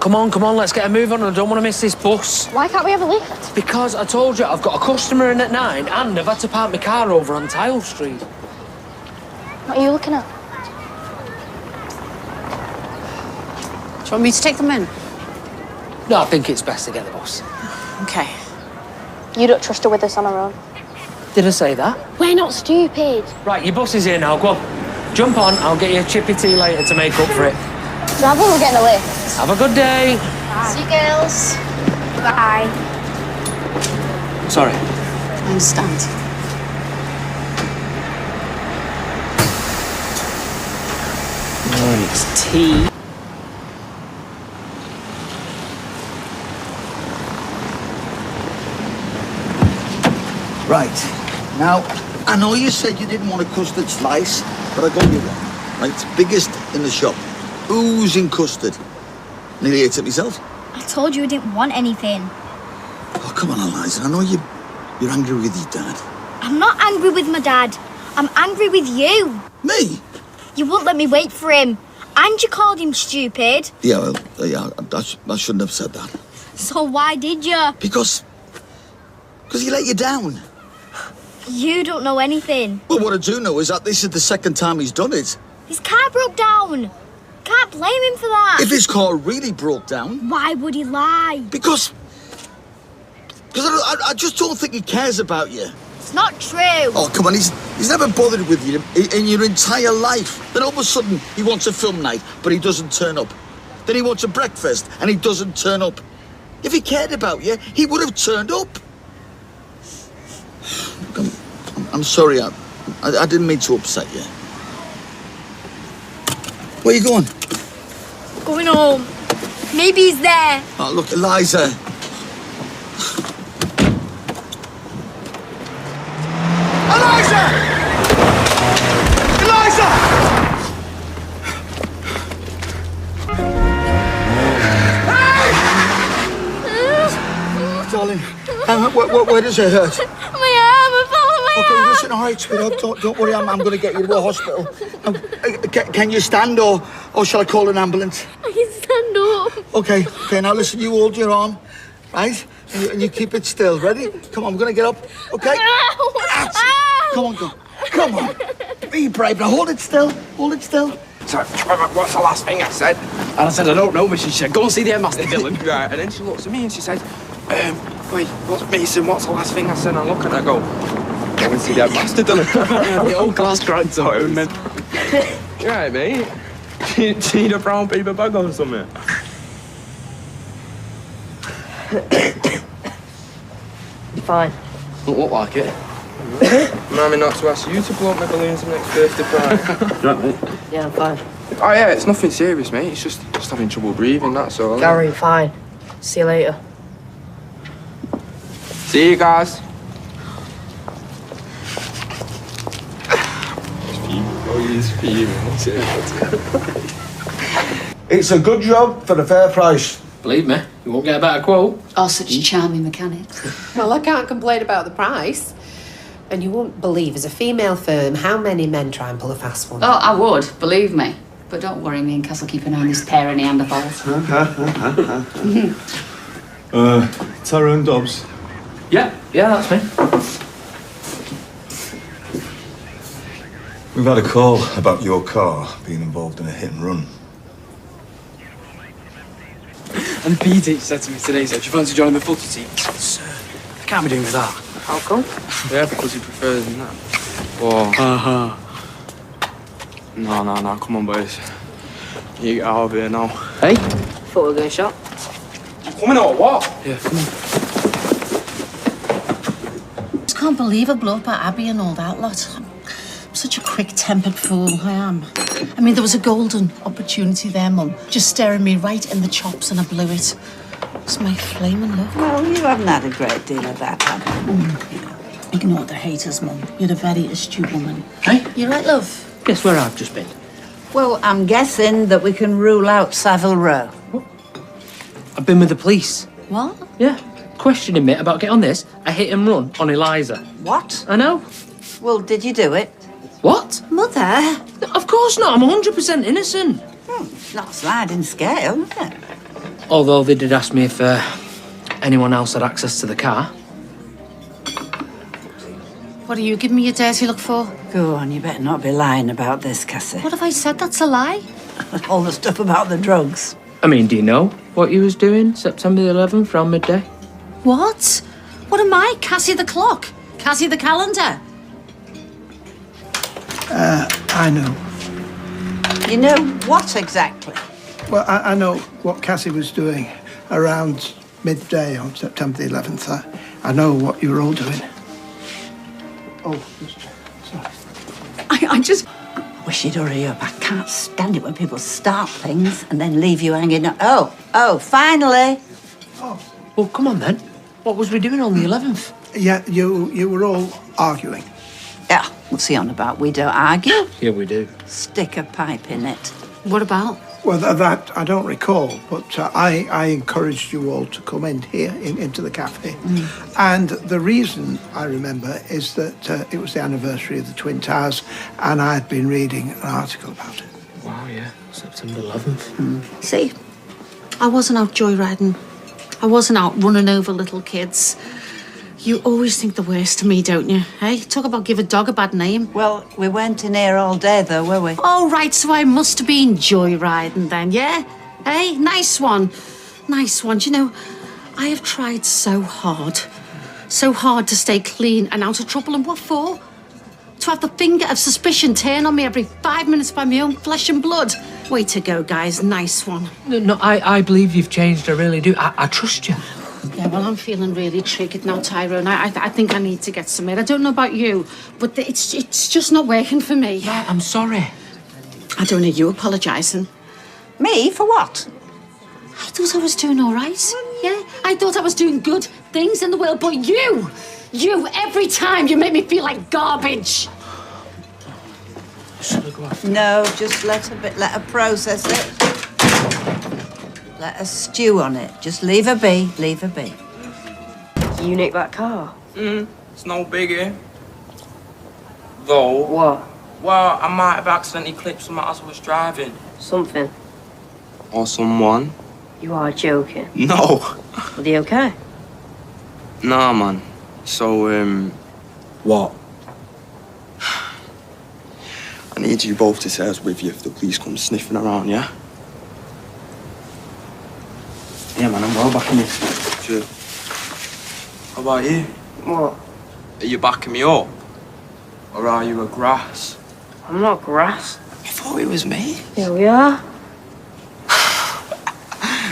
come on, let's get a move on. I don't want to miss this bus. Why can't we have a lift? Because I told you I've got a customer in at 9 and I've had to park my car over on Tile Street. What are you looking at? Do you want me to take them in? No, I think it's best to get the bus. Okay. You don't trust her with us on her own. Did I say that? We're not stupid. Right, your bus is here now, go on. Jump on, I'll get you a chippy tea later to make up for it. Rather we're getting a lift. Have a good day. Bye. See you, girls. Bye. Sorry. I understand. Oh, it's tea. Right. Now, I know you said you didn't want a custard slice, but I got you one. Right, it's biggest in the shop. Oozing custard. Nearly ate it myself. I told you I didn't want anything. Oh, come on, Eliza. I know you're angry with your dad. I'm not angry with my dad. I'm angry with you. Me? You wouldn't let me wait for him. And you called him stupid. Yeah, well, yeah, I shouldn't have said that. So why did you? Because he let you down. You don't know anything. Well, what I do know is that this is the second time he's done it. His car broke down. Can't blame him for that. If his car really broke down... Why would he lie? Because I just don't think he cares about you. It's not true. Oh, come on, he's never bothered with you in your entire life. Then all of a sudden, he wants a film night, but he doesn't turn up. Then he wants a breakfast, and he doesn't turn up. If he cared about you, he would have turned up. I'm sorry, I didn't mean to upset you. Where are you going? Going home. Maybe he's there. Oh, look, Eliza. Eliza! Eliza! Hey! Darling, where does it hurt? My arm, I fell on my Okay, listen, all right, sweetheart, don't worry, I'm going to get you to a hospital. Can you stand or shall I call an ambulance? I can stand up. Okay, now listen, you hold your arm, right? And you keep it still, ready? Come on, I'm going to get up, okay? That's it. Come on, go. Come on. Be brave, now hold it still, So, what's the last thing I said? And I said, I don't know, but she said, go and see the headmaster, Dylan. Right, and then she looks at me and she says, wait, Mason, what's the last thing I said? And I look at her and I go, go and see the headmaster, Dylan. The old class granddaughter. You right, mate? Do you need a brown paper bag or something? Fine. Don't look like it. Remind me not to ask you to blow up my balloons for next birthday party. Right, mate? Yeah, I'm fine. Oh, yeah, it's nothing serious, mate. It's just having trouble breathing, that's all. Gary, fine. See you later. See you guys. It's a good job for a fair price. Believe me, you won't get a better quote. Oh, such a charming mechanic. Well, I can't complain about the price. And you won't believe, as a female firm, how many men try and pull a fast one. Oh, I would, believe me. But don't worry, me and Cass will keep an eye on this pair of Neanderthals. Tyrone Dobbs. Yeah, that's me. We've had a call about your car being involved in a hit and run. And the PE teacher said to me today, do you fancy joining the footy team? I said, sir, I can't be doing that. How come? Yeah, because he prefers that. Oh. No, come on, boys. You get out of here now. Hey? Thought we were going shop. Coming out, what? Yeah, come on. I just can't believe I blew up at Abby and all that lot. I'm such a quick-tempered fool, I am. I mean, there was a golden opportunity there, Mum. Just staring me right in the chops and I blew it. It's my flaming luck. Well, you haven't had a great deal of that, have you? Ignore the haters, Mum. You're a very astute woman. Hey? You right, love? Guess where I've just been? Well, I'm guessing that we can rule out Savile Row. What? I've been with the police. What? Yeah. Questioning me about getting on this, a hit and run on Eliza. What? I know. Well, did you do it? What? Mother? Of course not. I'm 100% innocent. Not a sliding scale, is it? Although they did ask me if anyone else had access to the car. What are you giving me a dirty look for? Go on, you better not be lying about this, Cassie. What have I said? That's a lie. All the stuff about the drugs. I mean, do you know what you was doing September the 11th around midday? What? What am I? Cassie the clock? Cassie the calendar? I know. You know what exactly? Well, I know what Cassie was doing around midday on September the 11th. I know what you were all doing. Oh, sorry. I just... I wish you'd hurry up. I can't stand it when people start things and then leave you hanging up. Oh, finally. Well, come on then. What was we doing on the 11th? Yeah, you were all arguing. Yeah, what's he on about? We don't argue. Yeah, we do. Stick a pipe in it. What about? Well, that I don't recall, but I encouraged you all to come in here, into the cafe. And the reason I remember is that it was the anniversary of the Twin Towers, and I had been reading an article about it. Wow, yeah. September 11th. See, I wasn't out joyriding. I wasn't out running over little kids. You always think the worst of me, don't you? Hey, talk about give a dog a bad name. Well, we weren't in here all day, though, were we? Oh, right, so I must have been joyriding then, yeah? Hey, nice one. Nice one. Do you know, I have tried so hard to stay clean and out of trouble, and what for? To have the finger of suspicion turn on me every 5 minutes by my own flesh and blood. Way to go, guys. Nice one. No, I believe you've changed. I really do. I trust you. Yeah, well, I'm feeling really triggered now, Tyrone. I think I need to get some air. I don't know about you, but it's just not working for me. Yeah, I'm sorry. I don't need you apologising. Me? For what? I thought I was doing all right. Yeah, I thought I was doing good things in the world, but you, every time you make me feel like garbage. No, just let her process it. Let her stew on it. Just leave her be, leave her be. You nicked that car? It's no biggie. Though. What? Well, I might have accidentally clipped someone as I was driving. Something. Or someone. You are joking. No. Are they okay? Nah, man. So, what? I need you both to say I was with you if the police come sniffing around, yeah? Yeah, man, I'm well backing you. Sure. How about you? What? Are you backing me up? Or are you a grass? I'm not grass. I thought it was me. Here we are.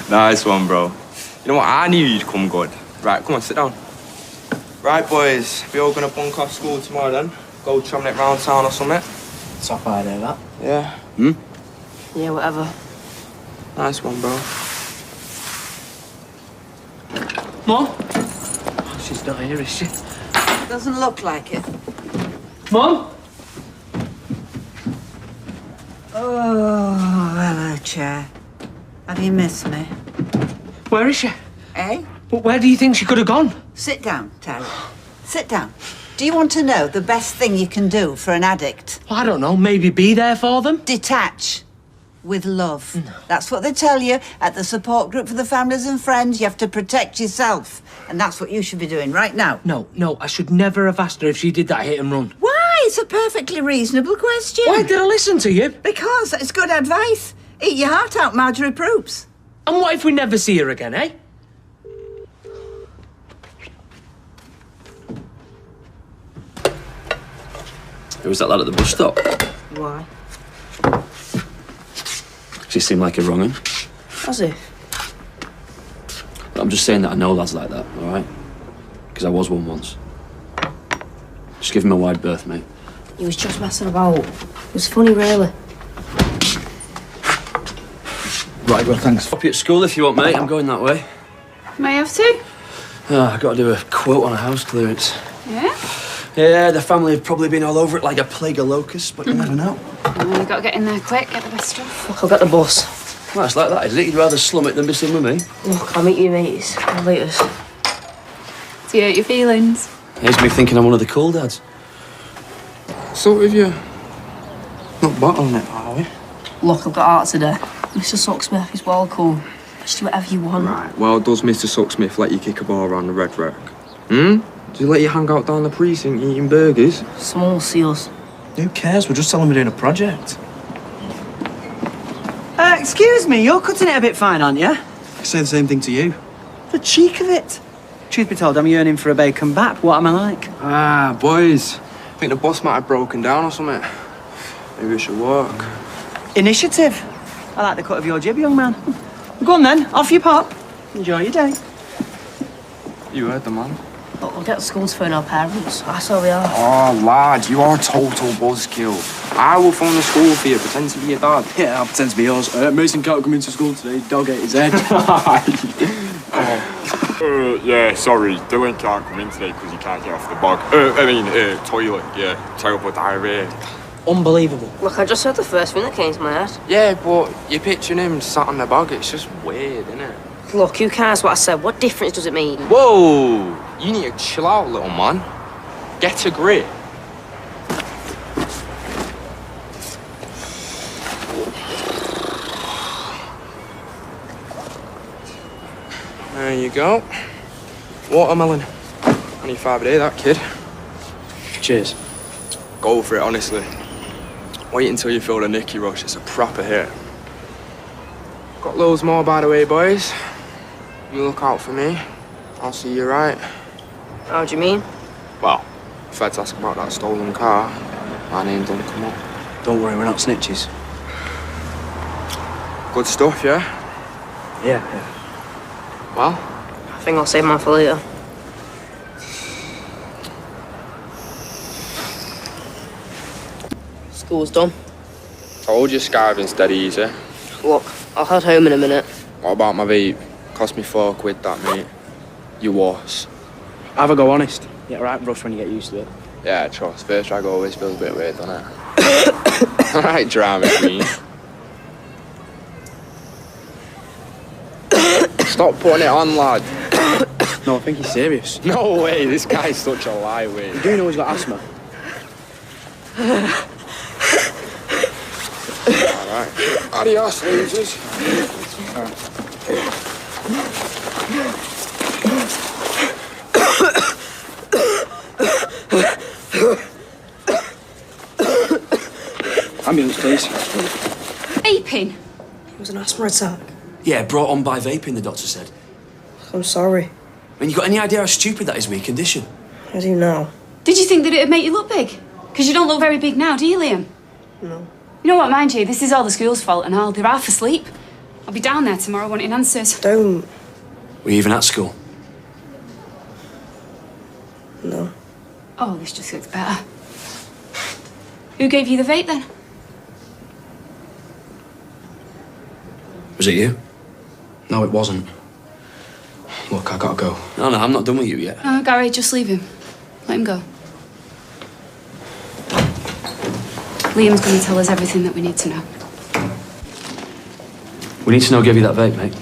Nice one, bro. You know what? I knew you'd come good. Right, come on, sit down. Right, boys. We all gonna bunk off school tomorrow then? Go tramming it round town or something? Top idea, that. Yeah. Yeah, whatever. Nice one, bro. Mum? Oh, she's not here, is she? Doesn't look like it. Mum? Oh, hello, chair. Have you missed me? Where is she? Eh? But where do you think she could have gone? Sit down, Terry. Sit down. Do you want to know the best thing you can do for an addict? Well, I don't know. Maybe be there for them? Detach. With love. No. That's what they tell you at the support group for the families and friends. You have to protect yourself. And that's what you should be doing right now. No, I should never have asked her if she did that hit and run. Why? It's a perfectly reasonable question. Why did I listen to you? Because it's good advice. Eat your heart out, Marjorie Proops. And what if we never see her again, eh? Who was that lad at the bus stop? Why? She seemed like a wrong'un. Was he? I'm just saying that I know lads like that, all right? Because I was one once. Just give him a wide berth, mate. He was just messing about. It was funny, really. Right, well, thanks. Drop you at school if you want, mate. I'm going that way. May I have to? Oh, I've got to do a quote on a house clearance. Yeah? Yeah, the family have probably been all over it like a plague of locusts, but you never know. Oh, you've got to get in there quick, get the best stuff. Look, I'll get the bus. Well, it's like that, is it? You'd rather slum it than be seen with me. Look, I'll meet you mates. Later. Do you hurt your feelings? Here's me thinking I'm one of the cool dads. So with you, not bottling it, are we? Look, I've got art today. Mr. Sucksmith is well cool. Just do whatever you want. Right, well, does Mr. Sucksmith let you kick a ball around the Red Rock? Does he let you hang out down the precinct eating burgers? Someone will see us. Who cares? We'll just tell them we're doing a project. Excuse me, you're cutting it a bit fine, aren't you? I say the same thing to you. The cheek of it. Truth be told, I'm yearning for a bacon bap. What am I like? Ah, boys. I think the bus might have broken down or something. Maybe we should walk. Initiative. I like the cut of your jib, young man. Go on then, off you pop. Enjoy your day. You heard the man. We'll get the school to phone our parents. That's how we are. Oh, lad, you are a total buzzkill. I will phone the school for you, pretend to be your dad. Yeah, I'll pretend to be yours. Mason can't come into school today. Dog ate his head. Yeah, sorry. Dylan can't come in today because he can't get off the bog. Toilet. Yeah, terrible diarrhea. Unbelievable. Look, I just said the first thing that came to my head. Yeah, but you're picturing him sat on the bog. It's just weird, isn't it? Look, who cares what I said? What difference does it make? Whoa! You need to chill out, little man. Get a grip. There you go. Watermelon. Only 5 a day, that kid. Cheers. Go for it, honestly. Wait until you feel the Nicky rush. It's a proper hit. Got loads more, by the way, boys. You look out for me. I'll see you right. How do you mean? Well, feds ask about that stolen car. My name don't come up. Don't worry, we're not snitches. Good stuff, yeah? Yeah. Well? I think I'll save mine for later. School's done. Told you skiving's dead easy. Look, I'll head home in a minute. What about my vape? Cost me £4 that, mate. You wuss. Have a go, honest. Yeah, right, rough when you get used to it. Yeah, trust. First drag always feels a bit weird, doesn't it? Alright, drama queen. Stop putting it on, lad. No, I think he's serious. No way, this guy's such a lightweight. You do know he's got asthma. Alright. Adios, losers. Ambulance, please. Vaping? It was an asthma attack. Yeah, brought on by vaping, the doctor said. I'm sorry. I mean, you got any idea how stupid that is with your condition? I do now. Did you think that it'd make you look big? Because you don't look very big now, do you, Liam? No. You know what, mind you, this is all the school's fault and all. They're half asleep. I'll be down there tomorrow wanting answers. Don't. Were you even at school? No. Oh, this just gets better. Who gave you the vape then? Was it you? No, it wasn't. Look, I gotta go. No, I'm not done with you yet. No, Gary, just leave him. Let him go. Liam's going to tell us everything that we need to know. We need to know who gave you that vape, mate.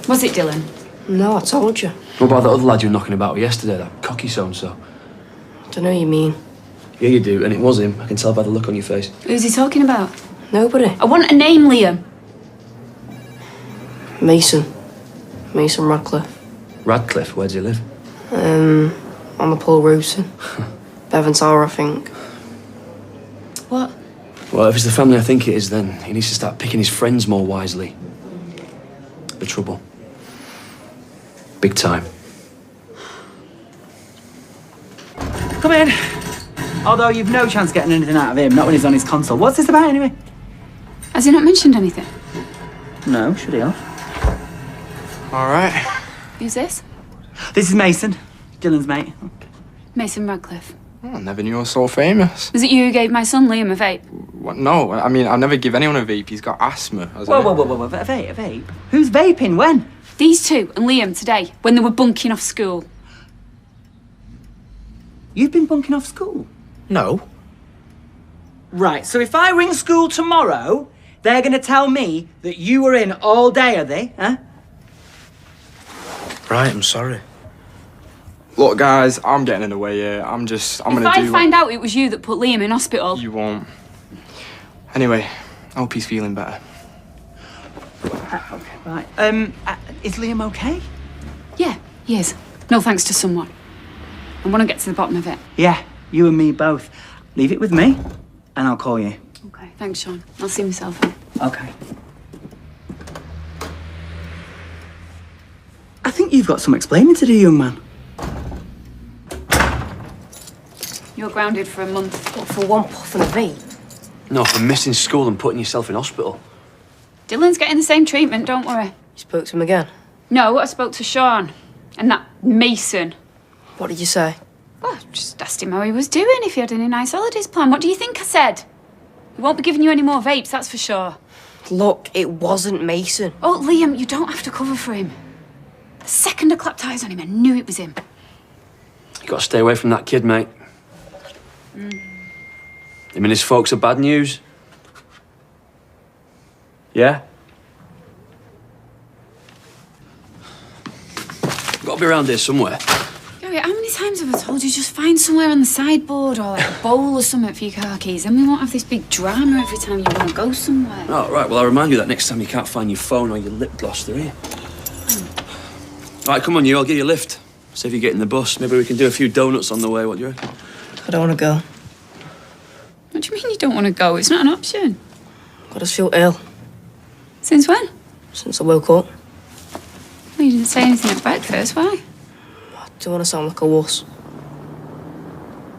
Was it Dylan? No, I told you. What about the other lad you were knocking about yesterday, that cocky so-and-so? Don't know what you mean. Yeah, you do, and it was him. I can tell by the look on your face. Who's he talking about? Nobody. I want a name, Liam. Mason. Mason Radcliff. Radcliff? Where does he live? On the Paul Rosen. Bevan Tower, I think. What? Well, if it's the family I think it is, then he needs to start picking his friends more wisely. The trouble. Big time. Come in. Although you've no chance getting anything out of him, not when he's on his console. What's this about anyway? Has he not mentioned anything? No, should he have? Alright. Who's this? This is Mason, Dylan's mate. Mason Radcliffe. Oh, I never knew I was so famous. Was it you who gave my son Liam a vape? What? No, I mean, I'll never give anyone a vape. He's got asthma. Whoa, a vape? Who's vaping, when? These two and Liam today, when they were bunking off school. You've been bunking off school? No. Right, so if I ring school tomorrow, they're going to tell me that you were in all day, are they? Huh? Right, I'm sorry. Look, guys, I'm getting in the way here. I'm gonna do... If I find out it was you that put Liam in hospital... You won't. Anyway, I hope he's feeling better. Okay. Right. Is Liam okay? Yeah, he is. No thanks to someone. I want to get to the bottom of it. Yeah, you and me both. Leave it with me, and I'll call you. Okay, thanks, Sean. I'll see myself. Okay. I think you've got some explaining to do, young man. You're grounded for a month. What, for one puff and a vape? No, for missing school and putting yourself in hospital. Dylan's getting the same treatment, don't worry. You spoke to him again? No, I spoke to Sean. And that Mason. What did you say? Well, just asked him how he was doing, if he had any nice holidays planned. What do you think I said? He won't be giving you any more vapes, that's for sure. Look, it wasn't Mason. Oh, Liam, you don't have to cover for him. The second I clapped eyes on him, I knew it was him. You got to stay away from that kid, mate. Him and his folks are bad news. Yeah? Got to be around here somewhere. Gary, how many times have I told you just find somewhere on the sideboard or like a bowl or something for your car keys? Then we won't have this big drama every time you want to go somewhere. Oh, right. Well, I'll remind you that next time you can't find your phone or your lip gloss, they're here. Right, come on, you. I'll give you a lift. See if you get in the bus. Maybe we can do a few donuts on the way. What do you reckon? I don't want to go. What do you mean you don't want to go? It's not an option. I just feel ill. Since when? Since I woke up. Well, you didn't say anything at breakfast. Why? I do want to sound like a wuss.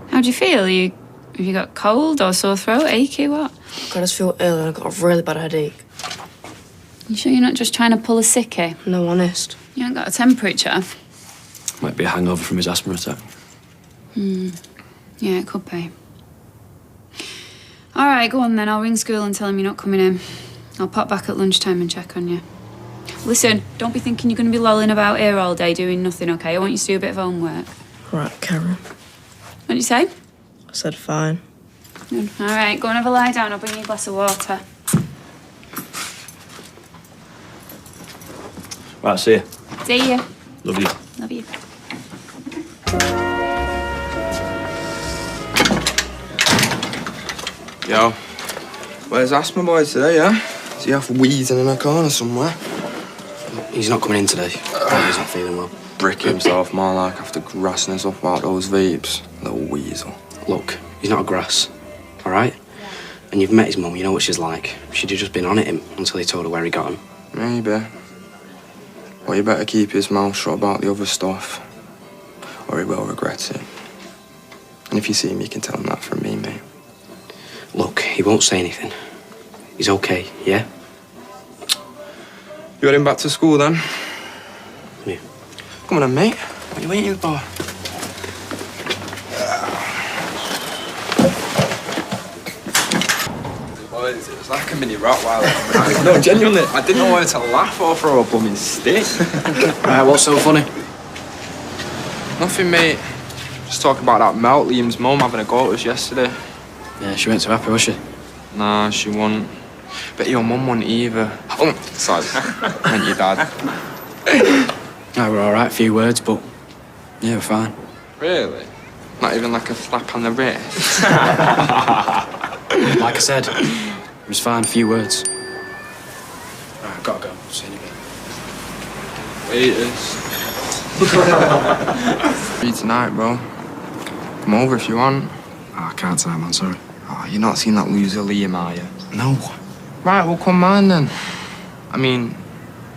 How do you feel? Have you got cold or sore throat, achy, what? I just feel ill and I've got a really bad headache. You sure you're not just trying to pull a sickie? No, honest. You haven't got a temperature? Might be a hangover from his asthma attack. Yeah, it could be. All right, go on then. I'll ring school and tell them you're not coming in. I'll pop back at lunchtime and check on you. Listen, don't be thinking you're going to be lolling about here all day doing nothing, OK? I want you to do a bit of homework. Right, Karen. What'd you say? I said fine. Good. All right, go and have a lie down. I'll bring you a glass of water. Right, see you. See you. Love you. Love you. Yo, where's Asthma Boy today, yeah? Is he off wheezing in a corner somewhere? He's not coming in today. He's not feeling well. Brick himself more like after grassing us up about those vapes. Little weasel. Look, he's not a grass, all right? And you've met his mum, you know what she's like. She'd have just been on at him until he told her where he got him. Maybe. Well, you better keep his mouth shut about the other stuff, or he will regret it. And if you see him, you can tell him that from me, mate. Look, he won't say anything. He's okay, yeah? You heading back to school, then? Yeah. Come on then, mate. What are you waiting for? It's like a mini Rottweiler. No, genuinely, I didn't know whether to laugh or throw a blooming stick. Right, what's so funny? Nothing, mate. Just talking about that melt Liam's mum having a go at us yesterday. Yeah, she weren't too happy, was she? Nah, she won't. Bet your mum won't either. Oh, sorry. I meant your dad. No, we're all right, a few words, but yeah, we're fine. Really? Not even like a slap on the wrist? Like I said, it was fine, a few words. Right, I've got to go. See you in a bit. Waiters. Free tonight, bro. Come over if you want. Oh, I can't tonight, man, sorry. Oh, you're not seen that loser Liam, are you? No. Right, well, come on then. I mean,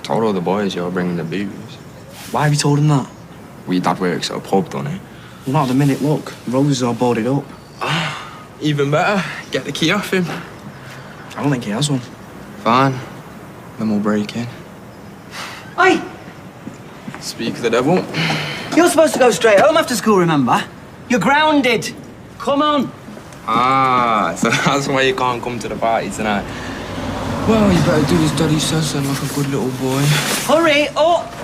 told all the boys you're bringing the booze. Why have you told him that? Well, your dad works at a pub, doesn't he? Well, not at the minute, look. The roses are boarded up. Even better. Get the key off him. I don't think he has one. Fine. Then we'll break in. Oi! Speak of the devil. You're supposed to go straight home after school, remember? You're grounded. Come on. Ah, so that's why you can't come to the party tonight. Well, you better do as Daddy says then, like a good little boy. Hurry up!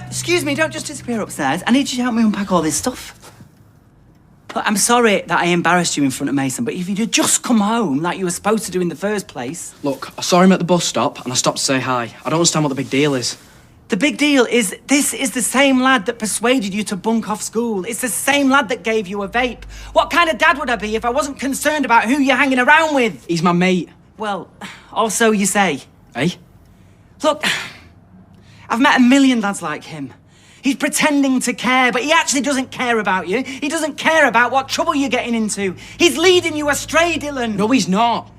Excuse me, don't just disappear upstairs. I need you to help me unpack all this stuff. Look, I'm sorry that I embarrassed you in front of Mason, but if you'd just come home like you were supposed to do in the first place... Look, I saw him at the bus stop and I stopped to say hi. I don't understand what the big deal is. The big deal is this is the same lad that persuaded you to bunk off school. It's the same lad that gave you a vape. What kind of dad would I be if I wasn't concerned about who you're hanging around with? He's my mate. Well, also you say. Eh? Look, I've met a million lads like him. He's pretending to care, but he actually doesn't care about you. He doesn't care about what trouble you're getting into. He's leading you astray, Dylan. No, he's not.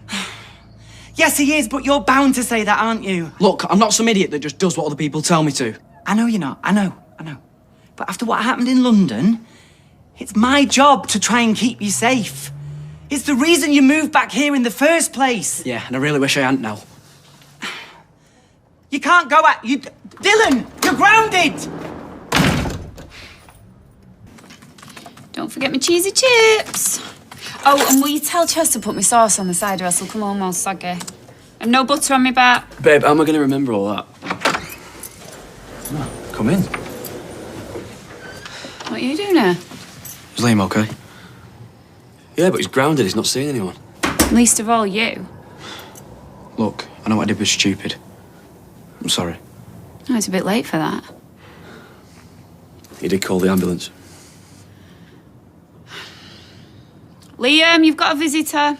Yes, he is, but you're bound to say that, aren't you? Look, I'm not some idiot that just does what other people tell me to. I know you're not. I know. But after what happened in London, it's my job to try and keep you safe. It's the reason you moved back here in the first place. Yeah, and I really wish I hadn't now. You can't go out. Dylan, you're grounded! Don't forget my cheesy chips. Oh, and will you tell Chess to put my sauce on the side or else I'll come home all soggy. And no butter on my back. Babe, how am I going to remember all that? Come in. What are you doing here? Is Liam okay? Yeah, but he's grounded. He's not seeing anyone. Least of all you. Look, I know what I did was stupid. I'm sorry. Oh, it's a bit late for that. He did call the ambulance. Liam, you've got a visitor.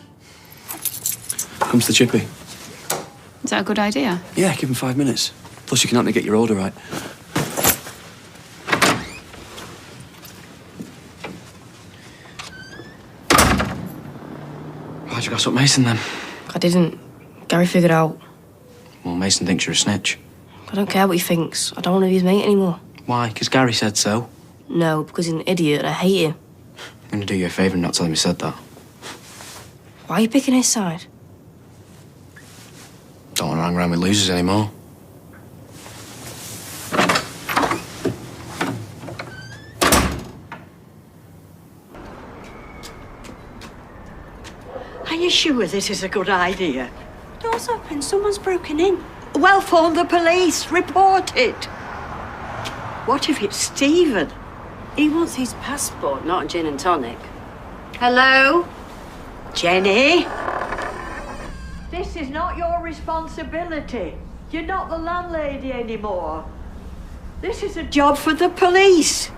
Comes the chippy. Is that a good idea? Yeah, give him 5 minutes. Plus, you can help me get your order right. Why'd you gossip Mason then? I didn't. Gary figured out. Well, Mason thinks you're a snitch. I don't care what he thinks. I don't want to be his mate anymore. Why? Because Gary said so. No, because he's an idiot and I hate him. I'm gonna do you a favour and not tell him you said that. Why are you picking his side? Don't want to hang around with losers anymore. Are you sure this is a good idea? Door's open. Someone's broken in. Well, phone the police. Report it. What if it's Stephen? He wants his passport, not a gin and tonic. Hello? Jenny? This is not your responsibility. You're not the landlady anymore. This is a job for the police.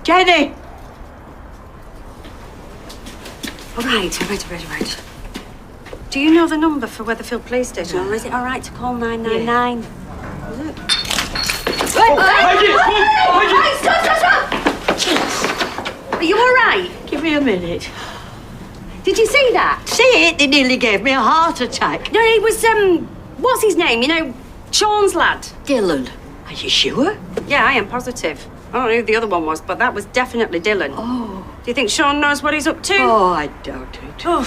Jenny! Right. Do you know the number for Weatherfield Police Station, or is it all right to call 999? Look. Stop! Are you all right? Give me a minute. Did you see that? See it? They nearly gave me a heart attack. No, it was, what's his name? You know, Sean's lad. Dylan. Are you sure? Yeah, I am positive. I don't know who the other one was, but that was definitely Dylan. Oh. Do you think Sean knows what he's up to? Oh, I doubt it. Oh.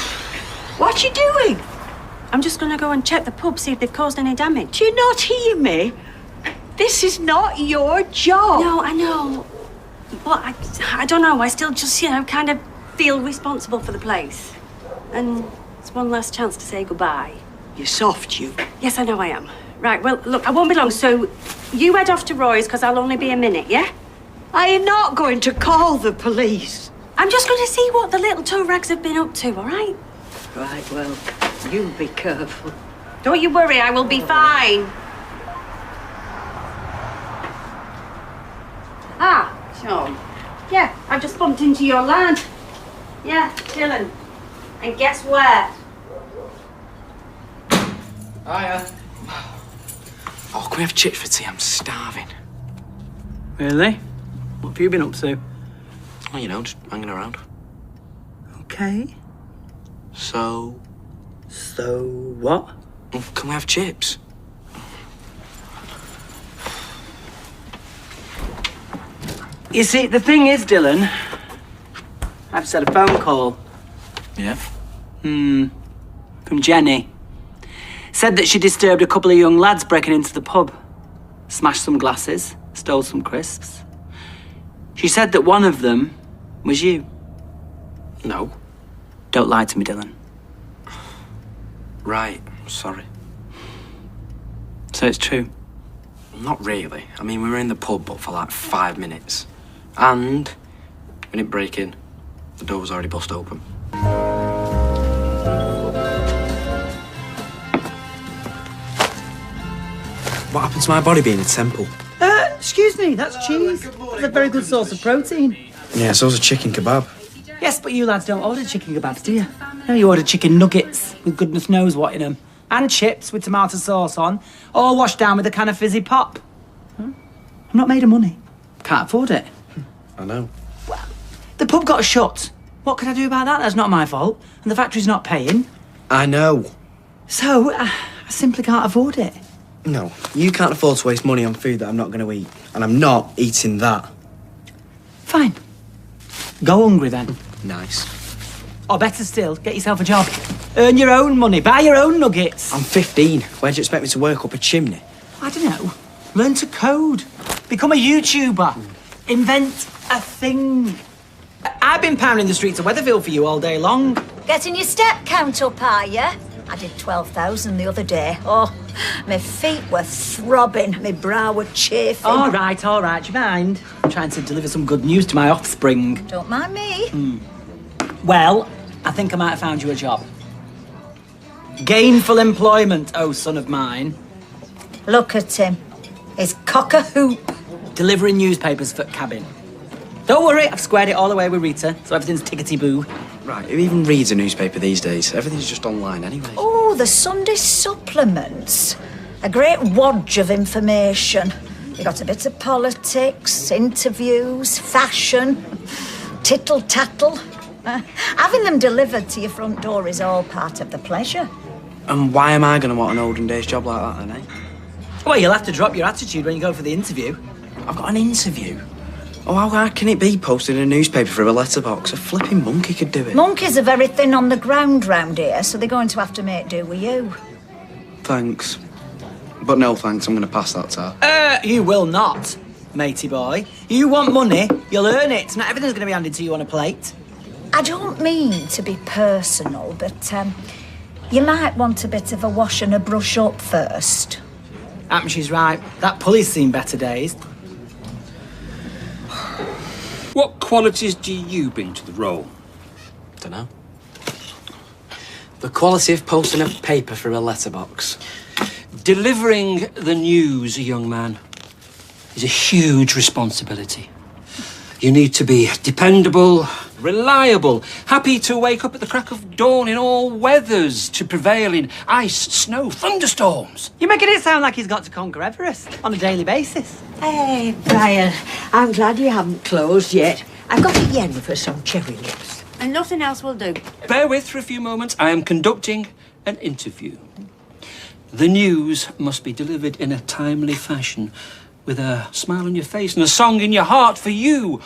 What you doing? I'm just going to go and check the pub, see if they've caused any damage. Do you not hear me? This is not your job. No, I know. But I don't know. I still just, kind of feel responsible for the place. And it's one last chance to say goodbye. You're soft, you. Yes, I know I am. Right, well, look, I won't be long, so you head off to Roy's, because I'll only be a minute, yeah? I am not going to call the police. I'm just going to see what the little toe rags have been up to, all right? Right, well, you be careful. Don't you worry, I will be fine. Ah, Sean. Yeah, I just bumped into your lad. Yeah, Dylan. And guess where? Hiya. Oh, can we have chips for tea? I'm starving. Really? What have you been up to? Oh, you know, just hanging around. Okay. So what? Well, can we have chips? You see, the thing is, Dylan, I've just had a phone call. Yeah? From Jenny. Said that she disturbed a couple of young lads breaking into the pub. Smashed some glasses, stole some crisps. She said that one of them was you. No. Don't lie to me, Dylan. Right, sorry. So it's true? Not really. I mean, we were in the pub, but for like 5 minutes. And we didn't break in. The door was already bust open. happened to my body being a temple? Excuse me, that's cheese. That's a very good source of protein. Yeah, so's a chicken kebab. Yes, but you lads don't order chicken kebabs, do you? No, you order chicken nuggets with goodness knows what in them. And chips with tomato sauce on, all washed down with a can of fizzy pop. I'm not made of money. Can't afford it. I know. The pub got shut. What could I do about that? That's not my fault. And the factory's not paying. I know. So, I simply can't afford it. No, you can't afford to waste money on food that I'm not going to eat. And I'm not eating that. Fine. Go hungry then. Nice. Or better still, get yourself a job. Earn your own money, buy your own nuggets. I'm 15. Where do you expect me to work up a chimney? I don't know. Learn to code. Become a YouTuber. Invent a thing. I've been pounding the streets of Weatherfield for you all day long. Getting your step count up, are you? I did 12,000 the other day. Oh, my feet were throbbing, my brow were chafing. All right, do you mind? I'm trying to deliver some good news to my offspring. Don't mind me. Well, I think I might have found you a job. Gainful employment, oh son of mine. Look at him. He's cock-a-hoop. Delivering newspapers for cabin. Don't worry, I've squared it all the way with Rita, so everything's tickety-boo. Right, who even reads a newspaper these days? Everything's just online anyway. Oh, the Sunday supplements. A great wodge of information. You got a bit of politics, interviews, fashion, tittle-tattle. Having them delivered to your front door is all part of the pleasure. And why am I going to want an olden days job like that then, eh? Well, you'll have to drop your attitude when you go for the interview. I've got an interview. Oh, how can it be posted in a newspaper through a letterbox? A flipping monkey could do it. Monkeys are very thin on the ground round here, so they're going to have to make do with you. Thanks. But no thanks, I'm going to pass that tar. You will not, matey boy. You want money, you'll earn it. Not everything's going to be handed to you on a plate. I don't mean to be personal, but you might want a bit of a wash and a brush up first. She's right. That pulley's seen better days. What qualities do you bring to the role? Dunno. The quality of posting a paper through a letterbox. Delivering the news, young man, is a huge responsibility. You need to be dependable, reliable, happy to wake up at the crack of dawn in all weathers, to prevail in ice, snow, thunderstorms. You're making it sound like he's got to conquer Everest on a daily basis. Hey, Brian, I'm glad you haven't closed yet. I've got a yen for some cherry lips. And nothing else will do. Bear with for a few moments. I am conducting an interview. The news must be delivered in a timely fashion, with a smile on your face and a song in your heart, for you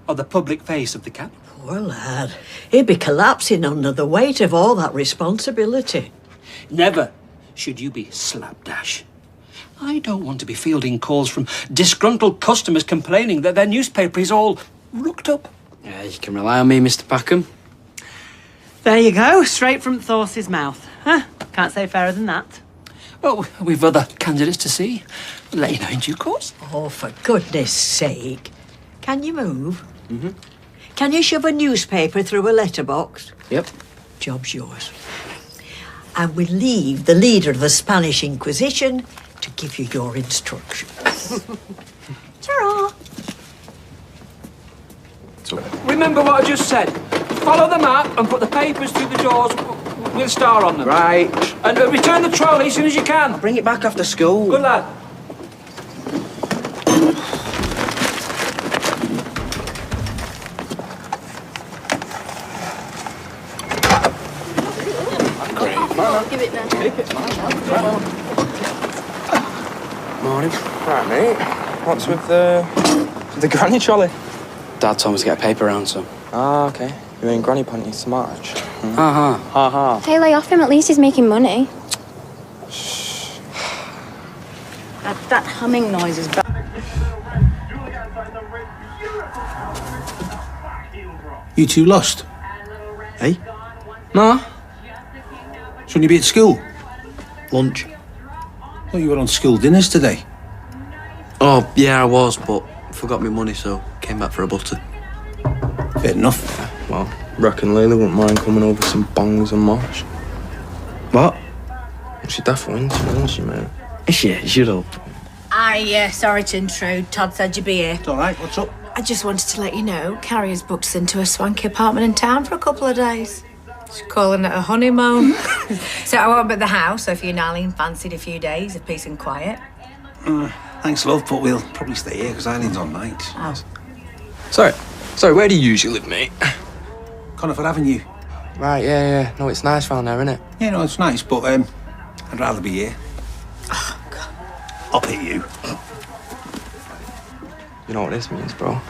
are the public face of the capital. Poor lad. He'd be collapsing under the weight of all that responsibility. Never should you be slapdash. I don't want to be fielding calls from disgruntled customers complaining that their newspaper is all rooked up. Yeah, you can rely on me, Mr. Packham. There you go, straight from Thorce's mouth. Huh? Can't say fairer than that. Well, we've other candidates to see. We'll let you know in due course. Oh, for goodness sake. Can you move? Mm-hmm. Can you shove a newspaper through a letterbox? Yep. Job's yours. And we'll leave the leader of the Spanish Inquisition to give you your instructions. Ta-ra! Remember what I just said. Follow the map and put the papers through the doors with a star on them. Right. And return the trolley as soon as you can. I'll bring it back after school. Good lad. Give it then. Morning. Right, mate. What's with the granny trolley? Dad told me to get a paper round, so. Ah, okay. You're in granny panties to march. Ha ha. Hey, lay off him. At least he's making money. That humming noise is bad. You two lost? Hey? No. Shouldn't you be at school? Lunch. Thought you were on school dinners today. Oh, yeah, I was, but forgot my money, so came back for a butter. Fair enough. Well, reckon Layla wouldn't mind coming over some bongs and mosh. What? She's definitely into me, isn't she, mate? Yeah, shut up. Hi, sorry to intrude. Todd said you'd be here. It's all right. What's up? I just wanted to let you know Carrie has booked us into a swanky apartment in town for a couple of days. She's calling it a honeymoon. So I won't be at the house, so if you and Eileen fancied a few days of peace and quiet. Thanks, love, but we'll probably stay here because Eileen's on night. Oh. Sorry, where do you usually live, mate? Coniford Avenue. Right, yeah. No, it's nice round there, isn't it? Yeah, no, it's nice, but I'd rather be here. Oh, God. I'll hit you. You know what this means, bro?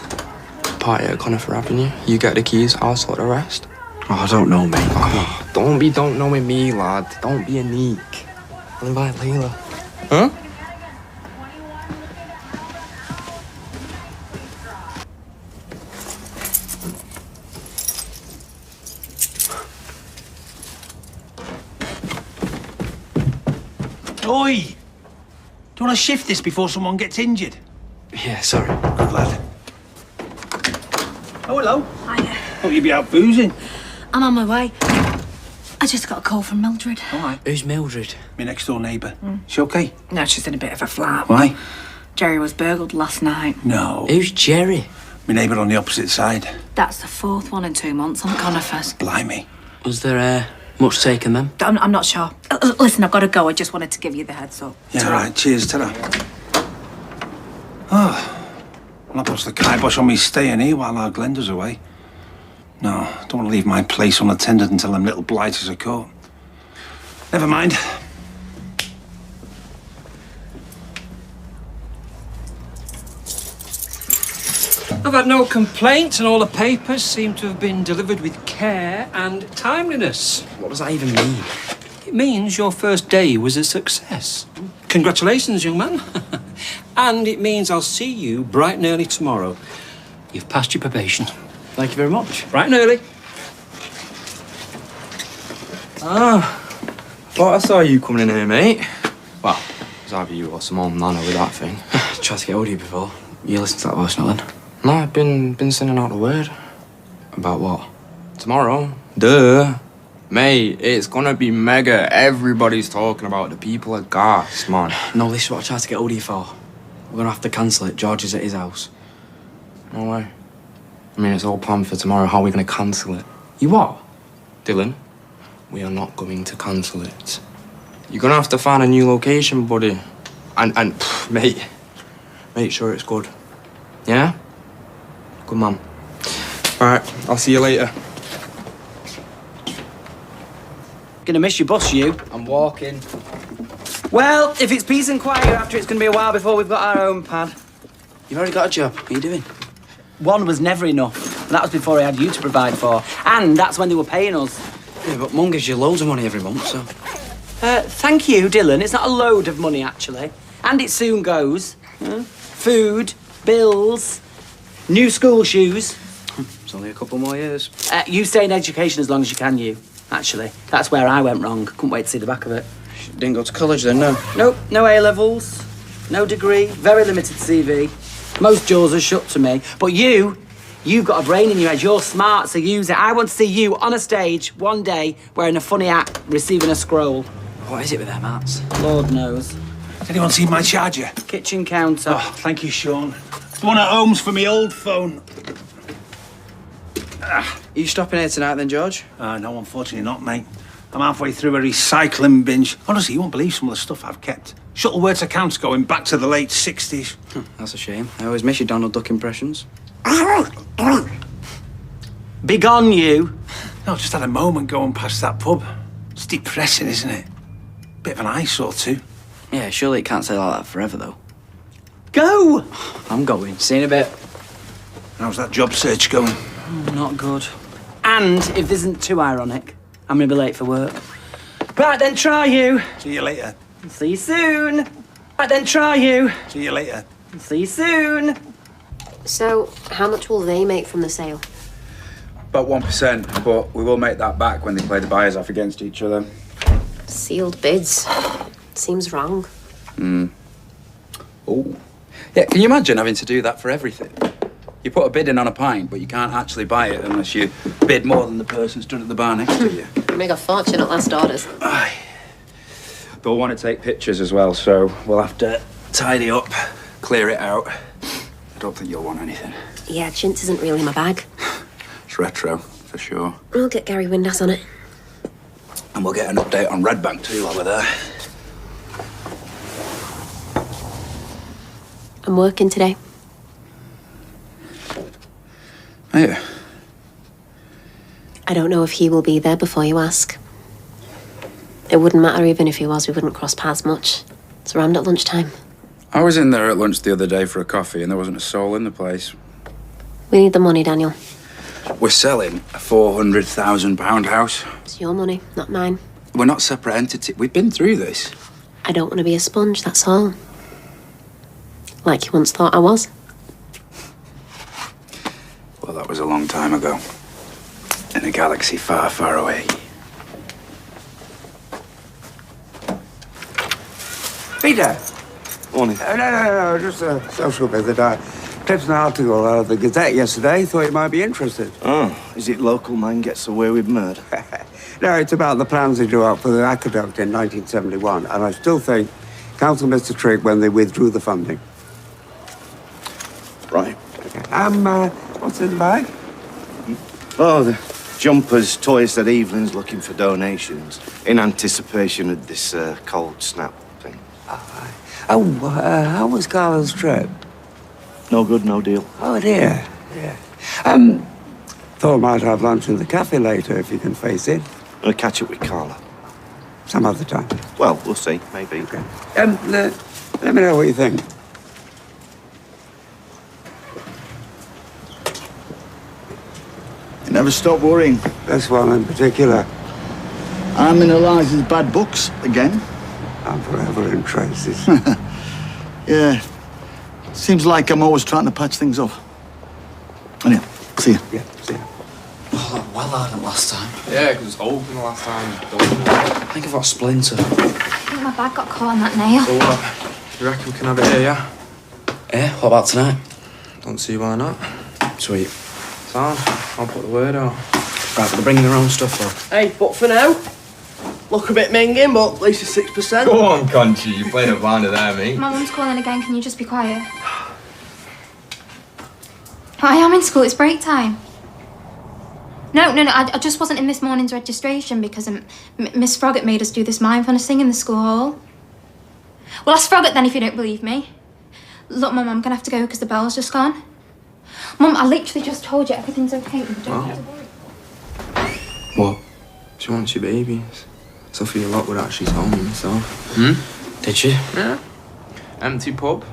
Party at Conifer Avenue. You get the keys, I'll sort the rest. Oh, I don't know, mate. Oh, don't know with me, lad. Don't be a neek. I'll invite Layla. Huh? Oi! Do you want to shift this before someone gets injured? Yeah, sorry. Good lad. Oh, hello. Hiya. Hope you'll be out boozing. I'm on my way. I just got a call from Mildred. All right. Who's Mildred? My next-door neighbour. She okay? No, she's in a bit of a flat. Why? Jerry was burgled last night. No. Who's Jerry? My neighbour on the opposite side. That's the fourth one in 2 months on Conifers. Blimey. Was there much taken then? I'm not sure. Listen, I've got to go. I just wanted to give you the heads up. Yeah, all right. Cheers, ta-ra. Oh. Well, that puts the kibosh on me staying here while our Glenda's away. No, don't want to leave my place unattended until them little blighters are caught. Never mind. I've had no complaints, and all the papers seem to have been delivered with care and timeliness. What does that even mean? It means your first day was a success. Congratulations, young man. And it means I'll see you bright and early tomorrow. You've passed your probation. Thank you very much. Bright and early. Thought I saw you coming in here, mate. Well, it was either you or some old nana with that thing. Tried to get hold of you before. You listened to that voice note then? No, I've been sending out the word. About what? Tomorrow. Duh. Mate, it's gonna be mega. Everybody's talking about the people at gas, man. No, this is what I tried to get hold of you for. We're gonna have to cancel it. George is at his house. No way. I mean, it's all planned for tomorrow. How are we gonna cancel it? You what? Dylan, we are not going to cancel it. You're gonna have to find a new location, buddy. And mate, make sure it's good. Yeah? Good man. Right, I'll see you later. Gonna miss your bus, you. I'm walking. Well, if it's peace and quiet after, it's gonna be a while before we've got our own pad. You've already got a job. What are you doing? One was never enough. And that was before I had you to provide for. And that's when they were paying us. Yeah, but Mum gives you loads of money every month, so... Thank you, Dylan. It's not a load of money, actually. And it soon goes. Food, bills, new school shoes. It's only a couple more years. You stay in education as long as you can, you. Actually, that's where I went wrong. Couldn't wait to see the back of it. Didn't go to college then, no? Nope, no A-levels, no degree, very limited CV. Most doors are shut to me. But you've got a brain in your head. You're smart, so use it. I want to see you on a stage one day wearing a funny hat, receiving a scroll. What is it with them hats? Lord knows. Has anyone seen my charger? Kitchen counter. Oh, thank you, Sean. The one at home's for me old phone. Are you stopping here tonight then, George? No, unfortunately not, mate. I'm halfway through a recycling binge. Honestly, you won't believe some of the stuff I've kept. Shuttleworth's accounts going back to the late 60s. That's a shame. I always miss your Donald Duck impressions. Be gone, you. No, just had a moment going past that pub. It's depressing, isn't it? Bit of an eyesore, too. Yeah, surely it can't stay like that forever, though. Go! I'm going. See you in a bit. How's that job search going? Not good. And if this isn't too ironic, I'm gonna be late for work. Right then, try you. See you later. See you soon. Right then, try you. See you later. See you soon. So, how much will they make from the sale? About 1%, but we will make that back when they play the buyers off against each other. Sealed bids. Seems wrong. Oh. Yeah, can you imagine having to do that for everything? You put a bid in on a pint, but you can't actually buy it unless you bid more than the person stood at the bar next to you. Make a fortune at last orders. They'll want to take pictures as well, so we'll have to tidy up, clear it out. I don't think you'll want anything. Yeah, chintz isn't really my bag. It's retro, for sure. I'll get Gary Windass on it. And we'll get an update on Red Bank too while we're there. I'm working today. Are you? I don't know if he will be there before you ask. It wouldn't matter even if he was, we wouldn't cross paths much. It's around at lunchtime. I was in there at lunch the other day for a coffee and there wasn't a soul in the place. We need the money, Daniel. We're selling a £400,000 house. It's your money, not mine. We're not separate entities. We've been through this. I don't want to be a sponge, that's all. Like you once thought I was. Well, that was a long time ago. In a galaxy far, far away. Peter! Morning. No, just a social visit. I clipped an article out of the Gazette yesterday. Thought you might be interested. Oh, is it local man gets away with murder? No, it's about the plans they drew up for the aqueduct in 1971, and I still think Council missed a trick when they withdrew the funding. Right. Okay. What's in the bag? Oh, the jumpers, toys that Evelyn's looking for donations in anticipation of this cold snap thing. How was Carla's trip? No good, no deal. Oh, dear. Yeah. Thought I might have lunch in the cafe later if you can face it. I'll catch up with Carla. Some other time. Well, we'll see. Maybe. Okay. Let me know what you think. You never stop worrying. This one in particular. I'm in Eliza's bad books again. I'm forever in traces. Yeah. Seems like I'm always trying to patch things up. Anyway, see you. Yeah, see you. Oh, well harder last time. Yeah, because it's open the last time. I think I've got a splinter. I think my bag got caught on that nail. So what? You reckon we can have it here, yeah? Yeah, what about tonight? Don't see why not. Sweet. Sound? I'll put the word out. Right, but they're bringing their own stuff, though. Hey, but for now, look a bit minging, but at least it's 6%. Go on, Conchi, you're playing a blinder there, mate. My mum's calling again, can you just be quiet? I am in school, it's break time. No, I just wasn't in this morning's registration because Miss Froggatt made us do this mindfulness thing in the school hall. Well, ask Froggatt then if you don't believe me. Look, Mum, I'm gonna have to go because the bell's just gone. Mum, I literally just told you everything's okay. You don't have to worry. What? She wants your babies. Sophia Lockwood actually told me myself. Did she? Yeah. Empty pub.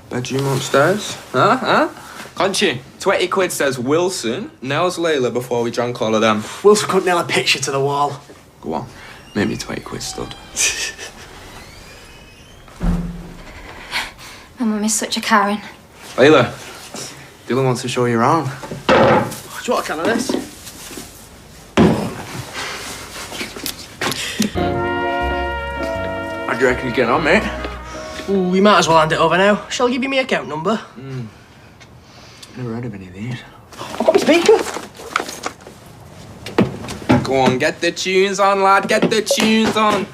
Bedroom upstairs. Huh? Conchi, 20 quid says Wilson nails Layla before we drank all of them. Wilson couldn't nail a picture to the wall. Go on. Make me 20 quid stud. My mum is such a Karen. Layla, Dylan wants to show you around. Do you want a can of this? How do you reckon he's getting on, mate? Ooh, we might as well hand it over now. Shall I give you my account number? Never heard of any of these. I've got my speaker. Go on, get the tunes on, lad. Get the tunes on.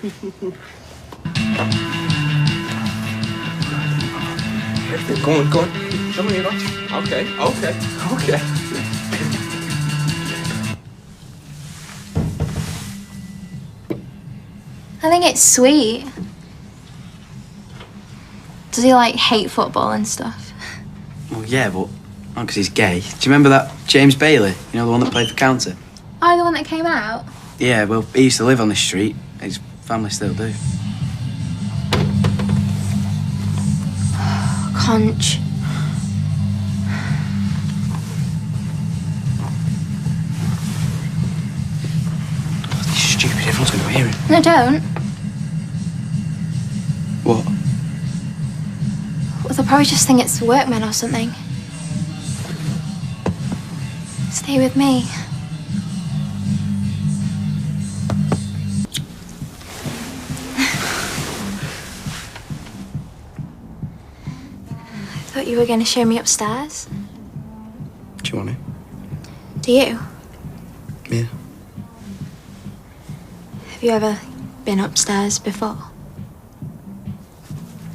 Go on. Show me, Okay. I think it's sweet. Does he, like, hate football and stuff? Well, yeah, but not because he's gay. Do you remember that James Bailey? You know, the one that played for County? Oh, the one that came out? Yeah, well, he used to live on this street. His family still do. Conch. He's stupid. Everyone's going to hear him. No, don't. What? Well, they'll probably just think it's workmen or something. Stay with me. I thought you were going to show me upstairs. Do you want it? Do you? Yeah. Have you ever been upstairs before?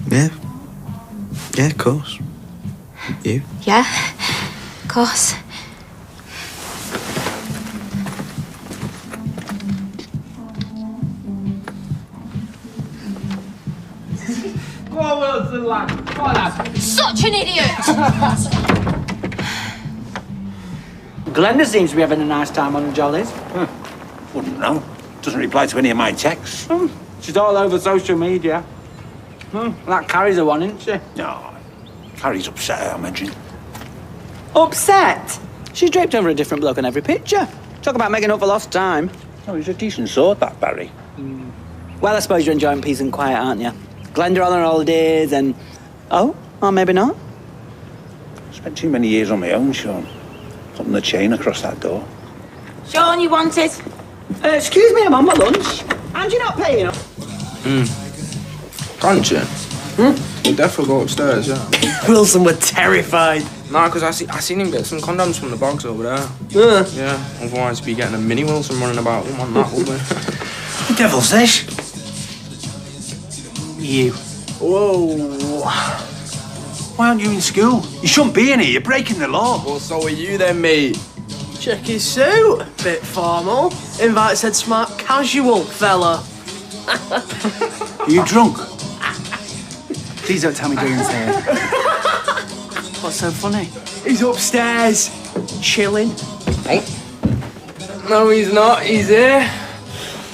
Yeah. Yeah, of course. You? Yeah, of course. Go on, Wilson, lad. Come on, lad. Such an idiot! Glenda seems to be having a nice time on the jollies. Wouldn't know. Doesn't reply to any of my texts. She's all over social media. That Carrie's the one, isn't she? No. Carrie's upset, I imagine. Upset? She's draped over a different bloke on every picture. Talk about making up for lost time. Oh, he's a decent sort, that Barry. Well, I suppose you're enjoying peace and quiet, aren't you? Glenda on her holidays and... Oh, or maybe not. Spent too many years on my own, Sean. Putting the chain across that door. Sean, you wanted? Excuse me, I'm on my lunch. And you're not paying up. Can't you? We'll definitely go upstairs, yeah. Wilson were terrified. Nah, because I seen him get some condoms from the box over there. Yeah, otherwise he'd be getting a mini Wilson running about. Wouldn't want that, would we? The devil's this. You. Whoa. Why aren't you in school? You shouldn't be in here. You're breaking the law. Well, so are you then, mate. Check his suit. Bit formal. Invite said smart casual, fella. Are you drunk? Please don't tell me Dean's here. What's so funny? He's upstairs, chilling. No, he's not. He's here.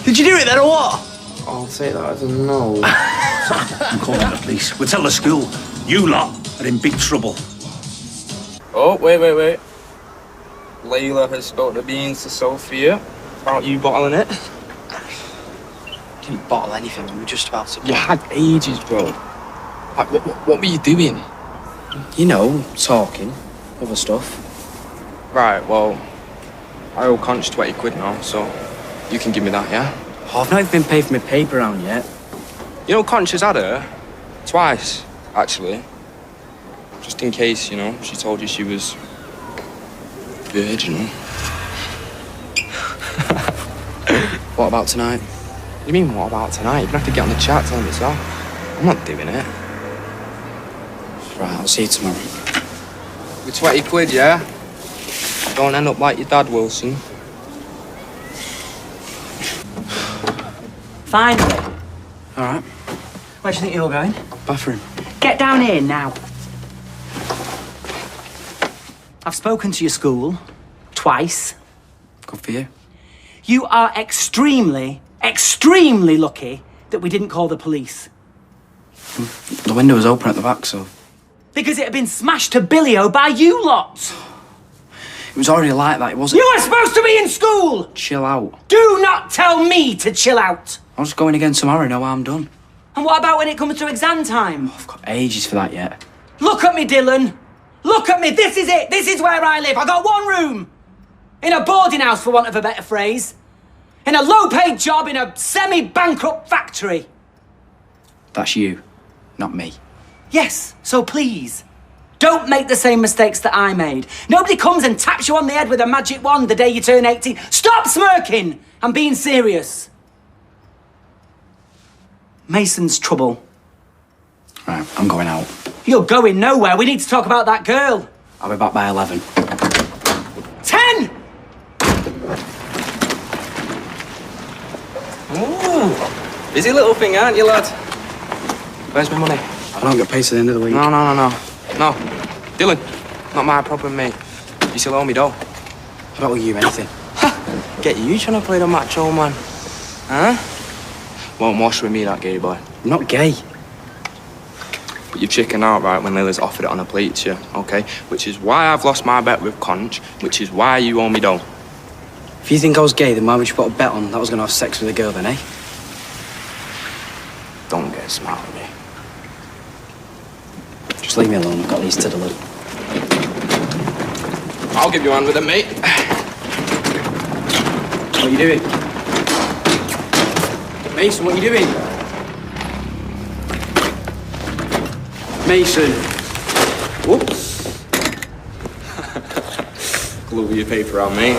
Did you do it then or what? I'll take that as a no. I'm calling the police. We'll tell the school. You lot are in big trouble. Oh, wait. Layla has spilled the beans to Sophia about you bottling it. Didn't bottle anything. We were just about to. You had ages, bro. Like, what were you doing? You know, talking, other stuff. Right, well, I owe Conch 20 quid now, so you can give me that, yeah? Oh, I've not even been paid for my paper round yet. You know, Conch has had her twice, actually. Just in case, you know, she told you she was virginal. What about tonight? What do you mean, what about tonight? You're gonna have to get on the chat, tell me so. I'm not doing it. Right, I'll see you tomorrow. With 20 quid, yeah? Don't end up like your dad, Wilson. Finally. All right. Where do you think you're going? Bathroom. Get down here now. I've spoken to your school twice. Good for you. You are extremely lucky that we didn't call the police. The window was open at the back, so... Because it had been smashed to billy-o by you lot. It was already like that, it wasn't... You were supposed to be in school! Chill out. Do not tell me to chill out. I was going again tomorrow, no harm done. And what about when it comes to exam time? I've got ages for that yet. Look at me, Dylan. Look at me. This is it. This is where I live. I got one room. In a boarding house, for want of a better phrase. In a low-paid job in a semi-bankrupt factory. That's you, not me. Yes, so please, don't make the same mistakes that I made. Nobody comes and taps you on the head with a magic wand the day you turn 18. Stop smirking. I'm being serious. Mason's trouble. Right, I'm going out. You're going nowhere. We need to talk about that girl. I'll be back by 11. 10! Ooh, busy little thing, aren't you, lad? Where's my money? I don't get paid to the end of the week. No. No. Dylan, not my problem, mate. You still owe me dough. I don't owe you anything. Get you trying to play the macho man. Huh? Won't wash with me, that gay boy. I'm not gay. But you've chickened out, right, when Lily's offered it on a plate to you, okay? Which is why I've lost my bet with Conch, which is why you owe me dough. If you think I was gay, then why would you put a bet on that I was going to have sex with a girl then, eh? Don't get smart with me. Just leave me alone, I've got these to deliver. I'll give you one with it, mate. What are you doing? Mason, what are you doing? Mason. Whoops. Glue your paper around, mate.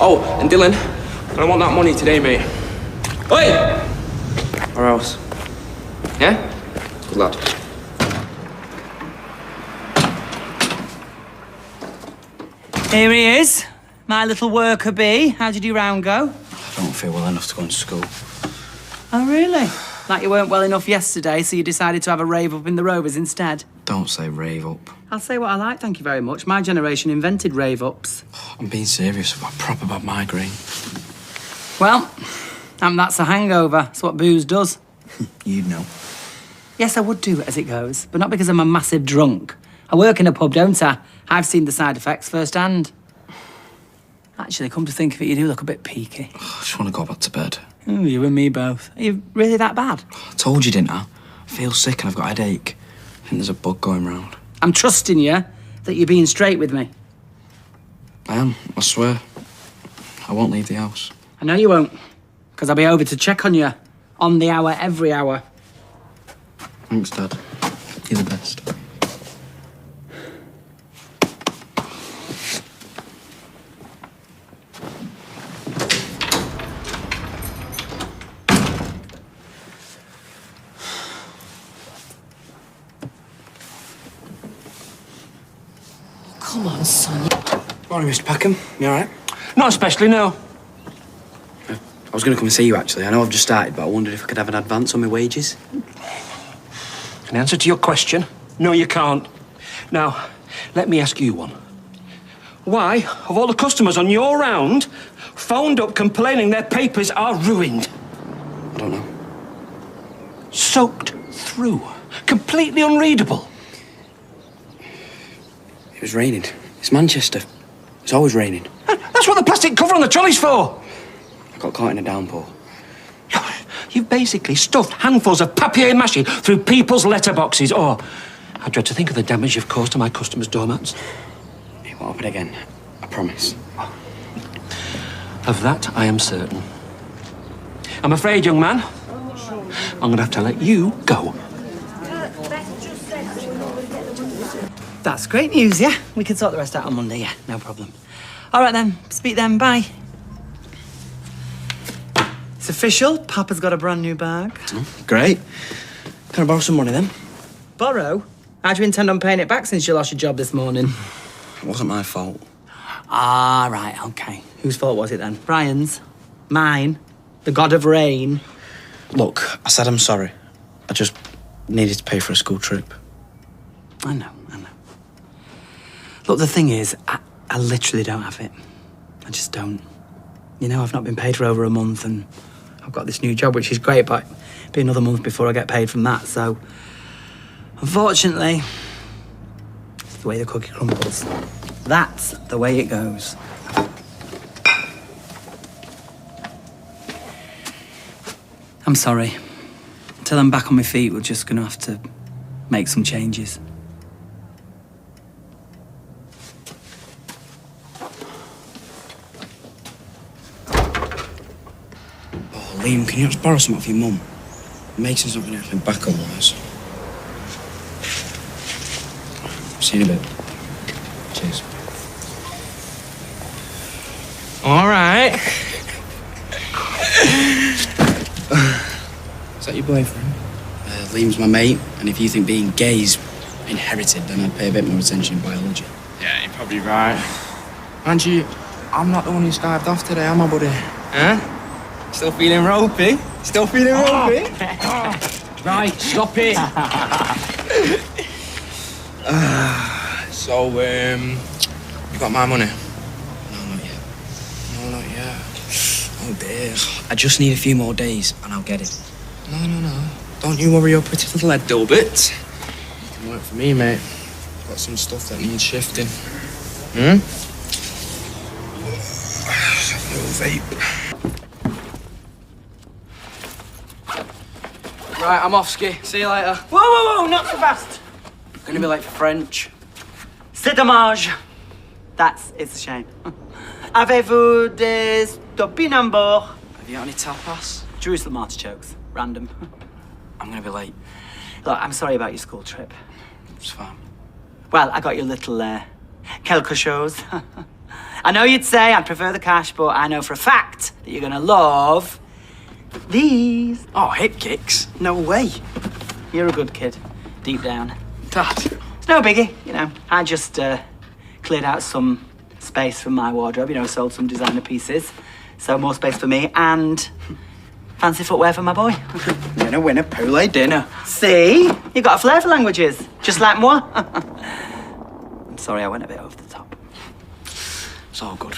Oh, and Dylan, I want that money today, mate. Oi! Or else. Yeah? Good lad. Here he is, my little worker bee. How did your round go? I don't feel well enough to go into school. Oh, really? Like you weren't well enough yesterday, so you decided to have a rave up in the Rovers instead? Don't say rave up. I'll say what I like, thank you very much. My generation invented rave ups. I'm being serious. I've got a proper bad migraine. Well, that's a hangover. That's what booze does. You'd know. Yes, I would do as it goes, but not because I'm a massive drunk. I work in a pub, don't I? I've seen the side effects firsthand. Actually, come to think of it, you do look a bit peaky. I just want to go back to bed. Oh, you and me both. Are you really that bad? I told you, didn't I? I feel sick and I've got a headache. I think there's a bug going round. I'm trusting you that you're being straight with me. I am, I swear. I won't leave the house. I know you won't, because I'll be over to check on you. On the hour, every hour. Thanks, Dad. You're the best. Come on, son. Morning, Mr. Packham. You all right? Not especially, no. I was going to come and see you, actually. I know I've just started, but I wondered if I could have an advance on my wages. In answer to your question, no, you can't. Now, let me ask you one. Why have all the customers on your round phoned up complaining their papers are ruined? I don't know. Soaked through. Completely unreadable. It was raining. It's Manchester. It's always raining. That's what the plastic cover on the trolley's for. I got caught in a downpour. You've basically stuffed handfuls of papier-mâché through people's letterboxes. Oh, I dread to think of the damage you've caused to my customers' doormats. It won't happen again. I promise. Of that, I am certain. I'm afraid, young man, I'm going to have to let you go. That's great news, yeah? We can sort the rest out on Monday, yeah, no problem. All right then, speak then, bye. It's official, Papa's got a brand new bag. Oh, great. Can I borrow some money then? Borrow? How do you intend on paying it back since you lost your job this morning? It wasn't my fault. Ah, right, okay. Whose fault was it then? Brian's? Mine? The god of rain? Look, I said I'm sorry. I just needed to pay for a school trip. I know. Look, the thing is, I literally don't have it. I just don't. You know, I've not been paid for over a month and I've got this new job, which is great, but it'll be another month before I get paid from that, so... Unfortunately, it's the way the cookie crumbles. That's the way it goes. I'm sorry. Until I'm back on my feet, we're just gonna have to make some changes. Liam, can you just borrow something for your mum? Mason's not going to have me back otherwise. See you in a bit. Cheers. All right. Is that your boyfriend? Liam's my mate, and if you think being gay is inherited, then I'd pay a bit more attention in biology. Yeah, you're probably right. Angie, I'm not the one who skived off today, am I, buddy? Huh? Still feeling ropey? Still feeling ropey? Right, stop it. So, you got my money? No, not yet. No, not yet. Oh, dear. I just need a few more days, and I'll get it. No. Don't you worry your pretty little head, Dilbit. You can work for me, mate. Got some stuff that needs shifting. Little vape. Right, I'm off, Ski. See you later. Whoa, not so fast. Gonna be late for French. C'est dommage. It's a shame. Avez-vous des topinambours? Have you got any tapas? Jerusalem artichokes. Random. I'm gonna be late. Look, I'm sorry about your school trip. It's fine. Well, I got your little, quelque chose. I know you'd say I'd prefer the cash, but I know for a fact that you're gonna love these. Oh, hip kicks? No way. You're a good kid, deep down. Dad. It's no biggie, you know. I just cleared out some space from my wardrobe. You know, sold some designer pieces. So more space for me and fancy footwear for my boy. Winner, poulet dinner. See? You got a flair for languages. Just like moi. I'm sorry I went a bit over the top. It's all good.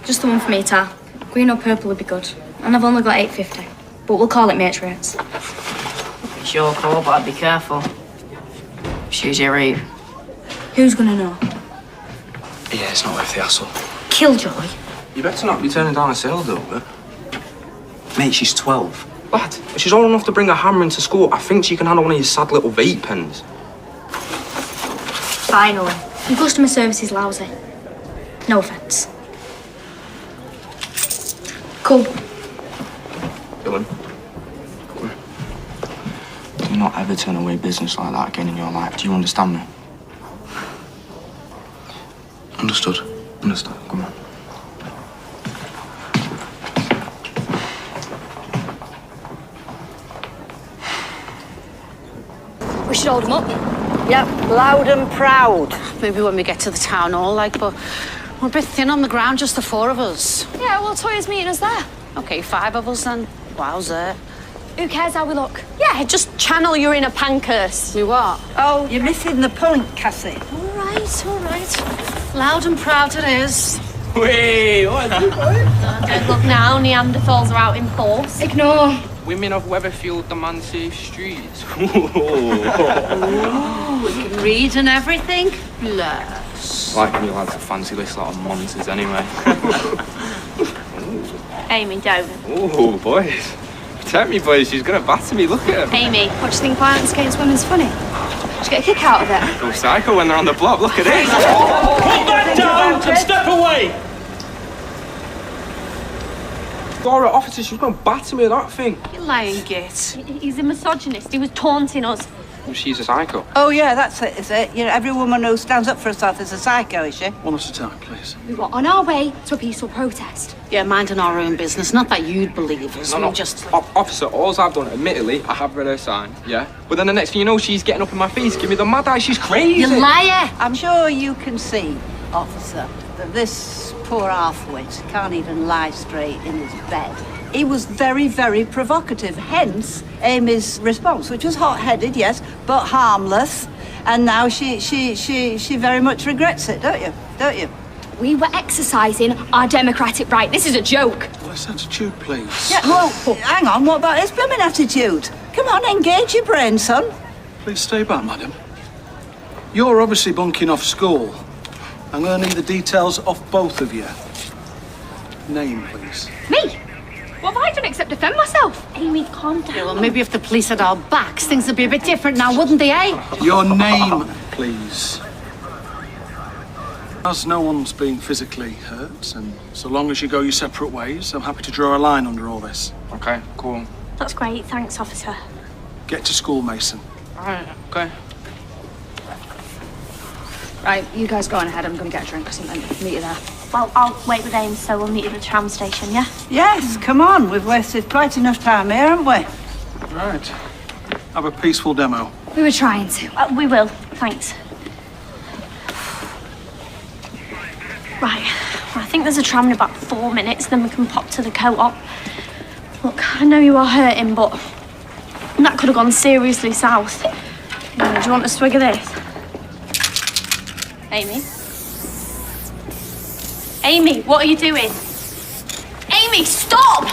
Just the one for me, Tar. Green or purple would be good. And I've only got 8.50. But we'll call it mates rates. It's your call, but I'd be careful. She's your Eve. Who's gonna know? Yeah, it's not worth the hassle. Killjoy. You better not be turning down a sale, though, mate, she's 12. Lad, if she's old enough to bring a hammer into school, I think she can handle one of your sad little vape pens. Finally. Your customer service is lousy. No offence. Cool. Dylan. Do not ever turn away business like that again in your life. Do you understand me? Understood. Understood. Come on. We should hold them up. Yeah, loud and proud. Maybe when we get to the town hall, like, but we're a bit thin on the ground, just the four of us. Yeah, well, Toya's meeting us there. Okay, 5 of us then. Wowzer. Who cares how we look? Yeah, just channel your inner Pankhurst. You what? Oh, you're missing the point, Cassie. All right. Loud and proud it is. Wait, what are you doing? Don't look now, Neanderthals are out in force. Ignore. Women of Weatherfield demand safe streets. Ooh, we can read and everything. Bless. Like when you lads a fancy list lot of monsters anyway. Amy, don't. Ooh, boys. Protect me, boys. She's gonna batter me. Look at her. Amy, what do you think violence against women's funny? Did you get a kick out of it? Go psycho when they're on the block. Look at this. Put that down and step away! Dora, officer, she was gonna batter me with that thing. You lying git. He's a misogynist. He was taunting us. Well, she's a psycho. Oh, yeah, that's it, is it? You know, every woman who stands up for herself is a psycho, is she? One at a time, please. We were on our way to a peaceful protest. Yeah, minding our own business. Not that you'd believe us. No. We just... Officer, all I've done, admittedly, I have read her sign, yeah? But then the next thing you know, she's getting up in my face, give me the mad eye, she's crazy. You liar! I'm sure you can see, officer, that this poor half-wit can't even lie straight in his bed. He was very, very provocative, hence Amy's response, which was hot-headed, yes, but harmless. And now she very much regrets it, don't you? Don't you? We were exercising our democratic right. This is a joke. Less attitude, please. Yeah, well, hang on, what about his blooming attitude? Come on, engage your brain, son. Please stay back, madam. You're obviously bunking off school. I'm going to need the details off both of you. Name, please. Me? What have I done except defend myself? Amy, calm down. Yeah, well, maybe if the police had our backs, things would be a bit different now, wouldn't they, eh? Your name, please. As no one's been physically hurt, and so long as you go your separate ways, I'm happy to draw a line under all this. Okay, cool. That's great. Thanks, officer. Get to school, Mason. Alright, okay. Right, you guys go on ahead. I'm going to get a drink or something. Meet you there. Well, I'll wait with Ames, so we'll meet you at the tram station, yeah? Yes, come on. We've wasted quite enough time here, haven't we? Right. Have a peaceful demo. We were trying to. We will, thanks. Right, I think there's a tram in about 4 minutes, then we can pop to the co-op. Look, I know you are hurting, but that could have gone seriously south. Do you want a swig of this? Amy? Amy, what are you doing? Amy, stop!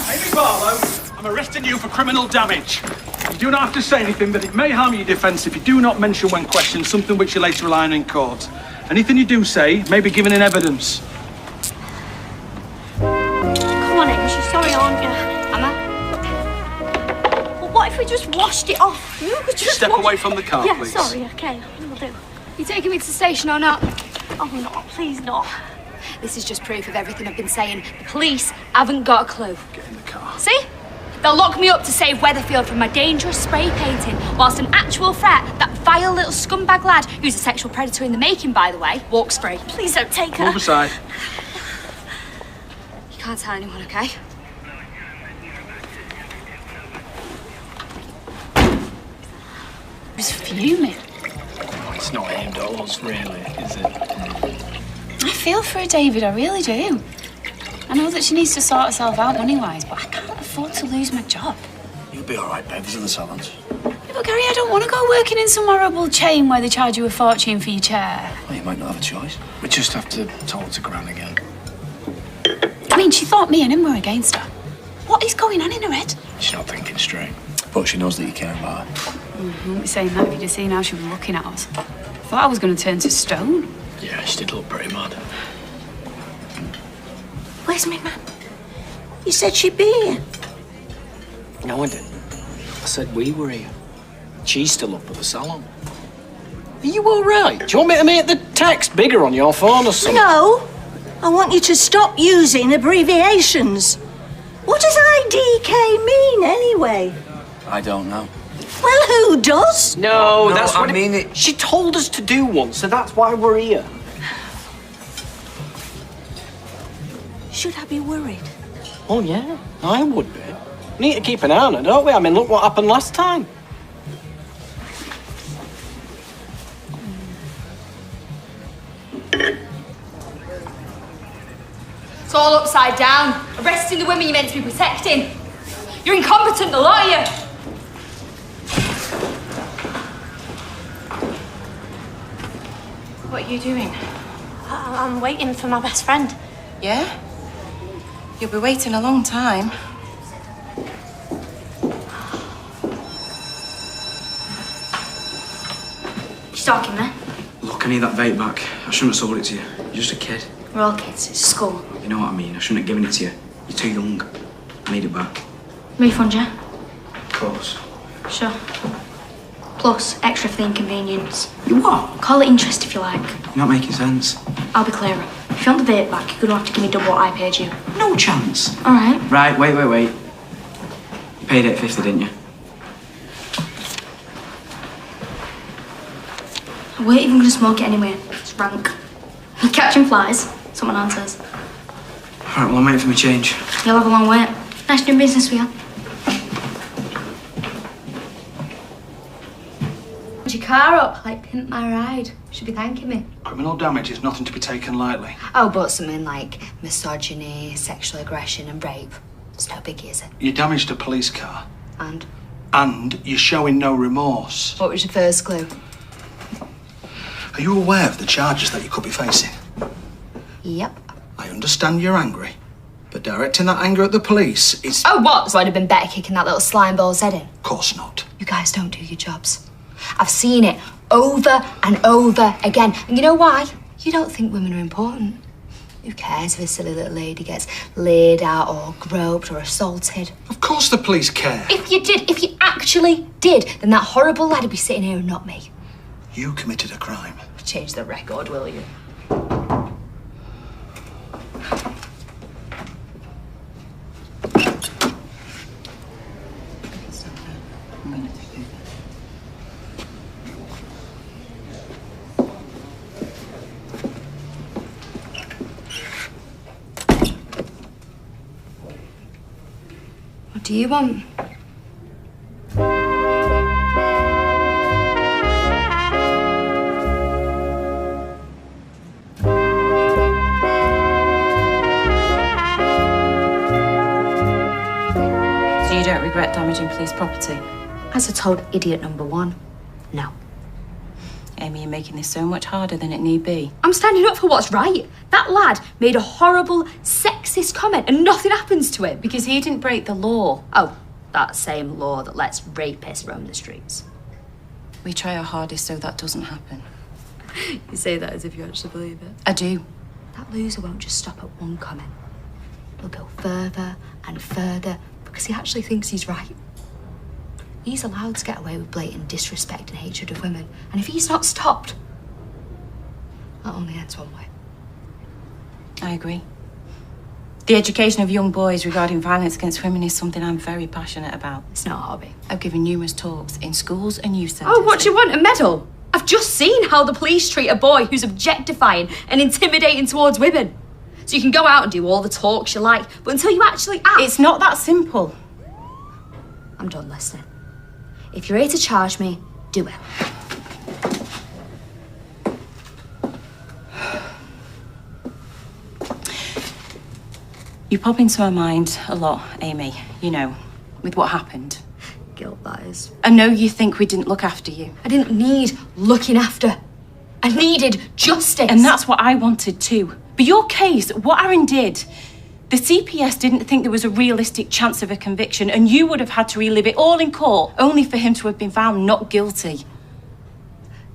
Amy Barlow, I'm arresting you for criminal damage. You do not have to say anything, but it may harm your defence if you do not mention when questioned something which you later rely on in court. Anything you do say may be given in evidence. Come on, Amy, she's sorry, aren't you? Emma? Well, what if we just washed it off? You could just Step away from the car, yeah, please. Sorry, okay, we'll do. You taking me to the station or not? Oh, no, please not. This is just proof of everything I've been saying. The police haven't got a clue. Get in the car. See? They'll lock me up to save Weatherfield from my dangerous spray painting, whilst an actual threat, that vile little scumbag lad, who's a sexual predator in the making, by the way, walks free. Please don't take her. Move aside. You can't tell anyone, okay? was fuming. It's not aimed at us, really, is it? I feel for her, David, I really do. I know that she needs to sort herself out money-wise, but I can't afford to lose my job. You'll be all right, Bevs, in the salons. Yeah, but Gary, I don't want to go working in some horrible chain where they charge you a fortune for your chair. Well, you might not have a choice. We just have to talk to Gran again. I mean, she thought me and him were against her. What is going on in her head? She's not thinking straight. But she knows that you care about her. You wouldn't be saying that if you'd have seen how she was looking at us. Thought I was going to turn to stone. Yeah, she did look pretty mad. Where's my man? You said she'd be here. No, I didn't. I said we were here. She's still up at the salon. Are you all right? Do you want me to make the text bigger on your phone or something? No. I want you to stop using abbreviations. What does IDK mean, anyway? I don't know. Well, who does? No, that's I what mean it... She told us to do one, so that's why we're here. Should I be worried? Oh, yeah, I would be. We need to keep an eye on her, don't we? I mean, look what happened last time. It's all upside down. Arresting the women you're meant to be protecting. You're incompetent, the lawyer. What are you doing? I'm waiting for my best friend. Yeah? You'll be waiting a long time. She's talking there. Look, I need that vape back. I shouldn't have sold it to you. You're just a kid. We're all kids. It's school. You know what I mean? I shouldn't have given it to you. You're too young. I need it back. Refund you? Of course. Sure. Plus, extra for the inconvenience. You what? Call it interest if you like. You're not making sense. I'll be clearer. If you want the vape back, you're going to have to give me double what I paid you. No chance. All right. Right, wait. You paid $8.50, didn't you? I weren't even going to smoke it anyway. It's rank. You're catching flies. Someone answers. All right, well, I'm waiting for my change. You'll have a long wait. Nice doing business with you. Put your car up like Pimp My Ride. Should be thanking me. Criminal damage is nothing to be taken lightly. Oh, but something like misogyny, sexual aggression and rape. It's no biggie, is it? You damaged a police car. And? And you're showing no remorse. What was your first clue? Are you aware of the charges that you could be facing? Yep. I understand you're angry, but directing that anger at the police is... Oh, what? So I'd have been better kicking that little slime ball's head in? Of course not. You guys don't do your jobs. I've seen it over and over again. And you know why? You don't think women are important. Who cares if a silly little lady gets laid out or groped or assaulted? Of course the police care. If you actually did, then that horrible lad would be sitting here and not me. You committed a crime. Change the record, will you? What do you want? So you don't regret damaging police property? As I told idiot number one, no. Amy, you're making this so much harder than it need be. I'm standing up for what's right. That lad made a horrible, sexist comment and nothing happens to him. Because he didn't break the law. Oh, that same law that lets rapists roam the streets. We try our hardest so that doesn't happen. You say that as if you actually believe it. I do. That loser won't just stop at one comment. He'll go further and further because he actually thinks he's right. He's allowed to get away with blatant disrespect and hatred of women. And if he's not stopped, that only ends one way. I agree. The education of young boys regarding violence against women is something I'm very passionate about. It's not a hobby. I've given numerous talks in schools and youth centres. Oh, what do you want, a medal? I've just seen how the police treat a boy who's objectifying and intimidating towards women. So you can go out and do all the talks you like, but until you actually act... It's not that simple. I'm done listening. If you're here to charge me, Do it. You pop into my mind a lot, Amy, you know, with what happened. Guilt, that is. I know you think we didn't look after you. I didn't need looking after. I needed justice. And that's what I wanted too. But your case, what Aaron did, the CPS didn't think there was a realistic chance of a conviction, and you would have had to relive it all in court, only for him to have been found not guilty.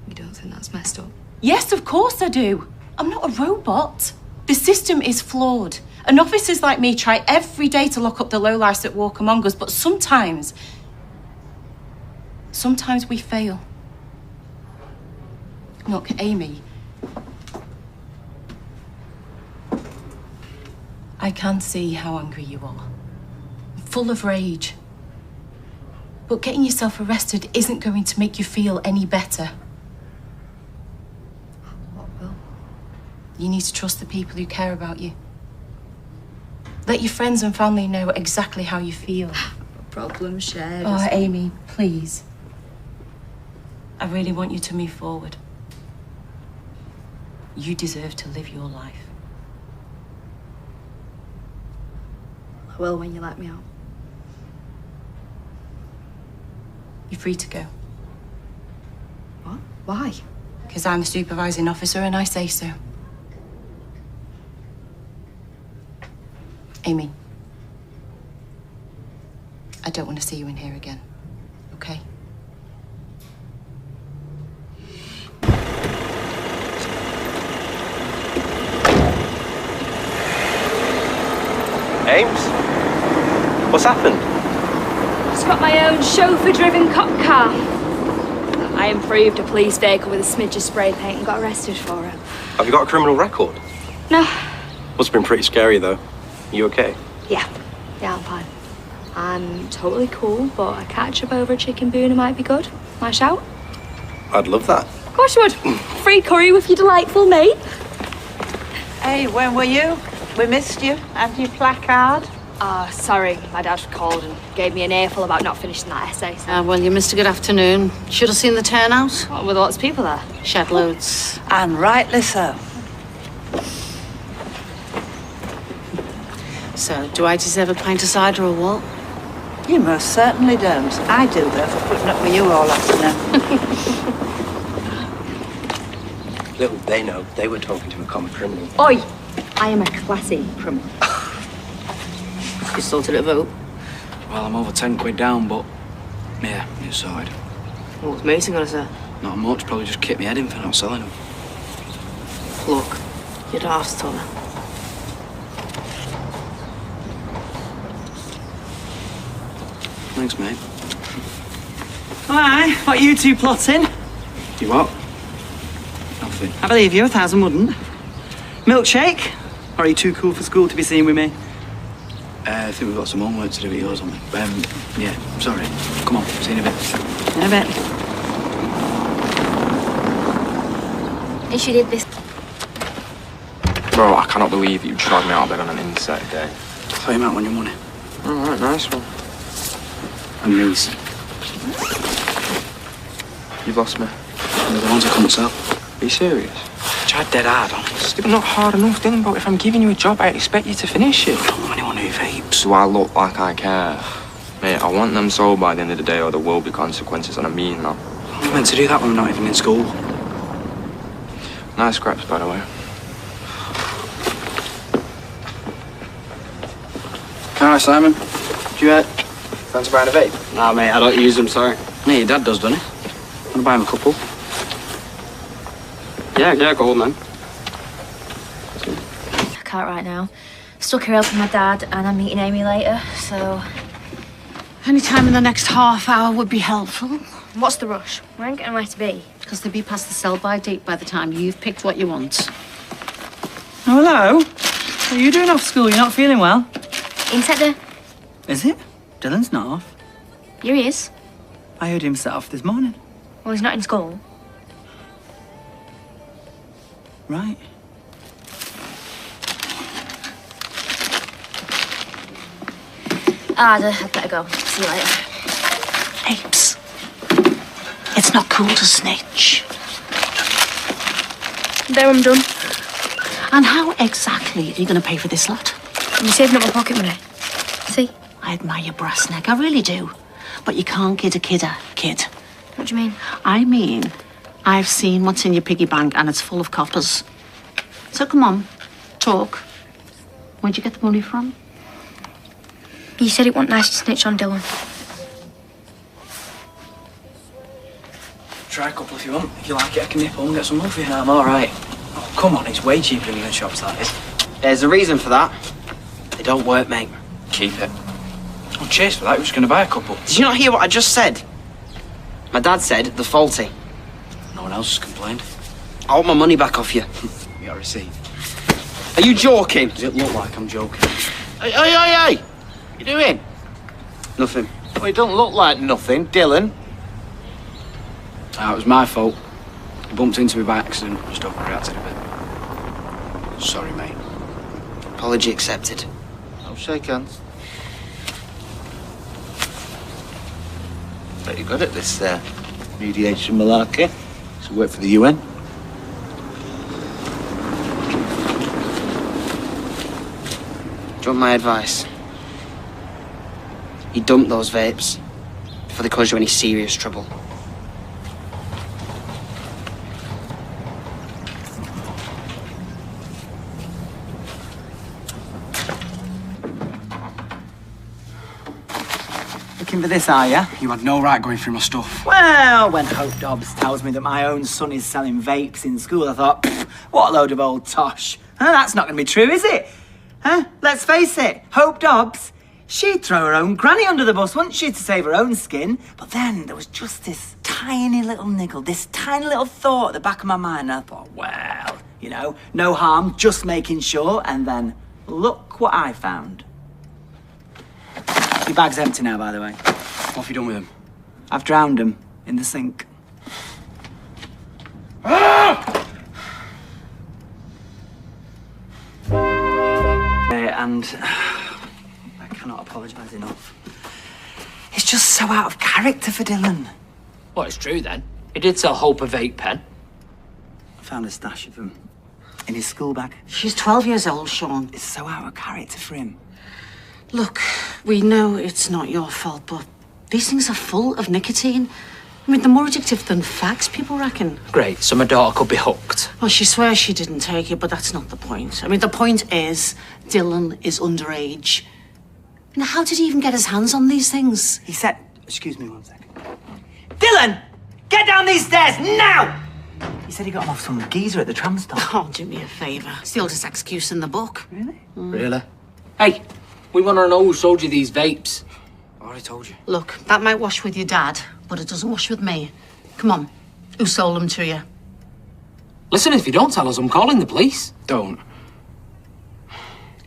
You don't think that's messed up? Yes, of course I do. I'm not a robot. The system is flawed. And officers like me try every day to lock up the lowlifes that walk among us, but sometimes we fail. Look, Amy, I can see how angry you are. Full of rage. But getting yourself arrested isn't going to make you feel any better. What will? You need to trust the people who care about you. Let your friends and family know exactly how you feel. Problem shared. Oh, Amy, please. I really want you to move forward. You deserve to live your life. I will when you let me out. You're free to go. What? Why? Because I'm a supervising officer and I say so. Amy, I don't want to see you in here again, okay? Ames? What's happened? Just got my own chauffeur-driven cop car. I improved a police vehicle with a smidge of spray paint and got arrested for it. Have you got a criminal record? No. Must have been pretty scary, though. You okay? Yeah, I'm fine. I'm totally cool, but a catch-up over a chicken booner might be good. My shout? I'd love that. Of course you would. Free curry with your delightful mate. Hey, where were you? We missed you. Have your placard? Sorry. My dad called and gave me an earful about not finishing that essay. So. Well, you missed a good afternoon. Should have seen the turnout. What, with lots of people there? Shed loads. And rightly so. So, do I deserve a pint of cider or what? You most certainly don't. I do, though, for putting up with you all afternoon. Little they know, they were talking to a common criminal. Oi! I am a classy criminal. You sorted a vote? Well, I'm over 10 quid down, but yeah, it's sorted. What's Mason gonna say? Not much, probably just kick my head in for not selling them. Look, you don't have to tell her. Thanks, mate. Why? What you two plotting? You what? Nothing. I believe you, 1,000 wouldn't. Milkshake? Or are you too cool for school to be seen with me? I think we've got some homework to do at yours, haven't we? Yeah, sorry. Come on, see you in a bit. In a bit. And she did this. Bro, I cannot believe you dragged me out of bed on an insect day. Thought you might want your money. Alright, nice one. And these. You've lost me. They're the ones I couldn't sell. Are you serious? I tried dead hard, honest. Still not hard enough, Dylan, but if I'm giving you a job, I expect you to finish it. I don't want anyone who vapes. Do I look like I care? Mate, I want them sold by the end of the day or there will be consequences, and I mean that. I'm meant to do that when we're not even in school. Nice scraps, by the way. Alright, Simon. Do you, fancy buying a vape? Nah, mate, I don't use them, sorry. Yeah, your dad does, doesn't he? Want to buy him a couple? Yeah, go on, man. I can't right now. Stuck here helping my dad and I'm meeting Amy later, so... Any time in the next half hour would be helpful. What's the rush? We ain't getting where to be. Because they'll be past the sell-by date by the time you've picked what you want. Oh, hello. What are you doing off school? You're not feeling well? Inside there. Is it? Dylan's not off. Here he is. I heard him set off this morning. Well, he's not in school. Right. I'd better go. See you later. Apes. It's not cool to snitch. There, I'm done. And how exactly are you going to pay for this lot? I'm saving up my pocket money. See? I admire your brass neck, I really do. But you can't kid a kidder, kid. What do you mean? I mean, I've seen what's in your piggy bank and it's full of coppers. So come on, talk. Where'd you get the money from? You said it wasn't nice to snitch on Dylan. Try a couple if you want. If you like it, I can nip home and get some more for you. I'm all right. Oh, come on, it's way cheaper than the shops, that is. There's a reason for that. They don't work, mate. Keep it. Oh, cheers for that. We're just going to buy a couple. Did you not hear what I just said? My dad said they're faulty. No one else has complained. I want my money back off you. We got a receipt. Are you joking? Does it look like I'm joking? Hey! You doing? Nothing. Well, it don't look like nothing, Dylan. It was my fault. I bumped into me by accident. Just overreacted a bit. Sorry, mate. Apology accepted. I'll shake hands. Bet you're good at this mediation malarkey. So work for the UN. Do you want my advice? You dump those vapes before they cause you any serious trouble. Looking for this, are ya? You had no right going through my stuff. Well, when Hope Dobbs tells me that my own son is selling vapes in school, I thought, what a load of old tosh. Huh, that's not going to be true, is it? Huh? Let's face it, Hope Dobbs, she'd throw her own granny under the bus, wouldn't she, to save her own skin? But then there was just this tiny little niggle, this tiny little thought at the back of my mind, and I thought, well, you know, no harm, just making sure, and then look what I found. Your bag's empty now, by the way. What have you done with him? I've drowned him in the sink. And I cannot apologise enough. It's just so out of character for Dylan. Well, it's true then. He did sell Hope a vape pen. I found a stash of them in his school bag. She's 12 years old, Sean. It's so out of character for him. Look, we know it's not your fault, but these things are full of nicotine. I mean, they're more addictive than fags, people reckon. Great, so my daughter could be hooked. Well, she swears she didn't take it, but that's not the point. I mean, the point is, Dylan is underage. Now, how did he even get his hands on these things? He said... Excuse me 1 second. Dylan! Get down these stairs, now! He said he got them off some geezer at the tram stop. Oh, do me a favour. It's the oldest excuse in the book. Really? Really? Hey, we want to know who sold you these vapes. I already told you. Look, that might wash with your dad, but it doesn't wash with me. Come on, who sold them to you? Listen, if you don't tell us, I'm calling the police. Don't.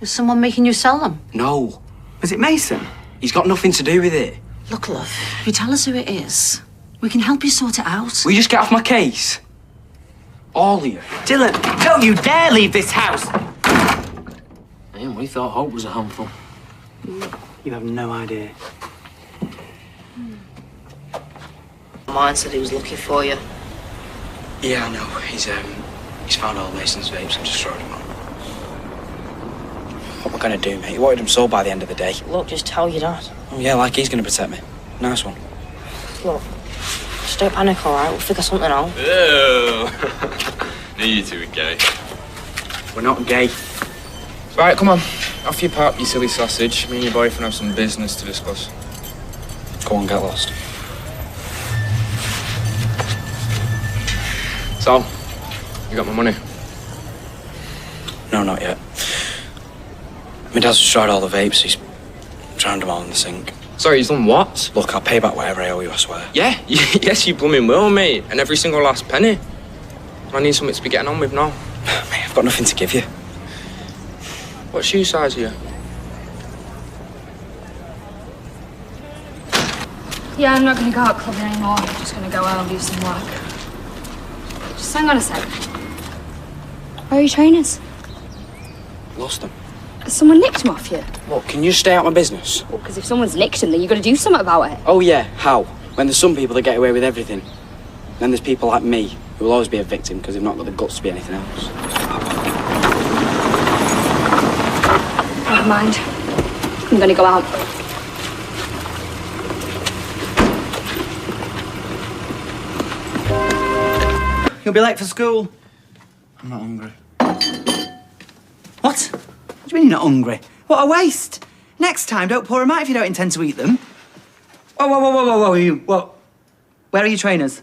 Is someone making you sell them? No. Was it Mason? He's got nothing to do with it. Look, love, if you tell us who it is, we can help you sort it out. Will you just get off my case? All of you. Dylan, don't you dare leave this house! Man, we thought Hope was a handful. You have no idea. Mine said he was looking for you. Yeah, I know. He's found all Mason's vapes and just thrown them out. What am I gonna do, mate? He wanted them sold by the end of the day. Look, just tell your dad. Oh yeah, like he's gonna protect me. Nice one. Look, just don't panic, all right? We'll figure something out. Ew. Knew you two were gay. We're not gay. Right, come on. Off you pop, you silly sausage. Me and your boyfriend have some business to discuss. Go on, get lost. So, you got my money? No, not yet. My dad's destroyed all the vapes. He's drowned them all in the sink. Sorry, he's done what? Look, I'll pay back whatever I owe you, I swear. Yeah, yes, you blooming will, mate. And every single last penny. I need something to be getting on with now. Mate, I've got nothing to give you. What shoe size are you? Yeah, I'm not going to go out clubbing anymore. I'm just going to go out and do some work. Just hang on a sec. Where are your trainers? Lost them. Has someone nicked them off you? Look, can you stay out of my business? Well, because if someone's nicked them, then you've got to do something about it. Oh yeah, how? When there's some people that get away with everything. Then there's people like me, who will always be a victim because they've not got the guts to be anything else. Never mind. I'm gonna go out. You'll be late for school. I'm not hungry. What? What do you mean you're not hungry? What a waste. Next time, don't pour them out if you don't intend to eat them. Whoa, you. Where are your trainers?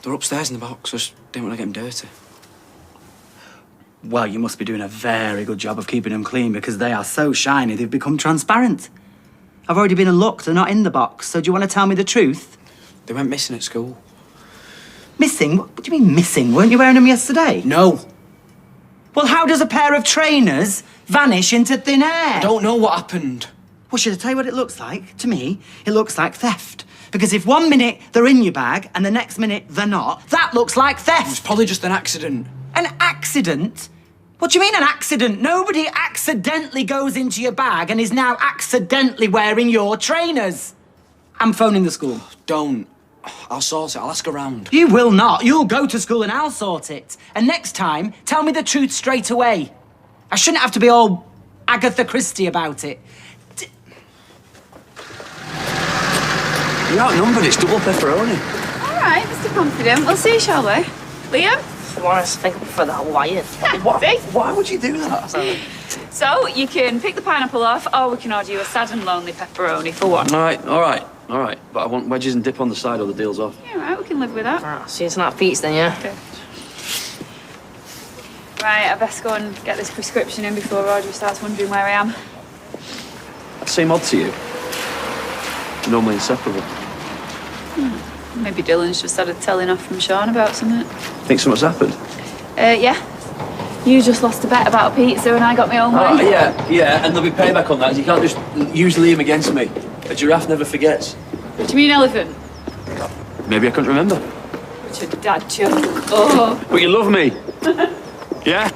They're upstairs in the box. I just didn't want to get them dirty. Well, you must be doing a very good job of keeping them clean because they are so shiny they've become transparent. I've already been and looked. They're not in the box. So do you want to tell me the truth? They went missing at school. Missing? What do you mean missing? Weren't you wearing them yesterday? No. Well, how does a pair of trainers vanish into thin air? I don't know what happened. Well, should I tell you what it looks like? To me, it looks like theft. Because if 1 minute they're in your bag and the next minute they're not, that looks like theft. It was probably just an accident. An accident? What do you mean an accident? Nobody accidentally goes into your bag and is now accidentally wearing your trainers. I'm phoning the school. Don't. I'll sort it. I'll ask around. You will not. You'll go to school and I'll sort it. And next time, tell me the truth straight away. I shouldn't have to be all Agatha Christie about it. You're outnumbered. It's double pepperoni. All right, Mr. Confident. We'll see, shall we? Liam? I want to think for that wire. Why would you do that? So, you can pick the pineapple off, or we can order you a sad and lonely pepperoni for one. All right. But I want wedges and dip on the side or the deal's off. Yeah, right, we can live with that. Ah, so it's not pizza then, yeah? Okay. Right, I best go and get this prescription in before Audrey starts wondering where I am. That seem odd to you? Normally inseparable. Maybe Dylan's just had a telling off from Sean about something. Think something's happened? Yeah. You just lost a bet about a pizza and I got my own way. Yeah, and there'll be payback on that. You can't just use Liam against me. A giraffe never forgets. What do you mean elephant? Maybe I couldn't remember. What's your dad joke? Oh. But you love me. Yeah?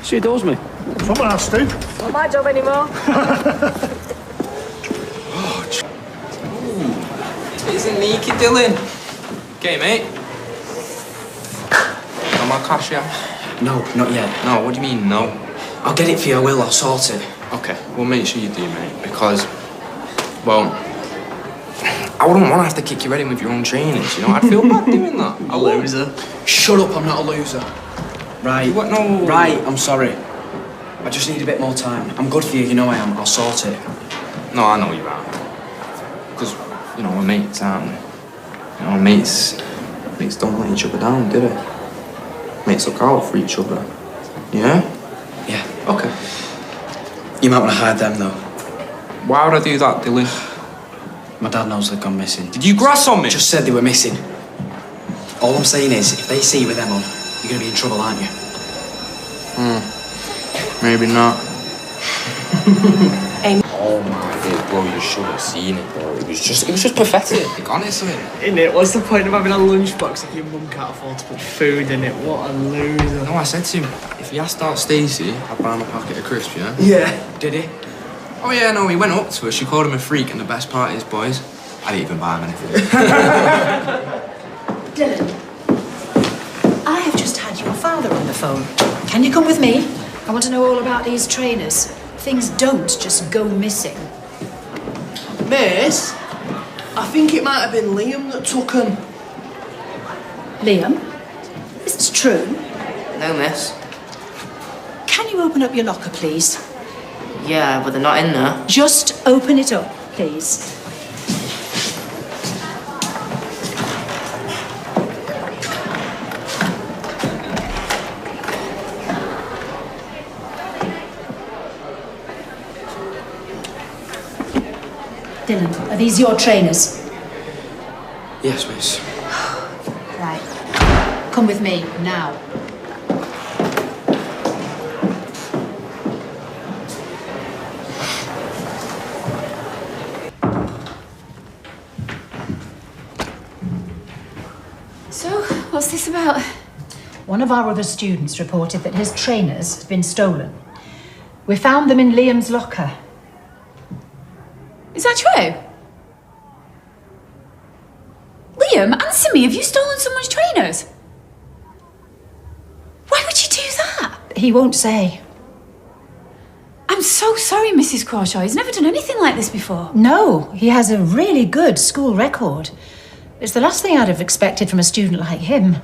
She adores me. Someone has to. Not my job anymore. It's a Nikki, Dylan. Okay, mate. Got my cash, yeah? No, not yet. No, what do you mean, no? I'll get it for you, I will. I'll sort it. Okay, well, make sure you do, mate, because, well, I wouldn't want to have to kick your head in with your own trainers, you know? I'd feel bad doing that. A loser? Shut up, I'm not a loser. Right. What? No. Right, I'm sorry. I just need a bit more time. I'm good for you, you know I am. I'll sort it. No, I know you are. Because, you know, we're mates, aren't we? You know, mates don't let each other down, do they? Mates look out for each other. Yeah? Yeah. Okay. You might want to hide them, though. Why would I do that, Dylan? My dad knows they've gone missing. Did you grass on me? Just said they were missing. All I'm saying is, if they see you with them on, you're going to be in trouble, aren't you? Maybe not. Oh my god, bro, you should have seen it, bro. It was just pathetic, honestly. Innit? What's the point of having a lunchbox if your mum can't afford to put food in it? What a loser. No, I said to him, if he asked out Stacey, I'd buy him a packet of crisps, yeah? Yeah. Did he? Oh yeah, no, he went up to her, she called him a freak, and the best part is, boys, I didn't even buy him anything. Dylan, I have just had your father on the phone. Can you come with me? I want to know all about these trainers. Things don't just go missing. Miss, I think it might have been Liam that took them. Liam, is this true? No, miss. Can you open up your locker, please? Yeah, but they're not in there. Just open it up, please. Dylan, are these your trainers? Yes, miss. Right. Come with me, now. So, what's this about? One of our other students reported that his trainers had been stolen. We found them in Liam's locker. Is that true? Liam, answer me. Have you stolen someone's trainers? Why would you do that? He won't say. I'm so sorry, Mrs. Crawshaw. He's never done anything like this before. No, he has a really good school record. It's the last thing I'd have expected from a student like him.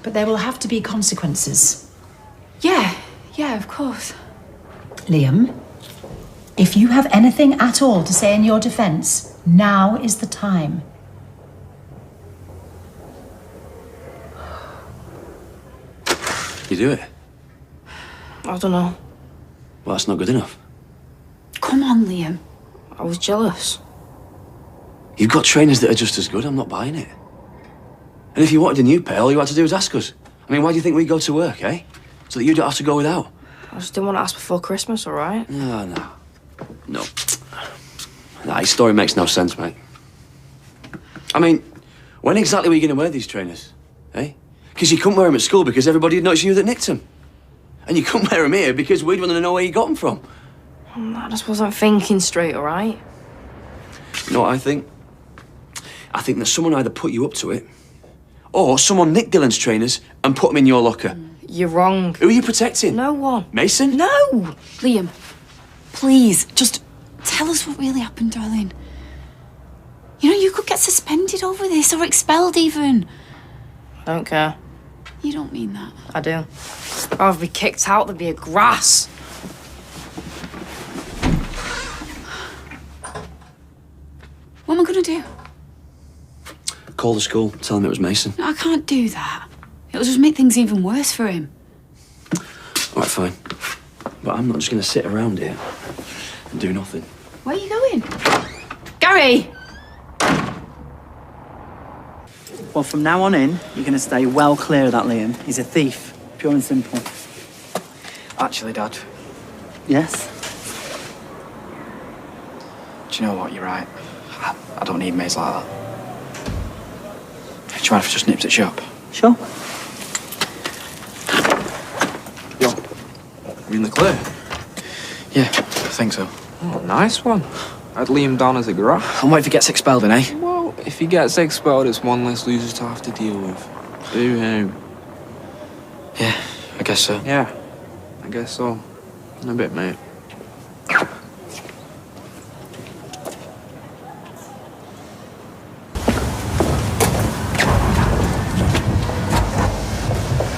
But there will have to be consequences. Yeah, of course. Liam, if you have anything at all to say in your defence, now is the time. You do it? I don't know. Well, that's not good enough. Come on, Liam. I was jealous. You've got trainers that are just as good. I'm not buying it. And if you wanted a new pair, all you had to do was ask us. I mean, why do you think we go to work, eh? So that you don't have to go without. I just didn't want to ask before Christmas, all right? No. Nah, his story makes no sense, mate. I mean, when exactly were you going to wear these trainers, eh? Because you couldn't wear them at school because everybody had noticed you that nicked them. And you couldn't wear them here because we'd want to know where you got them from. I just wasn't thinking straight, all right? You know what I think? I think that someone either put you up to it, or someone nicked Dylan's trainers and put them in your locker. You're wrong. Who are you protecting? No one. Mason? No! Liam, please, just tell us what really happened, darling. You know, you could get suspended over this, or expelled even. I don't care. You don't mean that. I do. I'd rather be kicked out than be a grass. What am I gonna do? Call the school, tell them it was Mason. No, I can't do that. It'll just make things even worse for him. All right, fine. But I'm not just going to sit around here and do nothing. Where are you going? Gary! Well, from now on in, you're going to stay well clear of that Liam. He's a thief, pure and simple. Actually, Dad, Yes? do you know what? You're right. I don't need mates like that. Do you mind if I just nipped it shop? Sure. Yo, you in the clear? Yeah, I think so. Oh, nice one. I'd Liam down as a grass. And what if he gets expelled then, eh? Well, if he gets expelled, it's one less loser to have to deal with. Boo-hoo. Yeah, I guess so. Yeah, I guess so. In a bit, mate.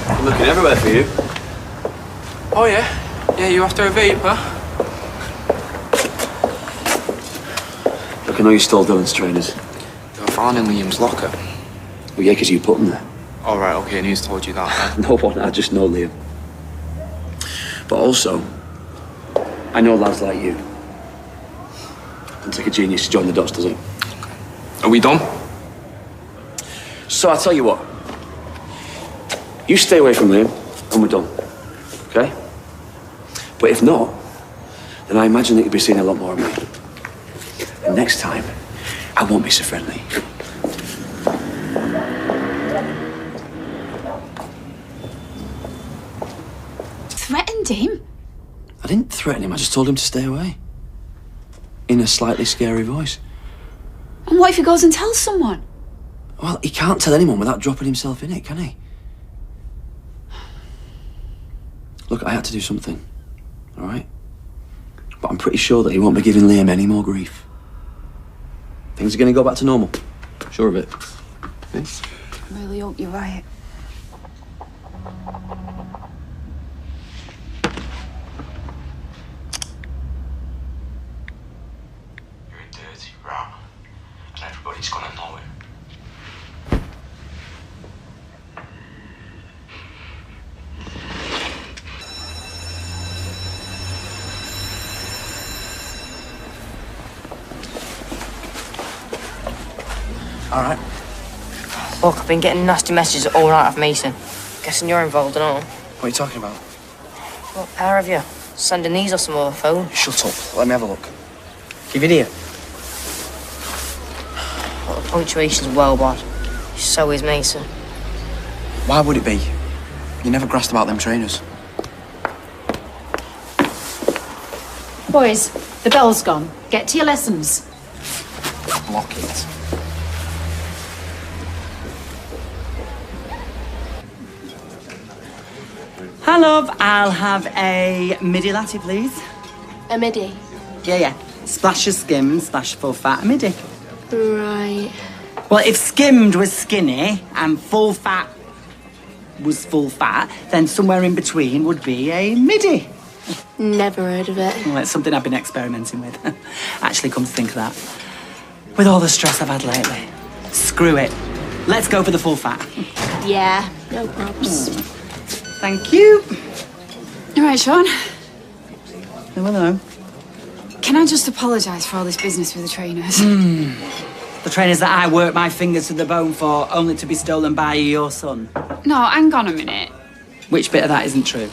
I'm looking everywhere for you. Oh, yeah? Yeah, you after a vape, huh? Look, I know you stole Dylan's trainers. They were found in Liam's locker. Well, yeah, because you put them there. All right, okay, and who's told you that, then? No one, I just know Liam. But also, I know lads like you. Doesn't take a genius to join the dots, does it? Are we done? So I'll tell you what. You stay away from Liam, and we're done. Okay? But if not, then I imagine that you'll be seeing a lot more of me. And next time, I won't be so friendly. Threatened him? I didn't threaten him, I just told him to stay away. In a slightly scary voice. And what if he goes and tells someone? Well, he can't tell anyone without dropping himself in it, can he? Look, I had to do something, all right? But I'm pretty sure that he won't be giving Liam any more grief. Things are going to go back to normal. Sure of it. I really hope you're right. You're a dirty rat, and everybody's gonna know it. All right. Look, I've been getting nasty messages all night off Mason. Guessing you're involved and all. What are you talking about? What pair of you? Sending these off some other phone. Shut up. Let me have a look. Give it here. Well, the punctuation's well bad. So is Mason. Why would it be? You never grassed about them trainers. Boys, the bell's gone. Get to your lessons. Lock it. Hi, love. I'll have a midi latte, please. A midi? Yeah. Splash of skim, splash of full fat, a midi. Right. Well, if skimmed was skinny and full fat was full fat, then somewhere in between would be a midi. Never heard of it. Well, it's something I've been experimenting with. Actually, come to think of that, with all the stress I've had lately, screw it. Let's go for the full fat. Yeah, no probs. Thank you. All right, Sean. Hello. Can I just apologise for all this business with the trainers? The trainers that I work my fingers to the bone for, only to be stolen by your son. No, hang on a minute. Which bit of that isn't true?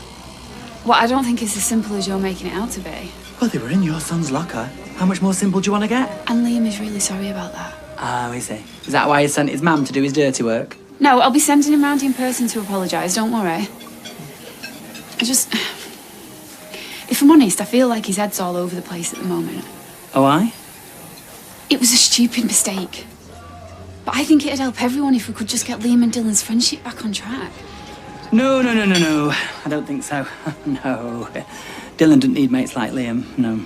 Well, I don't think it's as simple as you're making it out to be. Well, they were in your son's locker. How much more simple do you want to get? And Liam is really sorry about that. Oh, is he? Is that why he sent his mum to do his dirty work? No, I'll be sending him round in person to apologise, don't worry. If I'm honest, I feel like his head's all over the place at the moment. Oh, I? It was a stupid mistake. But I think it'd help everyone if we could just get Liam and Dylan's friendship back on track. No. I don't think so. No. Dylan doesn't need mates like Liam, no.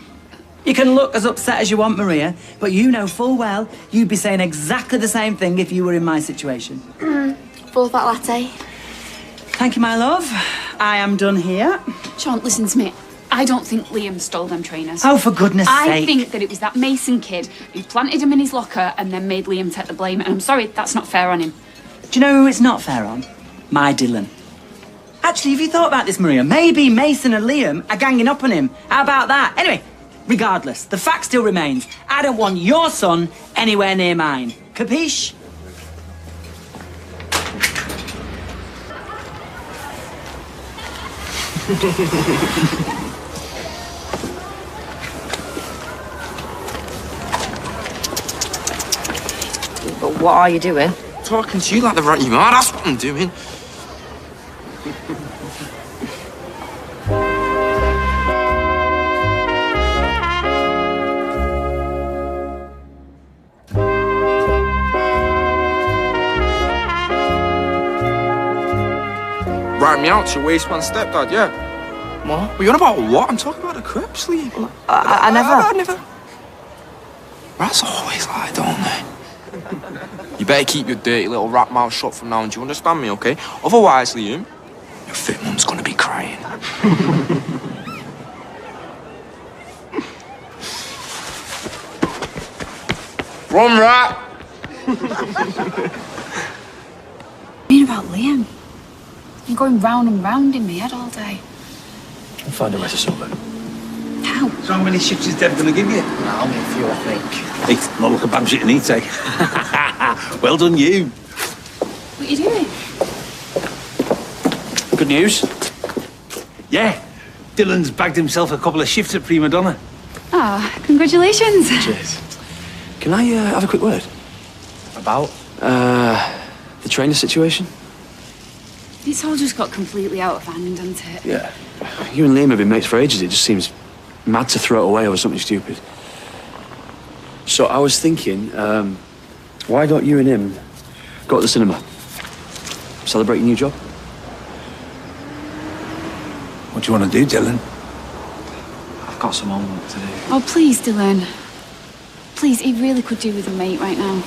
You can look as upset as you want, Maria, but you know full well you'd be saying exactly the same thing if you were in my situation. Full fat latte. Thank you, my love. I am done here. Sean, listen to me. I don't think Liam stole them trainers. Oh, for goodness I sake. think that it was that Mason kid who planted him in his locker and then made Liam take the blame. And I'm sorry, that's not fair on him. Do you know who it's not fair on? My Dylan. Actually, have you thought about this, Maria? Maybe Mason and Liam are ganging up on him. How about that? Anyway, regardless, the fact still remains. I don't want your son anywhere near mine. Capiche? But what are you doing? Talking to you like the rat you are, that's what I'm doing. Write me out to your waistman stepdad, yeah? What? Well, you're on about what? I'm talking about the crib sleep. I never. Rats always lie, don't they? You better keep your dirty little rat mouth shut from now on, do you understand me, okay? Otherwise, Liam, your fit mum's gonna be crying. Run, rat! What do you mean about Liam? You're going round and round in my head all day. I'll find a way to solve it. How? So how many shifts is Deb gonna give you? I'll make a few, I think. It's not like a bad shit to eat, eh? Well done, you. What are you doing? Good news? Yeah. Dylan's bagged himself a couple of shifts at Prima Donna. Oh, congratulations. Cheers. Can I have a quick word? About? The trainer situation? It's all just got completely out of hand, hasn't it? Yeah. You and Liam have been mates for ages. It just seems mad to throw it away over something stupid. So I was thinking, why don't you and him go to the cinema? Celebrate your new job? What do you want to do, Dylan? I've got some homework to do. Oh, please, Dylan. Please, he really could do with a mate right now.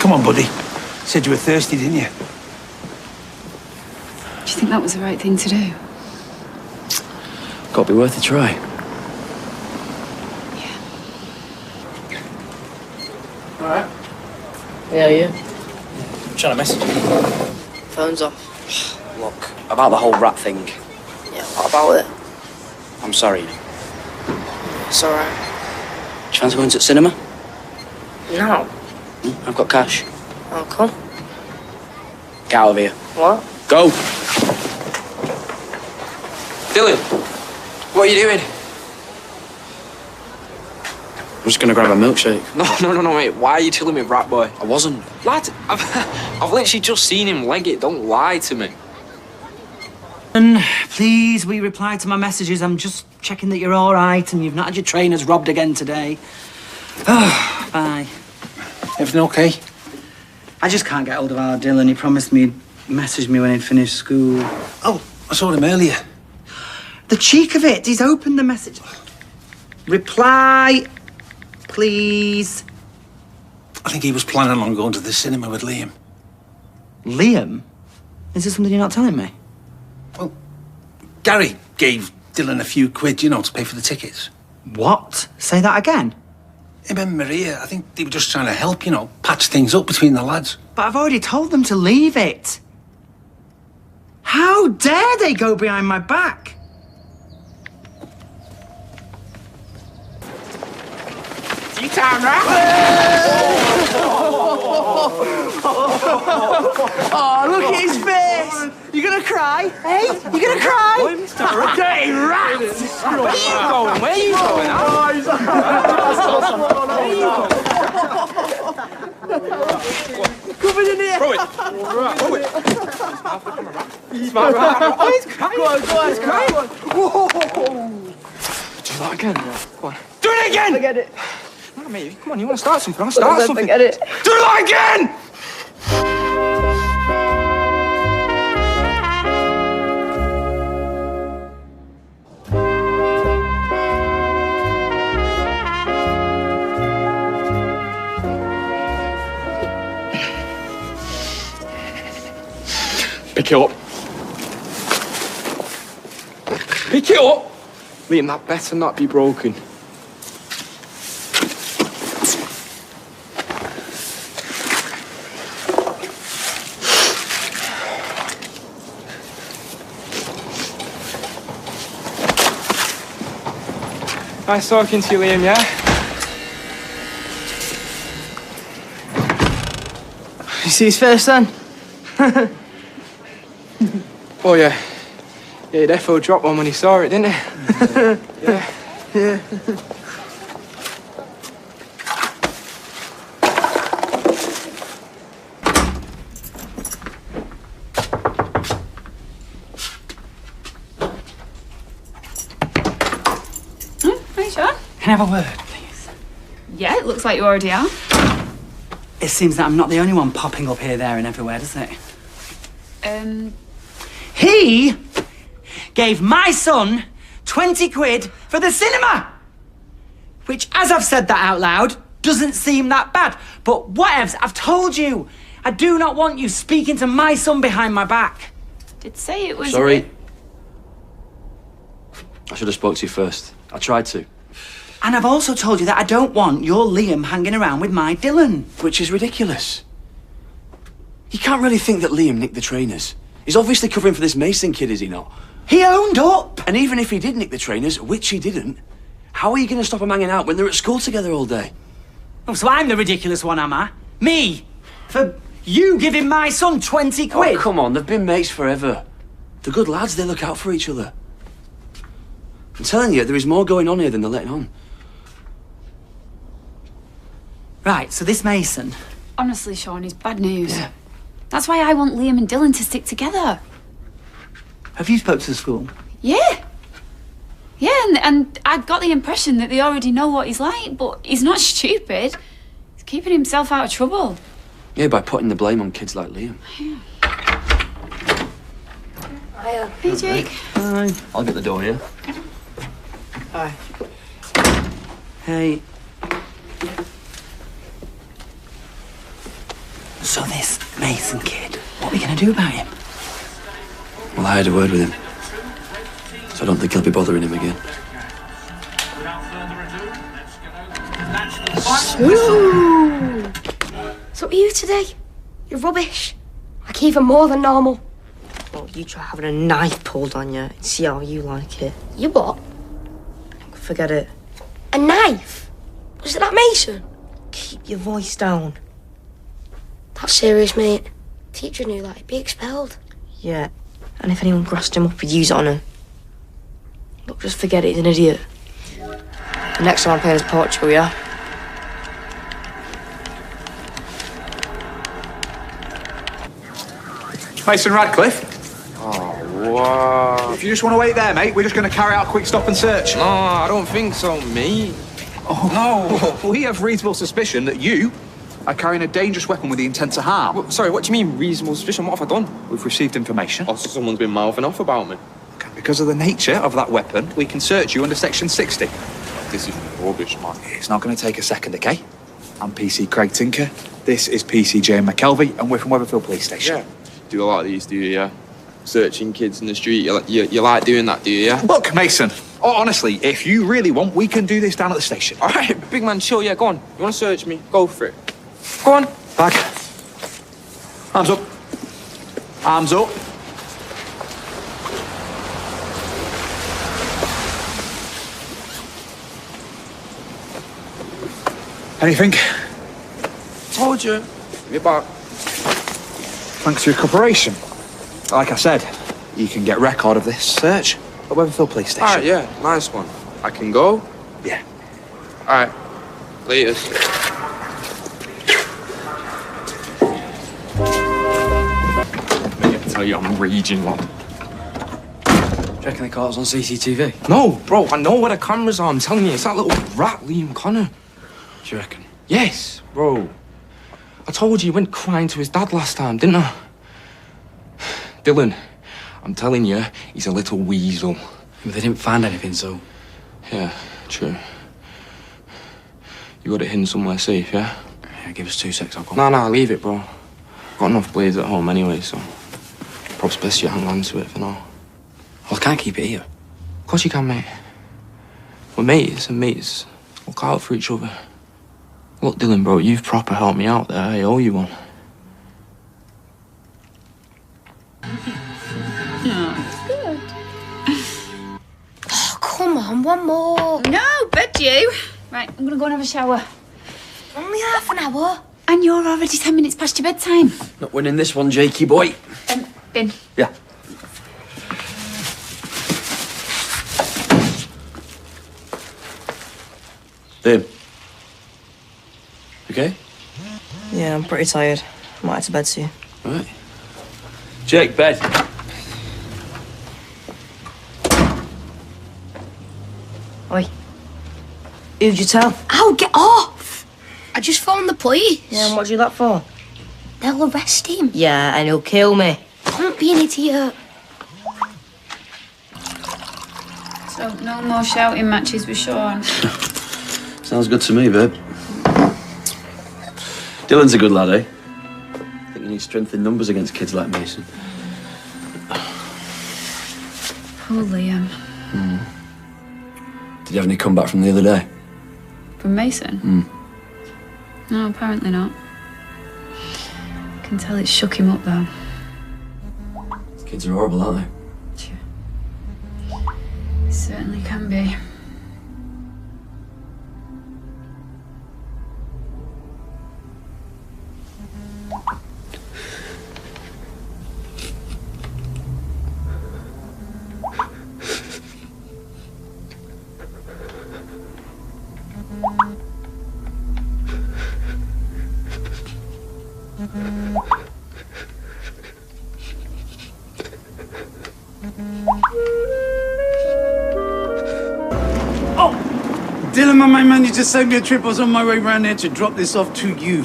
Come on, buddy. Said you were thirsty, didn't you? Do you think that was the right thing to do? Got to be worth a try. Alright. Yeah, you? I'm trying to message you. Phone's off. Look, about the whole rat thing. Yeah, what about it? I'm sorry. It's alright. Do you fancy going to the cinema? No. I've got cash. I'll come. Get out of here. What? Go! Dylan! What are you doing? I'm just gonna grab a milkshake. No, mate. Why are you chilling with Rat Boy? I wasn't. Lad, I've literally just seen him leg it. Don't lie to me. And please, we reply to my messages. I'm just checking that you're all right and you've not had your trainers robbed again today. Oh, bye. Everything okay? I just can't get hold of our Dylan. He promised me he'd message me when he'd finished school. Oh, I saw him earlier. The cheek of it! He's opened the message. Reply, please. I think he was planning on going to the cinema with Liam. Liam? Is this something you're not telling me? Well, Gary gave Dylan a few quid, you know, to pay for the tickets. What? Say that again? Him and Maria, I think they were just trying to help, you know, patch things up between the lads. But I've already told them to leave it. How dare they go behind my back? Tea time, right? Oh, look at his face! You gonna cry? Hey? You gonna cry? Dirty rats! Where are you going? Where are you going? Covered in here. Throw it. Throw it. Smart rat. Oh, he's crying. Go on, he's crying. Whoa. Do that again. Go on. Do it again! Forget it. No, mate, come on, you want to start something? I'll start something. Forget it. Do that again! Pick it up. Pick it up! Liam, that better not be broken. Nice talking to you, Liam, yeah? You see his face then? Oh, yeah. Yeah, he defo dropped one when he saw it, didn't he? Yeah. Yeah. Are you sure? Can I have a word, please? Yeah, it looks like you already are. It seems that I'm not the only one popping up here, there and everywhere, does it? He gave my son 20 quid for the cinema! Which, as I've said that out loud, doesn't seem that bad. But whatevs, I've told you, I do not want you speaking to my son behind my back. Did say it was... Sorry. I should have spoke to you first. I tried to. And I've also told you that I don't want your Liam hanging around with my Dylan. Which is ridiculous. You can't really think that Liam nicked the trainers. He's obviously covering for this Mason kid, is he not? He owned up! And even if he did nick the trainers, which he didn't, how are you going to stop him hanging out when they're at school together all day? Oh, so I'm the ridiculous one, am I? Me? For you giving my son 20 quid? Oh, come on, they've been mates forever. They're good lads, they look out for each other. I'm telling you, there is more going on here than they're letting on. Right, so this Mason... Honestly, Sean, he's bad news. Yeah. That's why I want Liam and Dylan to stick together. Have you spoke to the school? Yeah. Yeah, and I got the impression that they already know what he's like, but he's not stupid. He's keeping himself out of trouble. Yeah, by putting the blame on kids like Liam. Hiya. Hey, Jake. Hi. I'll get the door here. Hi. Hey. So this Mason kid, what are we going to do about him? Well, I had a word with him. So I don't think I'll be bothering him again. So are you today? You're rubbish. Like even more than normal. Well, you try having a knife pulled on you and see how you like it. You what? Forget it. A knife? Was it that Mason? Keep your voice down. That's serious, mate. Teacher knew that he'd be expelled. Yeah. And if anyone grassed him up, he'd use it on him. Look, just forget it, he's an idiot. The next time I'm playing is Portugal, yeah? Mason Radcliffe. Oh, wow. If you just want to wait there, mate, we're just going to carry out a quick stop and search. No, I don't think so, mate. Oh, no. We have reasonable suspicion that you are carrying a dangerous weapon with the intent to harm. Sorry, what do you mean reasonable suspicion? What have I done? We've received information. Oh, so someone's been mouthing off about me. Because of the nature of that weapon, we can search you under Section 60. This is rubbish, man. It's not going to take a second, okay? I'm PC Craig Tinker. This is PC Jane McKelvey, and we're from Weatherfield Police Station. Yeah. Do a lot of these, do you, yeah? Searching kids in the street. You like doing that, do you, yeah? Look, Mason, honestly, if you really want, we can do this down at the station. All right, big man, chill, yeah, go on. You want to search me? Go for it. Go on. Back. Arms up. Arms up. Anything? Told you. Give me back. Thanks for your cooperation. Like I said, you can get record of this search at Weatherfield Police Station. All right, yeah, nice one. I can go? Yeah. All right. Later. I tell you, I'm raging, lad. Do you reckon they caught us on CCTV? No, bro, I know where the cameras are. I'm telling you, it's that little rat, Liam Connor. Do you reckon? Yes, bro. I told you he went crying to his dad last time, didn't I? Dylan, I'm telling you, he's a little weasel. But they didn't find anything, so... Yeah, true. You got it hidden somewhere safe, yeah? Yeah, give us 2 secs, I'll come. Nah, leave it, bro. Got enough blades at home anyway, so... Prob's best you hang on to it for now. Well, I can't keep it here. Of course you can, mate. We're mates and mates. Look out for each other. Look, Dylan, bro, you've proper helped me out there. I owe you one. Oh, come on, one more. No, bed you. Right, I'm gonna go and have a shower. Only half an hour. And you're already 10 minutes past your bedtime. Not winning this one, Jakey boy. Bin. Yeah. Babe. Okay? Yeah, I'm pretty tired. I might head to bed soon. All right. Jake, bed. Oi. Who'd you tell? Ow, get off! I just phoned the police. Yeah, and what'd you do that for? They'll arrest him. Yeah, and he'll kill me. Don't be an idiot. So, no more shouting matches with Sean. Sounds good to me, babe. Dylan's a good lad, eh? I think you need strength in numbers against kids like Mason. Poor Liam. Did you have any comeback from the other day? From Mason? No, apparently not. I can tell it shook him up, though. Kids are horrible, aren't It certainly can be. Dylan, my main man, you just saved me a trip. I was on my way round here to drop this off to you.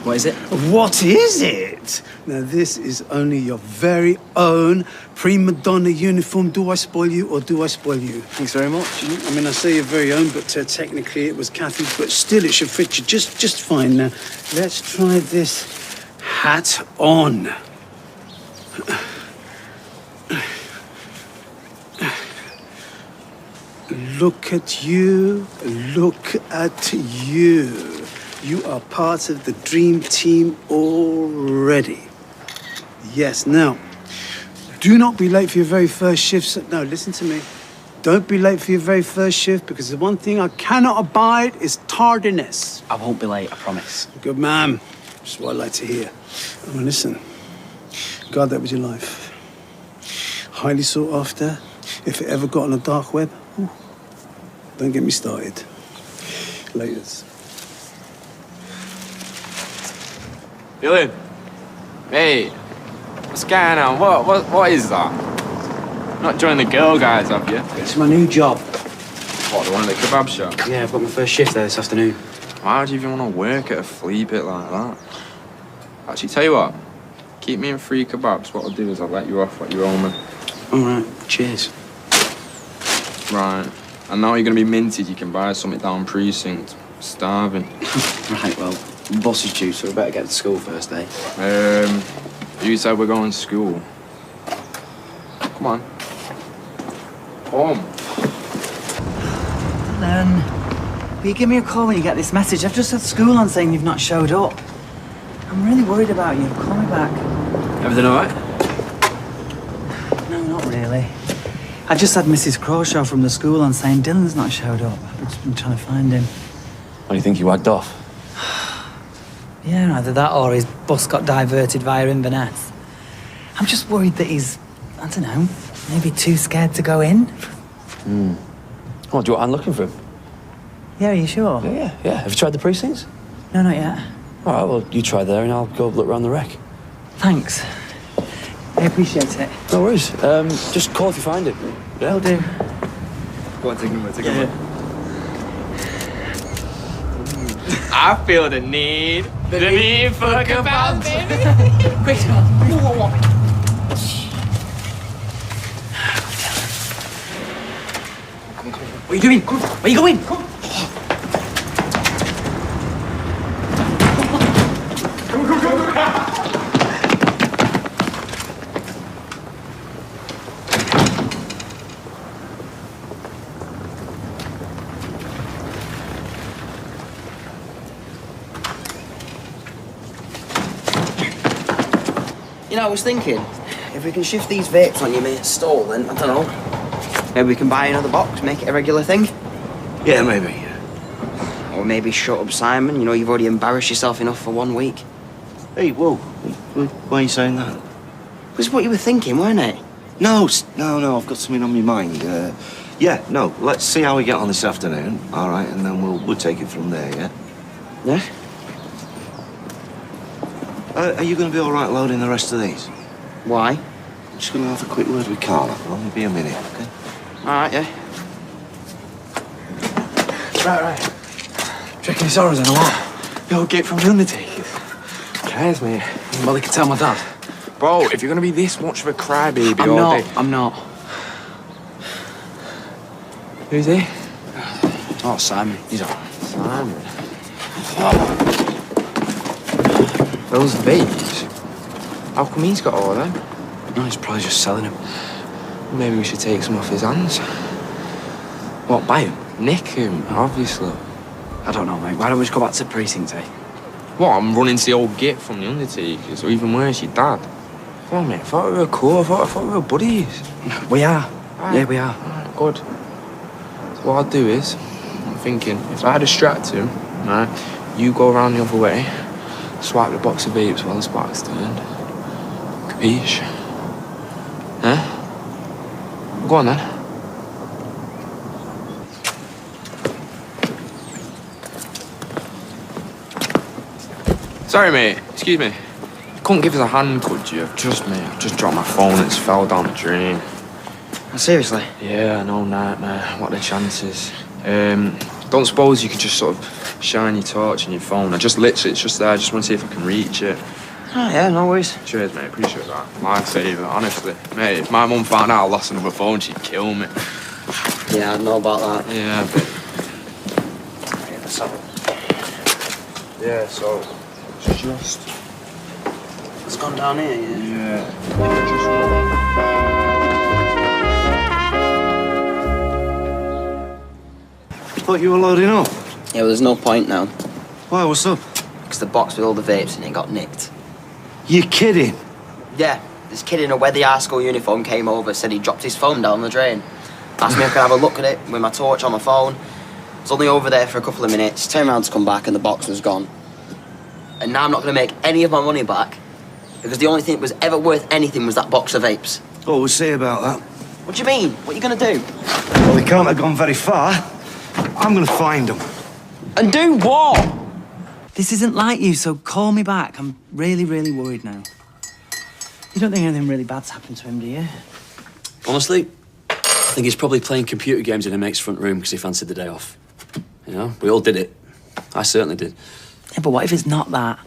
What is it? What is it? Now, this is only your very own prima donna uniform. Do I spoil you or do I spoil you? Thanks very much. I mean, I say your very own, but technically it was Kathy's, but still it should fit you just fine. Now, let's try this hat on. Look at you, look at you. You are part of the dream team already. Yes, now, do not be late for your very first shift. No, listen to me. Don't be late for your very first shift, because the one thing I cannot abide is tardiness. I won't be late, I promise. Good man. That's what I like to hear. Now, listen, guard that with your life. Highly sought after. If it ever got on a dark web, don't get me started. Laters. Dylan. Mate. What's going on? What is that? Not joining the girl guys, have you? It's my new job. What, the one at the kebab shop? Yeah, I've got my first shift there this afternoon. Why do you even want to work at a flea pit like that? Actually, tell you what. Keep me in 3 kebabs. What I'll do is I'll let you off what you owe me. All right, cheers. Right. And now you're going to be minted, you can buy something down precinct. Starving. Right, well, the boss is due, so we better get to school first, eh? You said we're going to school. Come on. Home. Then, will you give me a call when you get this message? I've just had school on saying you've not showed up. I'm really worried about you. Call me back. Everything all right? No, not really. I just had Mrs. Crawshaw from the school on saying Dylan's not showed up. I've just been trying to find him. What do you think, he wagged off? Yeah, either that or his bus got diverted via Inverness. I'm just worried that he's, I don't know, maybe too scared to go in. Oh, do you want I'm looking for him? Yeah, are you sure? Yeah. Have you tried the precincts? No, not yet. All right, well, you try there and I'll go look around the wreck. Thanks. I appreciate it. No worries. Just call if you find him. Yeah? Will do. Go on, take him away. I feel the need for a kebab, baby. Quick, What are you doing? Come. Where are you going? Come. You know, I was thinking, if we can shift these vapes on your mate's stall, then, I don't know, maybe we can buy another box, make it a regular thing. Yeah, maybe. Or maybe shut up Simon, you know, you've already embarrassed yourself enough for 1 week. Hey, whoa. Why are you saying that? It was what you were thinking, weren't it? No, I've got something on my mind. Let's see how we get on this afternoon, all right, and then we'll take it from there, yeah? Yeah? Are you going to be all right loading the rest of these? Why? I'm just going to have a quick word with Carla. It'll only be a minute, okay? All right, yeah. Right. Checking his horrors in a what? Yo, get from the undertakers. Cares, mate. Well, they can tell my dad. Bro, if you're going to be this much of a crybaby I'm not. Who's he? Oh, Simon. He's all right. Simon. Those vapes? How come he's got all of them? No, he's probably just selling them. Maybe we should take some off his hands. What, buy him? Nick him, obviously. I don't know, mate. Why don't we just go back to the precinct, eh? What, I'm running to the old git from the undertakers, or even worse, your dad? Come on, mate, I thought we were cool. I thought we were buddies. We are. Right. Yeah, we are. Right, good. So what I'll do is, I'm thinking, if I distract him, right, you go around the other way, swipe the box of vapes while his back's turned. Capiche? Huh? Go on then. Sorry, mate. Excuse me. You couldn't give us a hand, could you? I've just dropped my phone. It's fell down the drain. Seriously? Yeah, I know, nightmare. What are the chances? Don't suppose you could just sort of shine your torch on your phone? It's just there. I just want to see if I can reach it. Oh, yeah, no worries. Cheers, mate. Appreciate that. Lifesaver, honestly. Mate, if my mum found out I lost another phone, she'd kill me. Yeah, I know about that. Yeah, but... Yeah, let's have it. Yeah, so... It's just... It's gone down here, yeah? Thought you were loading up. Yeah, well, there's no point now. Why, what's up? Because the box with all the vapes in it got nicked. You kidding? Yeah, this kid in a weather high school uniform came over, said he dropped his phone down the drain. Asked me if I could have a look at it with my torch on my phone. I was only over there for a couple of minutes, turned around to come back and the box was gone. And now I'm not going to make any of my money back because the only thing that was ever worth anything was that box of vapes. What we'll say about that? What do you mean? What are you going to do? Well, they can't have gone very far. I'm going to find them. And do what? This isn't like you, so call me back. I'm really, really worried now. You don't think anything really bad's happened to him, do you? Honestly, I think he's probably playing computer games in a mate's front room because he fancied the day off. You know, we all did it. I certainly did. Yeah, but what if it's not that?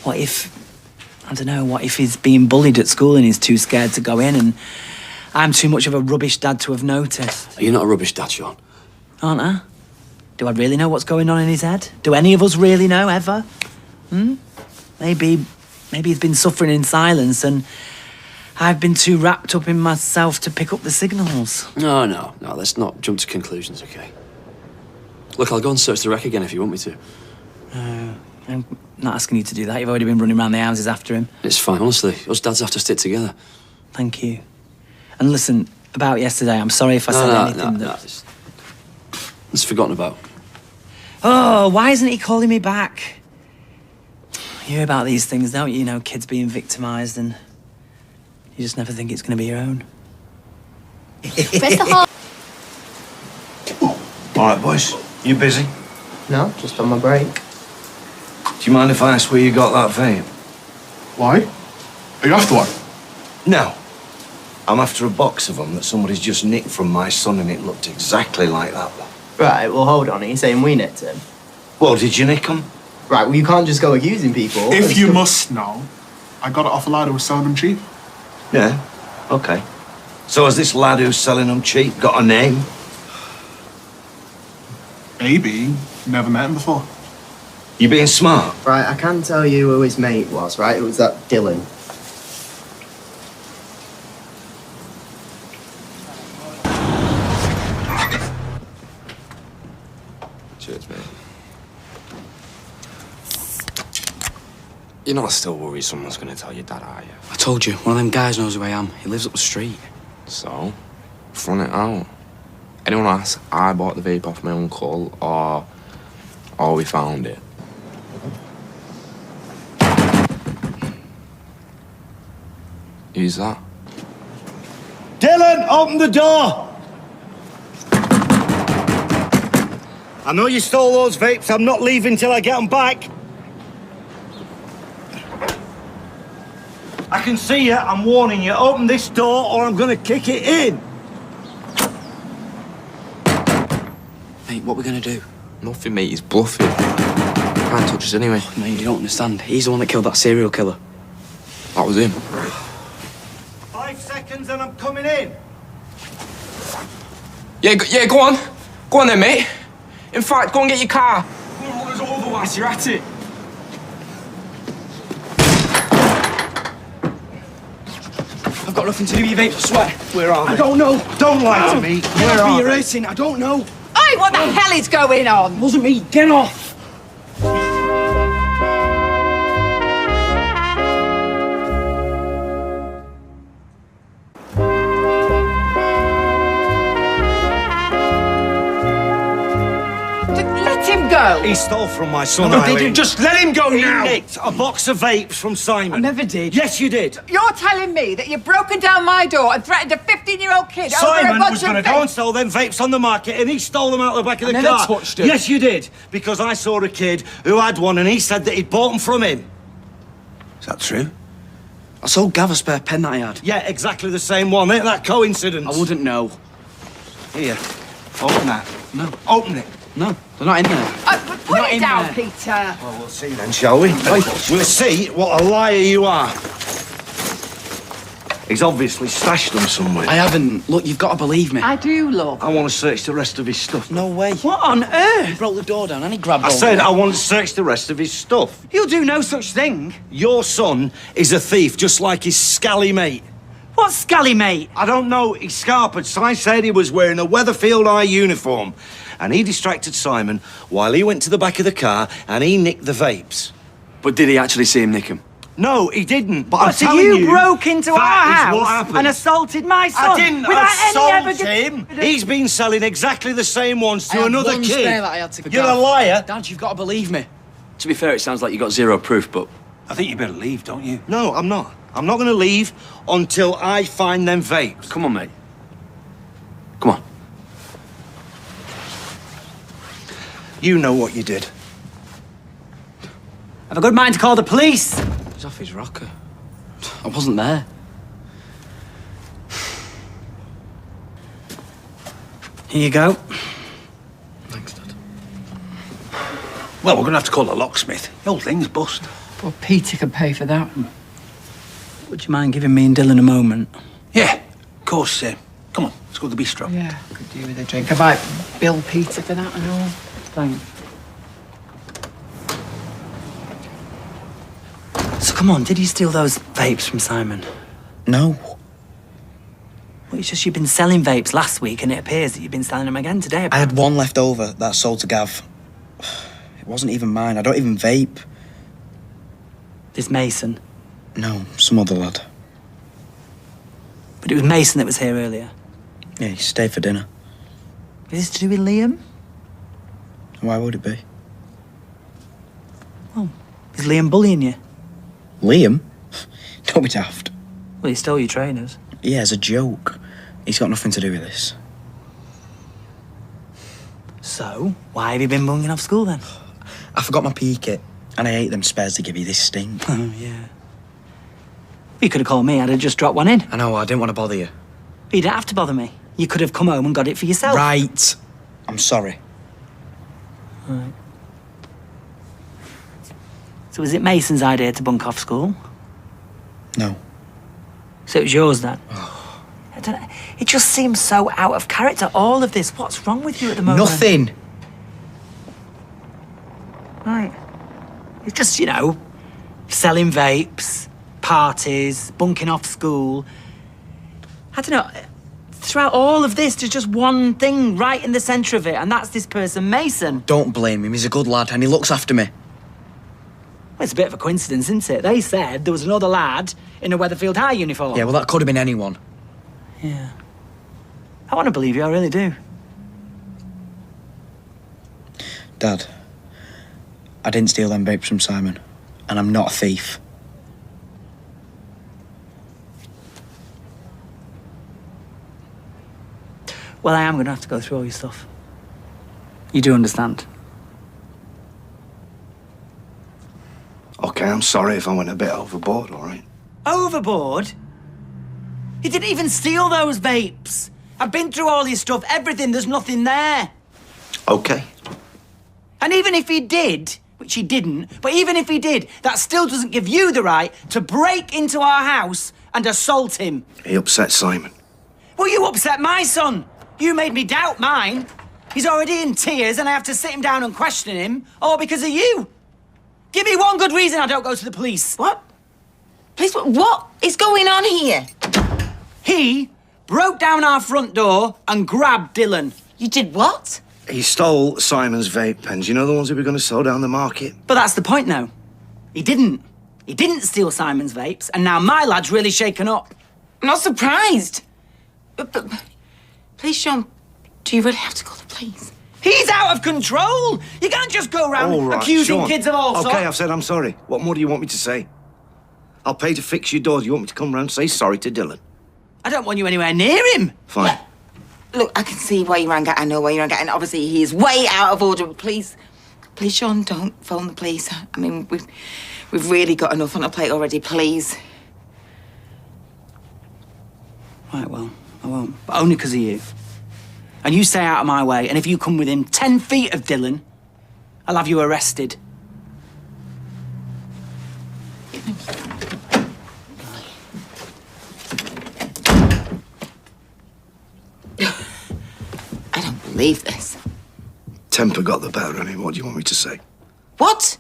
What if, I don't know, what if he's being bullied at school and he's too scared to go in and I'm too much of a rubbish dad to have noticed? You're not a rubbish dad, Sean. Aren't I? Do I really know what's going on in his head? Do any of us really know, ever? Maybe he's been suffering in silence and I've been too wrapped up in myself to pick up the signals. No, let's not jump to conclusions, okay? Look, I'll go and search the wreck again if you want me to. I'm not asking you to do that. You've already been running around the houses after him. It's fine, honestly. Us dads have to stick together. Thank you. And listen, about yesterday, I'm sorry if I said anything that... It's forgotten about. Oh, why isn't he calling me back? You hear about these things, don't you? You know, kids being victimised and you just never think it's going to be your own. Where's the heart? All right, boys. You busy? No, just on my break. Do you mind if I ask where you got that vape? Why? Are you after one? No. I'm after a box of them that somebody's just nicked from my son and it looked exactly like that one. Right, well, hold on. Are you saying we nicked him? Well, did you nick them? Right, well, you can't just go accusing people. If you must know, I got it off a lad who was selling them cheap. Yeah, okay. So has this lad who's selling them cheap got a name? Maybe. Never met him before. You being smart? Right, I can tell you who his mate was, right? It was that Dylan. Cheers, mate. You're not still worried someone's gonna tell your dad, are you? I told you, one of them guys knows who I am. He lives up the street. So, front it out. Anyone asks, I bought the vape off my uncle, or we found it. Who's that? Dylan, open the door! I know you stole those vapes. I'm not leaving till I get them back. I can see you. I'm warning you. Open this door or I'm gonna kick it in. Mate, what are we going to do? Nothing, mate. He's bluffing. Can't touch us anyway. Oh, mate, you don't understand. He's the one that killed that serial killer. That was him. 5 seconds and I'm coming in. Yeah, go on. Go on then, mate. In fact, go and get your car. Go and run us over whilst you're at it. I've got nothing to do with your vapes, I swear. Where are they? I don't know. Don't lie to me. Where are you're they? hurting. I don't know. Hey, what the hell is going on? It wasn't me. Get off. Let him go. He stole from my son, No, Eileen. didn't. Just let him go now. He nicked a box of vapes from Simon. I never did. Yes, you did. You're telling me that you've broken down my door and threatened a 15-year-old kid over a Simon bunch was of going to go and sell them vapes on the market and he stole them out the back of the never car. touched them. Yes, you did. Because I saw a kid who had one and he said that he'd bought them from him. Is that true? I sold Gav a spare pen that I had. Yeah, exactly the same one. Ain't that coincidence? I wouldn't know. Here, open that. No. Open it. No, they're not in there. Put Not it in down, there. Peter. Well, we'll see then, shall we? We'll see what a liar you are. He's obviously stashed them somewhere. I haven't. Look, you've got to believe me. I do, love. I want to search the rest of his stuff. No way. What on earth? He broke the door down and he grabbed I hold said of it. I want to search the rest of his stuff. He'll do no such thing. Your son is a thief, just like his scally mate. What scally, mate? I don't know, he scarpered. Si said he was wearing a Weatherfield Eye uniform. And he distracted Simon while he went to the back of the car and he nicked the vapes. But did he actually see him nick him? No, he didn't, but I'm So telling you you... broke into our that is what house happened. and assaulted my son I didn't without assault any evidence. him. He's been selling exactly the same ones to I had another one kid. spare that I had to You're Gav. a liar. Dad, you've got to believe me. To be fair, it sounds like you got zero proof, but I think you better leave, don't you? No, I'm not. I'm not going to leave until I find them vapes. come on, mate. Come on. You know what you did. Have a good mind to call the police. He's off his rocker. I wasn't there. Here you go. Thanks, Dad. Well, we're going to have to call a locksmith. The whole thing's bust. Well, Peter can pay for that. Would you mind giving me and Dylan a moment? Yeah, of course. Come on, let's go to the bistro. Yeah, could do with a drink. I might bill Peter for that and all. Thanks. So come on, did you steal those vapes from Simon? No. Well, it's just you've been selling vapes last week and it appears that you've been selling them again today. I had one left over that I sold to Gav. It wasn't even mine. I don't even vape. This Mason? No, some other lad. But it was Mason that was here earlier? Yeah, he stayed for dinner. Is this to do with Liam? Why would it be? Well, is Liam bullying you? Liam? Don't be daft. Well, he stole your trainers. Yeah, as a joke. He's got nothing to do with this. So, why have you been bunging off school then? I forgot my PE kit, and I hate them spares they give you this stink. Oh, yeah. You could have called me, I'd have just dropped one in. I know, I didn't want to bother you. You didn't have to bother me. You could have come home and got it for yourself. Right. I'm sorry. Right. So was it Mason's idea to bunk off school? No. So it was yours then? I don't know. It just seems so out of character, all of this. What's wrong with you at the moment? Nothing. Right. It's just, you know, selling vapes, parties, bunking off school. I don't know. Throughout all of this, there's just one thing right in the centre of it, and that's this person, Mason. Don't blame him. He's a good lad, and he looks after me. Well, it's a bit of a coincidence, isn't it? They said there was another lad in a Weatherfield High uniform. Yeah, well, that could have been anyone. Yeah. I want to believe you, I really do. Dad, I didn't steal them vapes from Simon, and I'm not a thief. Well, I am going to have to go through all your stuff. You do understand? Okay, I'm sorry if I went a bit overboard, all right? Overboard? You didn't even steal those vapes. I've been through all your stuff, everything, there's nothing there. Okay. And even if he did, which he didn't, but even if he did, that still doesn't give you the right to break into our house and assault him. He upset Simon. Well, you upset my son. You made me doubt mine. He's already in tears and I have to sit him down and question him, all because of you. Give me one good reason I don't go to the police. What? Police? What is going on here? He broke down our front door and grabbed Dylan. You did what? He stole Simon's vape pens. You know, the ones that were going to sell down the market? But that's the point now. He didn't. He didn't steal Simon's vapes, and now my lad's really shaken up. I'm not surprised. But please, Sean, do you really have to call the police? He's out of control! You can't just go around All right, accusing Sean. kids of all sorts. Okay, I've said I'm sorry. What more do you want me to say? I'll pay to fix your door. Do you want me to come round and say sorry to Dylan? I don't want you anywhere near him. Fine. Look, I can see why you're angry. I know why you're angry. And obviously, he is way out of order. But please, Sean, don't phone the police. I mean, we've really got enough on our plate already. Please. Right, well, I won't. But only because of you. And you stay out of my way, and if you come within 10 feet of Dylan, I'll have you arrested. I don't believe this. Temper got the better of me. What do you want me to say? What?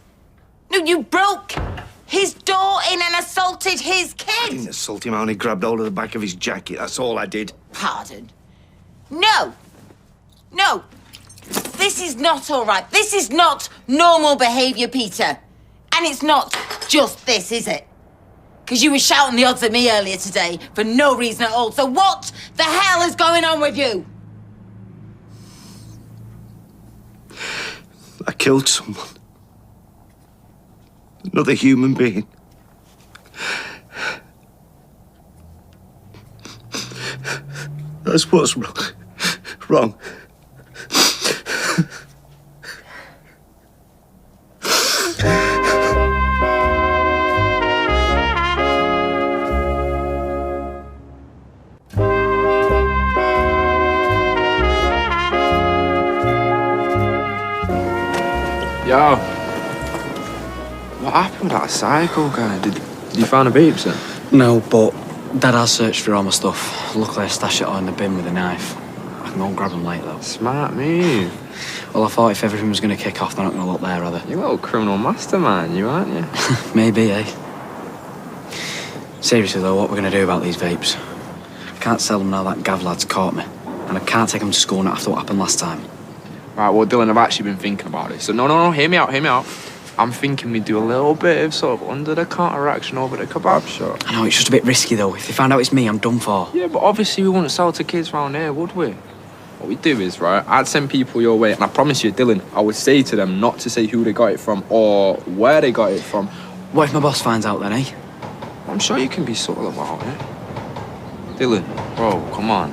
No, you broke his door in and assaulted his I kid. didn't assault him. I only grabbed hold of the back of his jacket. That's all I did. Pardon? No. No. This is not all right. This is not normal behaviour, Peter. And it's not just this, is it? Because you were shouting the odds at me earlier today for no reason at all. So what the hell is going on with you? I killed someone. Another human being. That's what's wrong. Yo. What happened with that psycho guy? Did you find a vapes then? No, but Dad has searched for all my stuff. Luckily, I stashed it all in the bin with a knife. I can go and grab them later, though. Smart move. Well, I thought if everything was going to kick off, they're not going to look there, are they? You're a little criminal mastermind, you aren't you? Maybe, eh? Seriously, though, what we're going to do about these vapes? I can't sell them now that Gav lad's caught me. And I can't take them to school not after what happened last time. Right, well, Dylan, I've actually been thinking about it. So, no, hear me out. I'm thinking we do a little bit of sort of under-the-counter action over the kebab shop. I know, it's just a bit risky, though. If they find out it's me, I'm done for. Yeah, but obviously we wouldn't sell to kids round here, would we? What we do is, right, I'd send people your way, and I promise you, Dylan, I would say to them not to say who they got it from or where they got it from. What if my boss finds out then, eh? I'm sure you can be subtle about it. Dylan, bro, come on.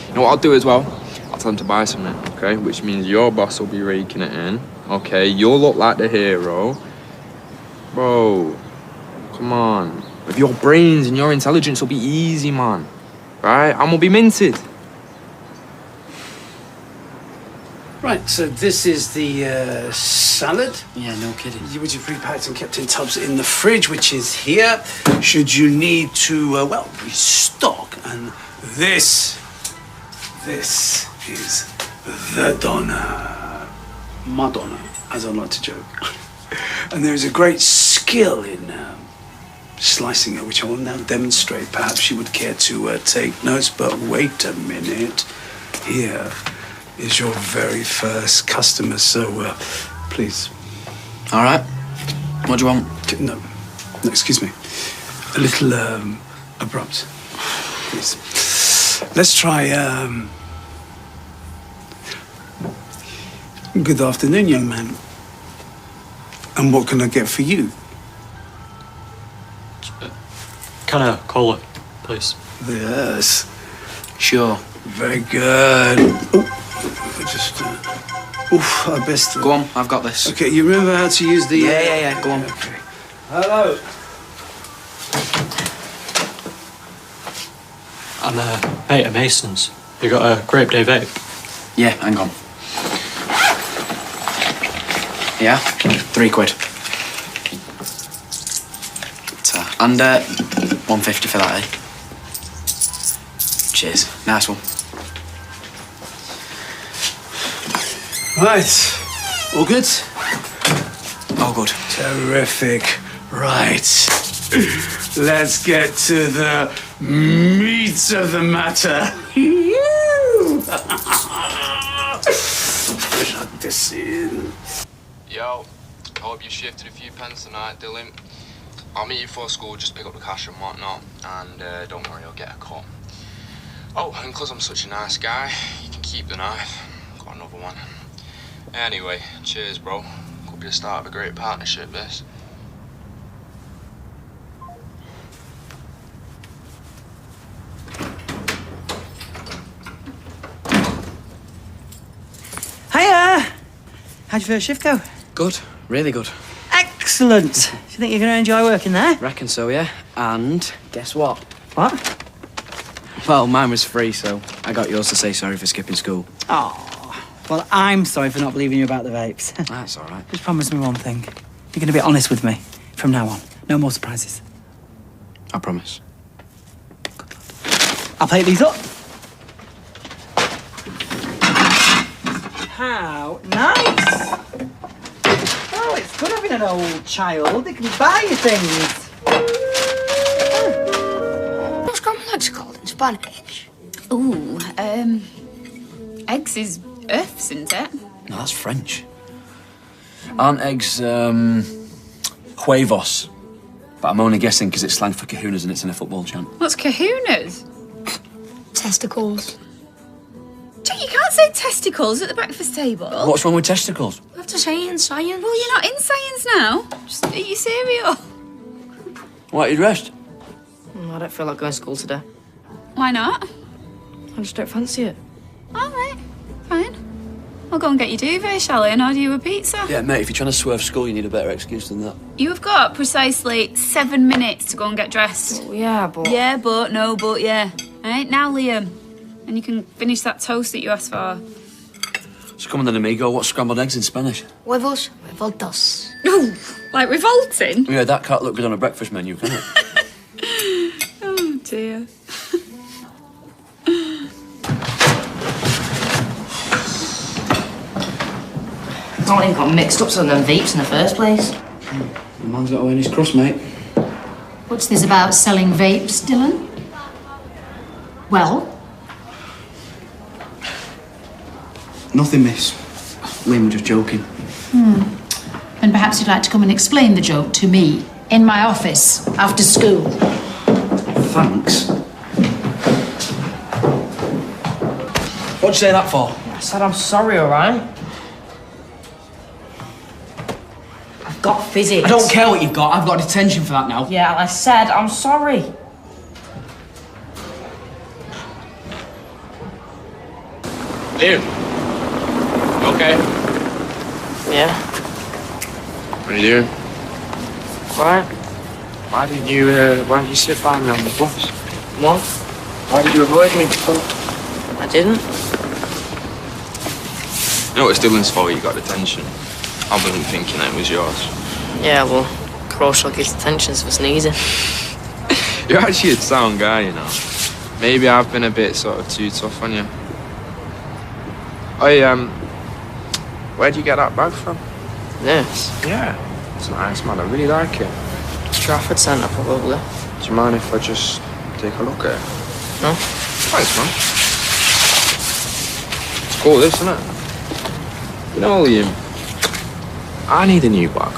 You know what I'll do as well? I'll tell them to buy something, okay? Which means your boss will be raking it in, okay? You'll look like the hero. Bro, come on. With your brains and your intelligence, it'll be easy, man. Right? And we'll be minted. Right, so this is the salad. Yeah, no kidding. Which you pre-packed and kept in tubs in the fridge, which is here. Should you need to, restock. And this is the Donna. Madonna, as I like to joke. And there is a great skill in slicing it, which I will now demonstrate. Perhaps you would care to take notes, but wait a minute. Here is your very first customer, so please. All right. What do you want? No, excuse me. A little abrupt, please. Let's try. Good afternoon, young man. And what can I get for you? Can I cola, please? Yes. Sure. Very good. Oh, I best. Go on, I've got this. Okay, you remember how to use the. Yeah. Go on. Okay. Hello. I'm a mate of Mason's. You got a Grape Day vape? Yeah, hang on. Yeah, £3. And 150 for that, eh? Cheers. Nice one. Right. All good? All good. Terrific. Right. Let's get to the meat of the matter. Shut this in. Yo, I hope you shifted a few pence tonight, Dylan. I'll meet you before school, just pick up the cash and whatnot, and don't worry, I'll get a cut. Oh, and because I'm such a nice guy, you can keep the knife. Got another one. Anyway, cheers, bro. Could be the start of a great partnership, this. Hiya! How'd your first shift go? Good. Really good. Excellent. Do you think you're going to enjoy working there? Reckon so, yeah. And guess what? What? Well, mine was free, so I got yours to say sorry for skipping school. Oh, well, I'm sorry for not believing you about the vapes. That's all right. Just promise me one thing. You're going to be honest with me from now on. No more surprises. I promise. I'll plate these up. How nice! Oh, it's good having an old child. They can buy you things. What's scrambled eggs called in Spanish? Ooh, eggs is earths, isn't it? No, that's French. Aren't eggs, huevos? But I'm only guessing because it's slang for kahunas and it's in a football chant. What's kahunas? Testicles. Jack, you can't say testicles at the breakfast table. What's wrong with testicles? You have to say it in science. Well, you're not in science now. Just eat your cereal. Why, you dressed? I don't feel like going to school today. Why not? I just don't fancy it. All right, fine. I'll go and get your duvet, shall I, and order you a pizza? Yeah, mate, if you're trying to swerve school, you need a better excuse than that. You've got precisely 7 minutes to go and get dressed. Oh, yeah, but... Yeah, but, no, but, yeah. All right, now, Liam. And you can finish that toast that you asked for. So come on then, amigo. What's scrambled eggs in Spanish? Huevos revoltos. Oh, like revolting? Yeah, that can't look good on a breakfast menu, can it? Oh, dear. I don't even got mixed up with them vapes in the first place. The man's got to earn his crust, mate. What's this about selling vapes, Dylan? Well, Nothing, miss. Liam was just joking. then perhaps you'd like to come and explain the joke to me in my office after school. Thanks. What'd you say that for? I said I'm sorry, all right? I've got physics. I don't care what you've got. I've got detention for that now. Yeah, I said I'm sorry. Liam. Okay. Yeah, What are you doing? right. Why didn't you sit by me on the bus? What? Why did you avoid me? I didn't. You know it's Dylan's fault you got detention. I wasn't thinking it was yours. Yeah, well, Crawshaw gets detentions for sneezing. You're actually a sound guy, you know. Maybe I've been a bit sort of too tough on you. Where'd you get that bag from? This? Yeah, it's nice, man. I really like it. Trafford Centre, probably. Do you mind if I just take a look at it? No? Thanks, man. It's cool, this, isn't it? You know, Liam, I need a new bag.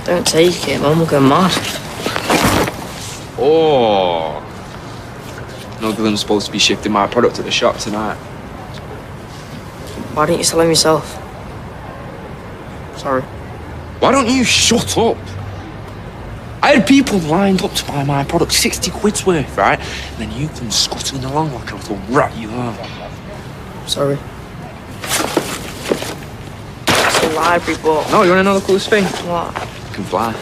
Don't take it, Mum will go mad. Oh. No, Dylan's supposed to be shifting my product to the shop tonight. Why didn't you sell him yourself? Sorry. Why don't you shut up? I had people lined up to buy my product, 60 quid's worth, right? And then you come scuttling along like a little rat you are. Sorry. It's a library book. No, you want to know the coolest thing? What? You can fly.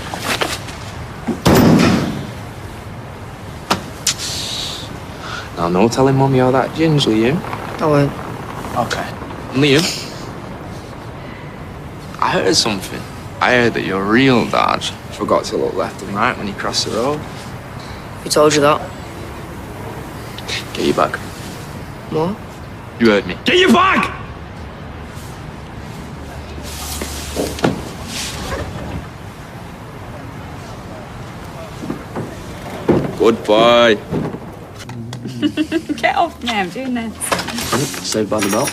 Now, no telling Mum you're that gingerly, you. I won't. Okay. Liam, I heard something. I heard that your real dad forgot to look left and right when he crossed the road. Who told you that? Get your bag. What? You heard me. Get your bag! Good boy. Get off me, I'm doing this. Saved by the bell.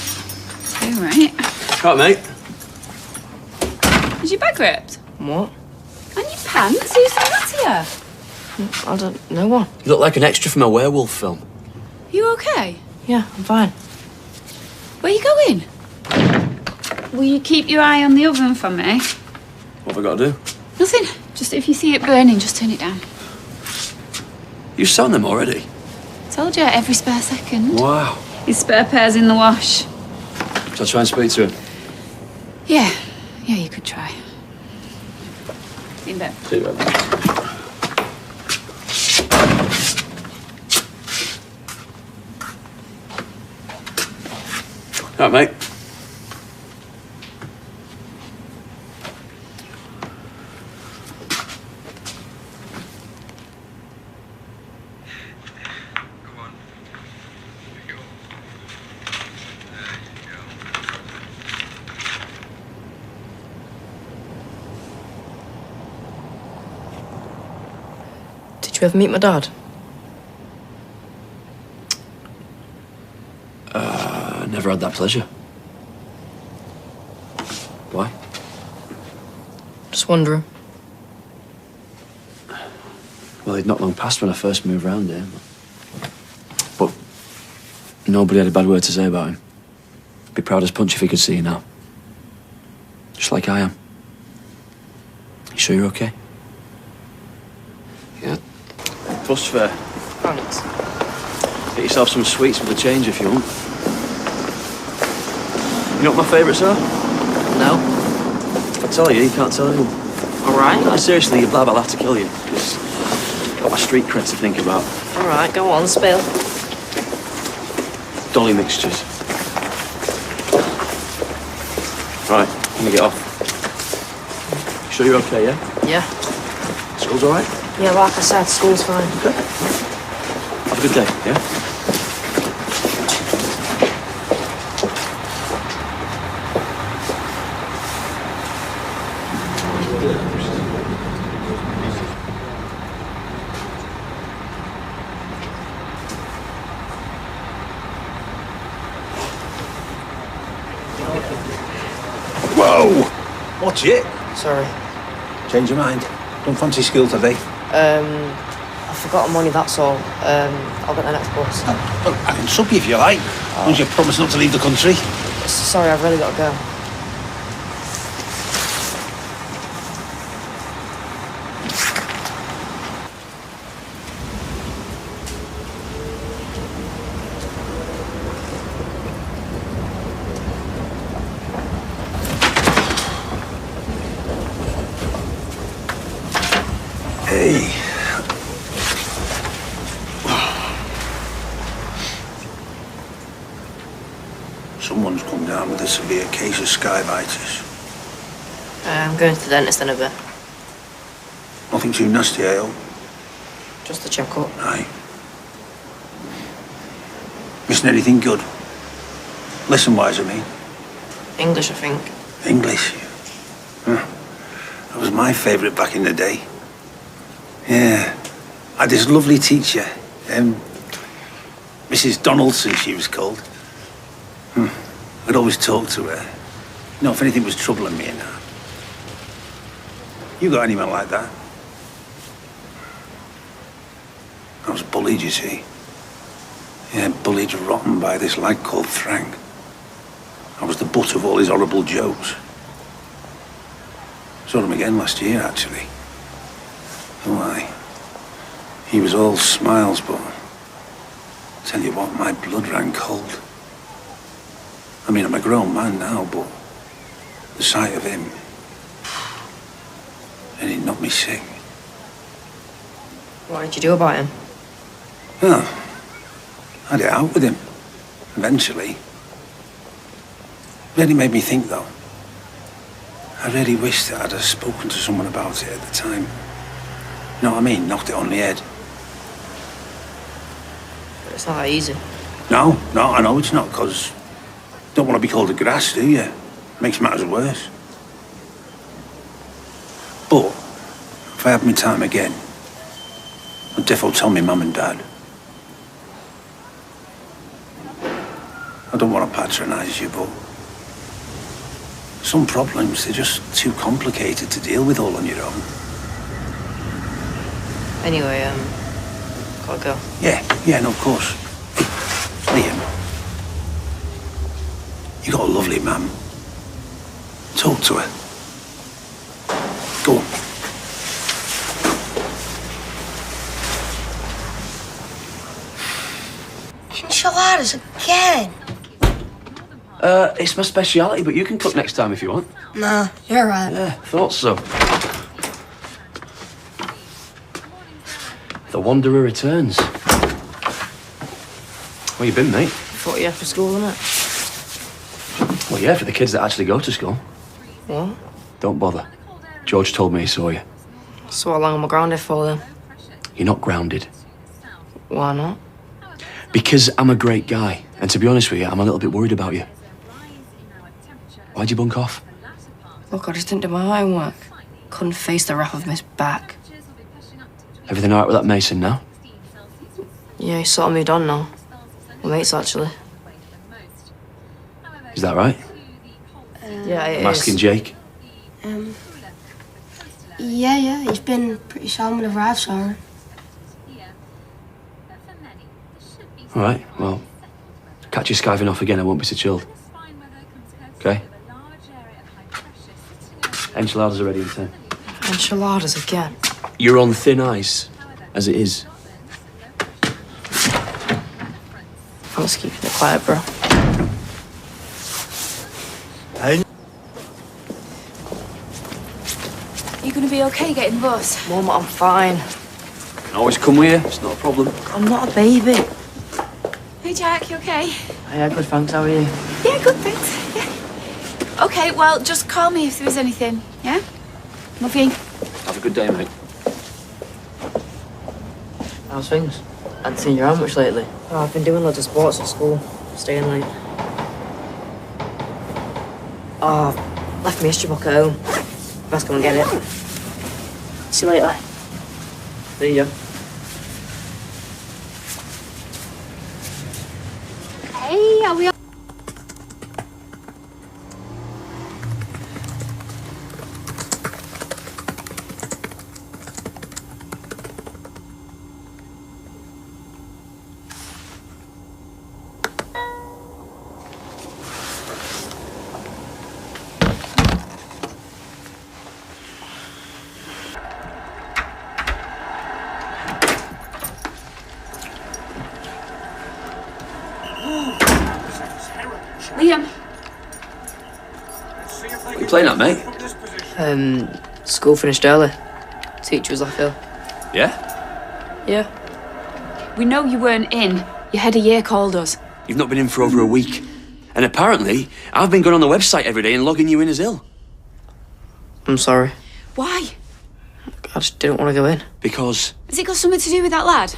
All right. Right, mate. Is your bag ripped? What? And your pants? Who's done that to you? I don't know what. You look like an extra from a werewolf film. You okay? Yeah, I'm fine. Where are you going? Will you keep your eye on the oven for me? What have I got to do? Nothing. Just if you see it burning, just turn it down. You've sewn them already? Told you, every spare second. Wow. His spare pair's in the wash. Shall I try and speak to him? Yeah, you could try. See you in bed. See you later. Right, mate. Did you ever meet my dad? Never had that pleasure. Why? Just wondering. Well, he'd not long passed when I first moved round here. But nobody had a bad word to say about him. Be proud as punch if he could see you now. Just like I am. You sure you're okay? Yeah. Bus fare. Thanks. Get yourself some sweets with the change if you want. You know what my favourites are? No. If I tell you, you can't tell anyone. All right. No, seriously, your blab, I'll have to kill you. Because I've got my street cred to think about. All right, go on, spill. Dolly mixtures. Right, I'm gonna get off. You sure you're okay, yeah? Yeah. School's all right? Yeah, like I said, school's fine. Okay. Have a good day, yeah? Whoa! Watch it. Sorry. Change your mind. Don't fancy school today. I forgot money, that's all. I'll get the next bus. Well, I can sub you if you like. As long as you promise not to leave the country. Sorry, I've really got to go. Hey. Someone's come down with a severe case of skyvitis. I'm going to the dentist in a bit. Nothing too nasty, I hope. Just a checkup. Aye. Missing anything good? Lesson-wise, I mean. English, I think. English? Huh. That was my favourite back in the day. Yeah. I had this lovely teacher. Mrs. Donaldson, she was called. I'd always talk to her. You know, if anything was troubling me and that. You got anyone like that? I was bullied, you see. Yeah, bullied rotten by this lad called Frank. I was the butt of all his horrible jokes. Saw him again last year, actually. Oh, aye. He was all smiles, but tell you what, my blood ran cold. I mean, I'm a grown man now, but the sight of him, and it knocked me sick. What did you do about him? Oh, I had it out with him, eventually. Really made me think, though. I really wish that I'd have spoken to someone about it at the time. You know what I mean? Knocked it on the head. But it's not that easy. No, I know it's not, because you don't want to be called a grass, do you? Makes matters worse. But if I had my time again, I'd definitely tell me mum and dad. I don't want to patronise you, but some problems, they're just too complicated to deal with all on your own. Anyway, gotta go. Yeah, no, of course. Hey, Liam, you got a lovely mum. Talk to her. Go on. Enchiladas again. It's my speciality, but you can cook next time if you want. Nah, you're right. Yeah, thought so. The Wanderer returns. Where you been, mate? Thought you after school, innit? Well, yeah, for the kids that actually go to school. What? Don't bother. George told me he saw you. So how long am I grounded for, then? You're not grounded. Why not? Because I'm a great guy. And to be honest with you, I'm a little bit worried about you. Why'd you bunk off? Look, I just didn't do my homework. Couldn't face the wrath of Miss Back. Everything all right with that Mason now? Yeah, he's sort of moved on now. We're mates, actually. Is that right? Yeah, it I'm asking Jake. Yeah, he's been pretty sound whenever I've saw him. All right, well, catch you skiving off again, I won't be so chilled. Okay? Enchiladas are ready in 10. Enchiladas again. You're on thin ice, as it is. Thanks for keeping it quiet, bro. You gonna be okay getting the bus? Mum, I'm fine. Can always come with you, it's not a problem. I'm not a baby. Hey Jack, you okay? Yeah, good, thanks. How are you? Yeah, good, thanks. Yeah. Okay, well, just call me if there is anything, yeah? Love you. Have a good day, mate. How's things? I haven't seen you around much lately. Oh, I've been doing loads of sports at school. Staying late. Oh, I've left my history book at home. Best go and get it. See you later. See ya. Hey, are we Liam? What are you playing at, mate? School finished early. Teacher was off ill. Yeah? Yeah. We know you weren't in. Your head of year called us. You've not been in for over a week. And apparently, I've been going on the website every day and logging you in as ill. I'm sorry. Why? I just didn't want to go in. Because, Has it got something to do with that lad?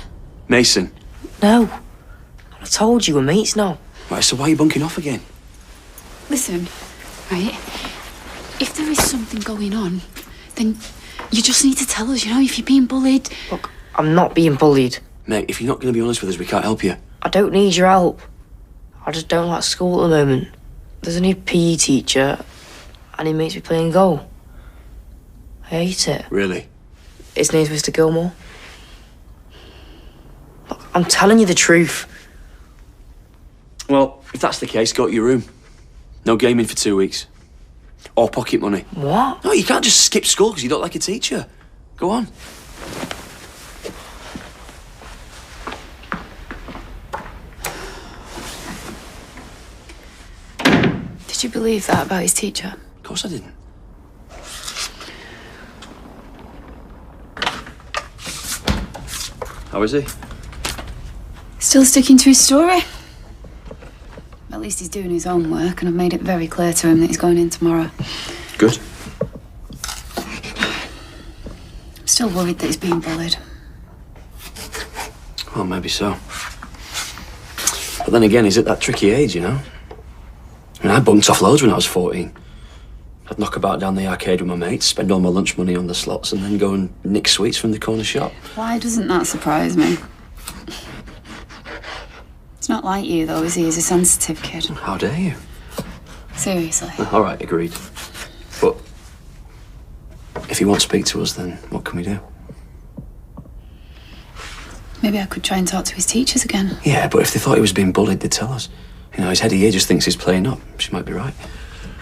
Mason. No. I told you we're mates now. Right, so why are you bunking off again? Listen, right? If there is something going on, then you just need to tell us, you know, if you're being bullied. Look, I'm not being bullied. Mate, if you're not going to be honest with us, we can't help you. I don't need your help. I just don't like school at the moment. There's a new PE teacher, and he makes me play goal. I hate it. Really? His name's Mr. Gilmore. Look, I'm telling you the truth. Well, if that's the case, go to your room. No gaming for 2 weeks. Or pocket money. What? No, you can't just skip school because you don't like a teacher. Go on. Did you believe that about his teacher? Of course I didn't. How is he? Still sticking to his story? At least he's doing his own work, and I've made it very clear to him that he's going in tomorrow. Good. I'm still worried that he's being bullied. Well, maybe so. But then again, he's at that tricky age, you know? I mean, I bunked off loads when I was 14. I'd knock about down the arcade with my mates, spend all my lunch money on the slots, and then go and nick sweets from the corner shop. Why doesn't that surprise me? He's not like you, though, is he? He's a sensitive kid. How dare you? Seriously. All right, agreed. But if he won't speak to us, then what can we do? Maybe I could try and talk to his teachers again. Yeah, but if they thought he was being bullied, they'd tell us. You know, his head of year just thinks he's playing up. She might be right.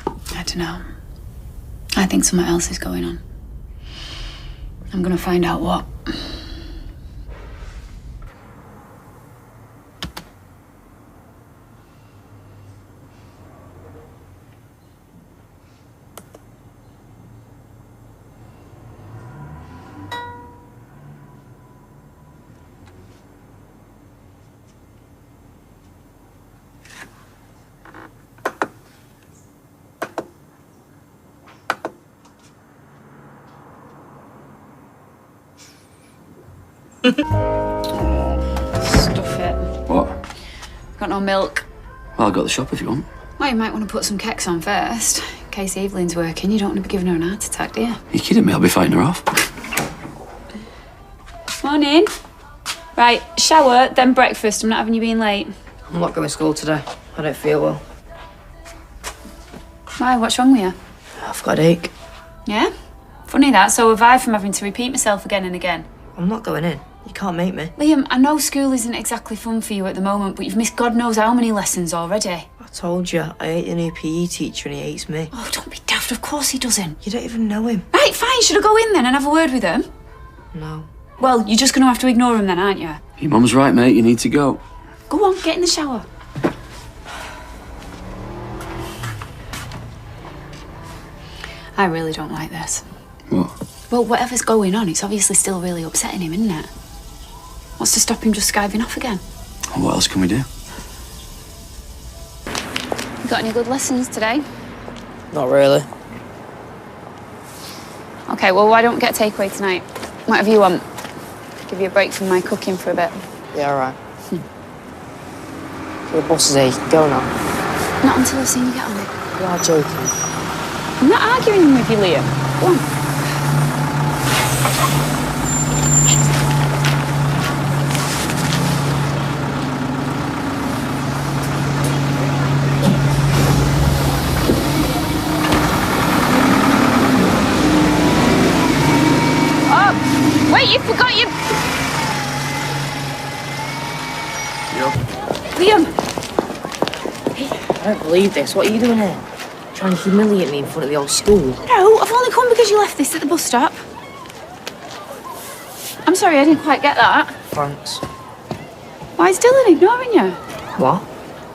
I don't know. I think something else is going on. I'm gonna find out what. Stuff it. What? Got no milk. Well, I'll go to the shop if you want. Well, you might want to put some keks on first. In case Evelyn's working, you don't want to be giving her an heart attack, do you? Are you kidding me? I'll be fighting her off. Morning. Right, shower, then breakfast. I'm not having you being late. I'm not going to school today. I don't feel well. Why, what's wrong with you? I've got a headache. Yeah? Funny that, so have I from having to repeat myself again and again. I'm not going in. You can't make me. Liam, I know school isn't exactly fun for you at the moment, but you've missed God knows how many lessons already. I told you, I hate the new PE teacher and he hates me. Oh, don't be daft, of course he doesn't. You don't even know him. Right, fine, should I go in then and have a word with him? No. Well, you're just going to have to ignore him then, aren't you? Your mum's right, mate. You need to go. Go on, get in the shower. I really don't like this. What? Well, whatever's going on, it's obviously still really upsetting him, isn't it? What's to stop him just skiving off again? Well, what else can we do? You got any good lessons today? Not really. Okay, well, why don't we get a takeaway tonight? Whatever you want. Give you a break from my cooking for a bit. Yeah, all right. Your boss is 8. Go now. Not until I've seen you get on it. You are joking. I'm not arguing with you, Liam. Go on. Wait, you forgot your... Liam! I don't believe this. What are you doing here? Trying to humiliate me in front of the old school? No, I've only come because you left this at the bus stop. I'm sorry, I didn't quite get that. Thanks. Why is Dylan ignoring you? What?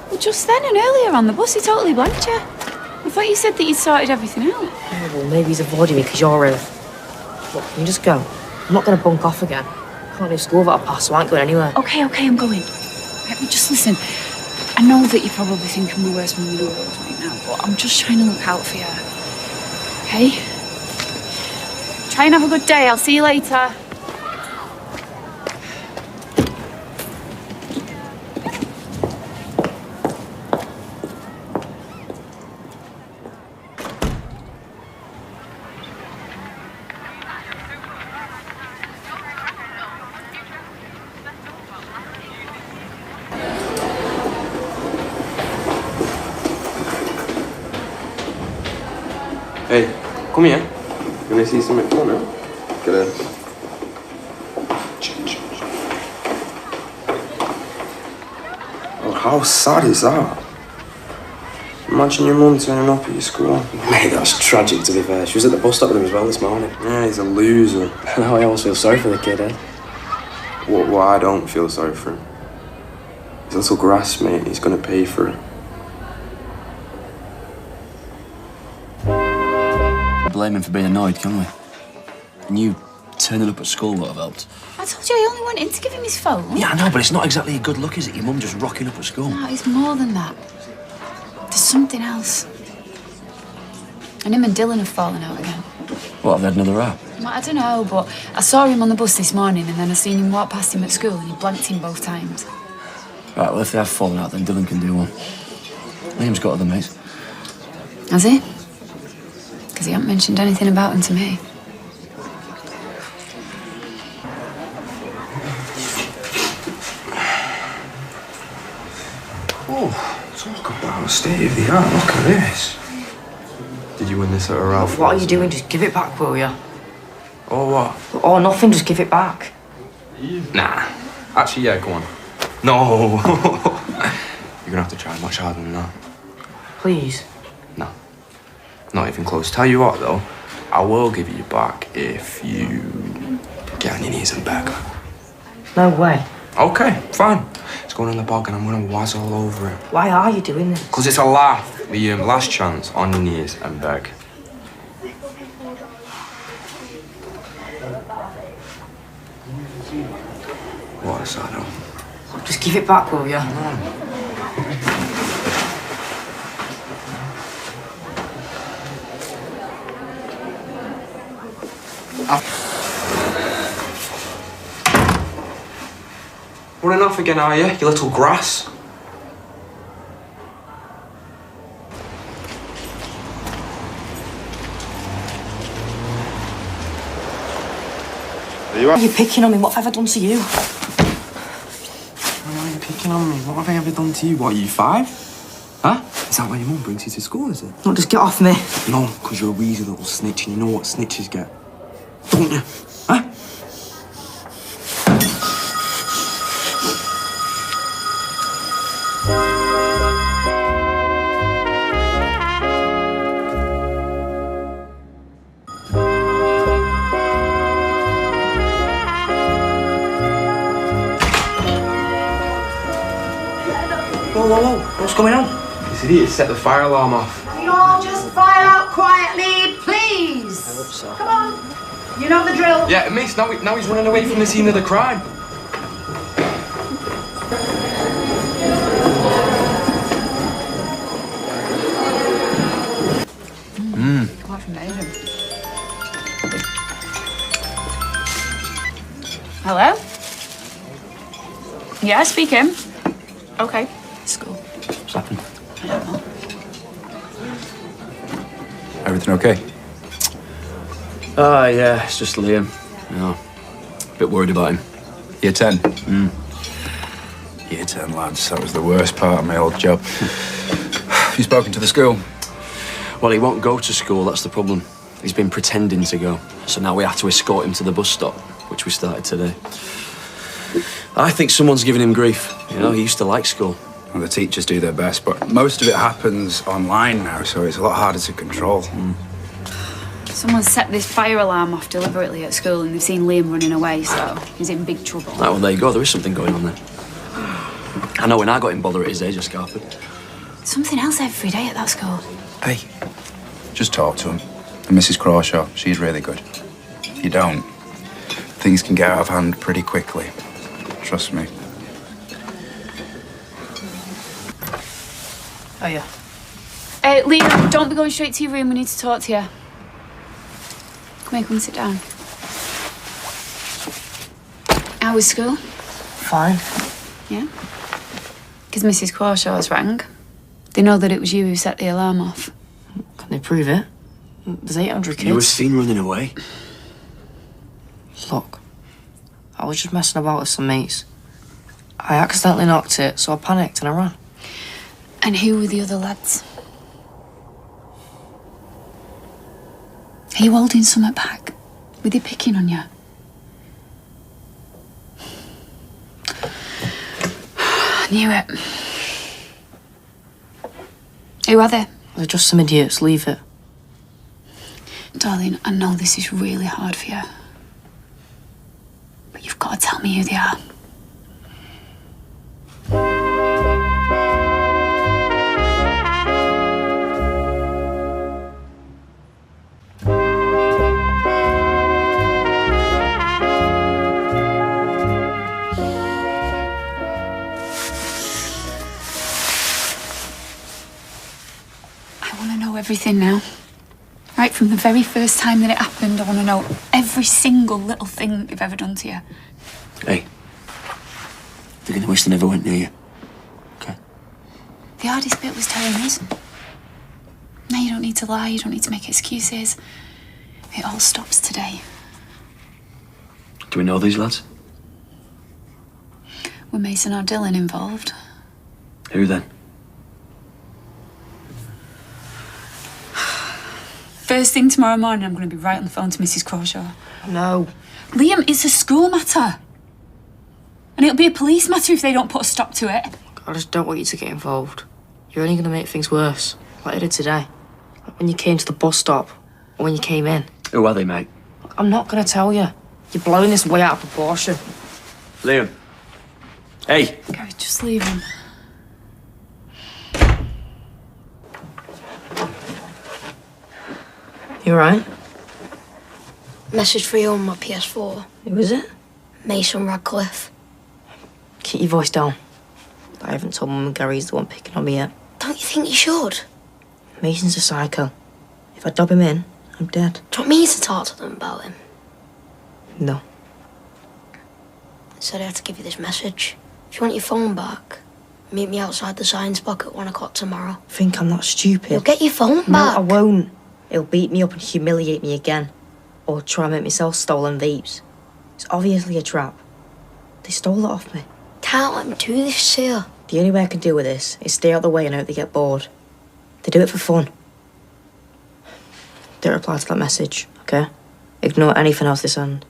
Well, just then and earlier on the bus, he totally blanked you. I thought you said that you'd sorted everything out. Oh, well, maybe he's avoiding me because you're ill. Look, can you just go? I'm not going to bunk off again. I can't leave school without a pass, so I ain't going anywhere. Okay, I'm going. Right, but just listen. I know that you're probably thinking the worst mum in the world right now, but I'm just trying to look out for you. Okay? Try and have a good day. I'll see you later. Hey, come here. You wanna see something fun, huh? Look at this. Oh, how sad is that? Imagine your mum turning up at your school. Mate, that's tragic to be fair. She was at the bus stop with him as well this morning. Yeah, he's a loser. Now I always feel sorry for the kid, eh? Well, I don't feel sorry for him. He's a little grass, mate. He's gonna pay for it. Blame him for being annoyed, can we? And you turning up at school would have helped. I told you I only went in to give him his phone. Yeah, I know, but it's not exactly a good look, is it? Your mum just rocking up at school. No, it's more than that. There's something else. And him and Dylan have fallen out again. What, have they had another rap? Well, I don't know, but I saw him on the bus this morning and then I seen him walk past him at school and he blanked him both times. Right, well, if they have fallen out, then Dylan can do one. Liam's got other mates. Has he? Because he hasn't mentioned anything about him to me. Oh, talk about state of the art. Look at this. Did you win this at a Ralph? What are you doing? Just give it back, will you? Or what? Or nothing, just give it back. Nah. Actually, yeah, go on. No. You're gonna have to try much harder than that. Please. No. Not even close. Tell you what, though, I will give you back if you get on your knees and beg. No way. Okay, fine. It's going in the bog and I'm gonna wazz all over it. Why are you doing this? Because it's a laugh. The last chance, on your knees and beg. What is that, though? Just give it back, will you? Running off again, are you? You little grass? Are you picking on me? What have I done to you? Why are you picking on me? What have I ever done to you? What, are you 5? Huh? Is that why your mum brings you to school, is it? No, just get off me. No, because you're a wheezy little snitch and you know what snitches get. Don't you? Huh? Whoa, what's going on? This idiot set the fire alarm off. Can you all just file out quietly, please? I hope so. Come on. You know the drill. Yeah, miss, now he's running away from the scene of the crime. Hello? Yeah, speaking. Okay. School. What's happened? I don't know. Everything okay? Yeah, it's just Liam. You know, a bit worried about him. Year 10? Year 10, lads. That was the worst part of my old job. Have you spoken to the school? Well, he won't go to school, that's the problem. He's been pretending to go. So now we have to escort him to the bus stop, which we started today. I think someone's giving him grief. You know, he used to like school. Well, the teachers do their best, but most of it happens online now, so it's a lot harder to control. Someone set this fire alarm off deliberately at school and they've seen Liam running away, so he's in big trouble. Right, well, there you go. There is something going on there. I know when I got in bother at his age, I scarpered. Something else every day at that school. Hey, just talk to him. And Mrs. Crawshaw, she's really good. If you don't, things can get out of hand pretty quickly. Trust me. Oh, yeah. Liam, don't be going straight to your room. We need to talk to you. Come here, come and sit down. How was school? Fine. Yeah? Because Mrs. Crawshaw's rang. They know that it was you who set the alarm off. Can they prove it? There's 800 kids. You were seen running away. Look, I was just messing about with some mates. I accidentally knocked it, so I panicked and I ran. And who were the other lads? Are you holding something back? Were they picking on you? I knew it. Who are they? They're just some idiots, leave it. Darling, I know this is really hard for you. But you've got to tell me who they are. Everything now. Right from the very first time that it happened, I want to know every single little thing that they've ever done to you. Hey, they're going to wish they never went near you. Okay? The hardest bit was telling us. Now you don't need to lie, you don't need to make excuses. It all stops today. Do we know these lads? Were Mason or Dylan involved? Who then? First thing tomorrow morning, I'm going to be right on the phone to Mrs. Crawshaw. No. Liam, it's a school matter. And it'll be a police matter if they don't put a stop to it. I just don't want you to get involved. You're only going to make things worse, like you did today. Like when you came to the bus stop, or when you came in. Who are they, mate? I'm not going to tell you. You're blowing this way out of proportion. Liam. Hey. Gary, just leave him. You alright? Message for you on my PS4. Who is it? Mason Radcliff. Keep your voice down. I haven't told Mum and Gary's the one picking on me yet. Don't you think you should? Mason's a psycho. If I dob him in, I'm dead. Do you want me to talk to them about him? No. Said I had to give you this message. If you want your phone back, meet me outside the science book at 1 o'clock tomorrow. Think I'm not stupid? You'll get your phone No, back. I won't. He'll beat me up and humiliate me again. Or try and make me sell stolen vapes. It's obviously a trap. They stole it off me. Can't let me do this to you. The only way I can deal with this is stay out of the way and hope they get bored. They do it for fun. Don't reply to that message, okay? Ignore anything else this end.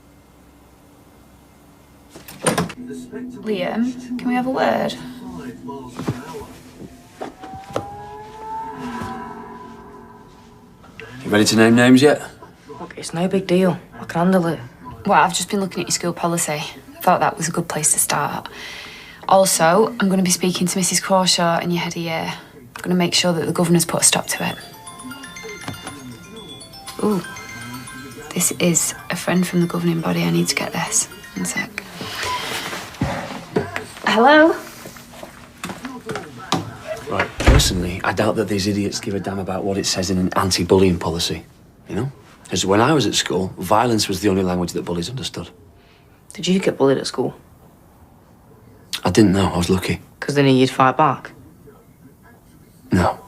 Liam, can we have a word? You ready to name names yet? Look, it's no big deal. I can handle it. Well, I've just been looking at your school policy. Thought that was a good place to start. Also, I'm going to be speaking to Mrs. Crawshaw and your head of year. I'm going to make sure that the governor's put a stop to it. Ooh. This is a friend from the governing body. I need to get this. 1 sec. Hello? Right, personally, I doubt that these idiots give a damn about what it says in an anti-bullying policy, you know? Because when I was at school, violence was the only language that bullies understood. Did you get bullied at school? I didn't know. I was lucky. Because they knew you'd fight back? No.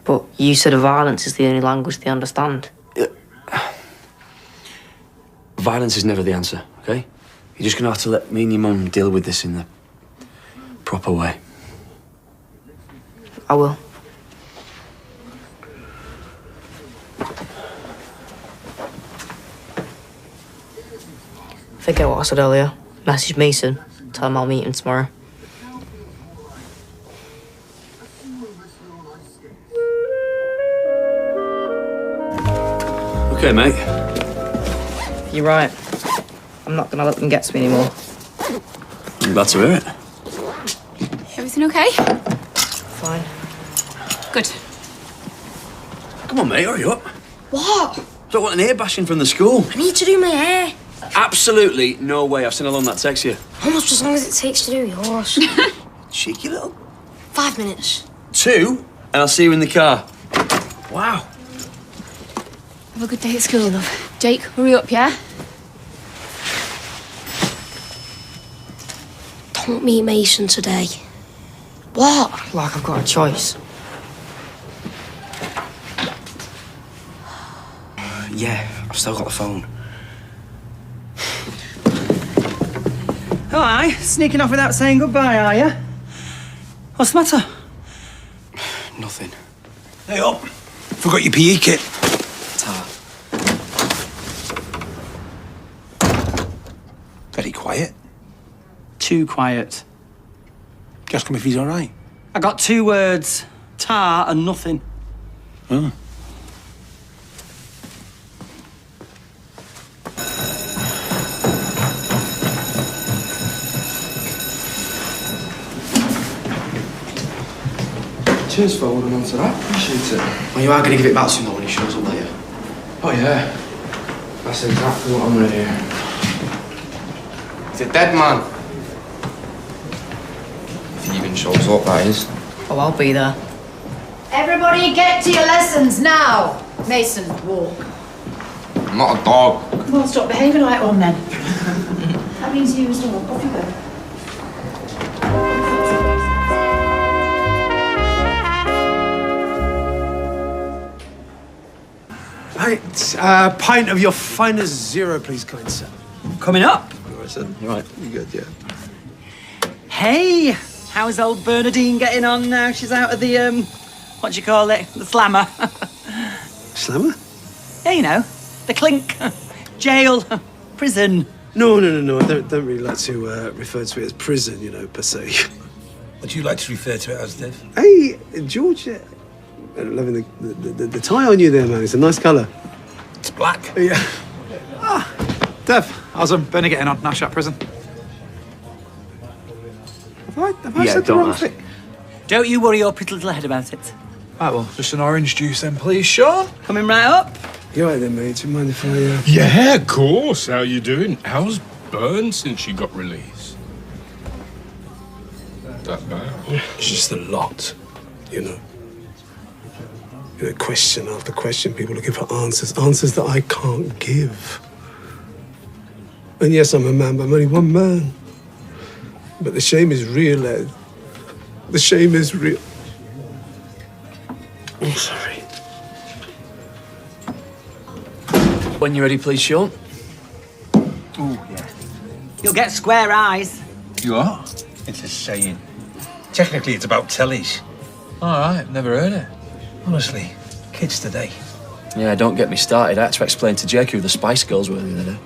But you said violence is the only language they understand. Violence is never the answer, okay? You're just gonna have to let me and your mum deal with this in the proper way. I will. Forget what I said earlier. Message Mason. Tell him I'll meet him tomorrow. Okay, mate. You're right. I'm not gonna let them get to me anymore. I'm glad to hear it. Everything okay? Fine. Good. Come on, mate, hurry up. What? Don't want an ear bashing from the school. I need to do my hair. Absolutely no way. I've seen along that text you. How much as long as it takes to do yours? Cheeky little. 5 minutes. 2, and I'll see you in the car. Wow. Have a good day at school, love. Jake, hurry up, yeah? Don't meet Mason today. What? Like I've got a choice. Yeah, I've still got the phone. Oh, aye. Sneaking off without saying goodbye, are you? What's the matter? Nothing. Hey, up. Forgot your PE kit. Tar. Very quiet. Too quiet. Ask him if he's all right. I got 2 words. Tar and nothing. Oh. Cheers for holding on to that. Appreciate it. Well, you are going to give it back to him though when he shows up later. Oh, yeah. That's exactly what I'm gonna do. He's a dead man. If he even shows up, that is. Oh, I'll be there. Everybody get to your lessons now. Mason, walk. I'm not a dog. Come on, stop behaving like one then. That means you as well. Off you go. Right, pint of your finest 0, please, kind sir. Coming up. All right, son. You right? You good, yeah. Hey, how's old Bernadine getting on now? She's out of the, what do you call it? The slammer. Slammer? Yeah, you know, the clink. Jail. Prison. No. I don't really like to refer to it as prison, you know, per se. What do you like to refer to it as, Dev? Hey, George, I'm loving the tie on you there, man. It's a nice colour. It's black. Yeah. Dev, how's Bernie getting on? Nash at prison? Have I said the wrong thing? Don't you worry your pretty little head about it. Right, well, just an orange juice then, please, Sean. Coming right up. You all right then, mate? Do you mind if I... Yeah, of course. How you doing? How's Bern since she got released? That bad? It's just a lot, you know. You know, question after question, people looking for answers that I can't give. And yes, I'm a man, but I'm only one man. But the shame is real, Ed. The shame is real. I'm sorry. When you're ready, please, Sean. Oh, yeah. You'll get square eyes. You are? It's a saying. Technically, it's about tellies. All right, never heard it. Honestly, kids today. Yeah, don't get me started. I had to explain to Jake who the Spice Girls were the other day.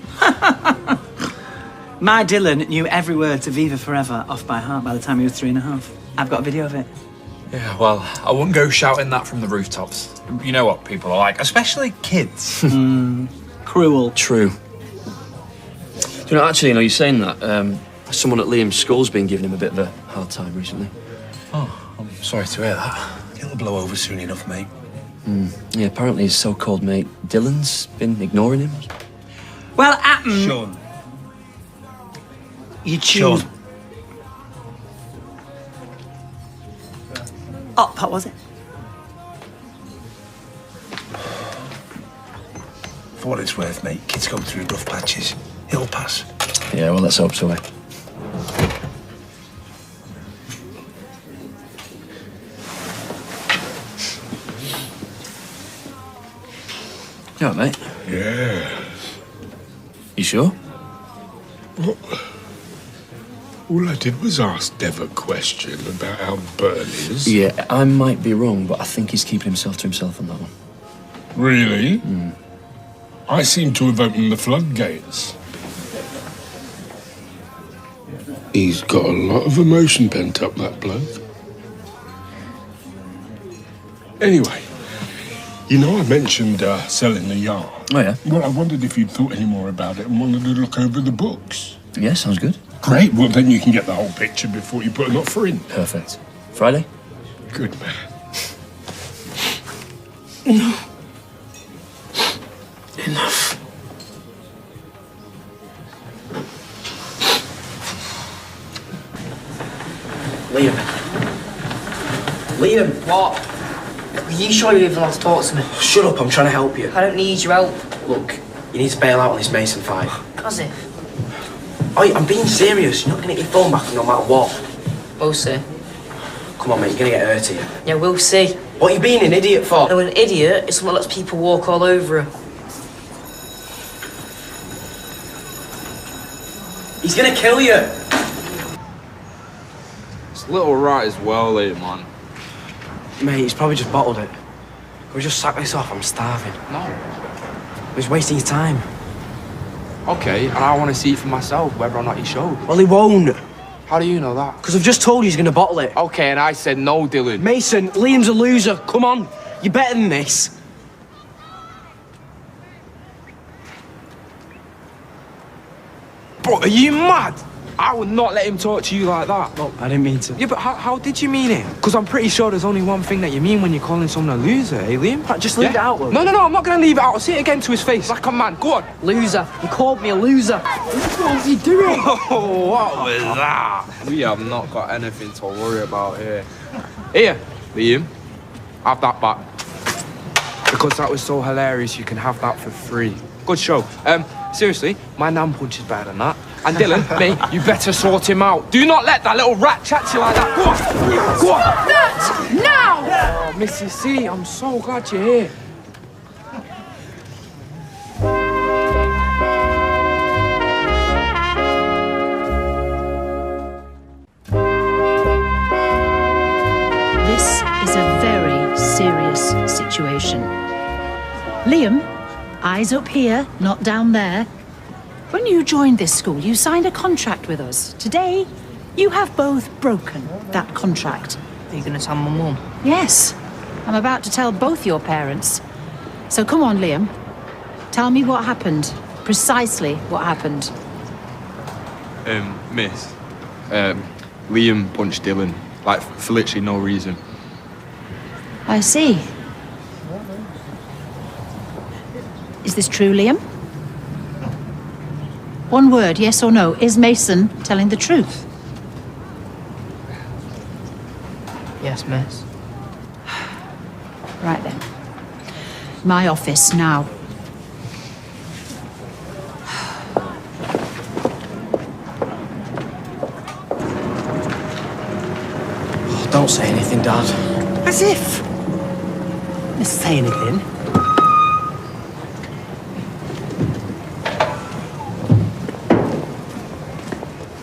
My Dylan knew every word to Viva Forever off by heart by the time he was 3.5. I've got a video of it. Yeah, well, I wouldn't go shouting that from the rooftops. You know what people are like, especially kids. Cruel. True. You know, actually, you're saying that. Someone at Liam's school's been giving him a bit of a hard time recently. Oh, I'm sorry to hear that. It'll blow over soon enough, mate. Yeah, apparently his so-called mate Dylan's been ignoring him. Well, Atten... Sean. You choose... Sean. Oh, what was it? For what it's worth, mate, kids go through rough patches. It'll pass. Yeah, well, let's hope so, eh? You all right, mate? Yeah. You sure? What? All I did was ask Dev a question about how Burn is. Yeah, I might be wrong, but I think he's keeping himself to himself on that one. Really? I seem to have opened the floodgates. He's got a lot of emotion pent up, that bloke. Anyway, you know I mentioned selling the yacht. Oh, yeah? Well, I wondered if you'd thought any more about it and wanted to look over the books. Yeah, sounds good. Great, well then you can get the whole picture before you put an offer in. Perfect. Friday? Good man. Enough. Liam. Liam! What? Are you sure you're even allowed to talk to me? Shut up, I'm trying to help you. I don't need your help. Look, you need to bail out on this Mason fight. As if. Oi, I'm being serious. You're not going to get your phone back no matter what. We'll see. Come on, mate, you're going to get hurt here. Yeah, we'll see. What are you being an idiot for? No, an idiot is someone that lets people walk all over her. He's going to kill you. It's a little right as well, man. Mate, he's probably just bottled it. Can we just sack this off? I'm starving. No. He's wasting your time. Okay, and I want to see for myself whether or not he showed. Well, he won't. How do you know that? Because I've just told you he's going to bottle it. Okay, and I said no, Dylan. Mason, Liam's a loser. Come on. You're better than this. Bro, are you mad? I would not let him talk to you like that. No, I didn't mean to. Yeah, but how did you mean it? Because I'm pretty sure there's only one thing that you mean when you're calling someone a loser, eh, Liam? Just leave it out, will you? No, I'm not going to leave it out. I'll say it again to his face, like a man. Go on. Loser. You called me a loser. What was he doing? Oh, what was that? We have not got anything to worry about here. Here, Liam, have that back. Because that was so hilarious, you can have that for free. Good show. Seriously, my nan punch is better than that. And Dylan, mate, you better sort him out. Do not let that little rat chat to you like that. Go on, go on. That now! Oh, Mrs. C, I'm so glad you're here. This is a very serious situation. Liam, eyes up here, not down there. When you joined this school, you signed a contract with us. Today, you have both broken that contract. Are you going to tell my mum? Yes. I'm about to tell both your parents. So come on, Liam. Tell me what happened. Precisely what happened. Miss, Liam punched Dylan, like, for literally no reason. I see. Is this true, Liam? One word, yes or no. Is Mason telling the truth? Yes, miss. Right then. My office now. Oh, don't say anything, Dad. As if. Let's say anything.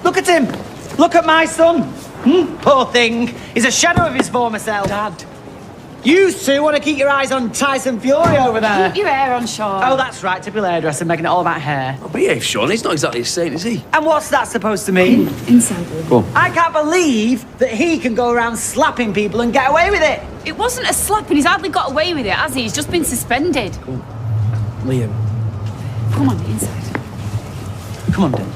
Look at him! Look at my son! Poor thing. He's a shadow of his former self. Dad. You two want to keep your eyes on Tyson Fury over there. Keep your hair on, Sean. Oh, that's right. Typical hairdresser making it all about hair. Oh, behave, Sean. He's not exactly a saint, is he? And what's that supposed to mean? Inside. Go on. I can't believe that he can go around slapping people and get away with it. It wasn't a slap, and he's hardly got away with it, has he? He's just been suspended. Liam. Come on, inside. Come on, then.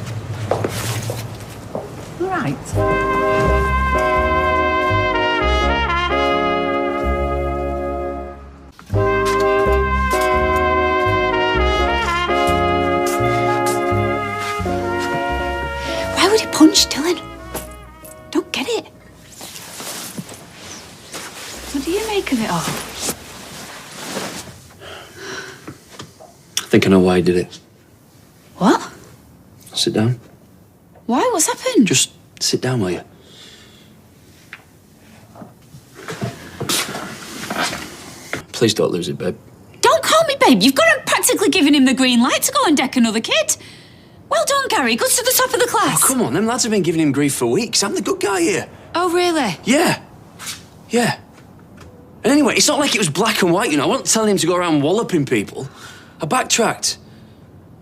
Right. Why would he punch Dylan? Don't get it. What do you make of it all? I think I know why he did it. What? Sit down. Why? What's happened? Just sit down, will you? Please don't lose it, babe. Don't call me babe. You've got to practically given him the green light to go and deck another kid. Well done, Gary. Good to the top of the class. Oh, come on. Them lads have been giving him grief for weeks. I'm the good guy here. Oh, really? Yeah. Yeah. And anyway, it's not like it was black and white, you know. I wasn't telling him to go around walloping people. I backtracked.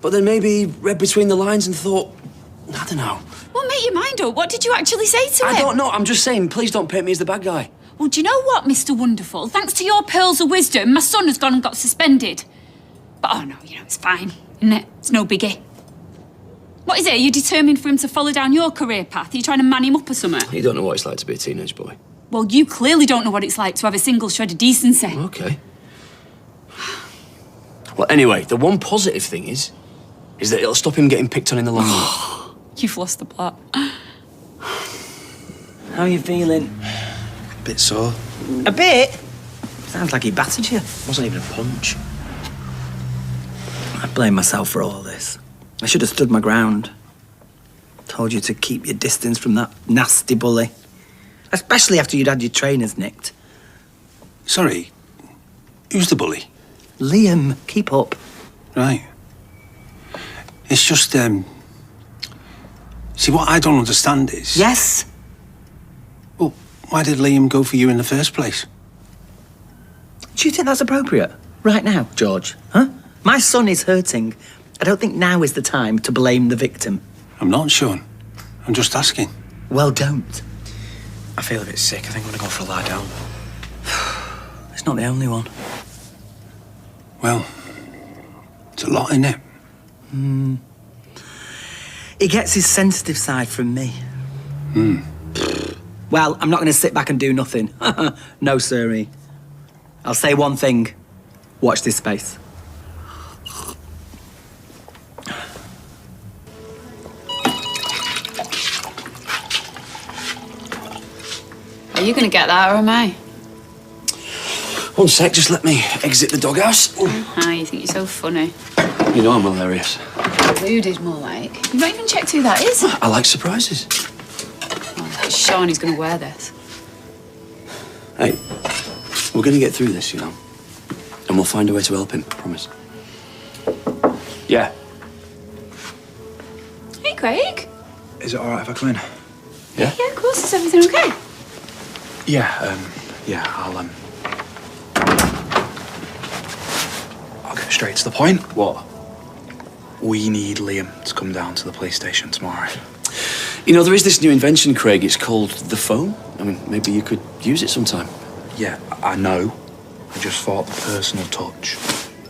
But then maybe he read between the lines and thought, I don't know. Well, make your mind up. What did you actually say to him? I don't know. I'm just saying, please don't paint me as the bad guy. Well, do you know what, Mr. Wonderful? Thanks to your pearls of wisdom, my son has gone and got suspended. But, oh, no, it's fine, isn't it? It's no biggie. What is it? Are you determined for him to follow down your career path? Are you trying to man him up or something? You don't know what it's like to be a teenage boy. Well, you clearly don't know what it's like to have a single shred of decency. Okay. Well, anyway, the one positive thing is that it'll stop him getting picked on in the long run. You've lost the plot. How are you feeling? A bit sore. A bit? Sounds like he battered you. Wasn't even a punch. I blame myself for all this. I should have stood my ground. Told you to keep your distance from that nasty bully. Especially after you'd had your trainers nicked. Sorry, who's the bully? Liam, keep up. Right. It's just, see, what I don't understand is... Yes? Well, why did Liam go for you in the first place? Do you think that's appropriate? Right now, George? Huh? My son is hurting. I don't think now is the time to blame the victim. I'm not, Sean. I'm just asking. Well, don't. I feel a bit sick. I think I'm gonna go for a lie down. It's not the only one. Well, it's a lot, innit? He gets his sensitive side from me. Hmm. Well, I'm not going to sit back and do nothing. No, sirree. I'll say one thing. Watch this space. Are you going to get that, or am I? One sec, just let me exit the doghouse. Ah, you think you're so funny. You know I'm hilarious. Deluded, more like. You've not even checked who that is. I like surprises. Oh, Sean, he's going to wear this. Hey, we're going to get through this, you know. And we'll find a way to help him, promise. Yeah. Hey, Craig. Is it all right if I come in? Yeah? Yeah, of course. Is everything okay? Yeah, I'll get straight to the point. What? We need Liam to come down to the police station tomorrow. You know, there is this new invention, Craig. It's called the phone. I mean, maybe you could use it sometime. Yeah, I know. I just thought the personal touch.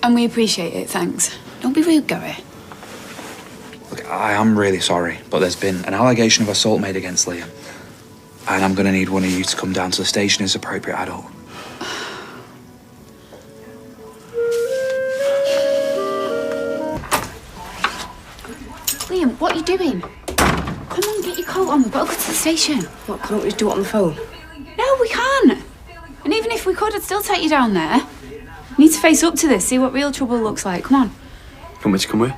And we appreciate it, thanks. Don't be rude, Gary. Look, I am really sorry, but there's been an allegation of assault made against Liam. And I'm gonna need one of you to come down to the station as appropriate adult. Liam, what are you doing? Come on, get your coat on. We've got to go to the station. What, can't we just do it on the phone? No, we can't. And even if we could, I'd still take you down there. You need to face up to this, see what real trouble looks like. Come on. Want me to come with?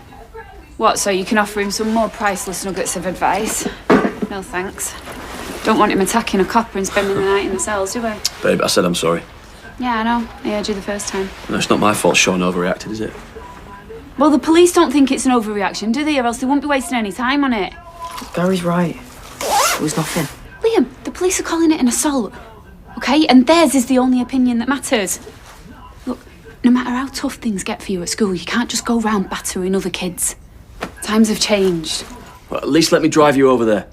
What, so you can offer him some more priceless nuggets of advice? No, thanks. Don't want him attacking a copper and spending the night in the cells, do we? Babe, I said I'm sorry. Yeah, I know. I heard you the first time. No, it's not my fault Sean overreacted, is it? Well, the police don't think it's an overreaction, do they? Or else they wouldn't be wasting any time on it. Gary's right. It was nothing. Liam, the police are calling it an assault. Okay? And theirs is the only opinion that matters. Look, no matter how tough things get for you at school, you can't just go round battering other kids. Times have changed. Well, at least let me drive you over there.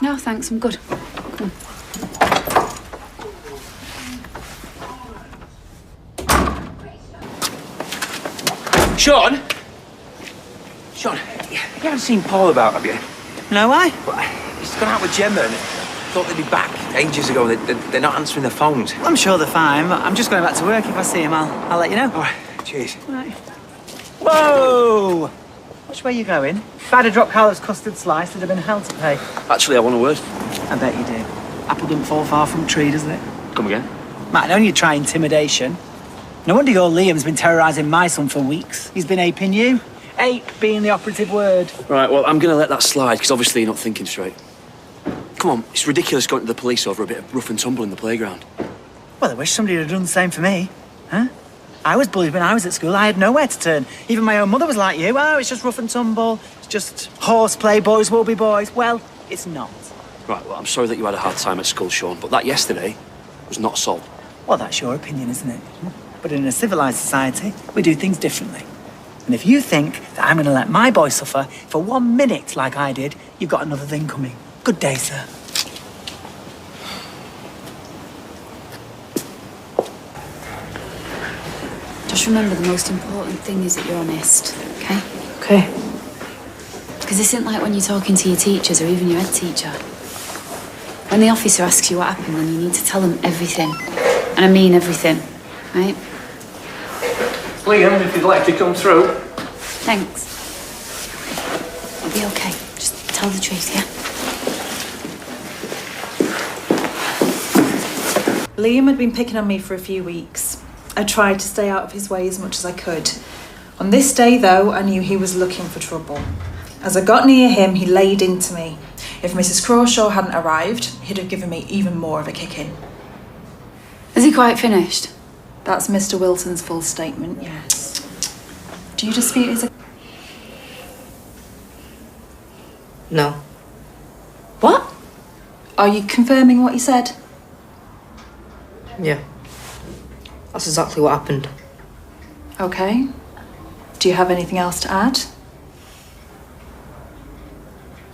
No, thanks, I'm good. Come on. Sean? Sean, you haven't seen Paul about, have you? No, why? He's gone out with Gemma and thought they'd be back ages ago. They're not answering their phones. I'm sure they're fine, but I'm just going back to work. If I see him, I'll let you know. All right, cheers. Right. Whoa! Which way are you going? If I'd have dropped Carla's custard slice, there'd have been hell to pay. Actually, I want a word. I bet you do. Apple doesn't fall far from tree, doesn't it? Come again? Matt, I know you try intimidation. No wonder your Liam's been terrorising my son for weeks. He's been aping you. Ape being the operative word. Right, well, I'm going to let that slide, because obviously you're not thinking straight. Come on, it's ridiculous going to the police over a bit of rough and tumble in the playground. Well, I wish somebody had done the same for me. Huh? I was bullied when I was at school. I had nowhere to turn. Even my own mother was like you. Oh, it's just rough and tumble. It's just horseplay, boys will be boys. Well, it's not. Right, well, I'm sorry that you had a hard time at school, Sean, but that yesterday was not assault. Well, that's your opinion, isn't it? But in a civilised society, we do things differently. And if you think that I'm going to let my boy suffer for 1 minute like I did, you've got another thing coming. Good day, sir. Just remember, the most important thing is that you're honest, okay? Okay. Because this isn't like when you're talking to your teachers or even your head teacher. When the officer asks you what happened, then you need to tell them everything. And I mean everything, right? Liam, if you'd like to come through. Thanks. It'll be okay. Just tell the truth, yeah? Liam had been picking on me for a few weeks. I tried to stay out of his way as much as I could. On this day, though, I knew he was looking for trouble. As I got near him, he laid into me. If Mrs. Crawshaw hadn't arrived, he'd have given me even more of a kicking. Is he quite finished? That's Mr. Wilson's full statement, yes. Do you dispute his... No. What? Are you confirming what he said? Yeah. That's exactly what happened. Okay. Do you have anything else to add?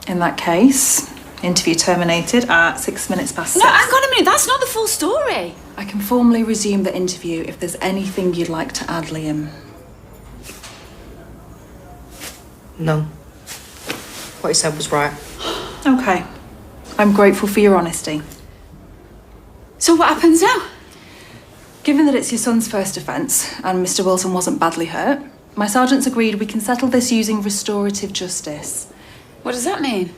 In that case, interview terminated at 6 minutes past 6. No, hang on a minute, that's not the full story. I can formally resume the interview if there's anything you'd like to add, Liam. No. What he said was right. Okay. I'm grateful for your honesty. So what happens now? Given that it's your son's first offence and Mr. Wilson wasn't badly hurt, my sergeants agreed we can settle this using restorative justice. What does that mean?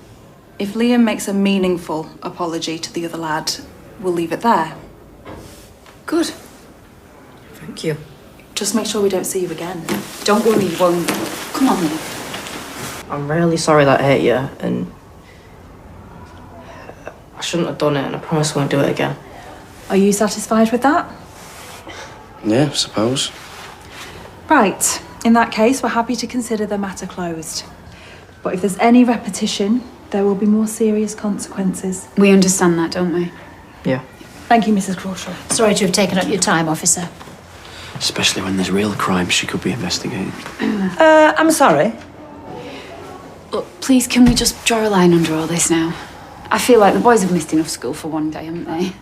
If Liam makes a meaningful apology to the other lad, we'll leave it there. Good. Thank you. Just make sure we don't see you again. Don't worry, you won't. Come on, Liam. I'm really sorry that I hit you, and I shouldn't have done it, and I promise I won't do it again. Are you satisfied with that? Yeah, I suppose. Right. In that case, we're happy to consider the matter closed. But if there's any repetition, there will be more serious consequences. We understand that, don't we? Yeah. Thank you, Mrs. Crawshaw. Sorry to have taken up your time, officer. Especially when there's real crimes she could be investigating. I'm sorry. Look, please, can we just draw a line under all this now? I feel like the boys have missed enough school for one day, haven't they?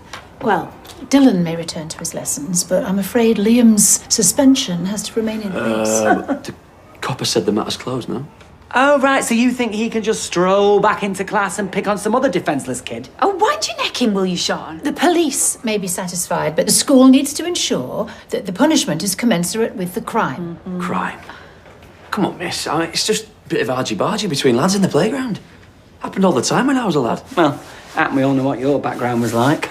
Well, Dylan may return to his lessons, but I'm afraid Liam's suspension has to remain in place. The copper said the matter's closed now. Oh, right, so you think he can just stroll back into class and pick on some other defenceless kid? Oh, wind your neck in, will you, Sean? The police may be satisfied, but the school needs to ensure that the punishment is commensurate with the crime. Crime? Come on, miss. I mean, it's just a bit of argy-bargy between lads in the playground. Happened all the time when I was a lad. Well, we all know what your background was like.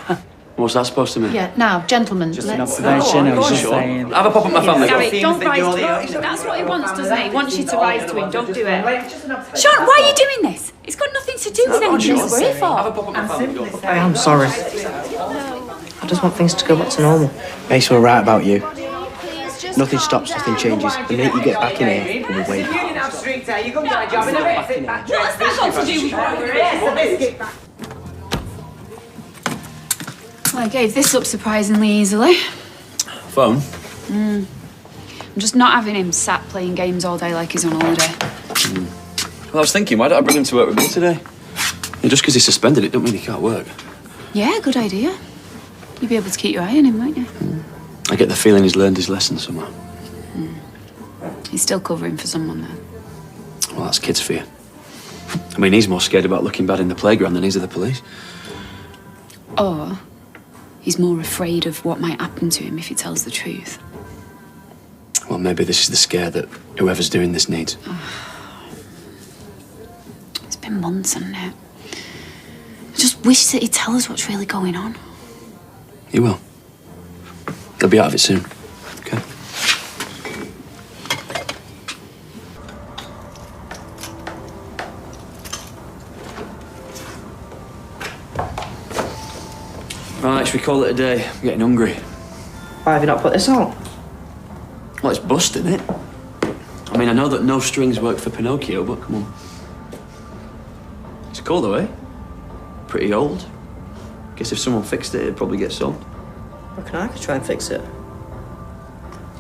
What's that supposed to mean? Yeah, now, gentlemen, Just an let's... observation, I was just Sure. saying. Have a pop at my family. Gary, don't rise to him. That's what he wants, doesn't he? He wants you to rise to him. Don't do it. Sean, why are you doing this? It's got nothing to do with anything we're here for. Have a pop at my family. I am sorry. I just want things to go back to normal. Mace were right about you. Nothing stops, nothing changes. The minute you get back in here, we'll be waiting. You didn't have street hair, you couldn't get a job in a bit. What's that got to do with Yes, Well, I gave this up surprisingly easily. Phone? I'm just not having him sat playing games all day like he's on holiday. Well, I was thinking, why don't I bring him to work with me today? Yeah, just because he's suspended, it don't mean he can't work. Yeah, good idea. You'll be able to keep your eye on him, won't you? I get the feeling he's learned his lesson somehow. He's still covering for someone, though. Well, that's kids' fear. I mean, he's more scared about looking bad in the playground than he is of the police. Or he's more afraid of what might happen to him if he tells the truth. Well, maybe this is the scare that whoever's doing this needs. It's been months, hasn't it? I just wish that he'd tell us what's really going on. He will. He'll be out of it soon. Okay? should we call it a day? I'm getting hungry. Why have you not put this on? Well, it's busting it. I mean, I know that no strings work for Pinocchio, but come on. It's cool though, eh? Pretty old. Guess if someone fixed it, it'd probably get sold. Reckon I could try and fix it?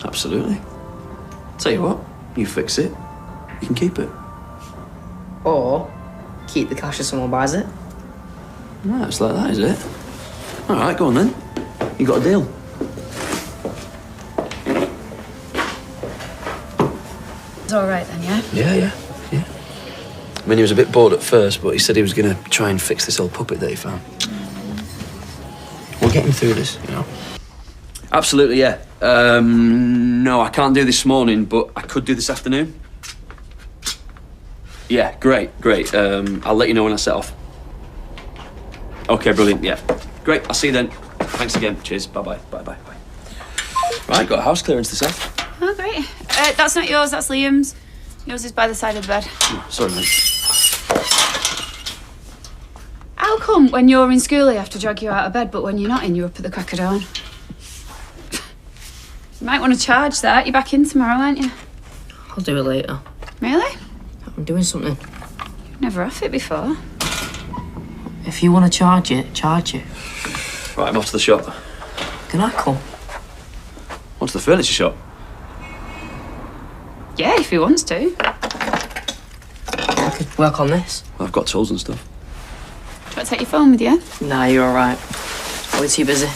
Absolutely. Tell you what, you fix it, you can keep it. Or keep the cash if someone buys it? Right, it's like that, is it? All right, go on then. You got a deal. It's all right then, yeah? Yeah. I mean, he was a bit bored at first, but he said he was going to try and fix this old puppet that he found. We'll get him through this, you know. Absolutely, yeah. No, I can't do this morning, but I could do this afternoon. Yeah, great. I'll let you know when I set off. Okay, brilliant, yeah. Great, I'll see you then. Thanks again. Cheers, bye-bye. Right, got a house clearance this afternoon. Oh, great. That's not yours, that's Liam's. Yours is by the side of the bed. Oh, sorry, mate. How come when you're in school they have to drag you out of bed, but when you're not in, you're up at the crack of dawn? You might want to charge that. You're back in tomorrow, aren't you? I'll do it later. Really? I'm doing something. You've never off it before. If you want to charge it, charge it. Right, I'm off to the shop. Can I come? What's the furniture shop? Yeah, if he wants to. I could work on this. I've got tools and stuff. Do you want to take your phone with you? Nah, you're all right. Probably too busy.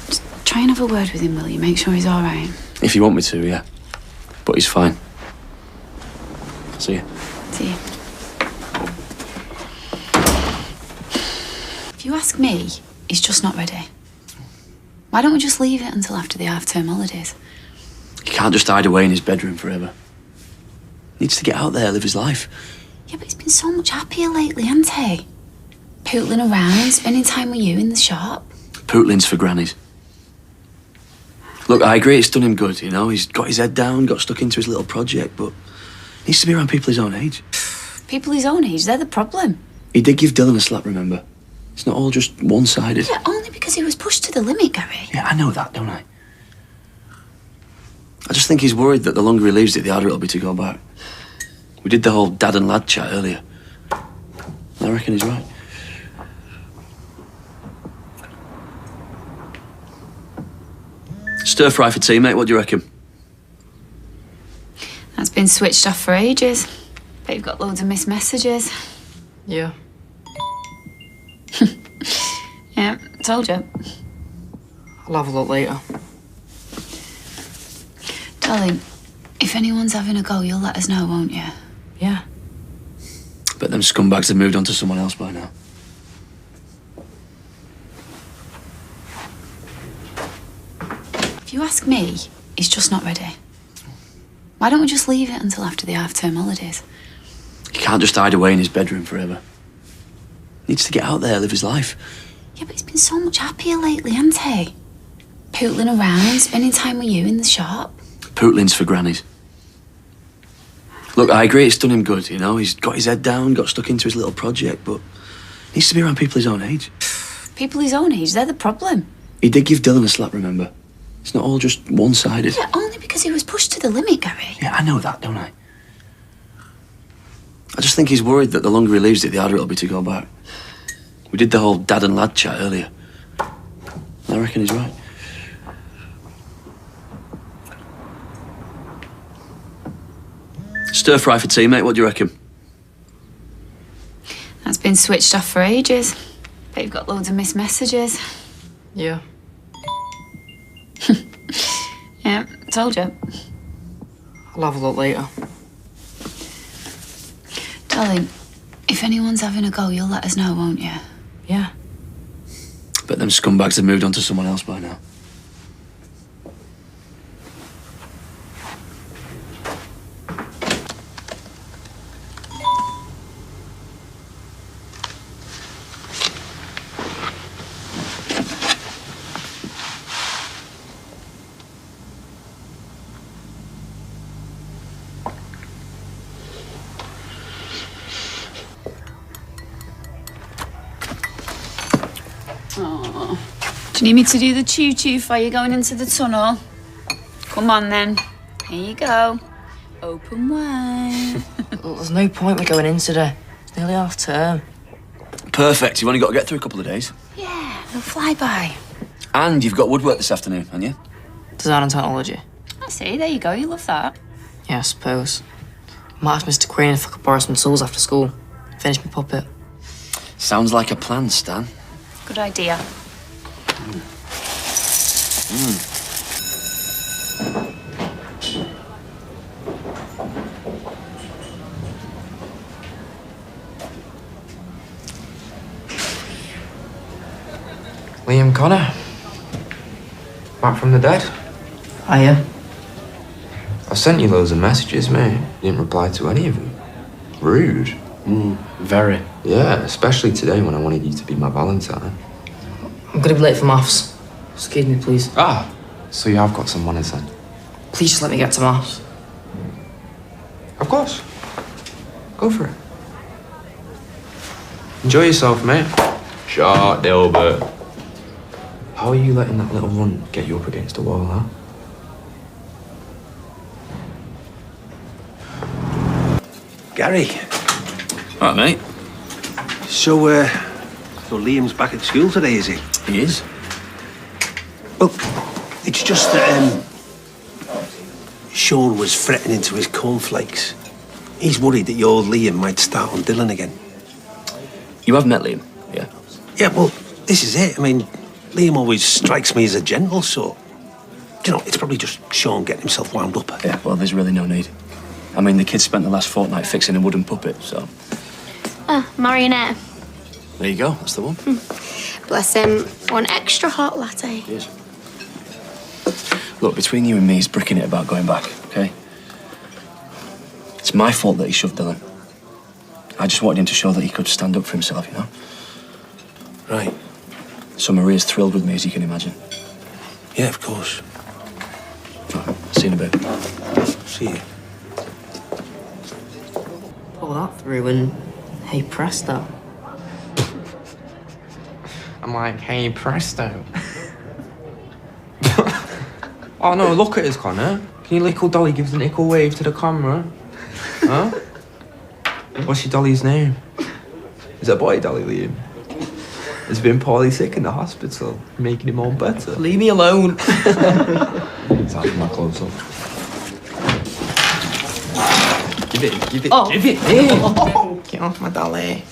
Just try and have a word with him, will you? Make sure he's all right. If you want me to, yeah. But he's fine. See you. See you. If you ask me, he's just not ready. Why don't we just leave it until after the half-term holidays? He can't just hide away in his bedroom forever. He needs to get out there, live his life. Yeah, but he's been so much happier lately, hasn't he? Pootling around, spending time with you in the shop. Pootling's for grannies. Look, I agree it's done him good, you know. He's got his head down, got stuck into his little project, but he needs to be around people his own age. People his own age, they're the problem. He did give Dylan a slap, remember? It's not all just one-sided. Yeah, only because he was pushed to the limit, Gary. Yeah, I know that, don't I? I just think he's worried that the longer he leaves it, the harder it'll be to go back. We did the whole dad and lad chat earlier. I reckon he's right. Stir fry for tea, mate. What do you reckon? That's been switched off for ages. Bet you've got loads of missed messages. Yeah. Yeah, told you. I'll have a look later. Darling, if anyone's having a go, you'll let us know, won't you? Yeah. Bet them scumbags have moved on to someone else by now. If you ask me, he's just not ready. Why don't we just leave it until after the half-term holidays? He can't just hide away in his bedroom forever. He needs to get out there, live his life. Yeah, but he's been so much happier lately, hasn't he? Pootling around, spending time with you in the shop. Pootling's for grannies. Look, I agree it's done him good, you know. He's got his head down, got stuck into his little project, but he needs to be around people his own age. People his own age, they're the problem. He did give Dylan a slap, remember? It's not all just one-sided. Yeah, only because he was pushed to the limit, Gary. Yeah, I know that, don't I? I just think he's worried that the longer he leaves it, the harder it'll be to go back. We did the whole dad and lad chat earlier. I reckon he's right. Stir fry for tea, mate. What do you reckon? That's been switched off for ages. Bet you've got loads of missed messages. Yeah. Yeah, told you. I'll have a look later. Darling, if anyone's having a go, you'll let us know, won't you? Yeah. Bet them scumbags have moved on to someone else by now. Do you need me to do the choo-choo for you going into the tunnel? Come on then. Here you go. Open wide. Well, there's no point with going in today. It's nearly half term. Perfect. You've only got to get through a couple of days. Yeah, they'll fly by. And you've got woodwork this afternoon, haven't you? Design and technology. I see, there you go, you love that. Yeah, I suppose. Might ask Mr. Queen if I could borrow some tools after school. Finish my puppet. Sounds like a plan, Stan. Good idea. Liam Connor. Back from the dead. Hiya. I sent you loads of messages, mate. You didn't reply to any of them. Rude. Very. Yeah, especially today when I wanted you to be my Valentine. I'm gonna be late for maths. Excuse me, please. Ah, so you have got some manners then? Please just let me get to maths. Of course. Go for it. Enjoy yourself, mate. Shut, Dilbert. How are you letting that little runt get you up against a wall, huh? Gary. All right, mate. So Liam's back at school today, is he? He is. Well, it's just that Sean was fretting into his cornflakes. He's worried that your Liam might start on Dylan again. You have met Liam, yeah? Yeah, well, this is it. I mean, Liam always strikes me as a gentle sort. You know, it's probably just Sean getting himself wound up. Yeah, well, there's really no need. I mean, the kid spent the last fortnight fixing a wooden puppet, so... Ah, marionette. There you go, that's the one. Bless him. One extra hot latte. Cheers. Look, between you and me, he's bricking it about going back, okay? It's my fault that he shoved Dylan. I just wanted him to show that he could stand up for himself, you know? Right. So Maria's thrilled with me, as you can imagine. Yeah, of course. Right, see you in a bit. See you. Pull that through and hey presto. I'm like, hey, presto. Oh no, look at us, Connor. Can your little dolly give an equal wave to the camera? Huh? What's your dolly's name? Is it a boy dolly, Liam? He's been poorly sick in the hospital, making him all better. Leave me alone. It's having my clothes off. Give it, give it, give it. Hey. Get off my dolly.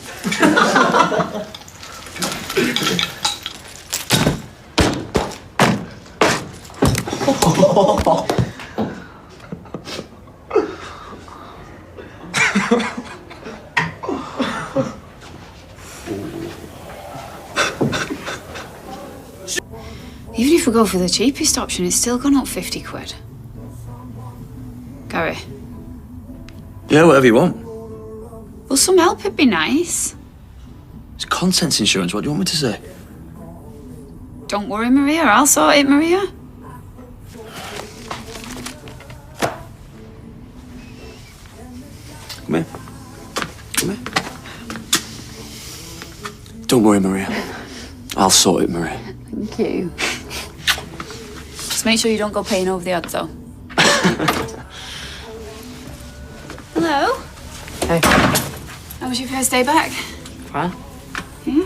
Even if we go for the cheapest option, it's still gone up 50 quid. Gary, Yeah, whatever you want. well, some help would be nice. It's contents insurance, what do you want me to say? Don't worry, Maria, I'll sort it, Maria. Come here. Come here. Don't worry, Maria. I'll sort it, Maria. Thank you. Just make sure you don't go paying over the odds, though. Hello? Hey. How was your first day back? Fine. Yeah?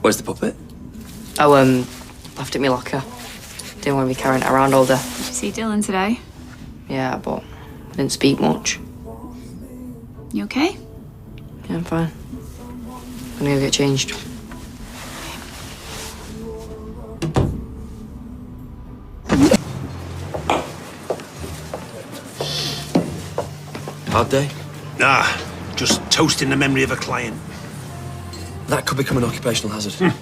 Where's the puppet? Oh, left it in my locker. Didn't want to be carrying it around all day. Did you see Dylan today? Yeah, but I didn't speak much. You okay? Yeah, I'm fine. I'm gonna go get changed. Hard day? Nah, just toasting the memory of a client. That could become an occupational hazard.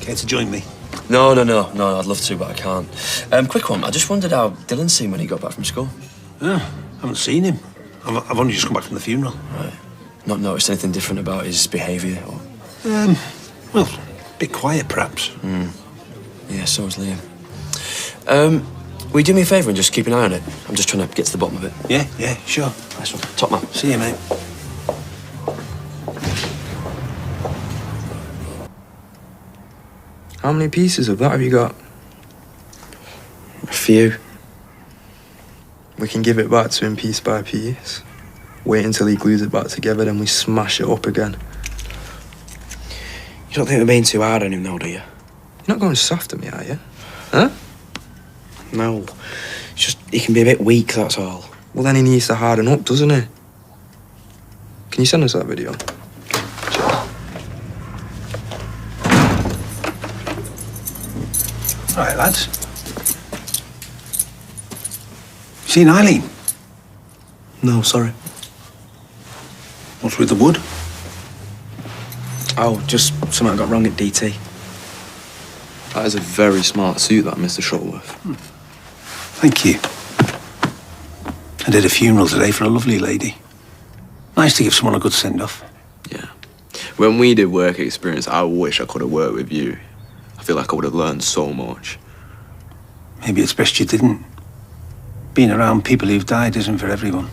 Care to join me? No, I'd love to, but I can't. Quick one, I just wondered how Dylan seemed when he got back from school. Yeah, haven't seen him. I've only just come back from the funeral. Right. Not noticed anything different about his behaviour? Or... Well, a bit quiet, perhaps. Yeah, so was Liam. Will you do me a favour and just keep an eye on it? I'm just trying to get to the bottom of it. Yeah, sure. Nice one. Top man. See you, mate. How many pieces of that have you got? A few. We can give it back to him piece by piece. Wait until he glues it back together, then we smash it up again. You don't think we're being too hard on him, though, do you? You're not going soft at me, are you? Huh? No. It's just, he can be a bit weak, that's all. Well, then he needs to harden up, doesn't he? Can you send us that video? All right, lads. Seen Eileen? No, sorry. What's with the wood? Oh, just something got wrong at DT. That is a very smart suit, that, Mr. Shuttleworth. Thank you. I did a funeral today for a lovely lady. Nice to give someone a good send-off. When we did work experience, I wish I could have worked with you. I feel like I would have learned so much. Maybe it's best you didn't. Being around people who've died isn't for everyone.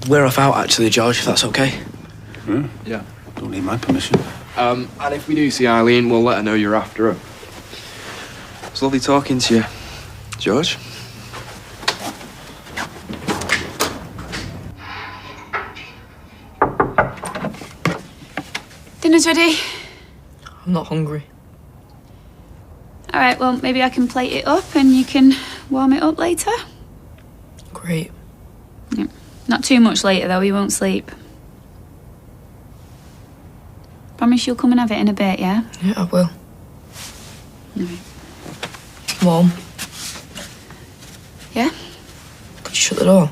We're off out, actually, George, if that's okay. Yeah. Don't need my permission. And if we do see Eileen, we'll let her know you're after her. It's lovely talking to you, George. Dinner's ready. I'm not hungry. All right, well, maybe I can plate it up and you can warm it up later. Great. Yeah. Not too much later, though. You won't sleep. Promise you'll come and have it in a bit, yeah? Yeah, I will. Right. Mom, Yeah? could you shut the door?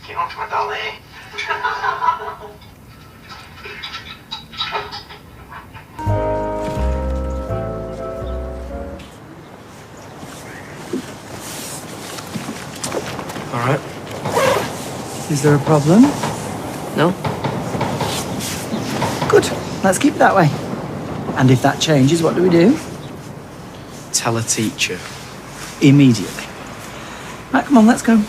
Get on to my dolly. All right. Is there a problem? No. Good. Let's keep it that way. And if that changes, what do we do? Tell a teacher. Immediately. Right, come on, let's go.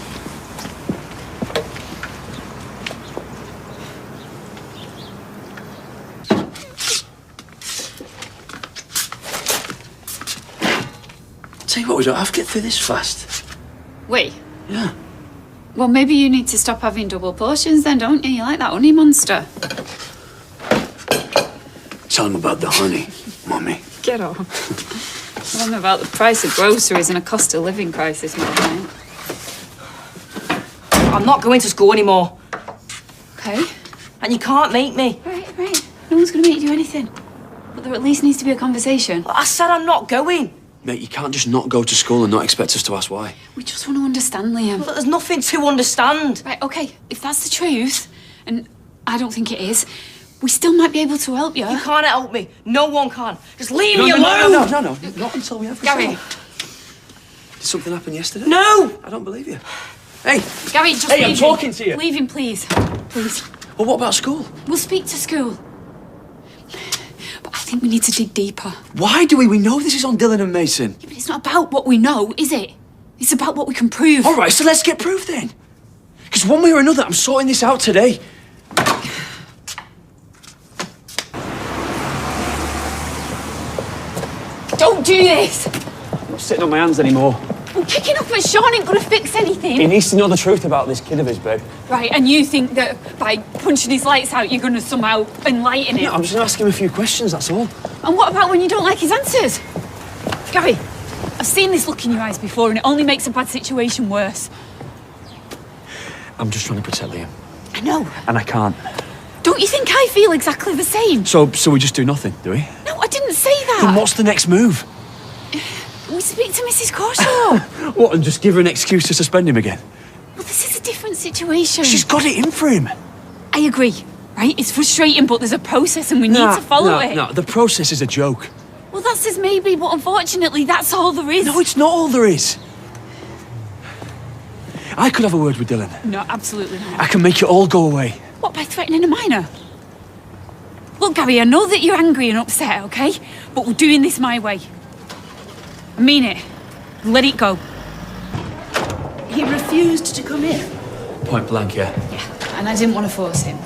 Tell you what, we don't have to get through this fast. Wait. Yeah. Well, maybe you need to stop having double portions then, don't you? You like that honey monster. Tell him about the honey, Mummy. Get off. Tell them about the price of groceries and a cost of living crisis, mate. I'm not going to school anymore. Okay. And you can't make me. Right. No one's going to make you do anything. But there at least needs to be a conversation. I said I'm not going. Mate, you can't just not go to school and not expect us to ask why. We just want to understand, Liam. Well, there's nothing to understand. Right, okay. If that's the truth, and I don't think it is, we still might be able to help you. You can't help me. No one can. Just leave me No, alone. not until we have the Gary. Did something happen yesterday? No. I don't believe you. Hey. Gary, just Hey, leave I'm him. talking to you. Leave him, please. Please. Well, what about school? We'll speak to school. But I think we need to dig deeper. Why do we? We know this is on Dylan and Mason. Yeah, but it's not about what we know, is it? It's about what we can prove. All right, so let's get proof then. Because one way or another, I'm sorting this out today. Don't do this! I'm not sitting on my hands anymore. Well, kicking off at Sean ain't gonna fix anything. He needs to know the truth about this kid of his, babe. Right, and you think that by punching his lights out, you're gonna somehow enlighten him? No, I'm just gonna ask him a few questions, that's all. And what about when you don't like his answers? Gary, I've seen this look in your eyes before, and it only makes a bad situation worse. I'm just trying to protect Liam. I know. And I can't. Don't you think I feel exactly the same? So we just do nothing, do we? No, I didn't say that. Then what's the next move? We speak to Mrs. Crawshaw. What, and just give her an excuse to suspend him again? Well, this is a different situation. She's got it in for him. I agree, right? It's frustrating, but there's a process and we need to follow it. No, the process is a joke. Well, that says maybe, but unfortunately, that's all there is. No, it's not all there is. I could have a word with Dylan. No, absolutely not. I can make it all go away. What, by threatening a minor? Look, Gary, I know that you're angry and upset, okay? But we're doing this my way. I mean it. Let it go. He refused to come in. Point blank, yeah. Yeah, and I didn't want to force him.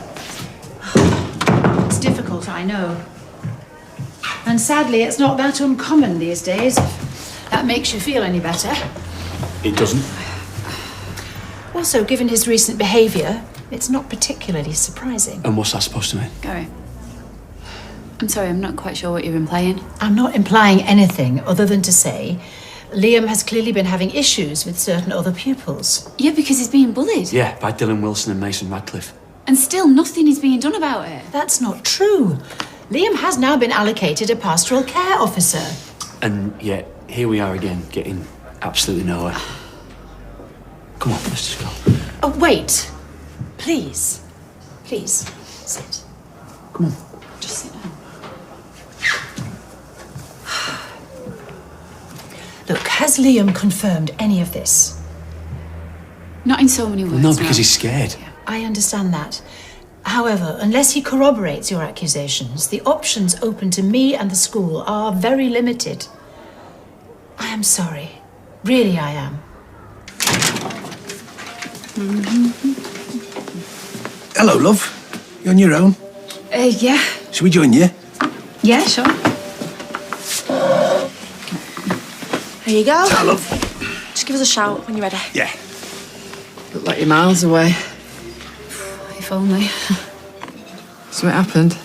It's difficult, I know. And sadly, it's not that uncommon these days. If that makes you feel any better. It doesn't. Also, given his recent behaviour, it's not particularly surprising. And what's that supposed to mean? Gary, I'm sorry, I'm not quite sure what you're implying. I'm not implying anything other than to say Liam has clearly been having issues with certain other pupils. Yeah, because he's being bullied. Yeah, by Dylan Wilson and Mason Radcliffe. And still nothing is being done about it. That's not true. Liam has now been allocated a pastoral care officer. And yet, here we are again, getting absolutely nowhere. Come on, let's just go. Oh, wait. Please. Please, sit. Come on. Just sit down. Look, has Liam confirmed any of this? Not in so many words. No, because he's scared. I understand that. However, unless he corroborates your accusations, the options open to me and the school are very limited. I am sorry. Really, I am. Hello, love. You on your own? Yeah. Shall we join you? Yeah, sure. Here you go. Ta, love. Just give us a shout when you're ready. Yeah. Look like you're miles away. If only. So what happened?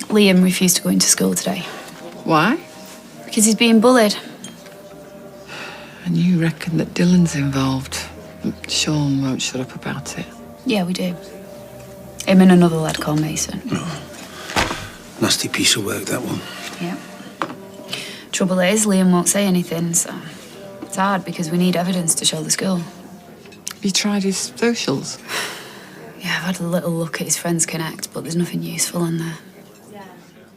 Liam refused to go into school today. Why? Because he's being bullied. And you reckon that Dylan's involved? Sean won't shut up about it. Yeah, we do. Him and another lad called Mason. Nasty piece of work, that one. Yeah. Trouble is, Liam won't say anything, so it's hard because we need evidence to show the school. Have you tried his socials? Yeah, I've had a little look at his Friends Connect, but there's nothing useful on there.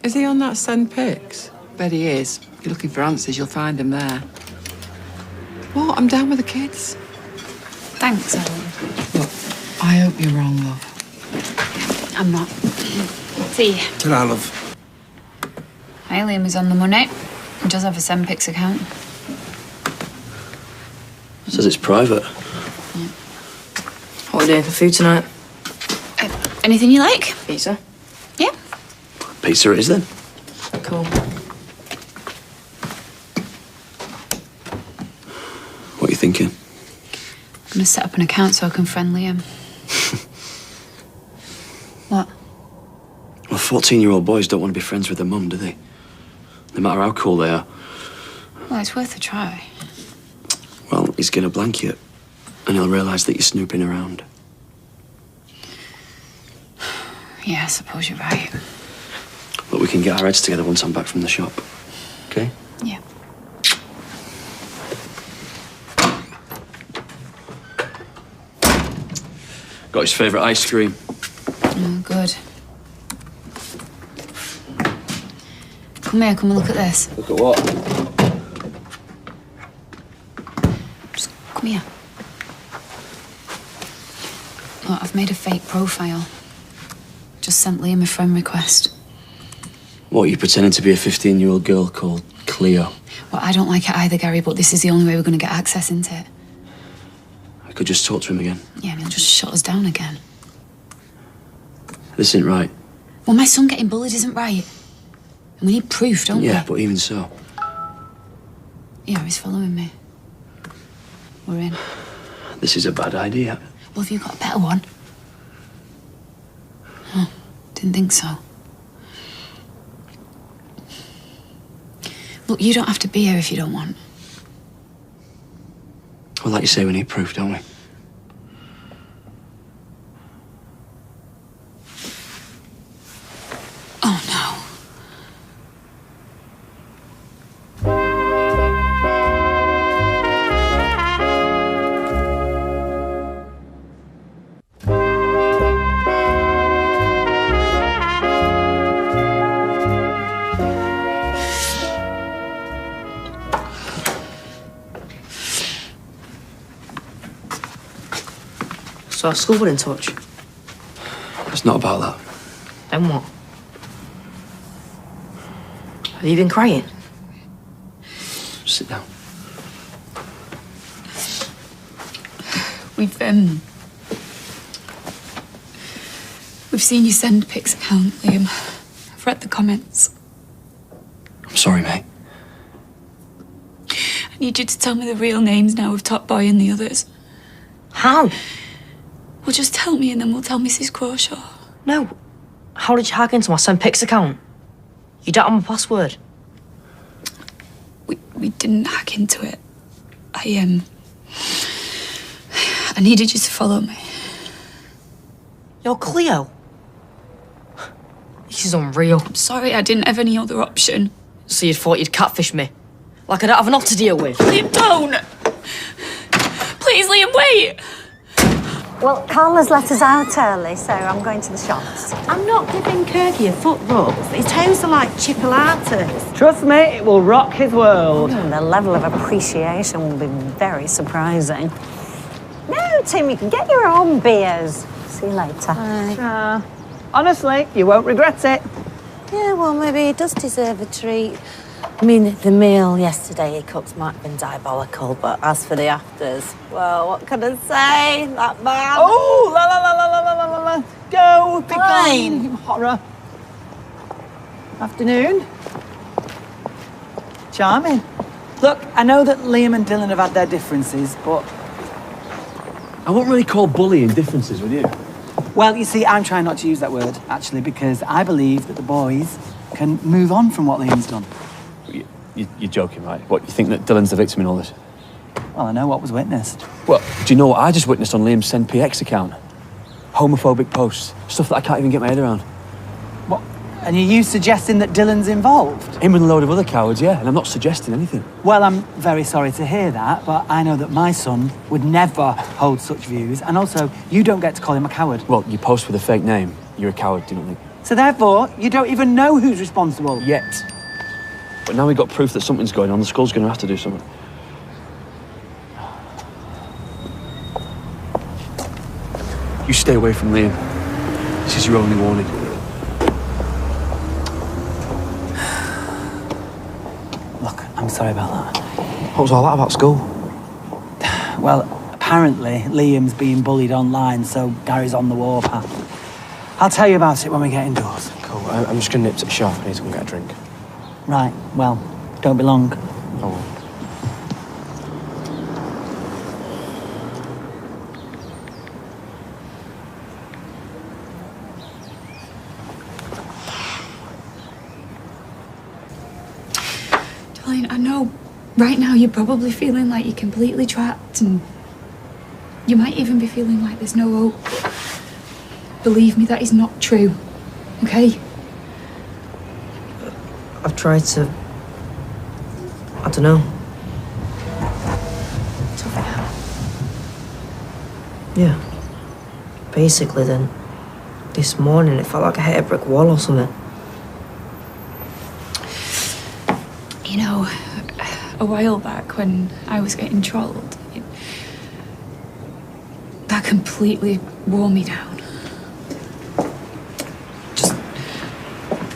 Is he on that Send Pics? Bet he is. If you're looking for answers, you'll find him there. What? I'm down with the kids. Thanks, Ellen. Look, I hope you're wrong, love. I'm not. See. Ta-ra, love. Hi, Liam is on the money. He does have a SendPix account. Says it's private. What are we doing for food tonight? Anything you like? Pizza. Yeah. Pizza it is then. Cool. What are you thinking? I'm gonna set up an account so I can friend Liam. What? Well, 14-year-old boys don't want to be friends with their mum, do they? No matter how cool they are. Well, it's worth a try. Well, he's gonna blank you, and he'll realise that you're snooping around. Yeah, I suppose you're right. But we can get our heads together once I'm back from the shop. Okay? Yeah. Got his favourite ice cream. Oh, good. Come here, come and look at this. Look at what? Just come here. Look, I've made a fake profile. Just sent Liam a friend request. What, you pretending to be a 15-year-old girl called Cleo? Well, I don't like it either, Gary, but this is the only way we're going to get access into it. I could just talk to him again. Yeah, and he'll just shut us down again. This isn't right. Well, my son getting bullied isn't right. And we need proof, don't we? Yeah, but even so. Yeah, he's following me. We're in. This is a bad idea. Well, have you got a better one? Oh, didn't think so. Look, you don't have to be here if you don't want. Well, like you say, we need proof, don't we? Oh, no. So our school were in touch. It's not about that. Then what? Have you been crying? Sit down. We've seen your send pics account, Liam. I've read the comments. I'm sorry, mate. I need you to tell me the real names now of Top Boy and the others. How? Well, just tell me and then we'll tell Mrs. Crawshaw. No. How did you hack into my send pics account? You don't have my password. We didn't hack into it. I needed you to follow me. You're Cleo? This is unreal. I'm sorry, I didn't have any other option. So you thought you'd catfish me? Like I don't have enough to deal with? Liam, don't! Please, Liam, wait! Well, Carla's let us out early, so I'm going to the shops. I'm not giving Kirky a foot rub. His toes are like chipolatas. Trust me, it will rock his world. The level of appreciation will be very surprising. No, Tim, you can get your own beers. See you later. Honestly, you won't regret it. Yeah, well, maybe he does deserve a treat. I mean, the meal yesterday he cooked might have been diabolical, but as for the afters, well, what can I say? That man. Oh, la la la la la la la la. Go, be Fine. gone, horror. Afternoon. Charming. Look, I know that Liam and Dylan have had their differences, but... I won't really call bullying differences, would you? Well, you see, I'm trying not to use that word, actually, because I believe that the boys can move on from what Liam's done. You're joking, right? What, you think that Dylan's the victim in all this? Well, I know what was witnessed. Well, do you know what I just witnessed on Liam's Send PX account? Homophobic posts. Stuff that I can't even get my head around. What? And are you suggesting that Dylan's involved? Him and a load of other cowards, yeah, and I'm not suggesting anything. Well, I'm very sorry to hear that, but I know that my son would never hold such views, and also, you don't get to call him a coward. Well, you post with a fake name, you're a coward, do you not think? So therefore, you don't even know who's responsible. Yet. But now we've got proof that something's going on, the school's going to have to do something. You stay away from Liam. This is your only warning. Look, I'm sorry about that. What was all that about school? Well, apparently, Liam's being bullied online, so Gary's on the warpath. I'll tell you about it when we get indoors. Cool. I'm just going to nip to the shop. I need to go and get a drink. Right, well, don't be long. Oh. Darling, I know right now you're probably feeling like you're completely trapped and you might even be feeling like there's no hope. Believe me, that is not true, okay? I've tried to... I don't know. Tough it out. Yeah. Basically then, this morning it felt like I hit a brick wall or something. You know, a while back when I was getting trolled, that completely wore me down.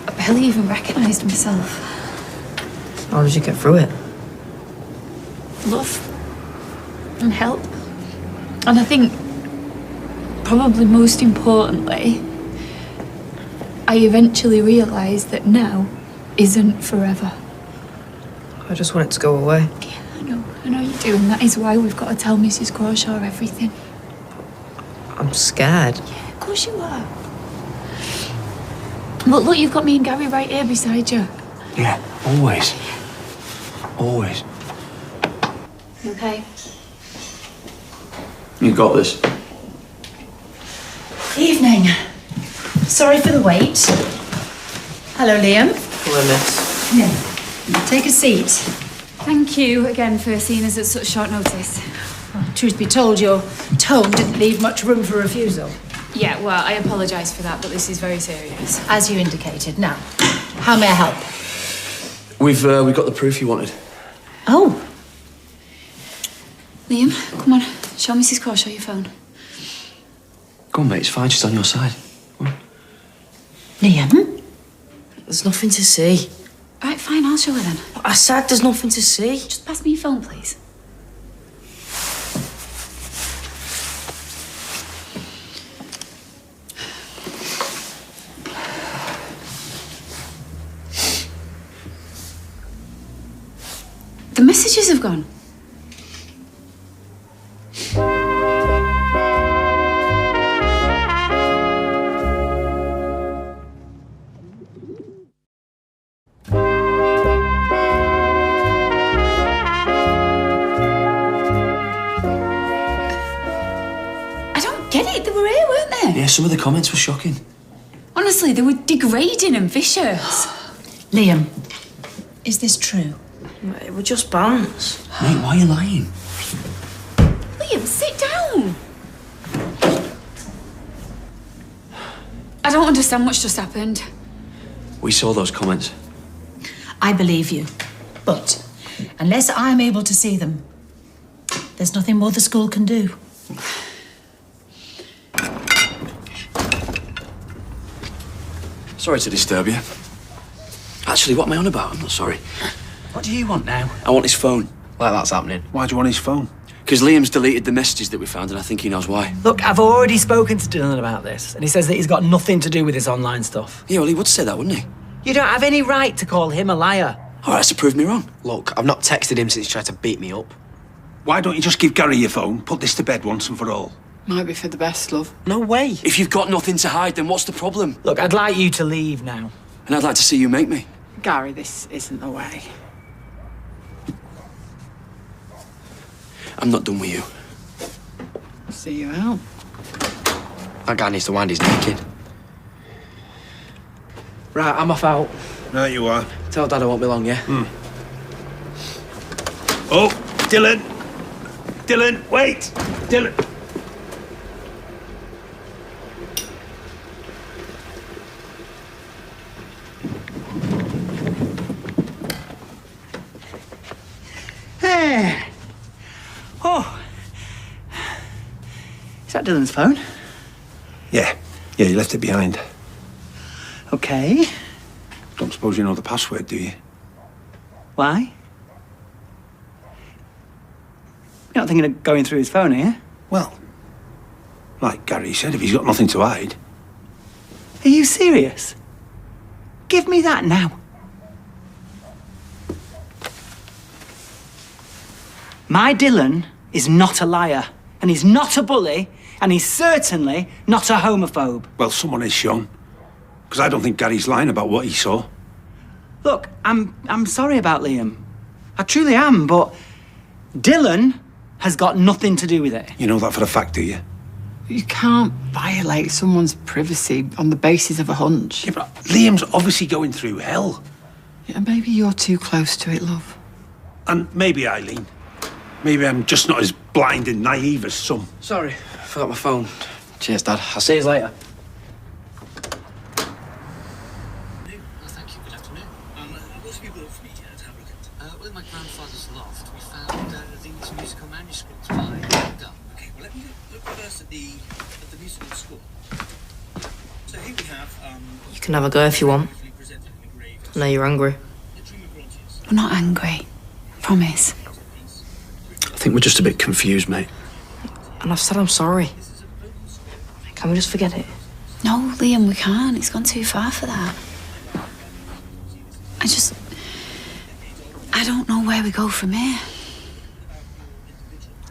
I barely even recognised myself. How did you get through it? Love and help. And I think, probably most importantly, I eventually realised that now isn't forever. I just want it to go away. Yeah, I know you do, and that is why we've got to tell Mrs. Crawshaw everything. I'm scared. Yeah, of course you are. Look, you've got me and Gary right here beside you. Yeah, always. Always. Okay. You got this. Evening. Sorry for the wait. Hello, Liam. Hello, miss. Yeah. Take a seat. Thank you again for seeing us at such short notice. Well, truth be told, your tone didn't leave much room for refusal. Yeah, well, I apologise for that, but this is very serious. As you indicated. Now, how may I help? We've got the proof you wanted. Oh. Liam, come on. Show Mrs. Crawshaw your phone. Go on, mate, it's fine, she's on your side. Come on. Liam? There's nothing to see. Right, fine, I'll show her then. I said there's nothing to see. Just pass me your phone, please. The messages have gone. I don't get it. They were here, weren't they? Yeah, some of the comments were shocking. Honestly, they were degrading and vicious. Liam, is this true? It were just bands. Mate, why are you lying? Liam, sit down. I don't understand what's just happened. We saw those comments. I believe you. But unless I'm able to see them, there's nothing more the school can do. Sorry to disturb you. Actually, what am I on about? I'm not sorry. What do you want now? I want his phone. Well, that's happening. Why do you want his phone? Because Liam's deleted the messages that we found, and I think he knows why. Look, I've already spoken to Dylan about this, and he says that he's got nothing to do with this online stuff. Yeah, well, he would say that, wouldn't he? You don't have any right to call him a liar. All right, so prove me wrong. Look, I've not texted him since he tried to beat me up. Why don't you just give Gary your phone, put this to bed once and for all? Might be for the best, love. No way. If you've got nothing to hide, then what's the problem? Look, I'd like you to leave now. And I'd like to see you make me. Gary, this isn't the way. I'm not done with you. See you out. That guy needs to wind his neck in. Right, I'm off out. There you are. Tell Dad I won't be long, yeah? Oh, Dylan! Dylan, wait! Dylan! Hey. Oh. Is that Dylan's phone? Yeah, you left it behind. Okay. Don't suppose you know the password, do you? Why? You're not thinking of going through his phone, are you? Well, like Gary said, if he's got nothing to hide. Are you serious? Give me that now. My Dylan is not a liar, and he's not a bully, and he's certainly not a homophobe. Well, someone is, Sean. Because I don't think Gary's lying about what he saw. Look, I'm sorry about Liam. I truly am, but Dylan has got nothing to do with it. You know that for a fact, do you? You can't violate someone's privacy on the basis of a hunch. Yeah, but Liam's obviously going through hell. Yeah, maybe you're too close to it, love. And maybe Eileen. Maybe I'm just not as blind and naive as some. Sorry, I forgot my phone. Cheers, Dad. I'll see you later. With my grandfather's loft, we found these musical manuscripts by Okay, well, let me look first at the musical score. So here we have. You can have a go if you want. I know you're angry. We're not angry. Promise. I think we're just a bit confused, mate. And I've said I'm sorry. Can we just forget it? No, Liam, we can't. It's gone too far for that. I don't know where we go from here.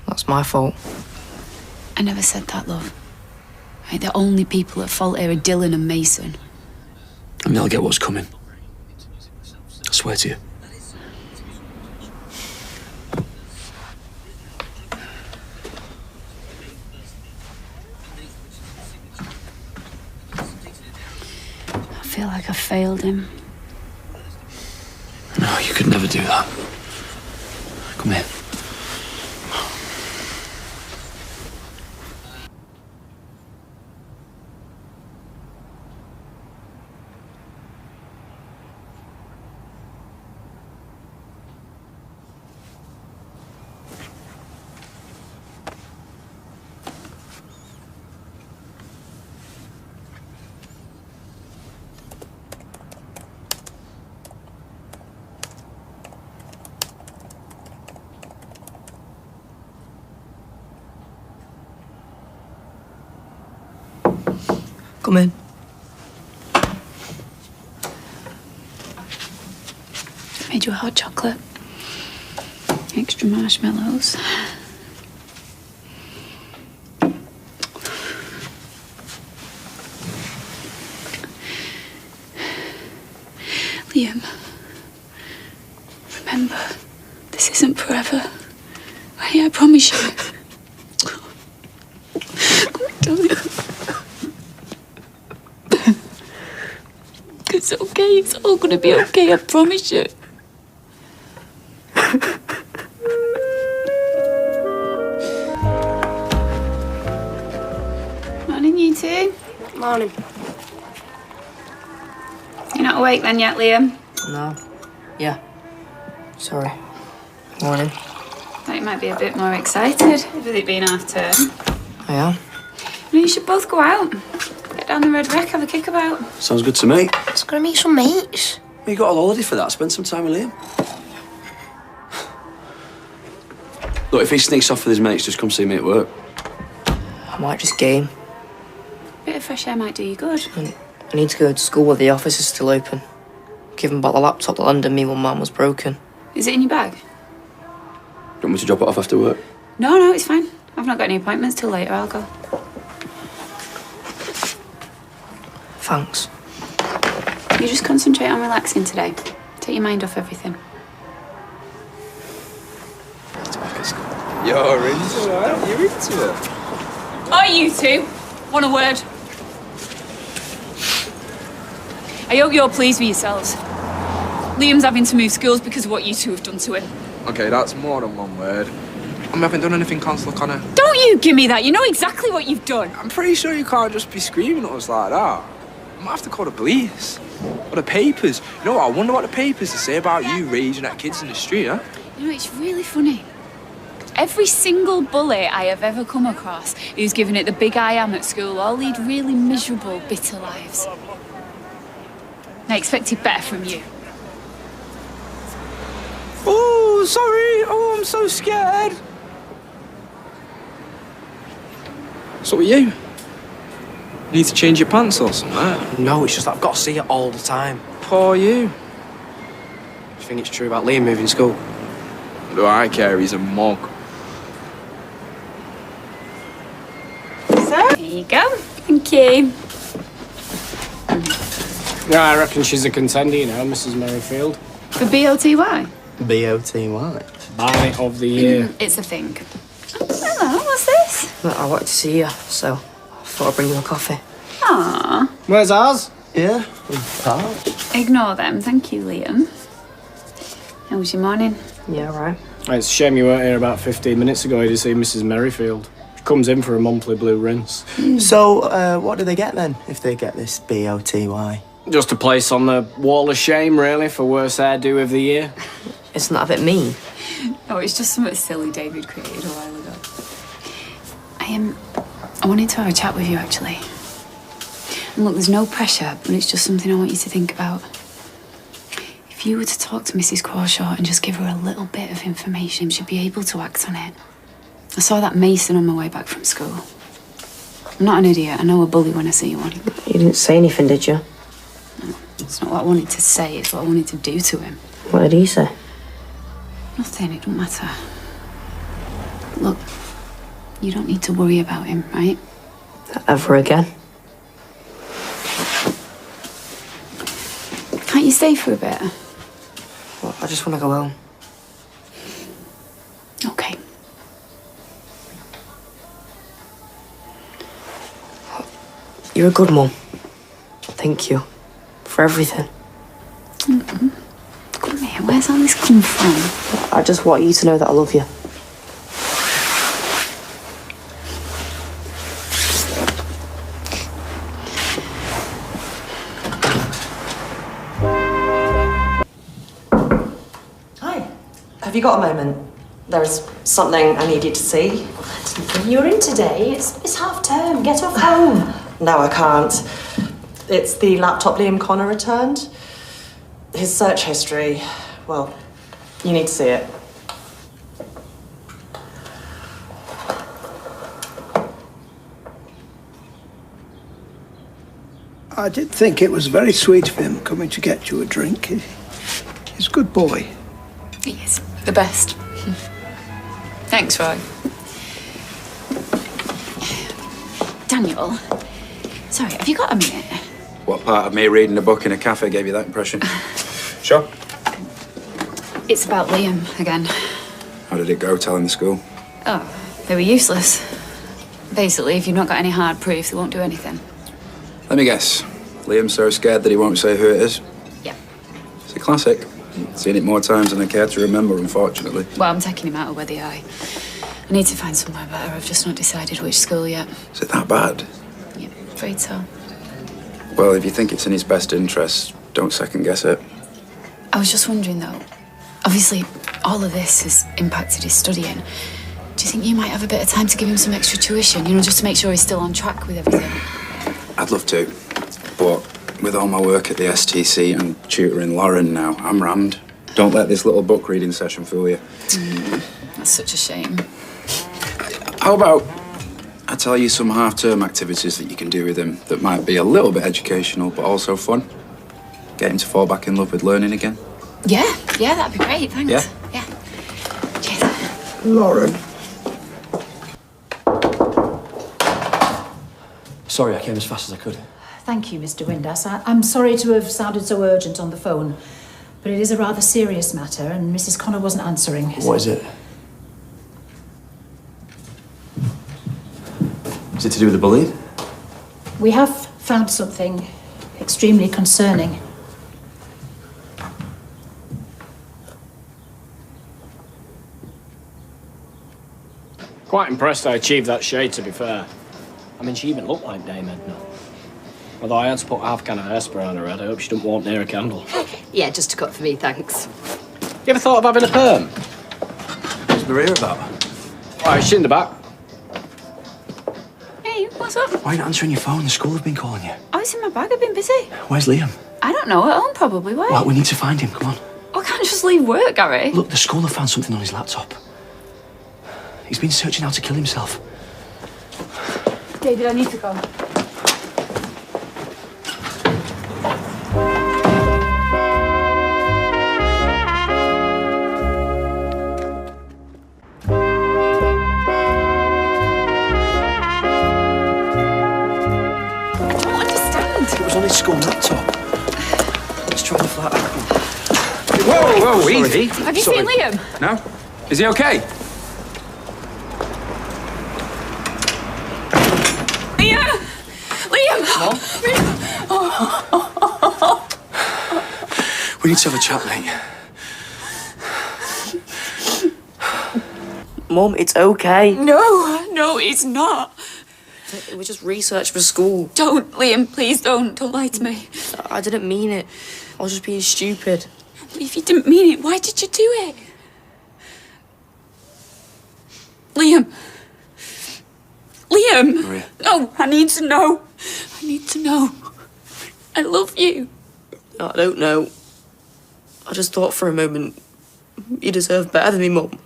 That's my fault. I never said that, love. Right, the only people at fault here are Dylan and Mason. And they'll get what's coming. I swear to you. I feel like I failed him. No, you could never do that. Come here. Come in. Made you a hot chocolate. Extra marshmallows. Liam, remember, this isn't forever. Right, I promise you. Darling. It's okay, it's all gonna be okay, I promise you. Morning, you two. Morning. You're not awake then yet, Liam? No. Yeah. Sorry. Morning. Thought you might be a bit more excited with it being half term. I am. You should both go out. Get down the Red Wreck, have a kickabout. Sounds good to me. Just gonna meet some mates. You got a holiday for that. Spend some time with Liam. Look, if he sneaks off with his mates, just come see me at work. I might just game. Bit of fresh air might do you good. I need to go to school while the office is still open. Give him back the laptop that lended me when Mum was broken. Is it in your bag? Do you want me to drop it off after work? No, it's fine. I've not got any appointments till later. I'll go. Thanks. You just concentrate on relaxing today. Take your mind off everything. You're into it, aren't you? Into it. Oh, you two. Want a word? I hope you're pleased with yourselves. Liam's having to move schools because of what you two have done to him. Okay, that's more than one word. I haven't done anything, Constable Connor. Don't you give me that. You know exactly what you've done. I'm pretty sure you can't just be screaming at us like that. I might have to call the police. Or the papers. You know what? I wonder what the papers to say about you raging at kids in the street, huh? You know, it's really funny. Every single bully I have ever come across who's given it the big I am at school all lead really miserable, bitter lives. I expected better from you. Oh, sorry. Oh, I'm so scared. So are you? Need to change your pants or something? No, it's just that I've got to see it all the time. Poor you. Do you think it's true about Liam moving school? Do I care? He's a mug. So, here you go. Thank you. Yeah, I reckon she's a contender, you know, Mrs. Merrifield. For BOTY? BOTY. Buy of the year. It's a thing. Hello, what's this? Look, I wanted to see you, so I thought I'd bring you a coffee. Aww. Where's ours? Yeah, Ignore them, thank you, Liam. How was your morning? Yeah, right. It's a shame you weren't here about 15 minutes ago to see Mrs. Merrifield. She comes in for a monthly blue rinse. So, what do they get then, if they get this BOTY? Just a place on the wall of shame, really, for worst hairdo of the year. Isn't that a bit mean? Oh, it's just something silly David created a while ago. I wanted to have a chat with you, actually. And look, there's no pressure, but it's just something I want you to think about. If you were to talk to Mrs. Crawshaw and just give her a little bit of information, she'd be able to act on it. I saw that Mason on my way back from school. I'm not an idiot. I know a bully when I see one. You didn't say anything, did you? No, it's not what I wanted to say, it's what I wanted to do to him. What did he say? Nothing, it don't matter. Look, you don't need to worry about him, right? Ever again? Can't you stay for a bit? Well, I just want to go home. Okay. You're a good mum. Thank you. For everything. Come here, where's all this come from? I just want you to know that I love you. Hi. Have you got a moment? There's something I need you to see. You're in today. It's half term. Get off home. No, I can't. It's the laptop Liam Connor returned. His search history. Well, you need to see it. I did think it was very sweet of him coming to get you a drink. He's a good boy. He is. The best. Thanks, Roy. Daniel, sorry, have you got a minute? What part of me reading a book in a cafe gave you that impression? Sure. It's about Liam again. How did it go telling the school? Oh, they were useless. Basically, if you've not got any hard proof, they won't do anything. Let me guess. Liam's so scared that he won't say who it is? Yeah. It's a classic. Seen it more times than I care to remember, unfortunately. Well, I'm taking him out of where they are. I need to find somewhere better. I've just not decided which school yet. Is it that bad? Yeah, afraid so. Well, if you think it's in his best interest, don't second guess it. I was just wondering, though, obviously, all of this has impacted his studying. Do you think you might have a bit of time to give him some extra tuition, you know, just to make sure he's still on track with everything? I'd love to, but with all my work at the STC and tutoring Lauren now, I'm rammed. Don't let this little book reading session fool you. That's such a shame. How about I tell you some half-term activities that you can do with him that might be a little bit educational, but also fun? Get him to fall back in love with learning again. Yeah, that'd be great, thanks. Yeah? Yeah. Lauren. Sorry, I came as fast as I could. Thank you, Mr. Windass. I'm sorry to have sounded so urgent on the phone, but it is a rather serious matter, and Mrs. Connor wasn't answering. What is it? Is it to do with the bullying? We have found something extremely concerning. Quite impressed I achieved that shade, to be fair. I mean, she even looked like Dame Edna. Although I had to put half a can of hairspray on her head, I hope she didn't want near a candle. Yeah, just a cut for me, thanks. You ever thought of having a perm? What's Maria about? Why, she's in the back. Hey, what's up? Why are you not answering your phone? The school have been calling you. Oh, it's in my bag. I've been busy. Where's Liam? I don't know. At home, probably. Why? Well, we need to find him. Come on. I can't just leave work, Gary. Look, the school have found something on his laptop. He's been searching how to kill himself. David, I need to go. It was on his school laptop. Let's try the flat. Whoa, Sorry. easy. Have you seen Liam? No? Is he okay? Liam! We need to have a chat, mate. Mum, it's okay. No, it's not. It was just research for school. Don't, Liam, please don't. Don't lie to me. I didn't mean it. I was just being stupid. If you didn't mean it, why did you do it? Liam. Liam! Maria. No, I need to know. I need to know. I love you. I don't know. I just thought for a moment, you deserve better than me, Mum.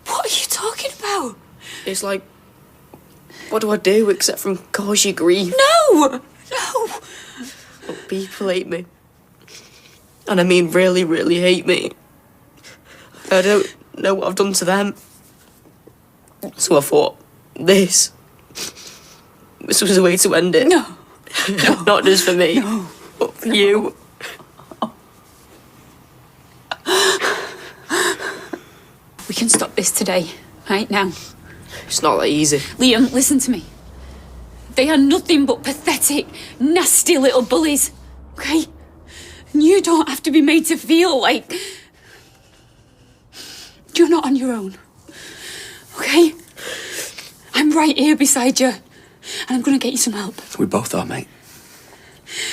What are you talking about? It's like, what do I do except from cause you grief? No! Look, people hate me. And I mean really, really hate me. I don't know what I've done to them. So I thought, this was a way to end it. No. Not just for me, but for you. We can stop this today, right now. It's not that easy. Liam, listen to me. They are nothing but pathetic, nasty little bullies, okay? And you don't have to be made to feel like you're not on your own, okay? I'm right here beside you, and I'm gonna get you some help. We both are, mate.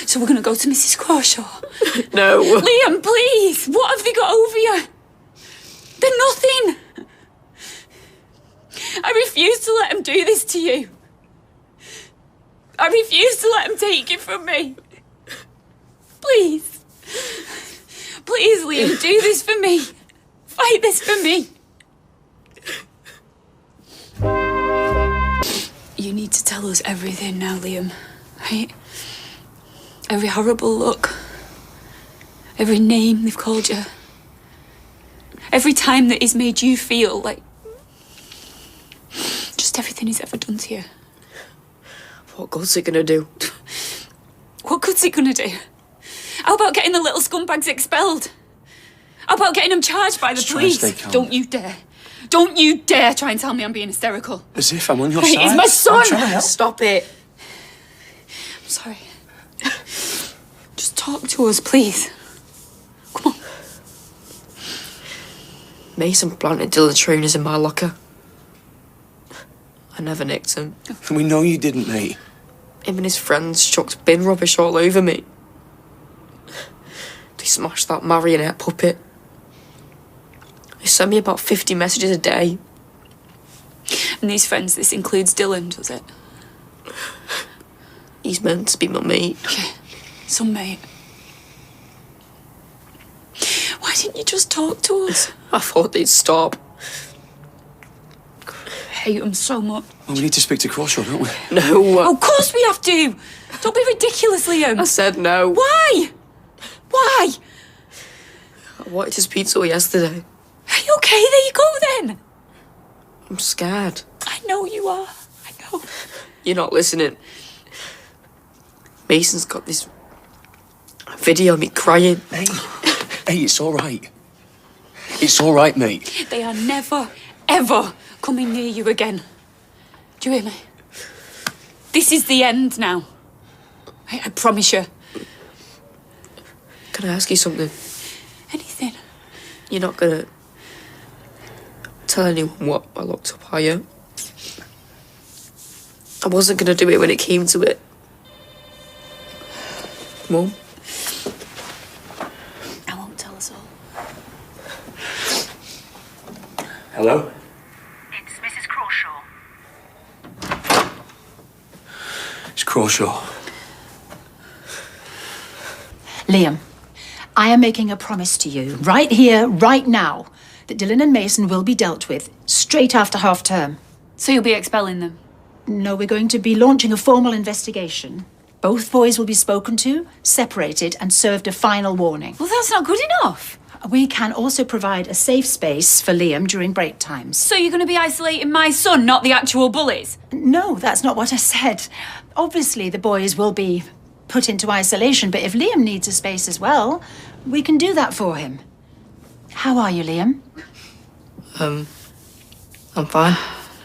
So we're gonna go to Mrs. Crawshaw. No. Liam, please! What have they got over you? They're nothing! I refuse to let them do this to you. I refuse to let them take it from me. Please. Please, Liam, do this for me. Fight this for me. You need to tell us everything now, Liam, right? Every horrible look. Every name they've called you. Every time that he's made you feel like... just everything he's ever done to you. What good's it gonna do? What good's it gonna do? How about getting the little scumbags expelled? How about getting them charged by the police? Try and stay calm. Don't you dare. Don't you dare try and tell me I'm being hysterical. As if I'm on your Hey, side. it's my son! I'm trying to help. Stop it. I'm sorry. Just talk to us, please. Come on. Mason planted Dylan trainers in my locker. I never nicked them. We know you didn't, mate. Him and his friends chucked bin rubbish all over me. They smashed that marionette puppet. They send me about 50 messages a day. And these friends, this includes Dylan, does it? He's meant to be my mate. Yeah, some mate. Why didn't you just talk to us? I thought they'd stop. I hate them so much. Well, we need to speak to Crawshaw, don't we? No. Oh, of course we have to. Don't be ridiculous, Liam. I said no. Why? Why? I wanted his pizza yesterday. Are you okay? There you go then. I'm scared. I know you are. I know. You're not listening. Mason's got this video of me crying. Hey, it's all right. It's all right, mate. They are never, ever coming near you again. Do you hear me? This is the end now. I promise you. Can I ask you something? Anything. You're not gonna tell anyone what I looked up, are you? I wasn't gonna do it when it came to it. Mum? I won't tell us all. Hello? It's Mrs. Crawshaw. It's Crawshaw. Liam, I am making a promise to you, right here, right now, that Dylan and Mason will be dealt with straight after half term. So you'll be expelling them? No, we're going to be launching a formal investigation. Both boys will be spoken to, separated, and served a final warning. Well, that's not good enough. We can also provide a safe space for Liam during break times. So you're going to be isolating my son, not the actual bullies? No, that's not what I said. Obviously, the boys will be put into isolation, but if Liam needs a space as well, we can do that for him. How are you, Liam? I'm fine.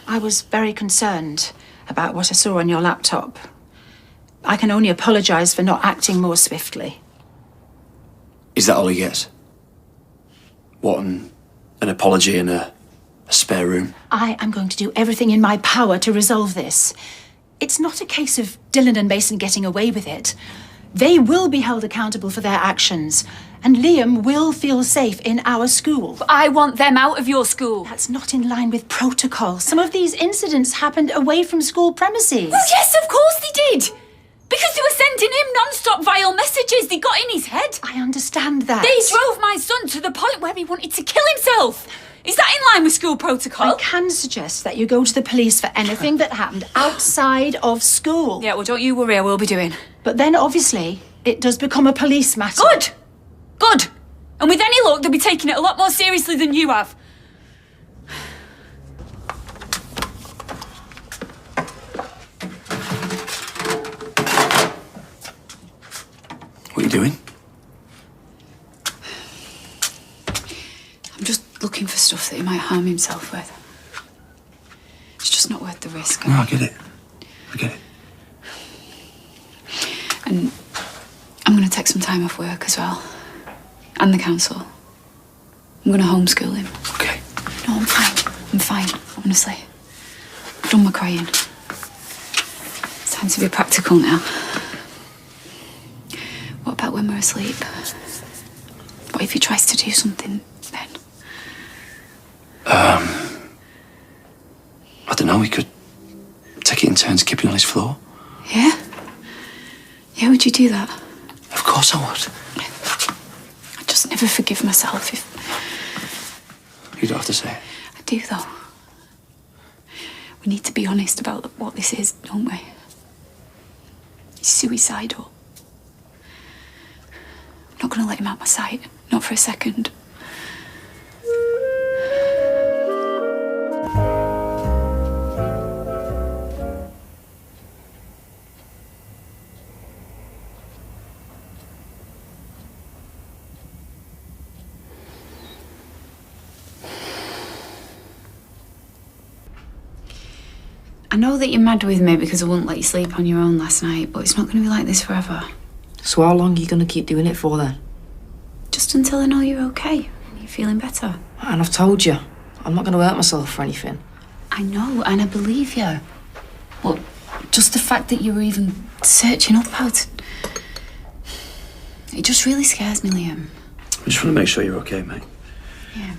I was very concerned about what I saw on your laptop. I can only apologise for not acting more swiftly. Is that all he gets? What, an apology and a spare room? I am going to do everything in my power to resolve this. It's not a case of Dylan and Mason getting away with it. They will be held accountable for their actions, and Liam will feel safe in our school. But I want them out of your school. That's not in line with protocol. Some of these incidents happened away from school premises. Well, yes, of course they did. Because they were sending him non-stop vile messages. They got in his head. I understand that. They drove my son to the point where he wanted to kill himself. Is that in line with school protocol? I can suggest that you go to the police for anything that happened outside of school. Yeah, well, don't you worry, I will be doing. But then, obviously, it does become a police matter. Good! Good! And with any luck, they'll be taking it a lot more seriously than you have. What are you doing? I'm just looking for stuff that he might harm himself with. It's just not worth the risk. No, I get it. I get it. And I'm going to take some time off work as well. And the council. I'm going to homeschool him. Okay. No, I'm fine. I'm fine, honestly. I've done my crying. It's time to be practical now. What about when we're asleep? What if he tries to do something then? I don't know, we could take it in turns keeping on his floor. Yeah? Yeah, would you do that? Of course I would. I just never forgive myself if... You don't have to say it. I do, though. We need to be honest about what this is, don't we? It's suicidal. I'm not going to let him out my sight. Not for a second. I know that you're mad with me because I wouldn't let you sleep on your own last night, but it's not going to be like this forever. So how long are you going to keep doing it for then? Just until I know you're okay and you're feeling better. And I've told you, I'm not going to hurt myself for anything. I know, and I believe you. But just the fact that you were even searching up how to... It just really scares me, Liam. I just want to make sure you're okay, mate. Yeah.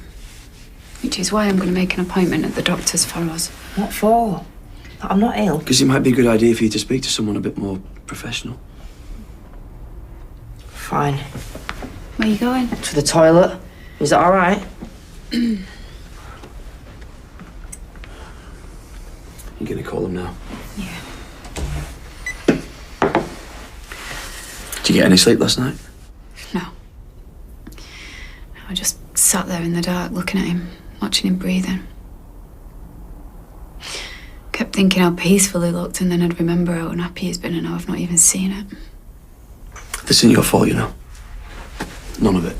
Which is why I'm going to make an appointment at the doctor's for us. What for? I'm not ill. Because it might be a good idea for you to speak to someone a bit more professional. Fine. Where are you going? To the toilet. Is that all right? You're going to call them now? Yeah. Did you get any sleep last night? No. I just sat there in the dark looking at him, watching him breathing. Kept thinking how peaceful he looked, and then I'd remember how unhappy he's been and how I've not even seen it. This isn't your fault, you know. None of it.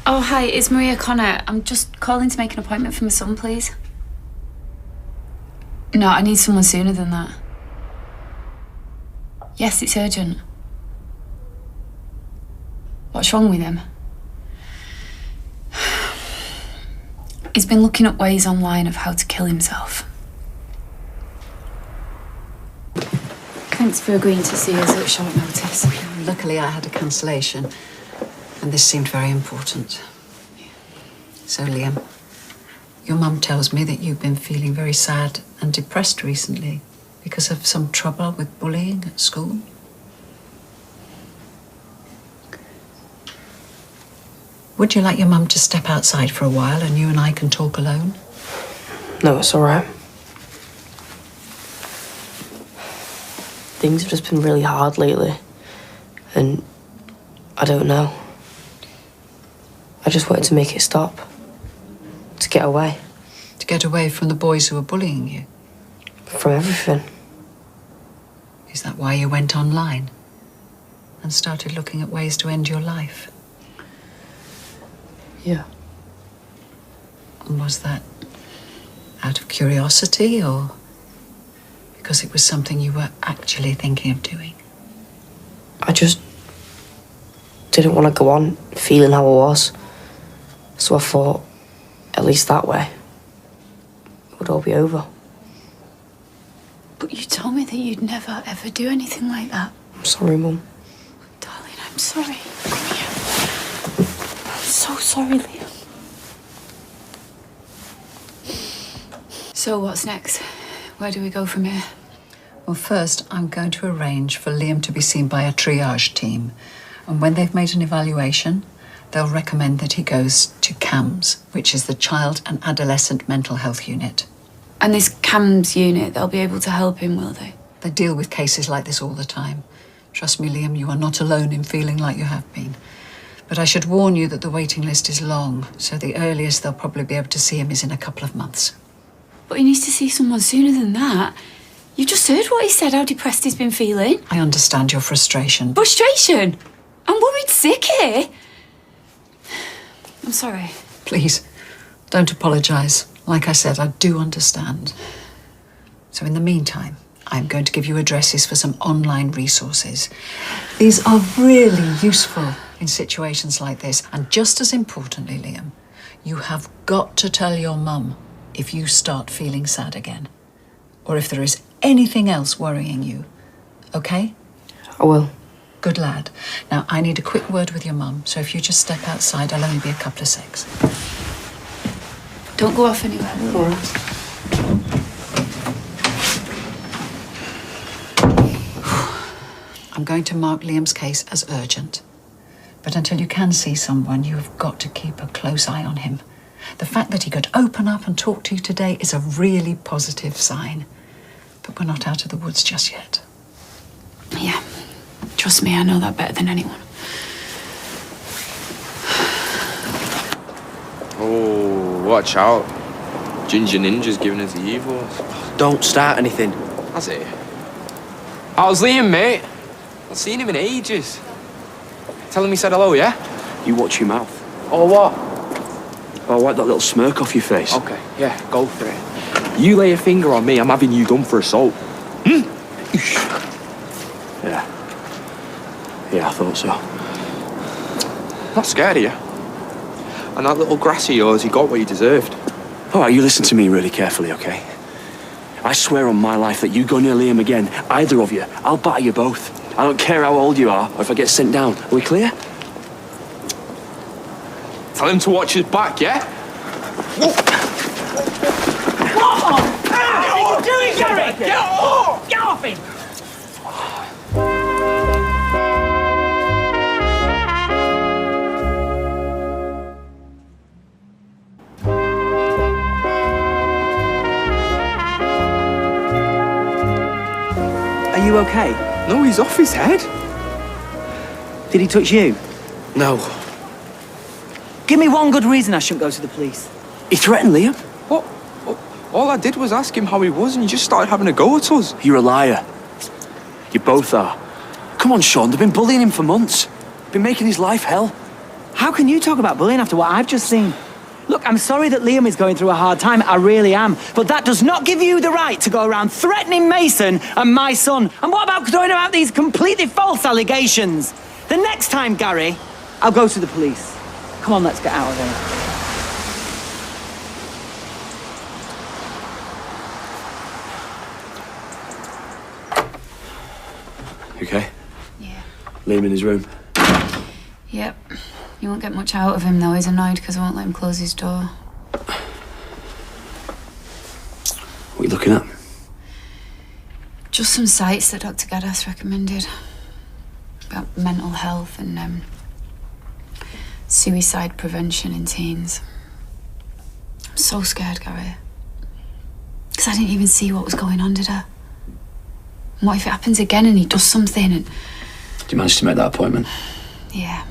Oh, hi, it's Maria Connor. I'm just calling to make an appointment for my son, please. No, I need someone sooner than that. Yes, it's urgent. What's wrong with him? He's been looking up ways online of how to kill himself. Thanks for agreeing to see us at short notice. Luckily, I had a cancellation, and this seemed very important. So, Liam, your mum tells me that you've been feeling very sad and depressed recently because of some trouble with bullying at school. Would you like your mum to step outside for a while and you and I can talk alone? No, it's all right. Things have just been really hard lately. And I don't know. I just wanted to make it stop. To get away. To get away from the boys who were bullying you? From everything. Is that why you went online and started looking at ways to end your life? Yeah. And was that out of curiosity or because it was something you were actually thinking of doing? I just didn't want to go on feeling how I was. So I thought, at least that way, it would all be over. But you told me that you'd never, ever do anything like that. I'm sorry, Mum. Darling, I'm sorry. Come here. I'm so sorry, Liam. So what's next? Where do we go from here? Well, first, I'm going to arrange for Liam to be seen by a triage team. And when they've made an evaluation, they'll recommend that he goes to CAMS, which is the Child and Adolescent Mental Health Unit. And this CAMS unit, they'll be able to help him, will they? They deal with cases like this all the time. Trust me, Liam, you are not alone in feeling like you have been. But I should warn you that the waiting list is long, so the earliest they'll probably be able to see him is in a couple of months. But he needs to see someone sooner than that. You just heard what he said, how depressed he's been feeling. I understand your frustration. Frustration? I'm worried sick here. I'm sorry. Please, don't apologise. Like I said, I do understand. So in the meantime, I'm going to give you addresses for some online resources. These are really useful in situations like this. And just as importantly, Liam, you have got to tell your mum if you start feeling sad again. Or if there is anything else worrying you. Okay? I will. Good lad. Now, I need a quick word with your mum, so if you just step outside, I'll only be a couple of secs. Don't go off anywhere. All right. I'm going to mark Liam's case as urgent. But until you can see someone, you have got to keep a close eye on him. The fact that he could open up and talk to you today is a really positive sign. But we're not out of the woods just yet. Yeah, Trust me, I know that better than anyone. Oh, watch out. Ginger Ninja's giving us the evils. Don't start anything. That's it. How's Liam, mate? I've seen him in ages. Tell him he said hello, yeah? You watch your mouth. Or what? I'll wipe that little smirk off your face. Okay, yeah, go for it. You lay a finger on me, I'm having you done for assault. Yeah. Yeah, I thought so. Not scared of you. And that little grass of yours, he got what he deserved. All right, you listen to me really carefully, okay? I swear on my life that you go near Liam again, either of you, I'll batter you both. I don't care how old you are or if I get sent down. Are we clear? Tell him to watch his back, yeah? What are you doing, Gary? Get off! Get off him! Are you okay? No, he's off his head. Did he touch you? No. Give me one good reason I shouldn't go to the police. He threatened Liam. What? All I did was ask him how he was and he just started having a go at us. You're a liar. You both are. Come on, Sean, they've been bullying him for months. Been making his life hell. How can you talk about bullying after what I've just seen? Look, I'm sorry that Liam is going through a hard time, I really am. But that does not give you the right to go around threatening Mason and my son. And what about throwing out these completely false allegations? The next time, Gary, I'll go to the police. Come on, let's get out of here. You okay? Yeah. Leave him in his room. Yep. You won't get much out of him, though. He's annoyed because I won't let him close his door. What are you looking at? Just some sites that Dr. Gaddis recommended about mental health and suicide prevention in teens. I'm so scared, Gary. Because I didn't even see what was going on, did I? And what if it happens again and he does something and... Did you manage to make that appointment? Yeah.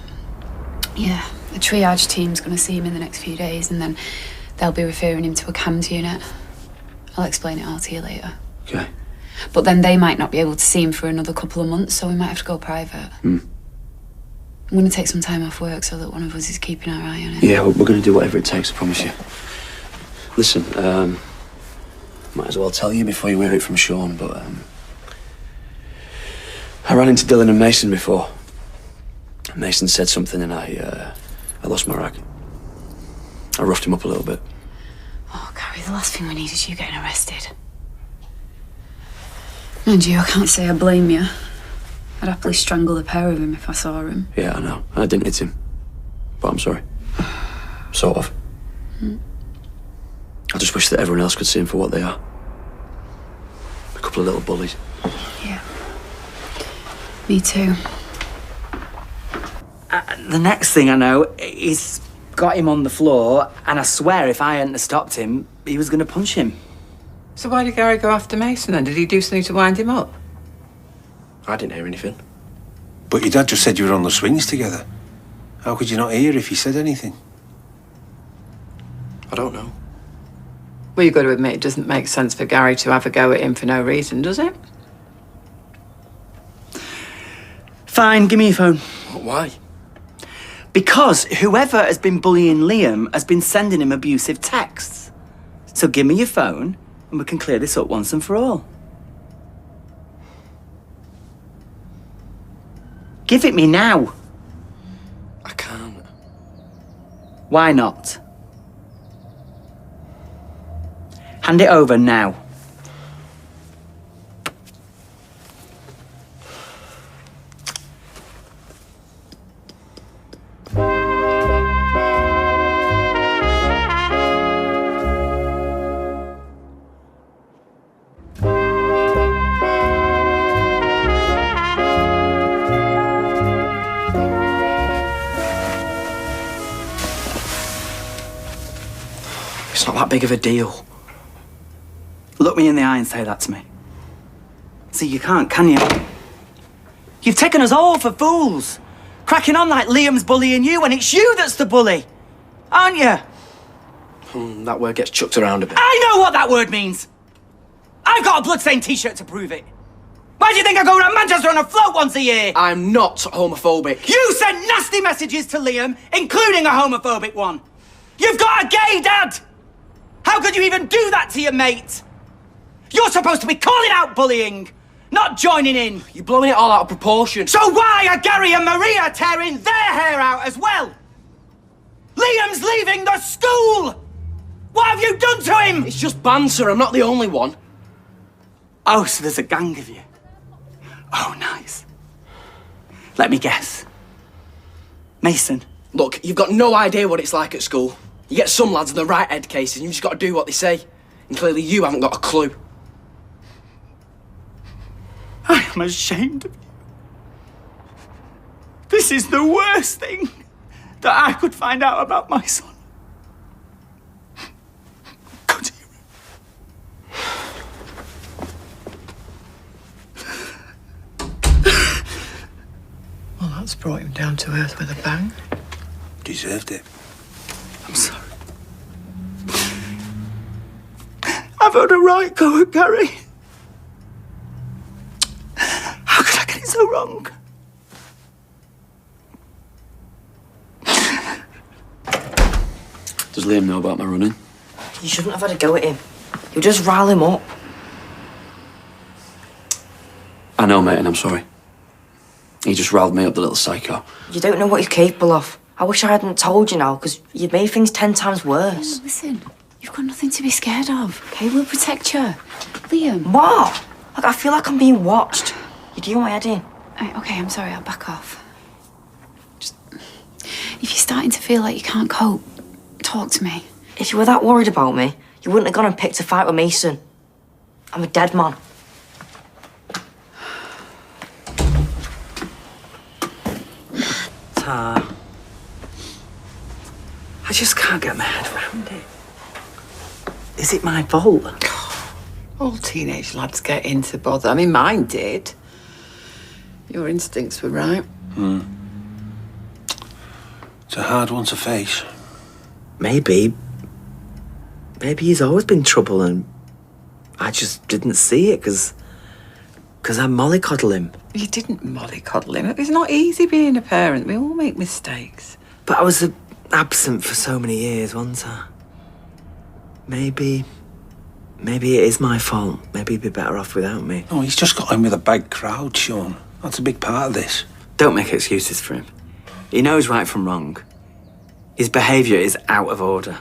Yeah. The triage team's going to see him in the next few days and then they'll be referring him to a CAMS unit. I'll explain it all to you later. Okay. But then they might not be able to see him for another couple of months, so we might have to go private. I'm going to take some time off work so that one of us is keeping our eye on it. Yeah, we're going to do whatever it takes, I promise you. Listen, might as well tell you before you hear it from Sean, but I ran into Dylan and Mason before. Mason said something and I lost my rag. I roughed him up a little bit. Oh, Gary, the last thing we need is you getting arrested. Mind you, I can't say I blame you. I'd happily strangle the pair of him if I saw him. Yeah, I know. I didn't hit him. But I'm sorry. Sort of. I just wish that everyone else could see him for what they are. A couple of little bullies. Yeah. Me too. The next thing I know, he's got him on the floor, and I swear if I hadn't stopped him, he was going to punch him. So why did Gary go after Mason then? Did he do something to wind him up? I didn't hear anything. But your dad just said you were on the swings together. How could you not hear if he said anything? I don't know. Well, you've got to admit it doesn't make sense for Gary to have a go at him for no reason, does it? Fine, give me your phone. Why? Because whoever has been bullying Liam has been sending him abusive texts. So give me your phone and we can clear this up once and for all. Give it me now. I can't. Why not? Hand it over now. It's not that big of a deal. Look me in the eye and say that to me. See, you can't, can you? You've taken us all for fools. Cracking on like Liam's bullying you when it's you that's the bully. Aren't you? That word gets chucked around a bit. I know what that word means. I've got a bloodstained t-shirt to prove it. Why do you think I go around Manchester on a float once a year? I'm not homophobic. You sent nasty messages to Liam, including a homophobic one. You've got a gay dad. How could you even do that to your mate? You're supposed to be calling out bullying, not joining in. You're blowing it all out of proportion. So why are Gary and Maria tearing their hair out as well? Liam's leaving the school. What have you done to him? It's just banter. I'm not the only one. Oh, so there's a gang of you. Oh, nice. Let me guess. Mason. Look, you've got no idea what it's like at school. You get some lads in the right head cases and you've just got to do what they say. And clearly you haven't got a clue. I am ashamed of you. This is the worst thing that I could find out about my son. Go to your room. Well, that's brought him down to earth with a bang. Deserved it. I'm sorry. I've had a right go at Gary. How could I get it so wrong? Does Liam know about my running? You shouldn't have had a go at him. You'll just rile him up. I know, mate, and I'm sorry. He just riled me up, the little psycho. You don't know what he's capable of. I wish I hadn't told you now, because you'd made things 10 times worse. Listen, you've got nothing to be scared of, okay? We'll protect you. Liam. What? Like, I feel like I'm being watched. You're doing my head in. Okay, I'm sorry, I'll back off. Just, if you're starting to feel like you can't cope, talk to me. If you were that worried about me, you wouldn't have gone and picked a fight with Mason. I'm a dead man. Tar. I just can't get my head around it. Is it my fault? All teenage lads get into bother. I mean, mine did. Your instincts were right. It's a hard one to face. Maybe he's always been trouble and I just didn't see it because I mollycoddle him. You didn't mollycoddle him. It's not easy being a parent. We all make mistakes. But I was absent for so many years, wasn't I? Maybe it is my fault. Maybe he'd be better off without me. Oh, he's just got in with a bad crowd, Sean. That's a big part of this. Don't make excuses for him. He knows right from wrong. His behaviour is out of order.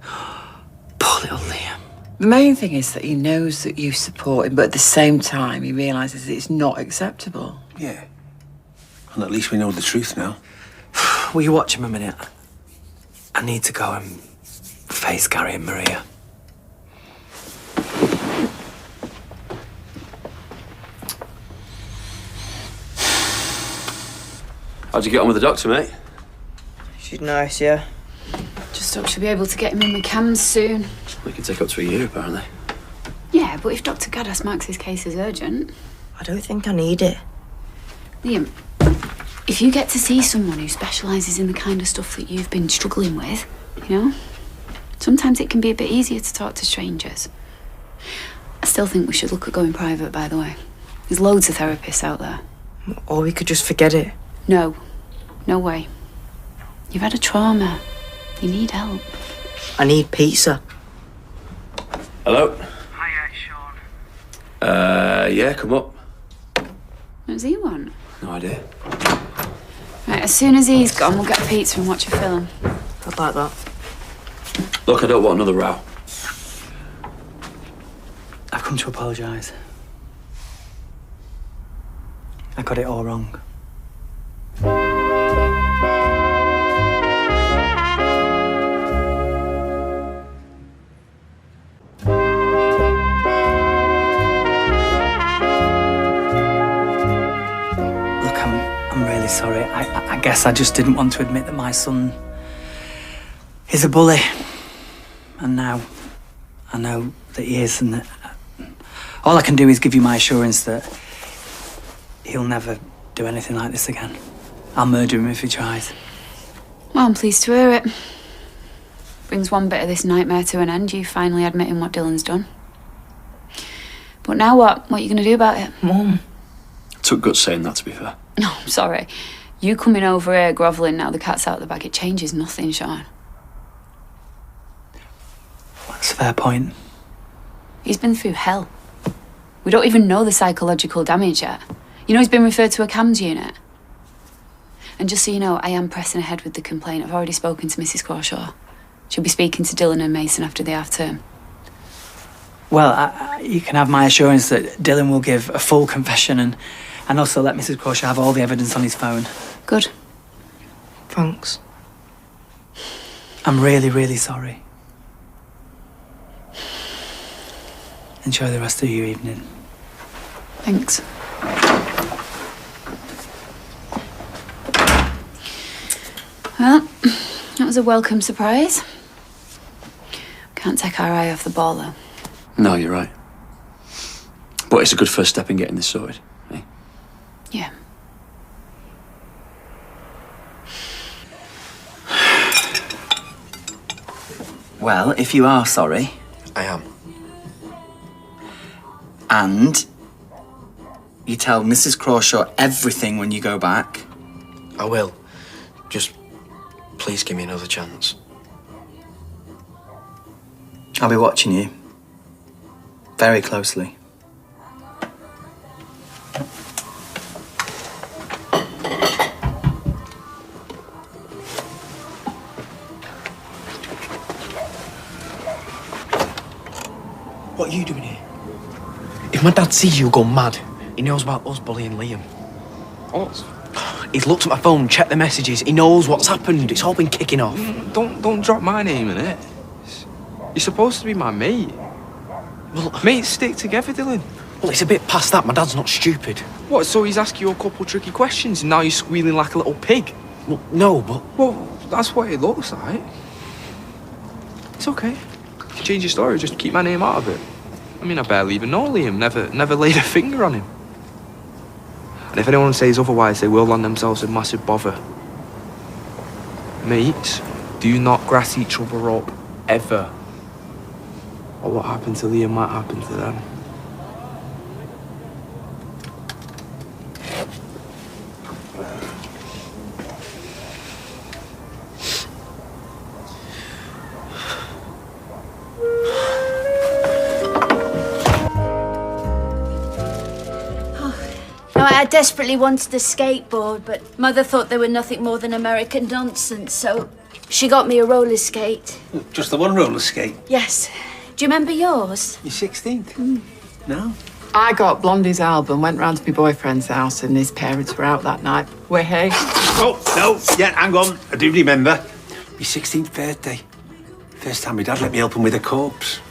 Poor little Liam. The main thing is that he knows that you support him, but at the same time, he realises it's not acceptable. Yeah. And at least we know the truth now. Will you watch him a minute? I need to go and face Gary and Maria. How'd you get on with the doctor, mate? She's nice, yeah. Just hope she'll be able to get him in the cams soon. We can take up to a year, apparently. Yeah, but if Dr. Gaddis marks his case as urgent... I don't think I need it. Liam, if you get to see someone who specialises in the kind of stuff that you've been struggling with, you know, sometimes it can be a bit easier to talk to strangers. I still think we should look at going private, by the way. There's loads of therapists out there. Or we could just forget it. No. No way. You've had a trauma. You need help. I need pizza. Hello? Hiya, Sean. Yeah, come up. What does he want? No idea. Right, as soon as he's gone, we'll get a pizza and watch a film. I'd like that. Look, I don't want another row. I've come to apologise. I got it all wrong. I'm really sorry. I guess I just didn't want to admit that my son is a bully. And now I know that he is, and that all I can do is give you my assurance that he'll never do anything like this again. I'll murder him if he tries. Well, I'm pleased to hear it. Brings one bit of this nightmare to an end, you finally admitting what Dylan's done. But now what? What are you going to do about it? Mum. Took guts saying that, to be fair. No, I'm sorry. You coming over here grovelling now the cat's out of the bag, it changes nothing, Sean. That's a fair point. He's been through hell. We don't even know the psychological damage yet. You know he's been referred to a CAMS unit. And just so you know, I am pressing ahead with the complaint. I've already spoken to Mrs. Crawshaw. She'll be speaking to Dylan and Mason after the half term. Well, you can have my assurance that Dylan will give a full confession and also let Mrs. Crawshaw have all the evidence on his phone. Good. Thanks. I'm really, really sorry. Enjoy the rest of your evening. Thanks. Well, that was a welcome surprise. Can't take our eye off the ball, though. No, you're right. But it's a good first step in getting this sorted, eh? Yeah. Well, if you are sorry... I am. And you tell Mrs. Crawshaw everything when you go back... I will. Just please give me another chance. I'll be watching you. Very closely. What are you doing here? If my dad sees you go mad, he knows about us bullying Liam. What? He's looked at my phone, checked the messages. He knows what's happened. It's all been kicking off. Don't drop my name in it. You're supposed to be my mate. Well, mates stick together, Dylan. Well, it's a bit past that. My dad's not stupid. What, so he's asking you a couple tricky questions and now you're squealing like a little pig? Well, no, but... Well, that's what it looks like. It's okay. Change your story, just keep my name out of it. I mean, I barely even know Liam. Never laid a finger on him. And if anyone says otherwise, they will land themselves in massive bother. Mates, do not grass each other up, ever. Or what happened to Liam might happen to them. I desperately wanted a skateboard, but Mother thought they were nothing more than American nonsense, so she got me a roller skate. Just the one roller skate? Yes. Do you remember yours? Your 16th? No. I got Blondie's album, went round to my boyfriend's house, and his parents were out that night. We're hey. Oh, no. Yeah, hang on. I do remember. My 16th birthday. First time my dad let me help him with a corpse.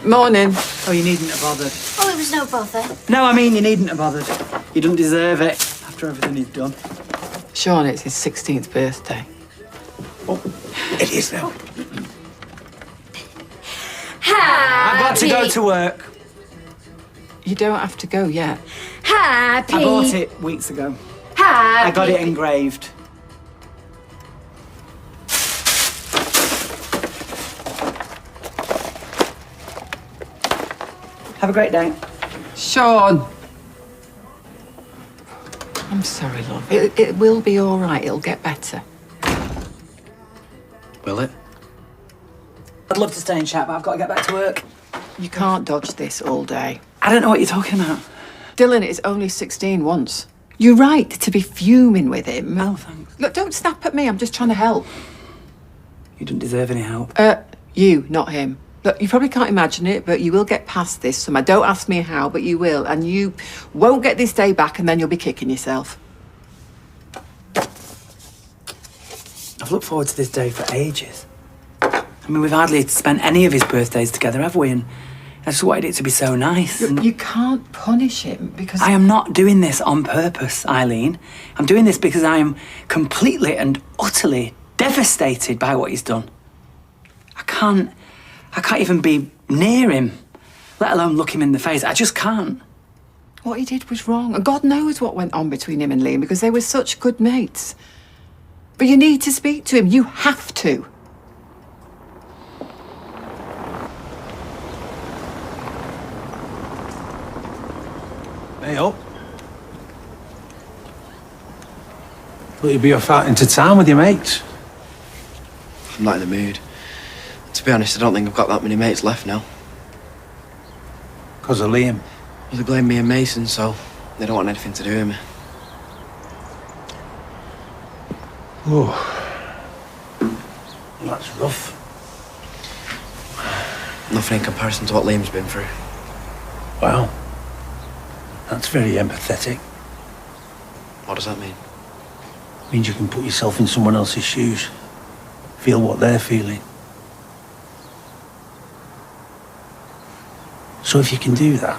Morning. Oh, you needn't have bothered. Oh, it was no bother. No, I mean, you needn't have bothered. You don't deserve it after everything you've done. Sean, it's his 16th birthday. Oh, it is now. I've got to go to work. You don't have to go yet. Happy. I bought it weeks ago. Happy. I got it engraved. Have a great day. Sean! I'm sorry, love. It will be all right. It'll get better. Will it? I'd love to stay and chat, but I've got to get back to work. You can't dodge this all day. I don't know what you're talking about. Dylan is only 16 once. You're right to be fuming with him. Oh, thanks. Look, don't snap at me. I'm just trying to help. You don't deserve any help. You, not him. Look, you probably can't imagine it, but you will get past this. So don't ask me how, but you will. And you won't get this day back, and then you'll be kicking yourself. I've looked forward to this day for ages. I mean, we've hardly spent any of his birthdays together, have we? And I just wanted it to be so nice. You can't punish him because... I am not doing this on purpose, Eileen. I'm doing this because I am completely and utterly devastated by what he's done. I can't even be near him, let alone look him in the face. I just can't. What he did was wrong, and God knows what went on between him and Liam because they were such good mates. But you need to speak to him. You have to. Hey up. Thought you'd be off out into town with your mates. I'm not in the mood. To be honest, I don't think I've got that many mates left now. 'Cause of Liam. Well, they blame me and Mason, so they don't want anything to do with me. Oh. That's rough. Nothing in comparison to what Liam's been through. Wow. That's very empathetic. What does that mean? Means you can put yourself in someone else's shoes. Feel what they're feeling. So if you can do that,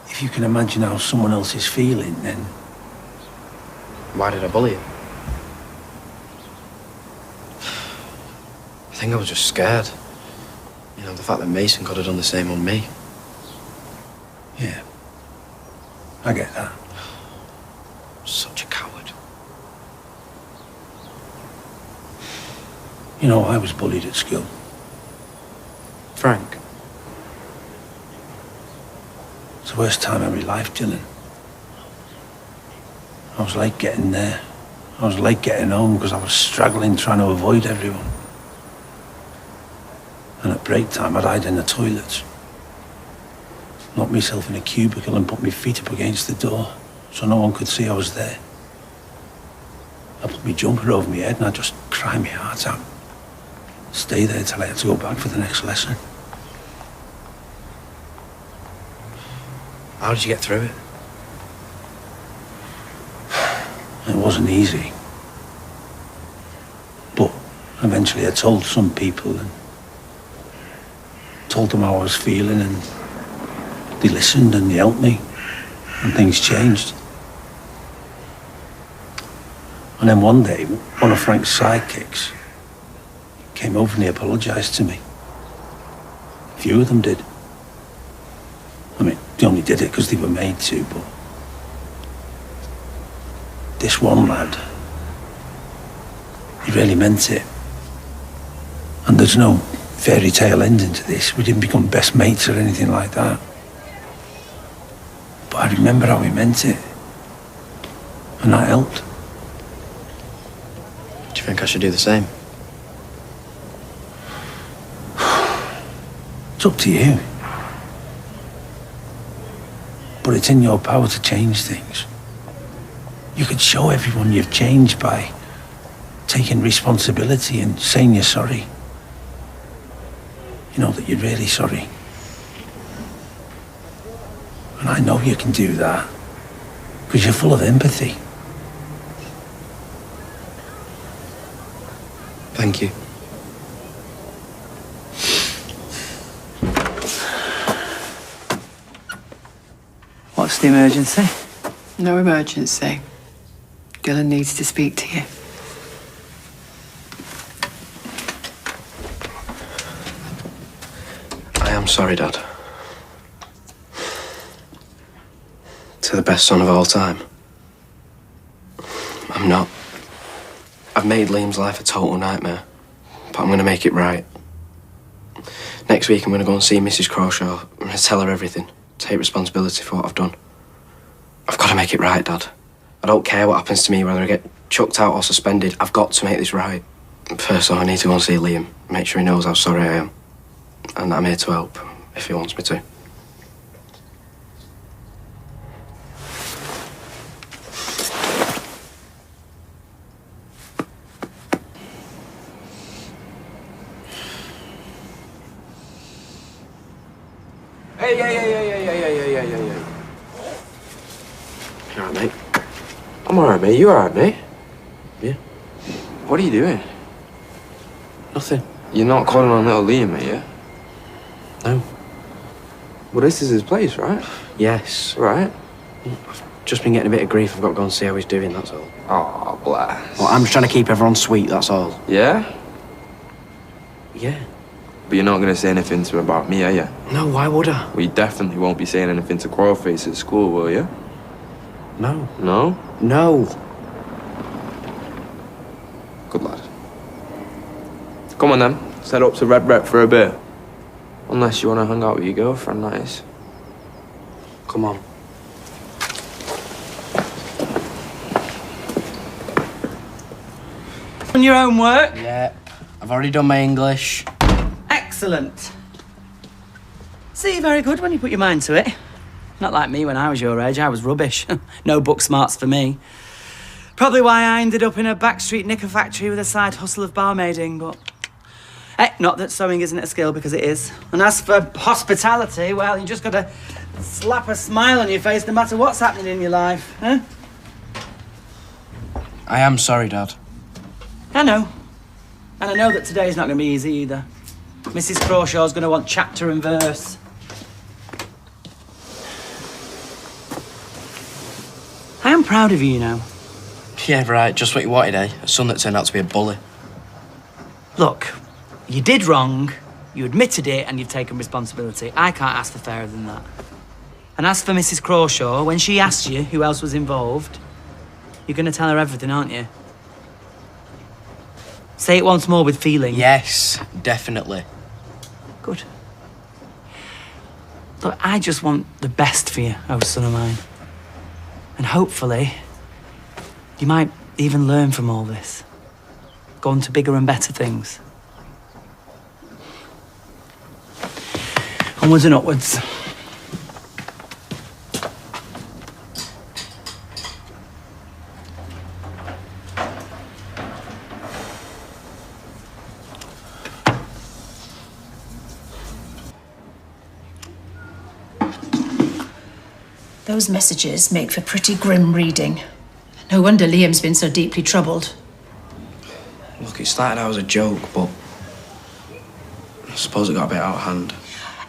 if you can imagine how someone else is feeling, then... Why did I bully him? I think I was just scared. You know, the fact that Mason could have done the same on me. Yeah. I get that. Such a coward. You know, I was bullied at school. Frank? It's the worst time of my life, Dylan. I was late getting there. I was late getting home because I was struggling trying to avoid everyone. And at break time, I'd hide in the toilets. Lock myself in a cubicle and put my feet up against the door so no one could see I was there. I put my jumper over my head and I'd just cry my heart out. Stay there till I had to go back for the next lesson. How did you get through it? It wasn't easy. But eventually I told some people and told them how I was feeling, and they listened and they helped me, and things changed. And then one day, one of Frank's sidekicks came over and he apologised to me. A few of them did. I mean, they only did it because they were made to, but this one lad, he really meant it. And there's no fairy tale ending to this. We didn't become best mates or anything like that. But I remember how he meant it. And that helped. Do you think I should do the same? It's up to you. But it's in your power to change things. You could show everyone you've changed by taking responsibility and saying you're sorry. You know, that you're really sorry. And I know you can do that because you're full of empathy. Thank you. What's the emergency? No emergency. Dylan needs to speak to you. I am sorry, Dad. To the best son of all time. I'm not. I've made Liam's life a total nightmare, but I'm going to make it right. Next week, I'm going to go and see Mrs. Crawshaw and tell her everything. Take responsibility for what I've done. I've got to make it right, Dad. I don't care what happens to me, whether I get chucked out or suspended. I've got to make this right. First, though, I need to go and see Liam. Make sure he knows how sorry I am. And that I'm here to help, if he wants me to. Hey. You alright, mate? I'm alright, mate. You alright, mate? Yeah. What are you doing? Nothing. You're not calling on little Liam, are you? No. Well, this is his place, right? Yes. Right. I've just been getting a bit of grief. I've got to go and see how he's doing, that's all. Oh, bless. Well, I'm just trying to keep everyone sweet, that's all. Yeah? Yeah. But you're not going to say anything to her about me, are you? No, why would I? Well, you definitely won't be saying anything to Quarterface at school, will you? No. No? No. Good lad. Come on then, set up to Red Rep for a bit. Unless you want to hang out with your girlfriend, that is. Come on. On your homework? Yeah, I've already done my English. Excellent. See, very good when you put your mind to it. Not like me when I was your age, I was rubbish. No book smarts for me. Probably why I ended up in a backstreet knicker factory with a side hustle of barmaiding, but... not that sewing isn't a skill, because it is. And as for hospitality, well, you just gotta slap a smile on your face no matter what's happening in your life, huh? I am sorry, Dad. I know. And I know that today's not gonna be easy either. Mrs. Crawshaw's gonna want chapter and verse. I am proud of you, you know. Yeah, right, just what you wanted, eh? A son that turned out to be a bully. Look, you did wrong, you admitted it, and you've taken responsibility. I can't ask for fairer than that. And as for Mrs. Crawshaw, when she asks you who else was involved, you're gonna tell her everything, aren't you? Say it once more with feeling. Yes, definitely. Good. Look, I just want the best for you, oh son of mine. And hopefully, you might even learn from all this. Go on to bigger and better things. Onwards and upwards. Those messages make for pretty grim reading. No wonder Liam's been so deeply troubled. Look, it started out as a joke, but I suppose it got a bit out of hand.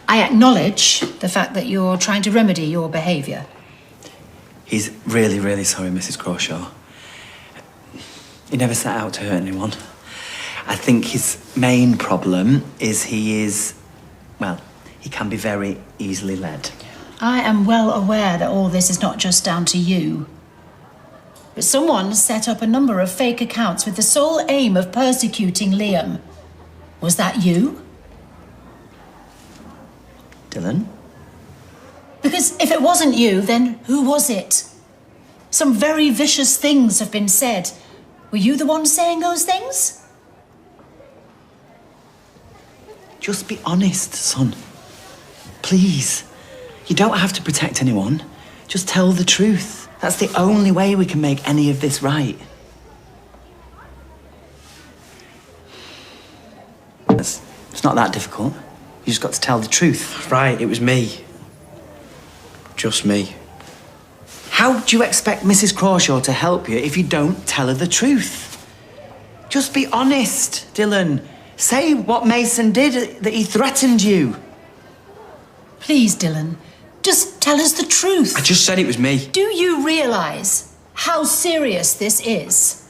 I acknowledge the fact that you're trying to remedy your behaviour. He's really, really sorry, Mrs. Crawshaw. He never set out to hurt anyone. I think his main problem is he can be very easily led. I am well aware that all this is not just down to you. But someone set up a number of fake accounts with the sole aim of persecuting Liam. Was that you? Dylan? Because if it wasn't you, then who was it? Some very vicious things have been said. Were you the one saying those things? Just be honest, son. Please. You don't have to protect anyone. Just tell the truth. That's the only way we can make any of this right. It's not that difficult. You just got to tell the truth. Right, it was me. Just me. How do you expect Mrs. Crawshaw to help you if you don't tell her the truth? Just be honest, Dylan. Say what Mason did, that he threatened you. Please, Dylan, just tell us the truth. I just said it was me. Do you realise how serious this is?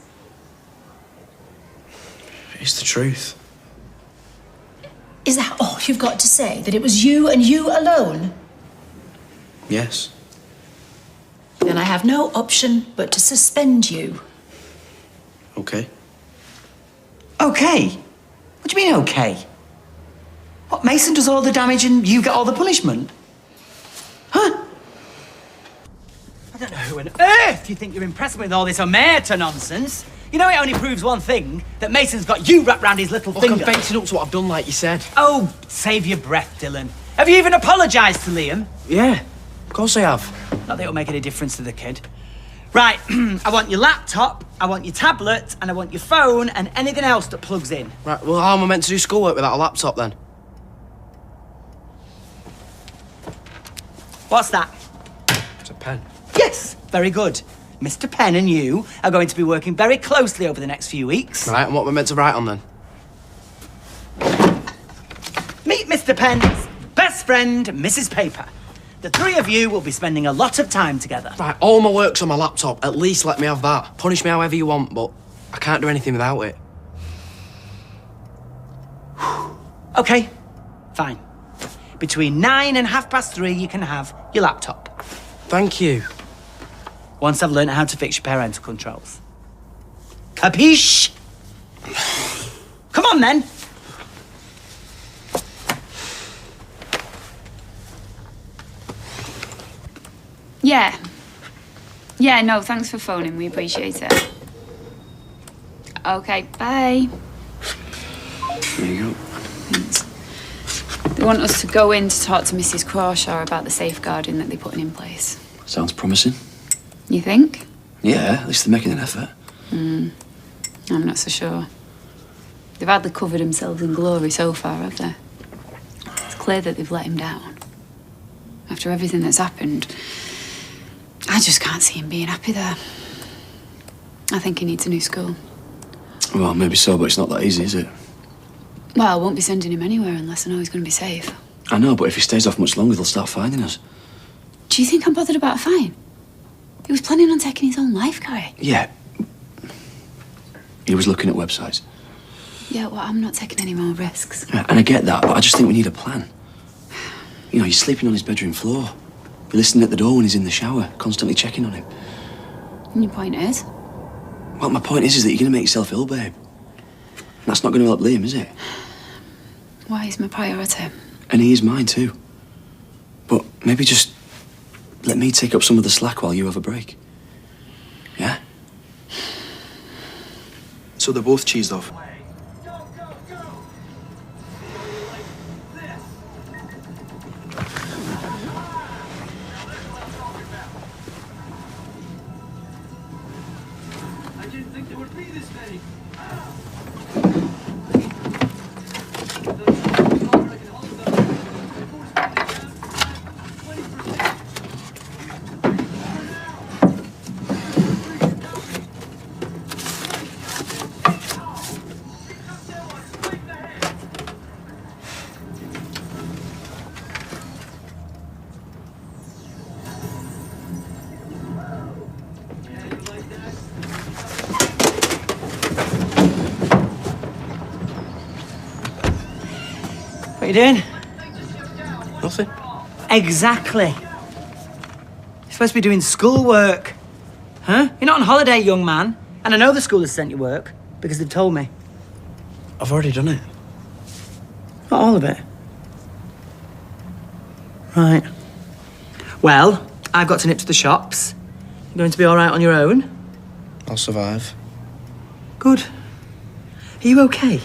It's the truth. Is that all you've got to say? That it was you and you alone? Yes. Then I have no option but to suspend you. Okay. Okay? What do you mean, okay? What, Mason does all the damage and you get all the punishment? Huh? I don't know who on earth you think you're impressing with all this omerta nonsense. You know, it only proves one thing, that Mason's got you wrapped round his little finger. Look, I'm facing up to what I've done, like you said. Oh, save your breath, Dylan. Have you even apologised to Liam? Yeah, of course I have. Not that it'll make any difference to the kid. Right, I want your laptop, I want your tablet, and I want your phone, and anything else that plugs in. Right, well, how am I meant to do schoolwork without a laptop, then? What's that? It's a pen. Yes, very good. Mr. Penn and you are going to be working very closely over the next few weeks. Right, and what am I meant to write on, then? Meet Mr. Penn's best friend, Mrs. Paper. The three of you will be spending a lot of time together. Right, all my work's on my laptop. At least let me have that. Punish me however you want, but I can't do anything without it. Okay, Fine. Between 9 and 3:30, you can have your laptop. Thank you. Once I've learned how to fix your parental controls. Capiche? Come on, then. Yeah. Yeah, no, thanks for phoning. We appreciate it. Okay, bye. There you go. Thanks. They want us to go in to talk to Mrs. Crawshaw about the safeguarding that they're putting in place. Sounds promising. You think? Yeah, at least they're making an effort. I'm not so sure. They've hardly covered themselves in glory so far, have they? It's clear that they've let him down. After everything that's happened, I just can't see him being happy there. I think he needs a new school. Well, maybe so, but it's not that easy, is it? Well, I won't be sending him anywhere unless I know he's going to be safe. I know, but if he stays off much longer, they'll start finding us. Do you think I'm bothered about a fine? He was planning on taking his own life, Corrie. Yeah. He was looking at websites. Yeah, well, I'm not taking any more risks. Yeah, and I get that, but I just think we need a plan. You know, you're sleeping on his bedroom floor. You're listening at the door when he's in the shower, constantly checking on him. And your point is? Well, my point is that you're going to make yourself ill, babe. And that's not going to help Liam, is it? Why is my priority? And he is mine too. But maybe just let me take up some of the slack while you have a break. Yeah? So they're both cheesed off. What are you doing? Nothing. Exactly. You're supposed to be doing schoolwork. Huh? You're not on holiday, young man. And I know the school has sent you work, because they've told me. I've already done it. Not all of it. Right. Well, I've got to nip to the shops. You're going to be all right on your own? I'll survive. Good. Are you okay?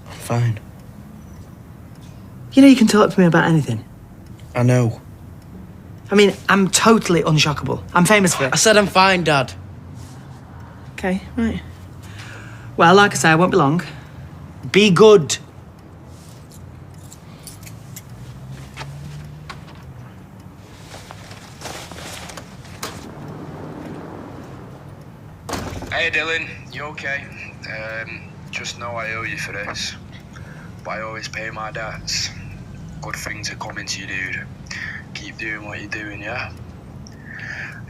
I'm fine. You know you can talk to me about anything. I know. I mean, I'm totally unshockable. I'm famous for it. I said I'm fine, Dad. Okay, right. Well, like I say, I won't be long. Be good. Hey Dylan, you okay? Just know I owe you for this. But I always pay my debts. Good things are coming to you, dude. Keep doing what you're doing, yeah?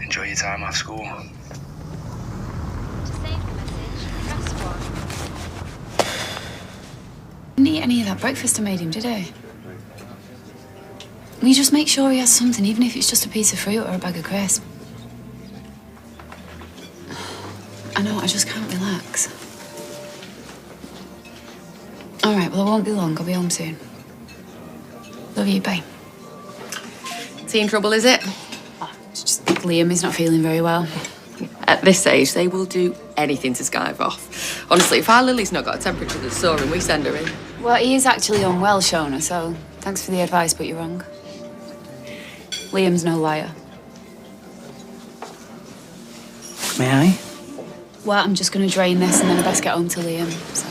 Enjoy your time at school. Didn't eat any of that breakfast I made him, did he? Will you just make sure he has something, even if it's just a piece of fruit or a bag of crisps? I know, I just can't relax. All right, well, I won't be long. I'll be home soon. Love you, bye. Teen trouble, is it? Just Liam is not feeling very well. At this age, they will do anything to skive off. Honestly, if our Lily's not got a temperature that's soaring, we send her in. Well, he is actually unwell, Shona, so thanks for the advice, but you're wrong. Liam's no liar. May I? Well, I'm just going to drain this and then I best get home to Liam, so.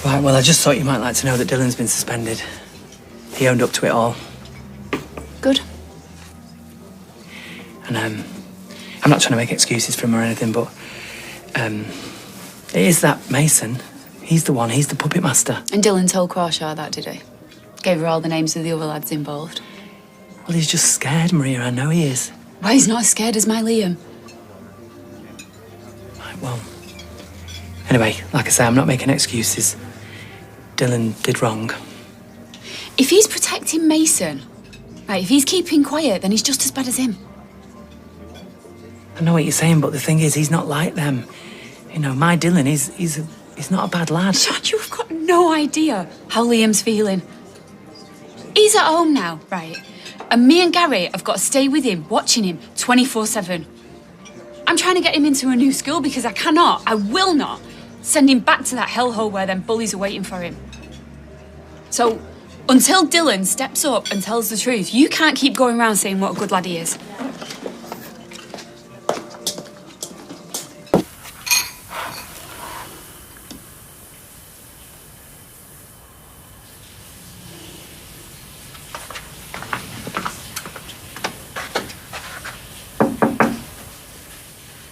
Right, well, I just thought you might like to know that Dylan's been suspended. He owned up to it all. Good. And, I'm not trying to make excuses for him or anything, but, it is that Mason. He's the one, he's the puppet master. And Dylan told Crawshaw that, did he? Gave her all the names of the other lads involved. Well, he's just scared, Maria, I know he is. Well, he's not as scared as my Liam. Right, well... Anyway, like I say, I'm not making excuses. Dylan did wrong. If he's protecting Mason, right, if he's keeping quiet, then he's just as bad as him. I know what you're saying, but the thing is, he's not like them. You know, my Dylan, he's not a bad lad. John, you've got no idea how Liam's feeling. He's at home now, right? And me and Gary have got to stay with him, watching him 24/7. I'm trying to get him into a new school because I will not send him back to that hellhole where them bullies are waiting for him. So, until Dylan steps up and tells the truth, you can't keep going around saying what a good lad he is.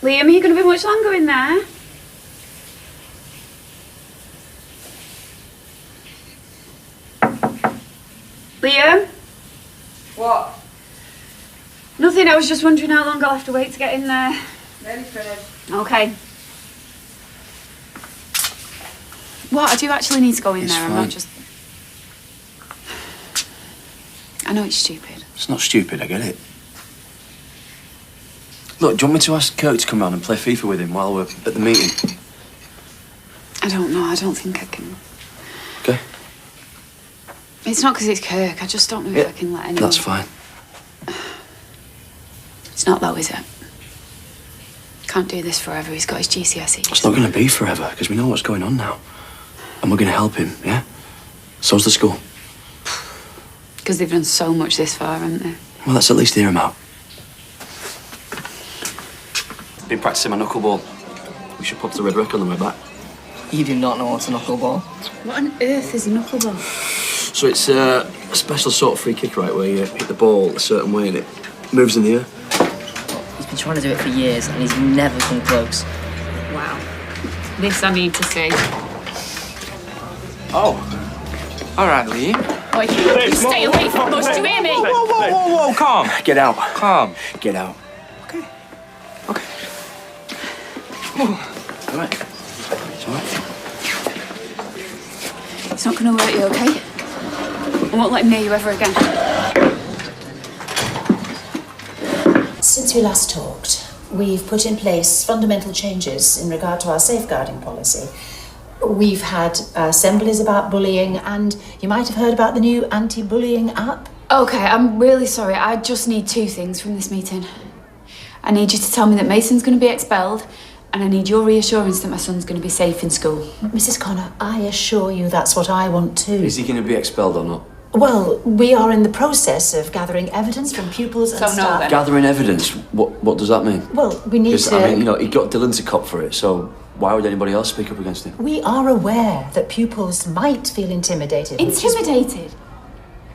Liam, are you going to be much longer in there? Liam? What? Nothing, I was just wondering how long I'll have to wait to get in there. Nearly finished. Okay. What? I do actually need to go in It's there. I'm fine. not just... I know it's stupid. It's not stupid, I get it. Look, do you want me to ask Kirk to come round and play FIFA with him while we're at the meeting? I don't know. I don't think I can. Okay. It's not because it's Kirk. I just don't know if I can let anyone... That's fine. It's not though, is it? Can't do this forever. He's got his GCSEs. It's not going to be forever, because we know what's going on now. And we're going to help him, yeah? So's the school. Because they've done so much this far, haven't they? Well, let's at least hear him out. Been practicing my knuckleball. We should pop the red record on the way back. You do not know what's a knuckleball. What on earth is a knuckleball? So it's a special sort of free kick, right, where you hit the ball a certain way and it moves in the air. He's been trying to do it for years and he's never come close. Wow. This I need to see. Oh. All right, Lee. Oi, you stay away from us, do you hear me? Whoa, calm. Get out. Calm. Get out. All right. It's all right. It's not going to hurt you, okay? I won't let him near you ever again. Since we last talked, we've put in place fundamental changes in regard to our safeguarding policy. We've had assemblies about bullying, and you might have heard about the new anti-bullying app. Okay, I'm really sorry. I just need two things from this meeting. I need you to tell me that Mason's going to be expelled, and I need your reassurance that my son's going to be safe in school. Mrs. Connor, I assure you that's what I want too. Is he going to be expelled or not? Well, we are in the process of gathering evidence from pupils and So no, staff. then. Gathering evidence? What does that mean? Well, we need 'Cause, to... I mean, you know, he got Dylan to cop for it, so why would anybody else speak up against him? We are aware that pupils might feel intimidated. Intimidated?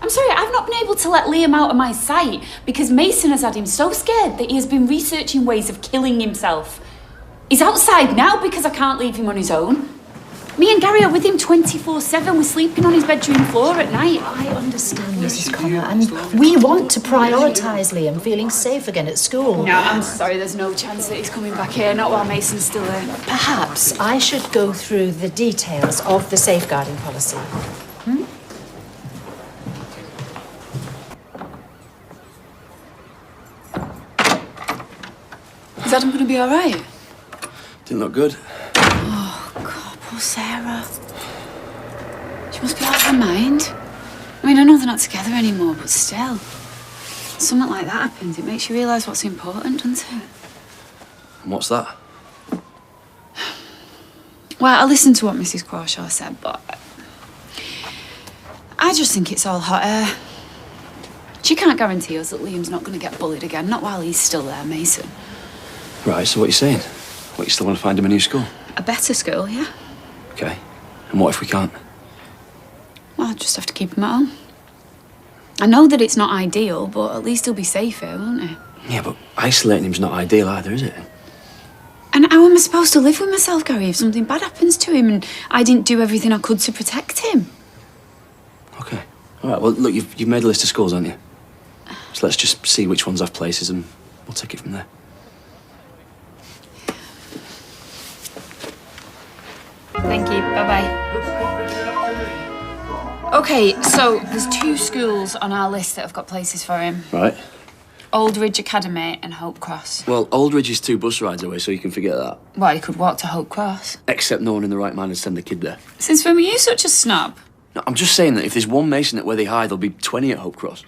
I'm sorry, I've not been able to let Liam out of my sight because Mason has had him so scared that he has been researching ways of killing himself. He's outside now because I can't leave him on his own. Me and Gary are with him 24/7. We're sleeping on his bedroom floor at night. I understand, Mrs. Connor, and we want to prioritise Liam feeling safe again at school. No, I'm sorry, there's no chance that he's coming back here, not while Mason's still there. Perhaps I should go through the details of the safeguarding policy. Is Adam going to be all right? Didn't look good. Oh, God, poor Sarah. She must be out of her mind. I mean, I know they're not together anymore, but still. Something like that happens, it makes you realise what's important, doesn't it? And what's that? Well, I listened to what Mrs. Crawshaw said, but I just think it's all hot air. She can't guarantee us that Liam's not going to get bullied again, not while he's still there, Mason. Right, so what are you saying? What, you still want to find him a new school? A better school, yeah. Okay. And what if we can't? Well, I'll just have to keep him at home. I know that it's not ideal, but at least he'll be safe here, won't he? Yeah, but isolating him's not ideal either, is it? And how am I supposed to live with myself, Gary, if something bad happens to him and I didn't do everything I could to protect him? Okay. All right, well, look, you've made a list of schools, haven't you? So let's just see which ones have places and we'll take it from there. Thank you. Bye-bye. Okay, so there's 2 schools on our list that have got places for him. Right. Aldridge Academy and Hope Cross. Well, Aldridge is 2 bus rides away, so you can forget that. Well, he could walk to Hope Cross. Except no one in the right mind would send the kid there. Since when were you such a snob? No, I'm just saying that if there's 1 Mason at Wethy High, there'll be 20 at Hope Cross.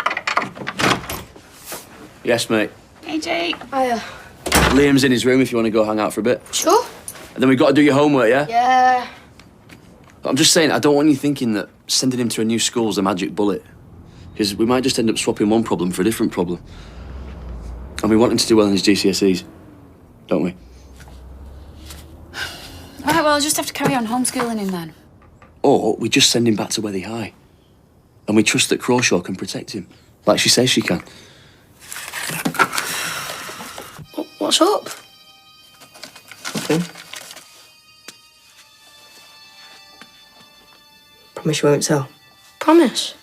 Yes, mate. Hey, Jake. Hiya. Liam's in his room if you want to go hang out for a bit. Sure. And then we've got to do your homework, yeah? Yeah. I'm just saying, I don't want you thinking that sending him to a new school's a magic bullet. Because we might just end up swapping one problem for a different problem. And we want him to do well in his GCSEs, don't we? All right, well, I'll just have to carry on homeschooling him then. Or we just send him back to Wethy High. And we trust that Crawshaw can protect him, like she says she can. What's up? Nothing. Promise you won't tell. Promise.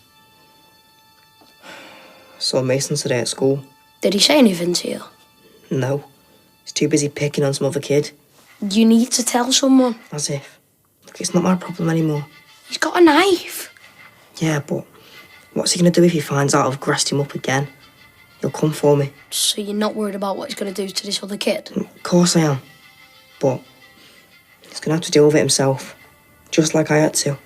Saw Mason today at school. Did he say anything to you? No. He's too busy picking on some other kid. You need to tell someone. As if. Look, it's not my problem anymore. He's got a knife. Yeah, but what's he going to do if he finds out I've grassed him up again? He'll come for me. So you're not worried about what he's going to do to this other kid? Of course I am. But he's going to have to deal with it himself. Just like I had to.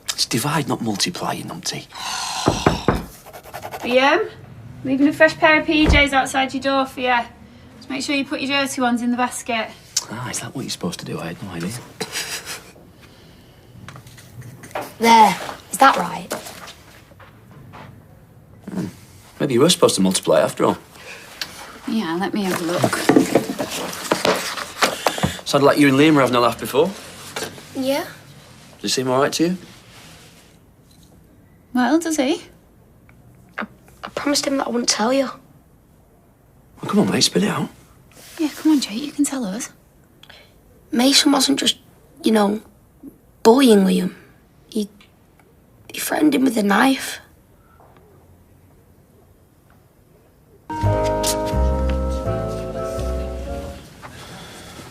It's divide, not multiply, you numpty. Liam, leaving a fresh pair of PJs outside your door for you. Just make sure you put your dirty ones in the basket. Ah, is that what you're supposed to do? I had no idea. There. Is that right? Maybe you were supposed to multiply after all. Yeah, let me have a look. Sounded like you and Liam were having a laugh before. Yeah. Does he seem all right to you? Well, does he? I promised him that I wouldn't tell you. Well, come on, mate, spit it out. Yeah, come on, Jake, you can tell us. Mason wasn't just, bullying Liam. He threatened him with a knife.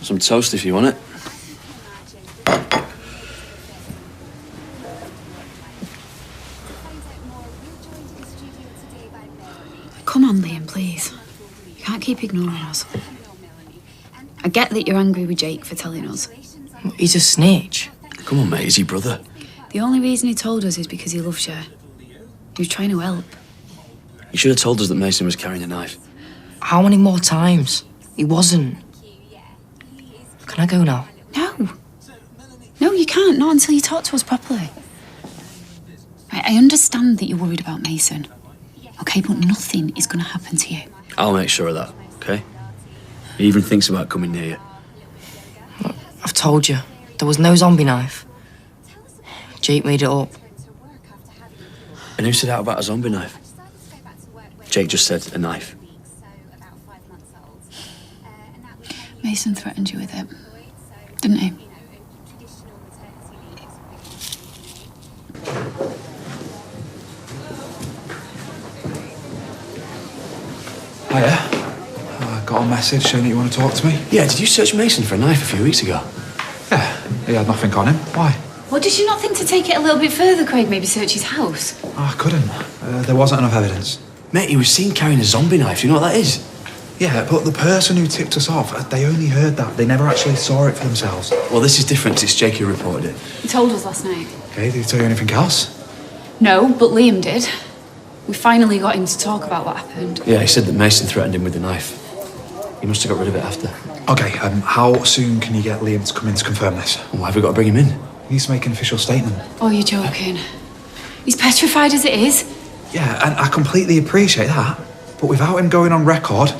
Some toast if you want it. Come on, Liam, please. You can't keep ignoring us. I get that you're angry with Jake for telling us. He's a snitch. Come on, mate, he's your brother. The only reason he told us is because he loves you. He was trying to help. You should have told us that Mason was carrying a knife. How many more times? He wasn't. Can I go now? No. No, you can't. Not until you talk to us properly. Right, I understand that you're worried about Mason. Okay, but nothing is going to happen to you. I'll make sure of that, okay? He even thinks about coming near you. I've told you. There was no zombie knife. Jake made it up. And who said out about a zombie knife? Jake just said a knife. Mason threatened you with it, didn't he? Hiya. I got a message saying that you want to talk to me. Yeah, did you search Mason for a knife a few weeks ago? Yeah, he had nothing on him. Why? Well, did you not think to take it a little bit further, Craig? Maybe search his house? Oh, I couldn't. There wasn't enough evidence. Mate, he was seen carrying a zombie knife. Do you know what that is? Yeah, but the person who tipped us off, they only heard that. They never actually saw it for themselves. Well, this is different 'cause it's Jake who reported it. He told us last night. Okay, did he tell you anything else? No, but Liam did. We finally got him to talk about what happened. Yeah, he said that Mason threatened him with a knife. He must have got rid of it after. Okay, how soon can you get Liam to come in to confirm this? Why have we got to bring him in? He needs to make an official statement. Oh, you're joking. He's petrified as it is. Yeah, and I completely appreciate that. But without him going on record,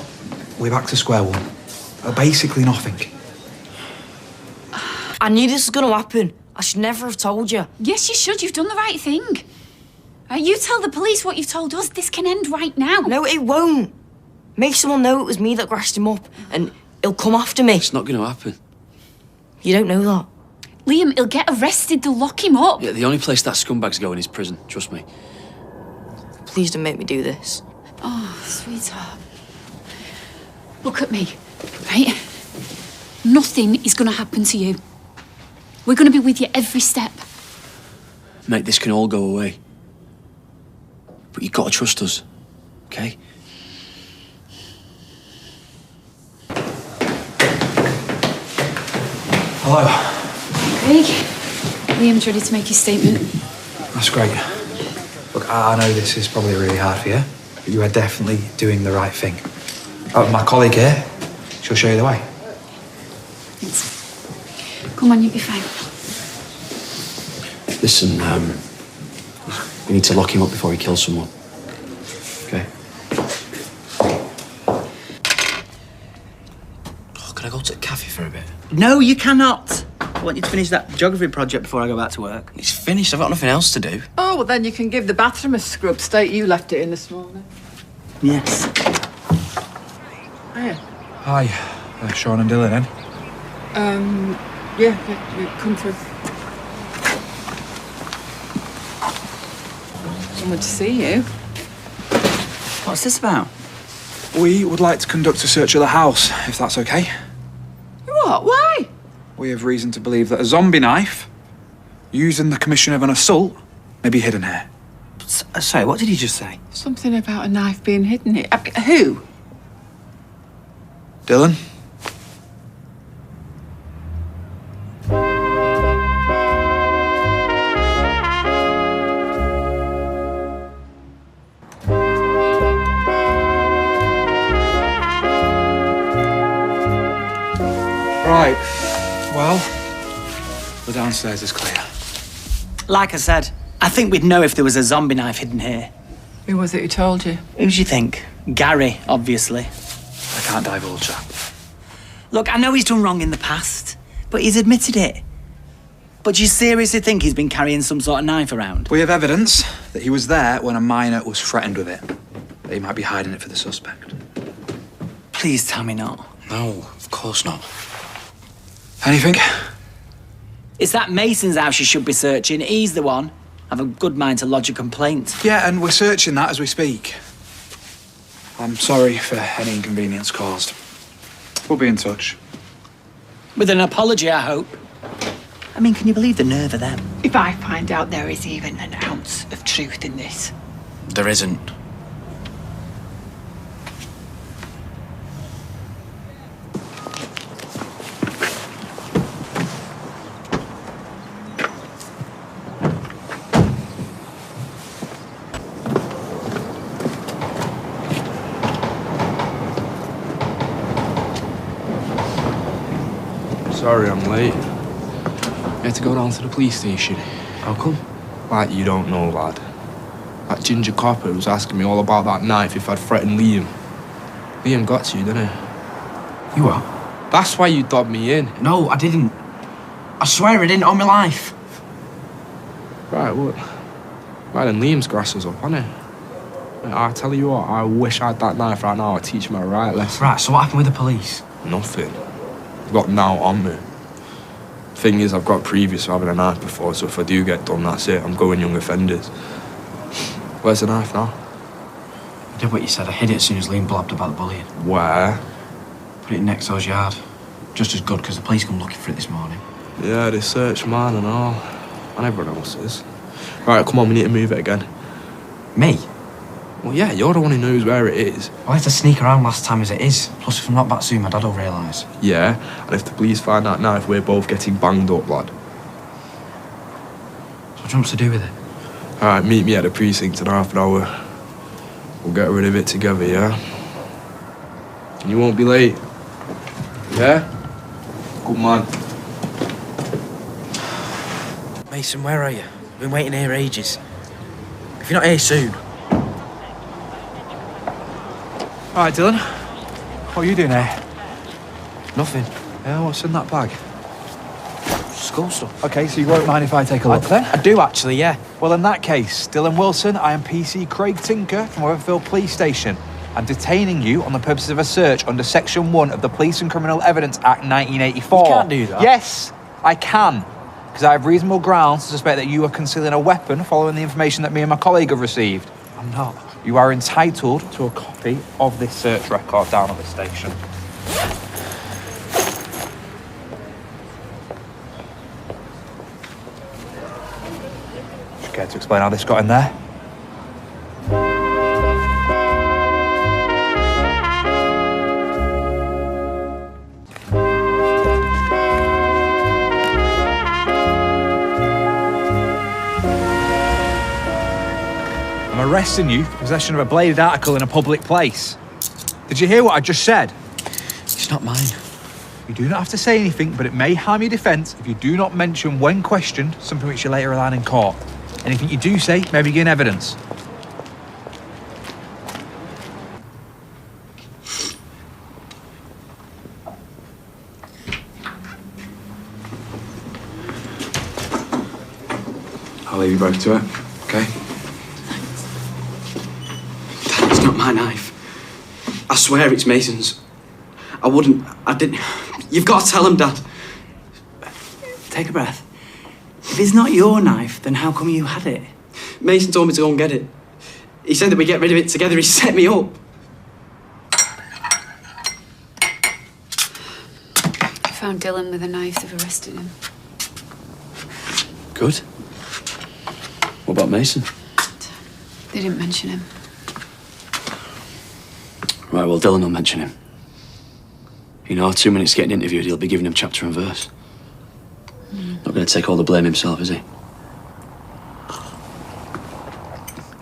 we're back to square one. Basically nothing. I knew this was going to happen. I should never have told you. Yes, you should. You've done the right thing. You tell the police what you've told us. This can end right now. No, it won't. Make someone know it was me that grassed him up, and he'll come after me. It's not going to happen. You don't know that. Liam, he'll get arrested. They'll lock him up. Yeah, the only place that scumbag's going is prison. Trust me. Please don't make me do this. Oh, sweetheart. Look at me, right? Nothing is going to happen to you. We're going to be with you every step. Mate, this can all go away. But you've got to trust us, okay? Hello. Craig, Liam's ready to make his statement. That's great. Look, I know this is probably really hard for you, but you are definitely doing the right thing. My colleague here, she'll show you the way. Come on, you'll be fine. Listen, we need to lock him up before he kills someone. Okay? Oh, can I go to the cafe for a bit? No, you cannot. I want you to finish that geography project before I go back to work. It's finished. I've got nothing else to do. Oh, well, then you can give the bathroom a scrub. State you left it in this morning. Yes. Hiya. Hi, Sean and Dylan, Yeah, come through. Someone to see you. What's this about? We would like to conduct a search of the house, if that's okay. What? Why? We have reason to believe that a zombie knife, used in the commission of an assault, may be hidden here. Sorry, what did you just say? Something about a knife being hidden here. Who? Dylan? Right. Well, the downstairs is clear. Like I said, I think we'd know if there was a zombie knife hidden here. Who was it who told you? Who do you think? Gary, obviously. I can't divulge that. Look, I know he's done wrong in the past, but he's admitted it. But do you seriously think he's been carrying some sort of knife around? We have evidence that he was there when a minor was threatened with it. That he might be hiding it for the suspect. Please tell me not. No, of course not. Anything? It's that Mason's house you should be searching. He's the one. I've a good mind to lodge a complaint. Yeah, and we're searching that as we speak. I'm sorry for any inconvenience caused. We'll be in touch. With an apology, I hope. I mean, can you believe the nerve of them? If I find out there is even an ounce of truth in this. There isn't. Sorry I'm late. I had to go down to the police station. How come? Like you don't know, lad. That ginger copper was asking me all about that knife if I'd threatened Liam. Liam got to you, didn't he? You what? That's why you dobbed me in. No, I didn't. I swear I didn't on my life. Right, well, right then Liam's grass was up, hasn't it? I tell you what, I wish I had that knife right now. I'd teach him a right lesson. Right, so what happened with the police? Nothing. They've got now on me. Thing is, I've got previous to having a knife before, so if I do get done, that's it. I'm going young offenders. Where's the knife now? I did what you said. I hid it as soon as Liam blabbed about the bullying. Where? Put it in next door's yard. Just as good, because the police come looking for it this morning. Yeah, they search mine and all. And everyone else's. Right, come on, we need to move it again. Me? Well, yeah, you're the one who knows where it is. I had to sneak around last time as it is. Plus, if I'm not back soon, my dad will realise. Yeah, and if the police find that knife, we're both getting banged up, lad. So what do you want us to do with it? All right, meet me at the precinct in half an hour. We'll get rid of it together, yeah? And you won't be late. Yeah? Good man. Mason, where are you? I've been waiting here ages. If you're not here soon. All right, Dylan. What are you doing here? Nothing. Yeah, what's in that bag? School stuff. Okay, so you won't mind if I take a look then? I do actually, yeah. Well, in that case, Dylan Wilson, I am PC Craig Tinker from Weatherfield Police Station. I'm detaining you on the purposes of a search under Section 1 of the Police and Criminal Evidence Act 1984. You can't do that. Yes, I can. Because I have reasonable grounds to suspect that you are concealing a weapon following the information that me and my colleague have received. I'm not. You are entitled to a copy of this search record down at the station. care to explain how this got in there? I'm arresting you for possession of a bladed article in a public place. Did you hear what I just said? It's not mine. You do not have to say anything, but it may harm your defence if you do not mention, when questioned, something which you later rely on in court. Anything you do say may begin evidence. I'll leave you both to it, okay? Dad, it's not my knife. I swear it's Mason's. I didn't. You've got to tell him, Dad. Take a breath. If it's not your knife, then how come you had it? Mason told me to go and get it. He said that we get rid of it together. He set me up. I found Dylan with a knife. They've arrested him. Good. What about Mason? They didn't mention him. Right, well, Dylan will mention him. You know, 2 minutes getting interviewed, he'll be giving him chapter and verse. Not going to take all the blame himself, is he?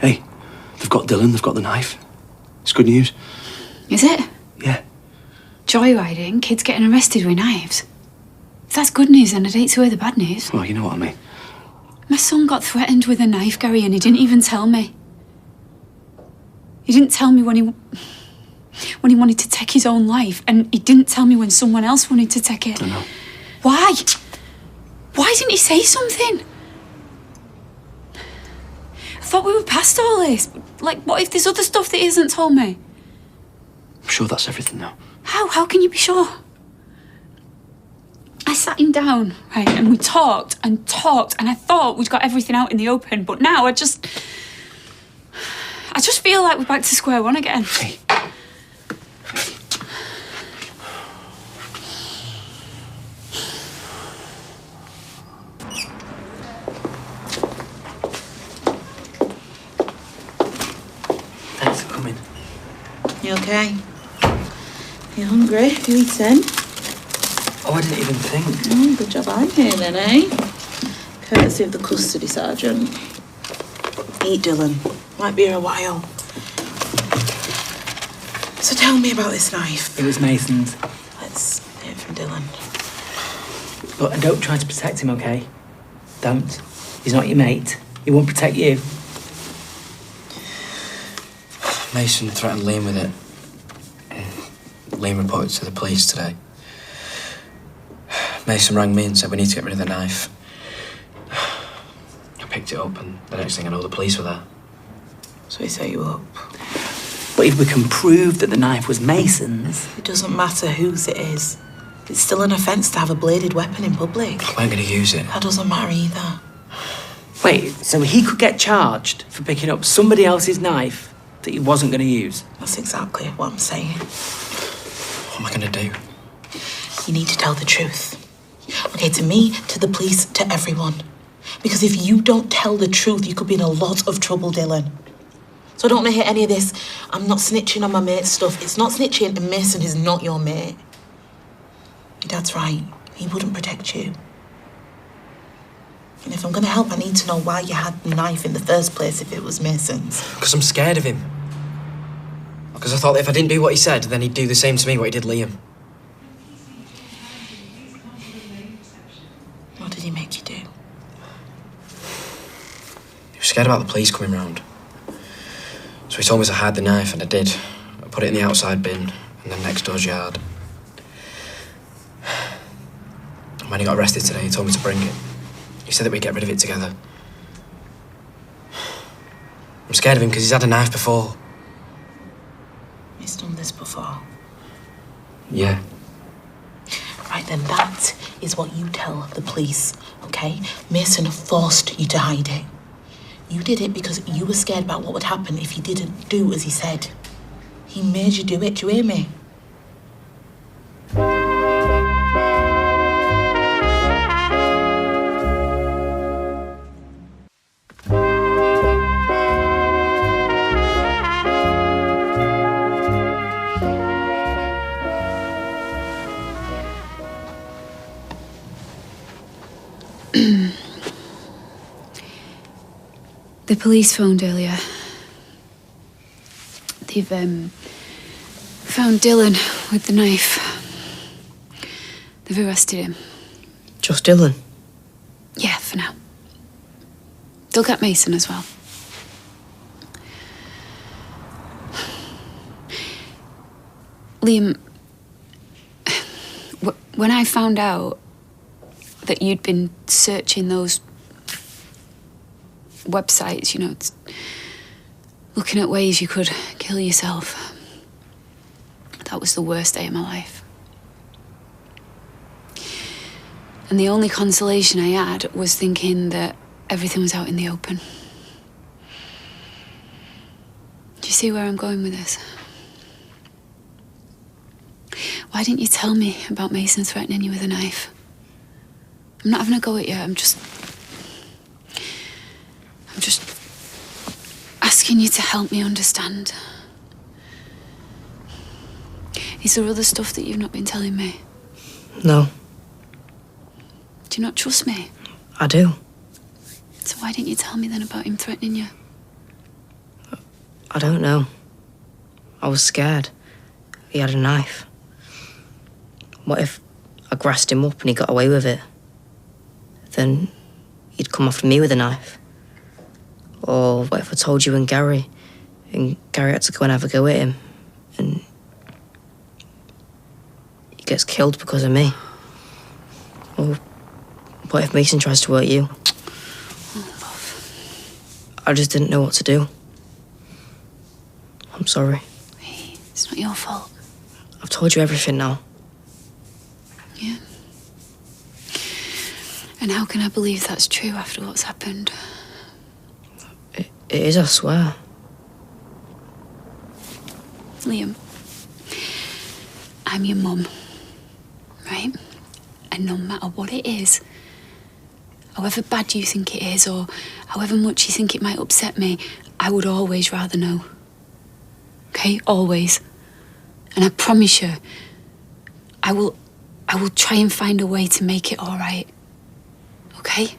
Hey, they've got Dylan, they've got the knife. It's good news. Is it? Yeah. Joyriding, kids getting arrested with knives. If that's good news, then I'd hate to hear the bad news. Well, you know what I mean. My son got threatened with a knife, Gary, and he didn't even tell me. He didn't tell me when he wanted to take his own life, and he didn't tell me when someone else wanted to take it. I know. Why? Why didn't he say something? I thought we were past all this. Like, what if there's other stuff that he hasn't told me? I'm sure that's everything now. How? How can you be sure? I sat him down, right, and we talked, and I thought we'd got everything out in the open, but now I just feel like we're back to square one again. Hey. Thanks for coming. You okay? You hungry? Have you eaten? Oh, I didn't even think. Oh, good job I'm here then, eh? Courtesy of the custody sergeant. Eat, Dylan. Might be here a while. So tell me about this knife. It was Mason's. Let's hear it from Dylan. But don't try to protect him, okay? Don't. He's not your mate. He won't protect you. Mason threatened Liam with it. Liam reported to the police today. Mason rang me and said we need to get rid of the knife. I picked it up, and the next thing I know, the police were there. So he set you up. But if we can prove that the knife was Mason's... It doesn't matter whose it is. It's still an offence to have a bladed weapon in public. I weren't going to use it. That doesn't matter either. Wait, so he could get charged for picking up somebody else's knife that he wasn't going to use? That's exactly what I'm saying. What am I going to do? You need to tell the truth. Okay, to me, to the police, to everyone. Because if you don't tell the truth, you could be in a lot of trouble, Dylan. So I don't want to hear any of this. I'm not snitching on my mate's stuff. It's not snitching, and Mason is not your mate. Your dad's right. He wouldn't protect you. And if I'm going to help, I need to know why you had the knife in the first place if it was Mason's. Because I'm scared of him. Because I thought that if I didn't do what he said, then he'd do the same to me what he did Liam. What did he make you do? He was scared about the police coming round. So he told me to hide the knife, and I did. I put it in the outside bin, in the next door's yard. And when he got arrested today, he told me to bring it. He said that we'd get rid of it together. I'm scared of him because he's had a knife before. He's done this before. Yeah. Right, then that is what you tell the police, okay? Mason forced you to hide it. You did it because you were scared about what would happen if you didn't do as he said. He made you do it, do you hear me? The police phoned earlier. They've found Dylan with the knife. They've arrested him. Just Dylan? Yeah, for now. They'll get Mason as well. Liam, when I found out that you'd been searching those websites, you know, looking at ways you could kill yourself, that was the worst day of my life. And the only consolation I had was thinking that everything was out in the open. Do you see where I'm going with this? Why didn't you tell me about Mason threatening you with a knife? I'm not having a go at you, I'm just asking you to help me understand. Is there other stuff that you've not been telling me? No. Do you not trust me? I do. So why didn't you tell me then about him threatening you? I don't know. I was scared. He had a knife. What if I grassed him up and he got away with it? Then he'd come after me with a knife. Or what if I told you and Gary had to go and have a go at him, and he gets killed because of me? Or what if Mason tries to hurt you? I just didn't know what to do. I'm sorry. It's not your fault. I've told you everything now. Yeah. And how can I believe that's true after what's happened? It is, I swear. Liam, I'm your mum, right? And no matter what it is, however bad you think it is, or however much you think it might upset me, I would always rather know. Okay? Always. And I promise you, I will try and find a way to make it all right. Okay?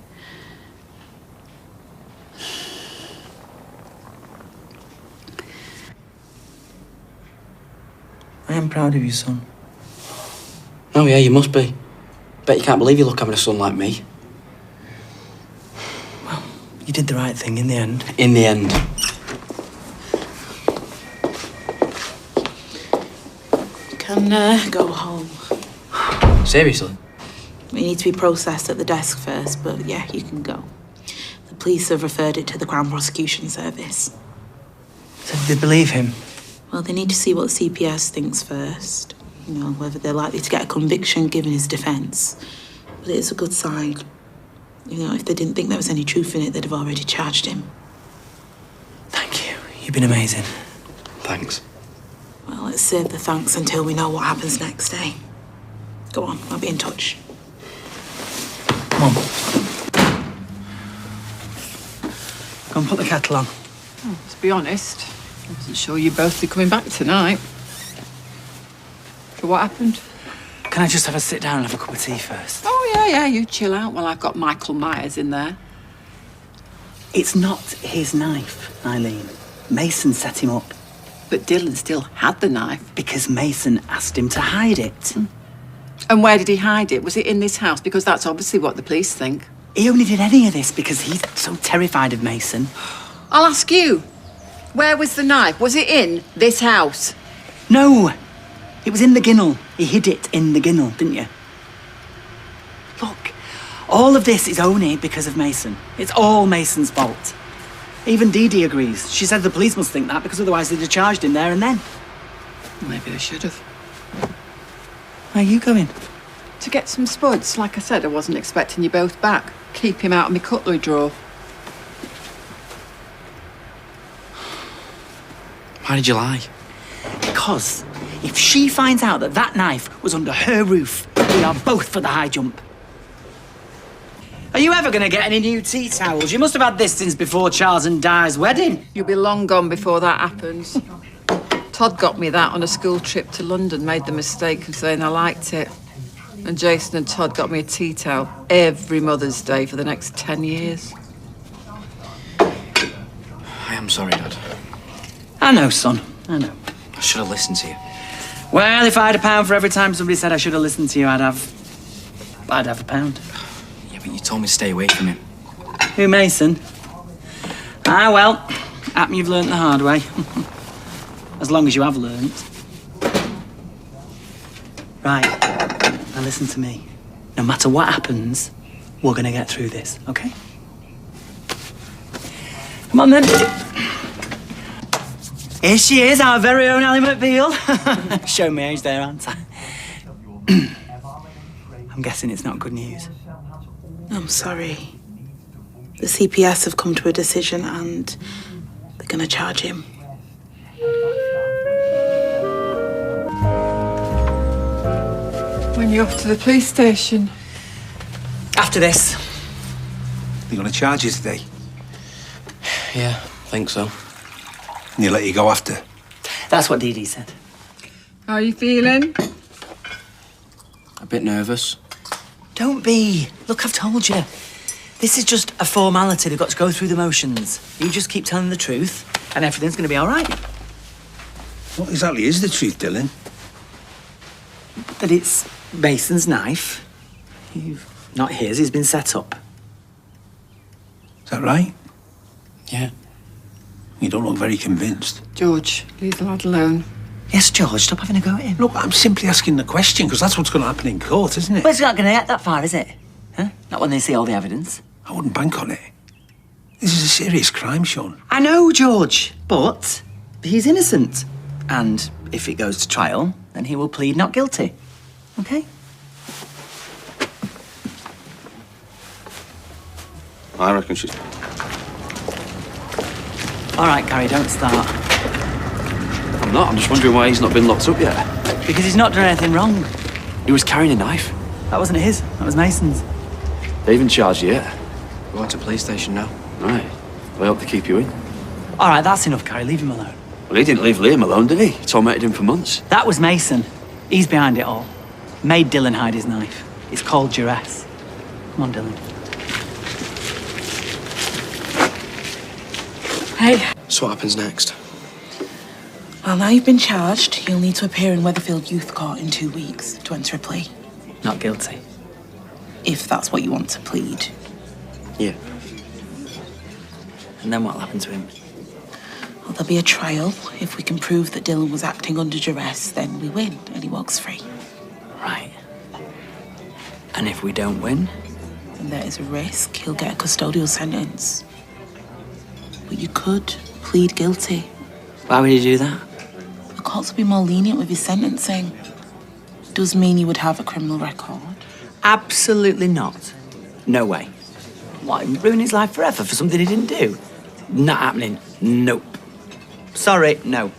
I am proud of you, son. Oh, yeah, you must be. Bet you can't believe you look having a son like me. Well, you did the right thing in the end. In the end. Can go home. Seriously? We need to be processed at the desk first, but yeah, you can go. The police have referred it to the Crown Prosecution Service. So did they believe him? Well, they need to see what the CPS thinks first. You know, whether they're likely to get a conviction given his defence. But it is a good sign. You know, if they didn't think there was any truth in it, they'd have already charged him. Thank you. You've been amazing. Thanks. Well, let's save the thanks until we know what happens next, eh? Go on, I'll be in touch. Come on. Go and put the kettle on. Oh, to be honest, I wasn't sure you'd both be coming back tonight. So what happened? Can I just have a sit down and have a cup of tea first? Oh, yeah, you chill out while I've got Michael Myers in there. It's not his knife, Eileen. Mason set him up. But Dylan still had the knife. Because Mason asked him to hide it. And where did he hide it? Was it in this house? Because that's obviously what the police think. He only did any of this because he's so terrified of Mason. I'll ask you. Where was the knife? Was it in this house? No. It was in the ginnel. He hid it in the ginnel, didn't you? Look, all of this is only because of Mason. It's all Mason's fault. Even Dee Dee agrees. She said the police must think that because otherwise they'd have charged him there and then. Maybe they should have. Where are you going? To get some spuds. Like I said, I wasn't expecting you both back. Keep him out of my cutlery drawer. Why did you lie? Because if she finds out that that knife was under her roof, we are both for the high jump. Are you ever going to get any new tea towels? You must have had this since before Charles and Di's wedding. You'll be long gone before that happens. Todd got me that on a school trip to London, made the mistake of saying I liked it. And Jason and Todd got me a tea towel every Mother's Day for the next 10 years. I am sorry, Dad. I know, son. I know. I should have listened to you. Well, if I had £1 for every time somebody said I should have listened to you, I'd have £1. Yeah, but you told me to stay away from him. Who, Mason? Ah, well, happen you've learnt the hard way. As long as you have learnt. Right, now listen to me. No matter what happens, we're gonna get through this, okay? Come on then. Here she is, our very own Ally McBeal. Show me age there, aren't I? I'm guessing it's not good news. I'm sorry. The CPS have come to a decision and they're gonna charge him. When you're off to the police station? After this. They're going to charge you today. Yeah, think so. And they let you go after. That's what Dee Dee said. How are you feeling? A bit nervous. Don't be. Look, I've told you. This is just a formality. They've got to go through the motions. You just keep telling the truth and everything's going to be all right. What exactly is the truth, Dylan? That it's Mason's knife. Not his, he's been set up. Is that right? Yeah. You don't look very convinced. George, leave the lad alone. Yes, George, stop having a go at him. Look, I'm simply asking the question, because that's what's going to happen in court, isn't it? Well, it's not going to get that far, is it? Huh? Not when they see all the evidence. I wouldn't bank on it. This is a serious crime, Sean. I know, George, but he's innocent. And if it goes to trial, then he will plead not guilty. Okay? I reckon she's... All right, Gary, don't start. I'm not. I'm just wondering why he's not been locked up yet. Because he's not done anything wrong. He was carrying a knife. That wasn't his. That was Mason's. They haven't charged you yet. We're going to police station now. Right. Well, I hope they keep you in. All right, that's enough, Gary. Leave him alone. Well, he didn't leave Liam alone, did he? He tormented him for months. That was Mason. He's behind it all. Made Dylan hide his knife. It's called duress. Come on, Dylan. Hey. So what happens next? Well, now you've been charged, you'll need to appear in Weatherfield Youth Court in 2 weeks to enter a plea. Not guilty. If that's what you want to plead. Yeah. And then what'll happen to him? Well, there'll be a trial. If we can prove that Dylan was acting under duress, then we win and he walks free. Right. And if we don't win? Then there is a risk he'll get a custodial sentence. But you could plead guilty. Why would you do that? The courts will be more lenient with his sentencing. Does mean he would have a criminal record. Absolutely not. No way. What, ruin his life forever for something he didn't do? Not happening. Nope. Sorry, no.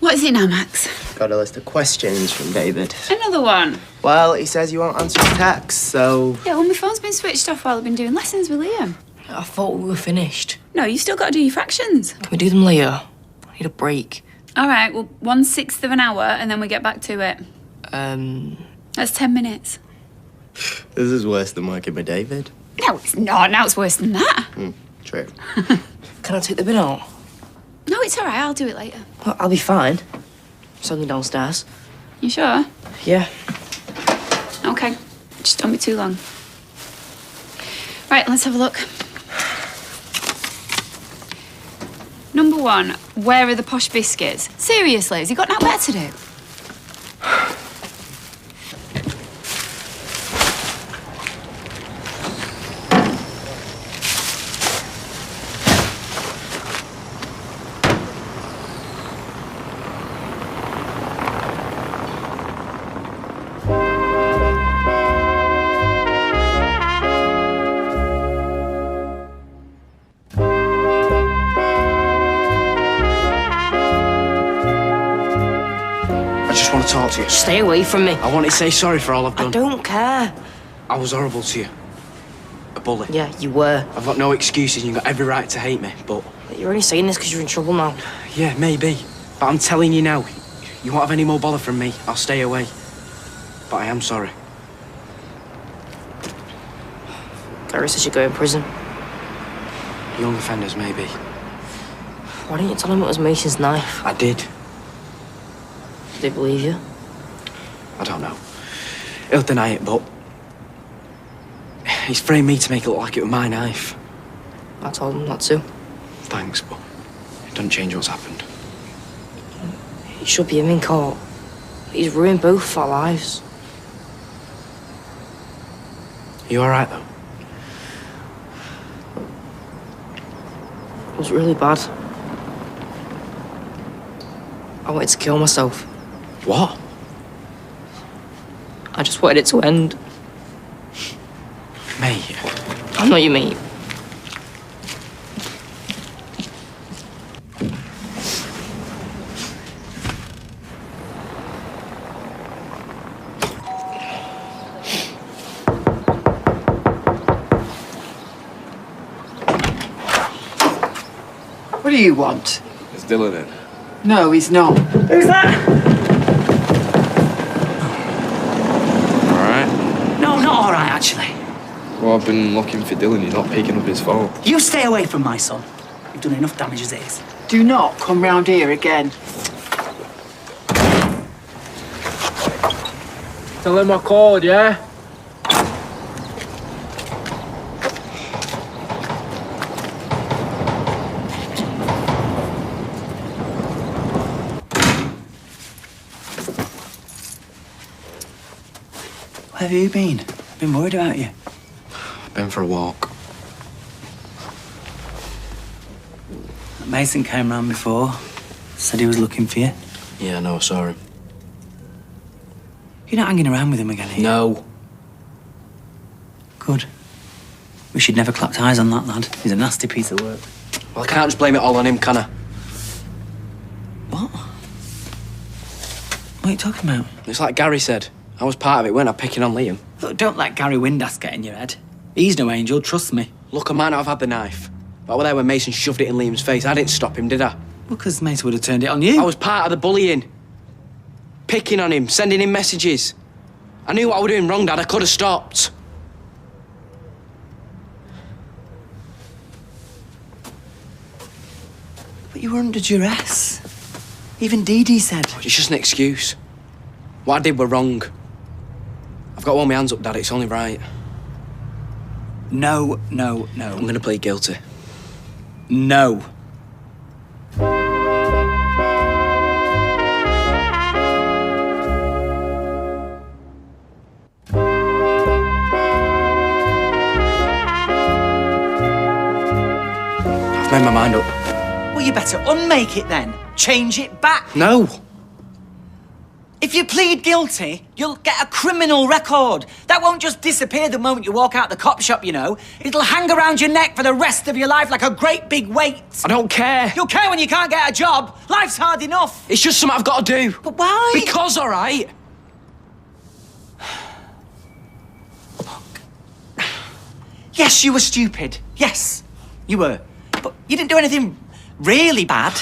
What is it now, Max? Got a list of questions from David. Another one. Well, he says you won't answer his text, so... Yeah, well, my phone's been switched off while I've been doing lessons with Liam. I thought we were finished. No, you still got to do your fractions. Can we do them later? I need a break. All right, well, 1/6 of an hour, and then we get back to it. That's 10 minutes. This is worse than working with David. No, it's not. Now it's worse than that. True. Can I take the bin out? No, it's all right. I'll do it later. Well, I'll be fine. It's only downstairs. You sure? Yeah. Okay. Just don't be too long. Right, let's have a look. Number 1, where are the posh biscuits? Seriously, has he got nothing better to do? I just want to talk to you. Stay away from me. I want to say sorry for all I've done. I don't care. I was horrible to you. A bully. Yeah, you were. I've got no excuses and you've got every right to hate me, but... You're only saying this because you're in trouble now. Yeah, maybe. But I'm telling you now, you won't have any more bother from me. I'll stay away. But I am sorry. Gary says you go in prison. Young offenders, maybe. Why didn't you tell him it was Mason's knife? I did. Did they believe you? I don't know. He'll deny it, but he's framed me to make it look like it was my knife. I told him not to. Thanks, but it doesn't change what's happened. He should be in court. He's ruined both of our lives. You all right, though? It was really bad. I wanted to kill myself. What? I just wanted it to end. Mate. I'm not your mate. What do you want? Is Dylan in? No, he's not. Who's that? Alright. No, not all right, actually. Well, I've been looking for Dylan. He's not picking up his phone. You stay away from my son. You've done enough damage as it is. Do not come round here again. Tell him I called, yeah? Where have you been? I've been worried about you. I've been for a walk. Mason came round before. Said he was looking for you. Yeah, no, I saw him. You're not hanging around with him again, are you? No. Good. We should never clapped eyes on that lad. He's a nasty piece of work. Well, I can't just blame it all on him, can I? What? What are you talking about? It's like Gary said. I was part of it, weren't I, picking on Liam? Look, don't let Gary Windass get in your head. He's no angel, trust me. Look, I might not have had the knife. But I was there when Mason shoved it in Liam's face. I didn't stop him, did I? Well, because Mason would have turned it on you. I was part of the bullying. Picking on him, sending him messages. I knew what I was doing wrong, Dad. I could have stopped. But you were under duress. Even Dee Dee said. It's just an excuse. What I did were wrong. I've got to hold my hands up, Dad. It's only right. No, no, no. I'm going to plead guilty. No. I've made my mind up. Well, you better unmake it then. Change it back. No. If you plead guilty, you'll get a criminal record. That won't just disappear the moment you walk out the cop shop, you know. It'll hang around your neck for the rest of your life like a great big weight. I don't care. You'll care when you can't get a job. Life's hard enough. It's just something I've got to do. But why? Because, all right. Yes, you were stupid. Yes, you were. But you didn't do anything really bad.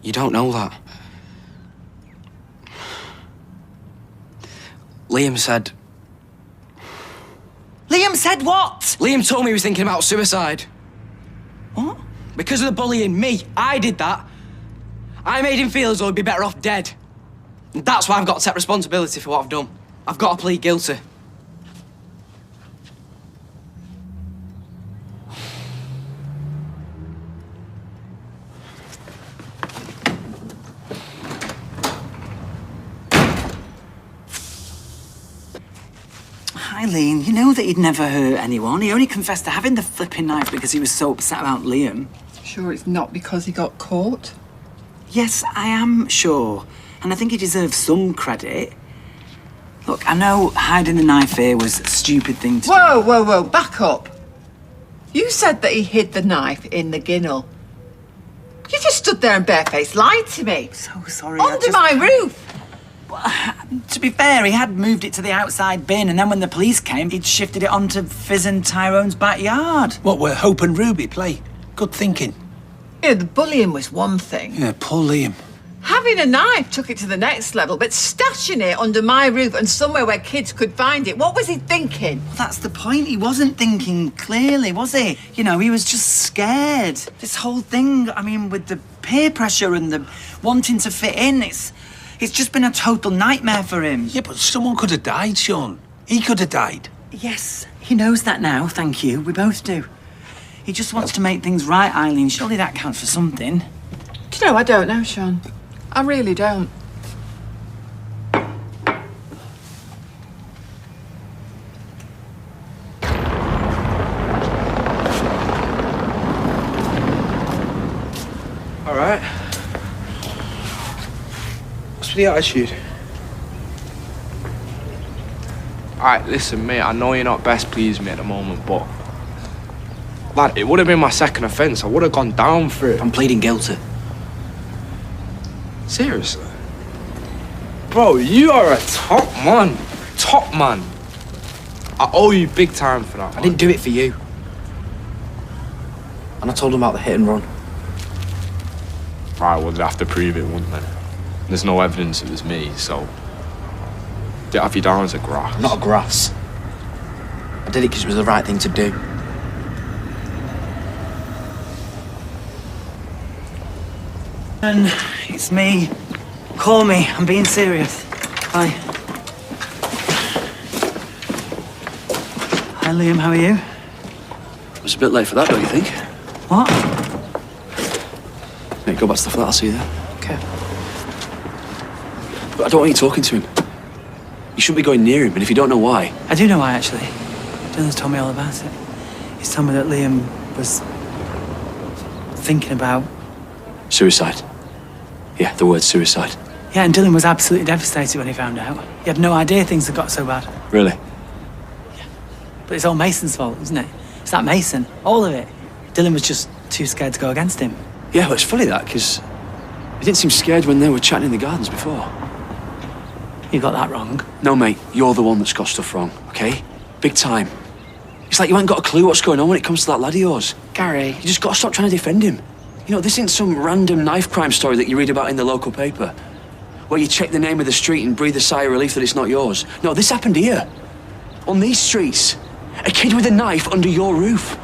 You don't know that. Liam said... Liam said what? Liam told me he was thinking about suicide. What? Because of the bullying, me, I did that. I made him feel as though he'd be better off dead. And that's why I've got to take responsibility for what I've done. I've got to plead guilty. Eileen, you know that he'd never hurt anyone. He only confessed to having the flipping knife because he was so upset about Liam. Sure it's not because he got caught? Yes, I am sure. And I think he deserves some credit. Look, I know hiding the knife here was a stupid thing to do. Whoa, back up. You said that he hid the knife in the ginnel. You just stood there and barefaced lied to me. So sorry. Under my roof. To be fair, he had moved it to the outside bin, and then when the police came, he'd shifted it onto Fizz and Tyrone's backyard. What were Hope and Ruby play? Good thinking. Yeah, the bullying was one thing. Yeah, poor Liam. Having a knife took it to the next level, but stashing it under my roof and somewhere where kids could find it, what was he thinking? That's the point. He wasn't thinking clearly, was he? You know, he was just scared. This whole thing, I mean, with the peer pressure and the wanting to fit in, it's just been a total nightmare for him. Yeah, but someone could have died, Sean. He could have died. Yes, he knows that now, thank you. We both do. He just wants to make things right, Eileen. Surely that counts for something. Do you know, I don't know, Sean. I really don't. All right. What's with the attitude? All right, listen, mate, I know you're not best pleased with me at the moment, but... Lad, it would have been my second offence. I would have gone down for it. I'm pleading guilty. Seriously? Bro, you are a top man. Top man. I owe you big time for that, man. I didn't do it for you. And I told him about the hit and run. Right, well, they'd have to prove it, wouldn't they? There's no evidence it was me, so... Did it have you down as a grass? Not a grass. I did it because it was the right thing to do. And it's me. Call me. I'm being serious. Hi. Hi, Liam. How are you? It was a bit late for that, don't you think? What? Mate, go back to the flat. I'll see you there. Okay. But I don't want you talking to him. You shouldn't be going near him, and if you don't know why... I do know why, actually. Dylan's told me all about it. He's told me that Liam was thinking about... Suicide. Yeah, the word suicide. Yeah, and Dylan was absolutely devastated when he found out. He had no idea things had got so bad. Really? But it's all Mason's fault, isn't it? It's that Mason. All of it. Dylan was just too scared to go against him. Yeah, well, it's funny that, because he didn't seem scared when they were chatting in the gardens before. You got that wrong. No, mate, you're the one that's got stuff wrong, okay? Big time. It's like you ain't got a clue what's going on when it comes to that lad of yours. Gary. You just got to stop trying to defend him. You know, this isn't some random knife crime story that you read about in the local paper, where you check the name of the street and breathe a sigh of relief that it's not yours. No, this happened here. On these streets. A kid with a knife under your roof.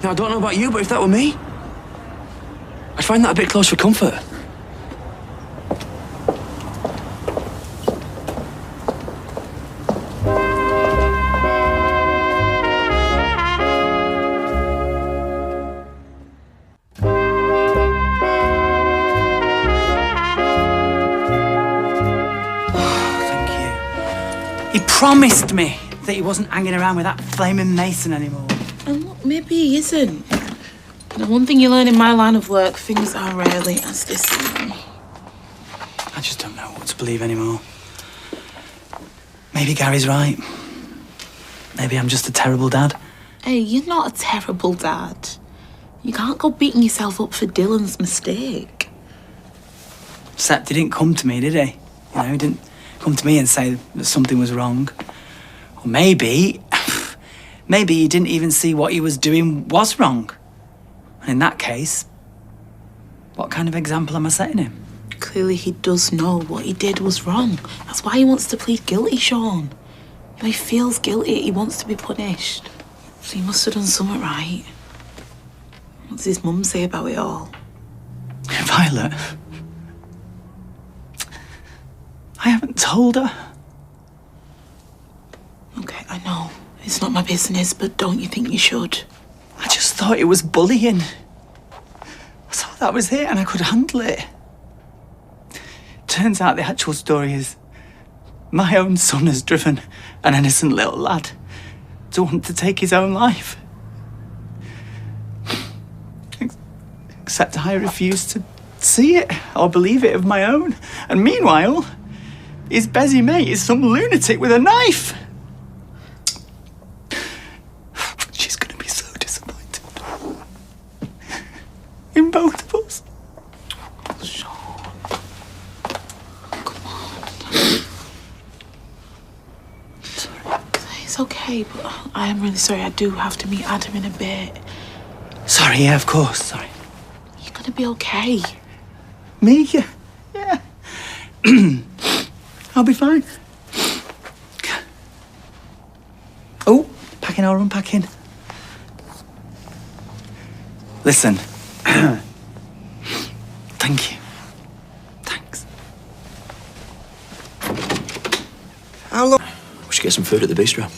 Now, I don't know about you, but if that were me, I'd find that a bit close for comfort. He promised me that he wasn't hanging around with that flaming Mason anymore. And look, maybe he isn't. The one thing you learn in my line of work, things are rarely as they seem. I just don't know what to believe anymore. Maybe Gary's right. Maybe I'm just a terrible dad. Hey, you're not a terrible dad. You can't go beating yourself up for Dylan's mistake. Sepp didn't come to me, did he? You know, he didn't come to me and say that something was wrong. Or maybe he didn't even see what he was doing was wrong. And in that case, what kind of example am I setting him? Clearly he does know what he did was wrong. That's why he wants to plead guilty, Sean. You know, he feels guilty, he wants to be punished. So he must have done something right. What does his mum say about it all? Violet, I haven't told her. Okay, I know. It's not my business, but don't you think you should? I just thought it was bullying. I thought that was it and I could handle it. Turns out the actual story is my own son has driven an innocent little lad to want to take his own life. Except I refuse to see it or believe it of my own. And meanwhile, his Bezzy mate is some lunatic with a knife. She's gonna be so disappointed in both of us. Sean, come on. Sorry. It's okay, but I am really sorry. I do have to meet Adam in a bit. Sorry, yeah, of course, sorry. You're gonna be okay. Me? Yeah. I'll be fine. Oh, packing or unpacking? Listen. Thank you. Thanks. How long? We should get some food at the bistro.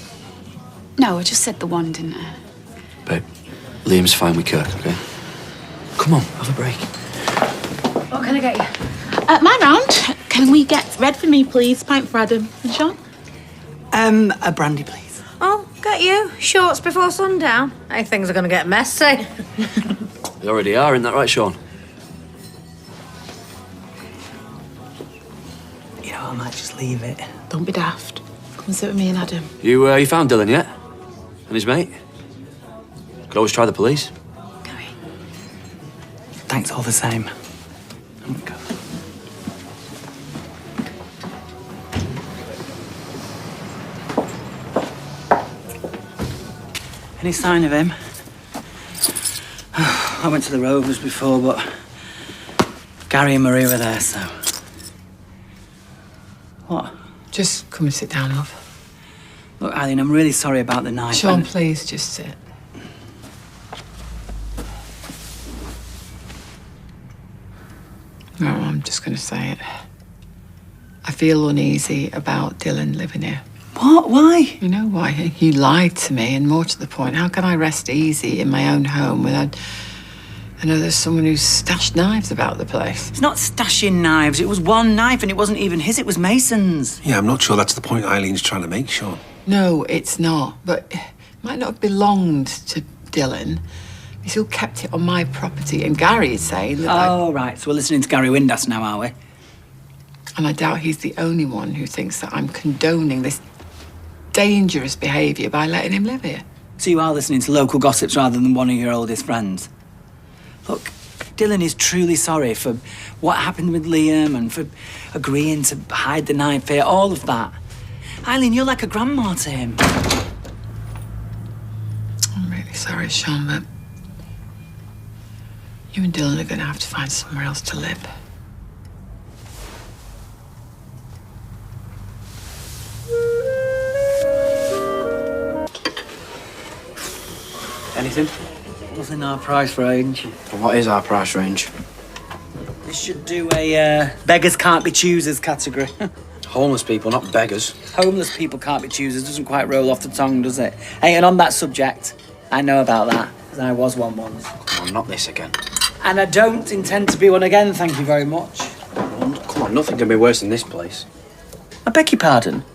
No, I just said the one, didn't I? Babe, Liam's fine with Kirk, okay? Come on, have a break. What can I get you? My round. Can we get red for me, please? Pint for Adam and Sean. A brandy, please. Oh, got you. Shorts before sundown. Hey, things are going to get messy. They already are, isn't that right, Sean? You know, I might just leave it. Don't be daft. Come and sit with me and Adam. You found Dylan yet? And his mate? Could always try the police. Thanks all the same. I'm gonna go. Any sign of him? I went to the Rovers before, but Gary and Marie were there, so... What? Just come and sit down, love. Look, Eileen, I'm really sorry about the knife. Sean, please, just sit. No, I'm just going to say it. I feel uneasy about Dylan living here. What? Why? You know why? You lied to me, and more to the point, how can I rest easy in my own home without... I know there's someone who's stashed knives about the place. It's not stashing knives. It was one knife, and it wasn't even his. It was Mason's. Yeah, I'm not sure that's the point Eileen's trying to make, Sean. No, it's not. But it might not have belonged to Dylan. He still kept it on my property, and Gary is saying that Right. So we're listening to Gary Windass now, are we? And I doubt he's the only one who thinks that I'm condoning this dangerous behaviour by letting him live here. So you are listening to local gossips rather than one of your oldest friends? Look, Dylan is truly sorry for what happened with Liam and for agreeing to hide the knife here, all of that. Eileen, you're like a grandma to him. I'm really sorry, Sean, but you and Dylan are going to have to find somewhere else to live. Anything? What's in our price range? What is our price range? This should do a beggars can't be choosers category. Homeless people, not beggars. Homeless people can't be choosers doesn't quite roll off the tongue, does it? Hey, and on that subject, I know about that, because I was one once. Come on, not this again. And I don't intend to be one again, thank you very much. Come on, nothing can be worse than this place. I beg your pardon?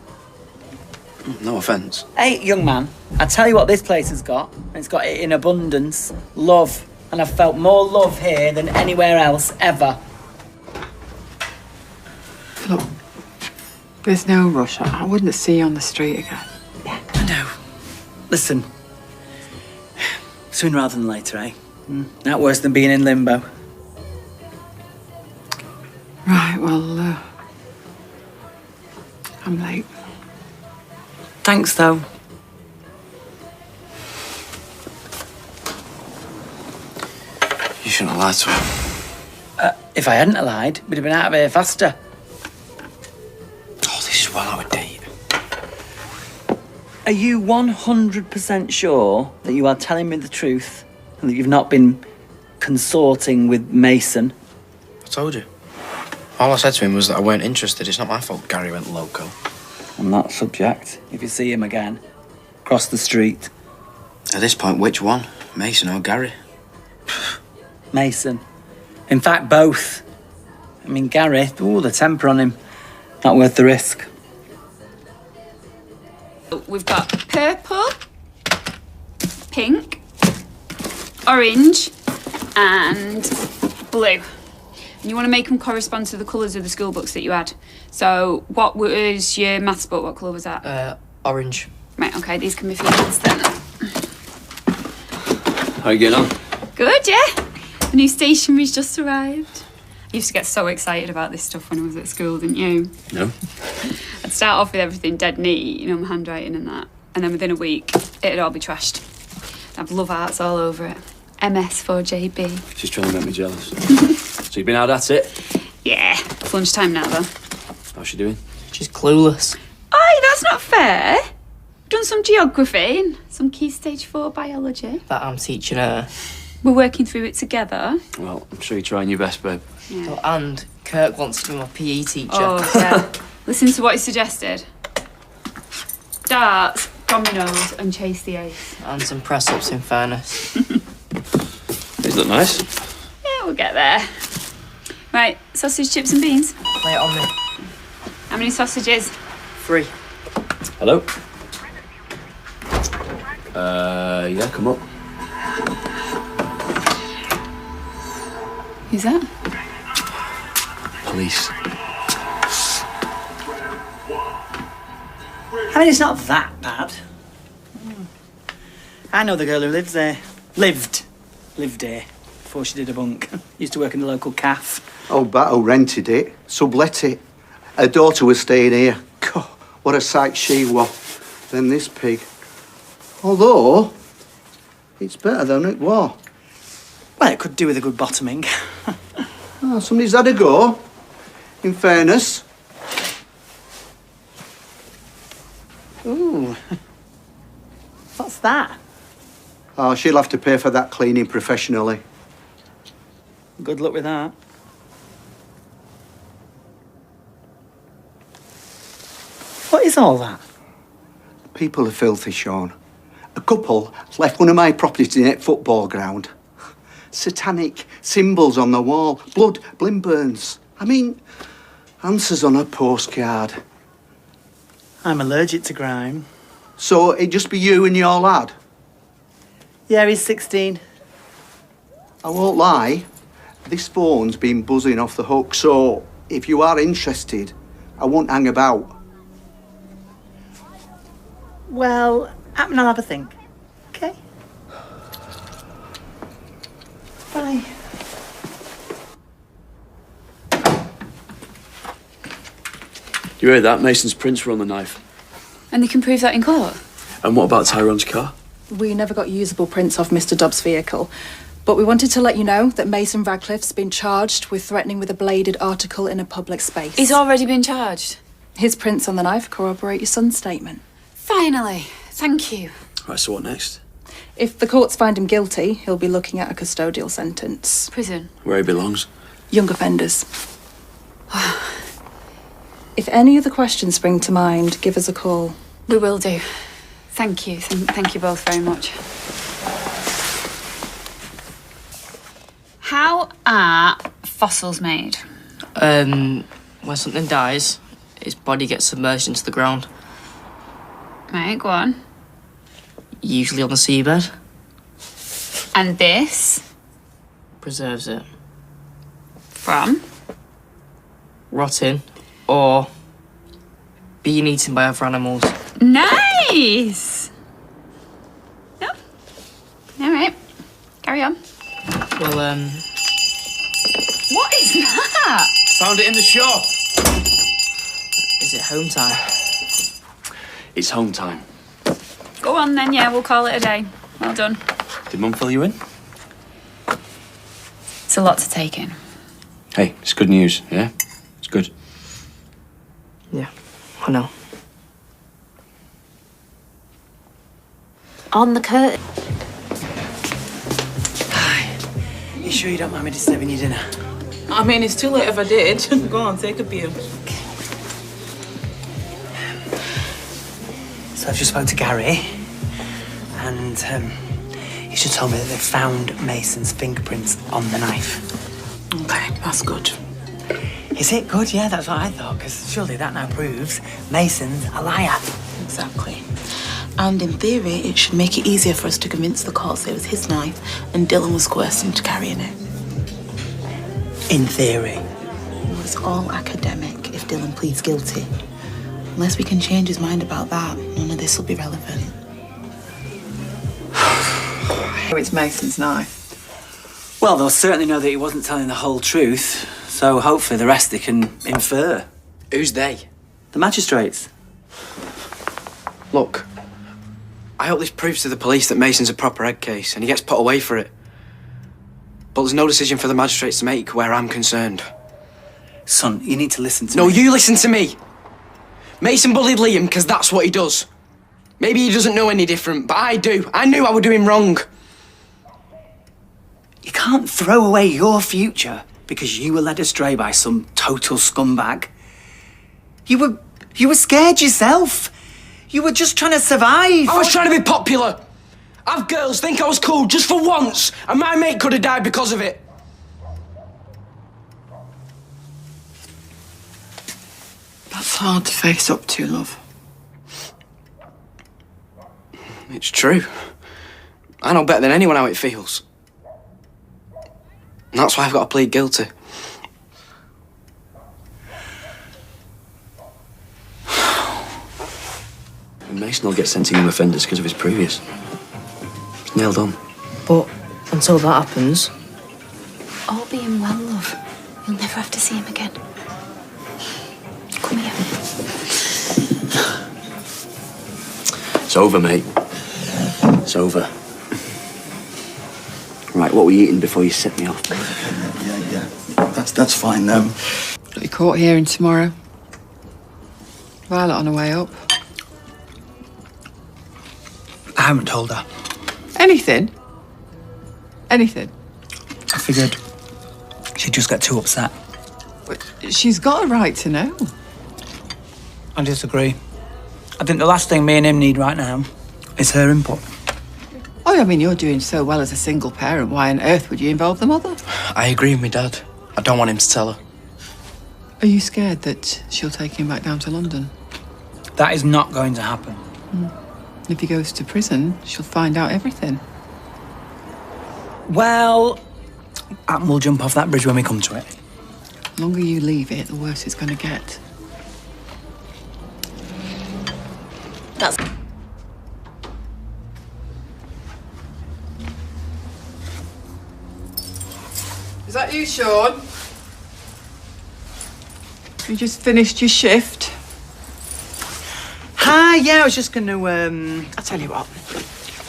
No offence. Hey, young man, I tell you what this place has got. It's got it in abundance. Love. And I've felt more love here than anywhere else, ever. Look, there's no rush. I wouldn't see you on the street again. Yeah, I know. Listen, sooner rather than later, eh? Not worse than being in limbo. Right, well, I'm late. Thanks, though. You shouldn't have lied to her. If I hadn't lied, we'd have been out of here faster. Oh, this is well out of date. Are you 100% sure that you are telling me the truth and that you've not been consorting with Mason? I told you. All I said to him was that I weren't interested. It's not my fault Gary went loco. On that subject, if you see him again, cross the street. At this point, which one? Mason or Gary? Mason. In fact, both. I mean, Gary, the temper on him. Not worth the risk. We've got purple, pink, orange, and blue. And you want to make them correspond to the colours of the school books that you had. So, what was your maths book? What colour was that? Orange. Right, okay, these can be for your maths then. How you getting on? Good, yeah. The new stationery's just arrived. I used to get so excited about this stuff when I was at school, didn't you? No. I'd start off with everything dead neat, you know, my handwriting and that. And then within a week, it'd all be trashed. I'd have love arts all over it. MS4JB. She's trying to make me jealous. So you've been out at it? Yeah, it's lunchtime now, though. How's she doing? She's clueless. Aye, that's not fair. Done some geography and some key stage 4 biology. That I'm teaching her. We're working through it together. Well, I'm sure you're trying your best, babe. Yeah. Oh, and Kirk wants to be my PE teacher. Oh, yeah. Listen to what he suggested. Darts, dominoes, and chase the ace. And some press-ups, in fairness. These look nice. Yeah, we'll get there. Right, sausage, chips and beans. Lay it on me. How many sausages? 3. Hello? Yeah, come up. Who's that? Police. I mean, it's not that bad. I know the girl who lives there. Lived there before she did a bunk. Used to work in the local cafe. Old Battle rented it, sublet it. Her daughter was staying here. God, what a sight she was. Then this pig. Although, it's better than it was. Well, it could do with a good bottoming. Oh, somebody's had a go, in fairness. Ooh. What's that? Oh, she'll have to pay for that cleaning professionally. Good luck with that. What is all that? People are filthy, Sean. A couple left one of my properties in a football ground. Satanic symbols on the wall, blood, burns. I mean, answers on a postcard. I'm allergic to grime. So it'd just be you and your lad? Yeah, he's 16. I won't lie, this phone's been buzzing off the hook, so if you are interested, I won't hang about. Well, I'll have a think. Okay. Bye. You heard that? Mason's prints were on the knife. And they can prove that in court? And what about Tyrone's car? We never got usable prints of Mr. Dobbs' vehicle, but we wanted to let you know that Mason Radcliffe's been charged with threatening with a bladed article in a public space. He's already been charged? His prints on the knife corroborate your son's statement. Finally. Thank you. Right, so what next? If the courts find him guilty, he'll be looking at a custodial sentence. Prison? Where he belongs. Young offenders. If any other questions spring to mind, give us a call. We will do. Thank you. Thank you both very much. How are fossils made? When something dies, its body gets submerged into the ground. Right, go on. Usually on the seabed. And this? Preserves it. From? Rotting or being eaten by other animals. Nice! No? All right. Carry on. Well, What is that? Found it in the shop. Is it home time? It's home time. Go on then, yeah, we'll call it a day. Well done. Did Mum fill you in? It's a lot to take in. Hey, it's good news, yeah? It's good. Yeah, I know. On the curtain. You sure you don't mind me disturbing your dinner? I mean, it's too late if I did. Go on, take a view. So I've just spoke to Gary, and he's just told me that they've found Mason's fingerprints on the knife. Okay, that's good. Is it good? Yeah, that's what I thought, because surely that now proves Mason's a liar. Exactly. And in theory, it should make it easier for us to convince the courts that it was his knife and Dylan was coerced into carrying it. In theory. Well, it's all academic if Dylan pleads guilty. Unless we can change his mind about that, none of this will be relevant. It's Mason's knife. Well, they'll certainly know that he wasn't telling the whole truth, so hopefully the rest they can infer. Who's they? The magistrates. Look, I hope this proves to the police that Mason's a proper head case and he gets put away for it. But there's no decision for the magistrates to make where I'm concerned. Son, you need to listen to me. No, you listen to me. Mason bullied Liam because that's what he does. Maybe he doesn't know any different, but I do. I knew I would do him wrong. You can't throw away your future because you were led astray by some total scumbag. You were scared yourself. You were just trying to survive. I was trying to be popular. Have girls think I was cool just for once, and my mate could have died because of it. That's hard to face up to, love. It's true. I know better than anyone how it feels. And that's why I've got to plead guilty. Mason will get sent to young offenders because of his previous. It's nailed on. But until that happens, All being well, love. You'll never have to see him again. Come here. It's over, mate. It's over. Right, what were you eating before you set me off? Yeah. That's fine. Got your court hearing tomorrow. Violet on her way up. I haven't told her. Anything? Anything? I figured she'd just get too upset. But she's got a right to know. I disagree. I think the last thing me and him need right now is her input. Oh, I mean, you're doing so well as a single parent. Why on earth would you involve the mother? I agree with my dad. I don't want him to tell her. Are you scared that she'll take him back down to London? That is not going to happen. If he goes to prison, she'll find out everything. Well, we'll jump off that bridge when we come to it. The longer you leave it, the worse it's going to get. That's... Is that you, Sean? You just finished your shift? Hi, yeah, I was just going to, I'll tell you what.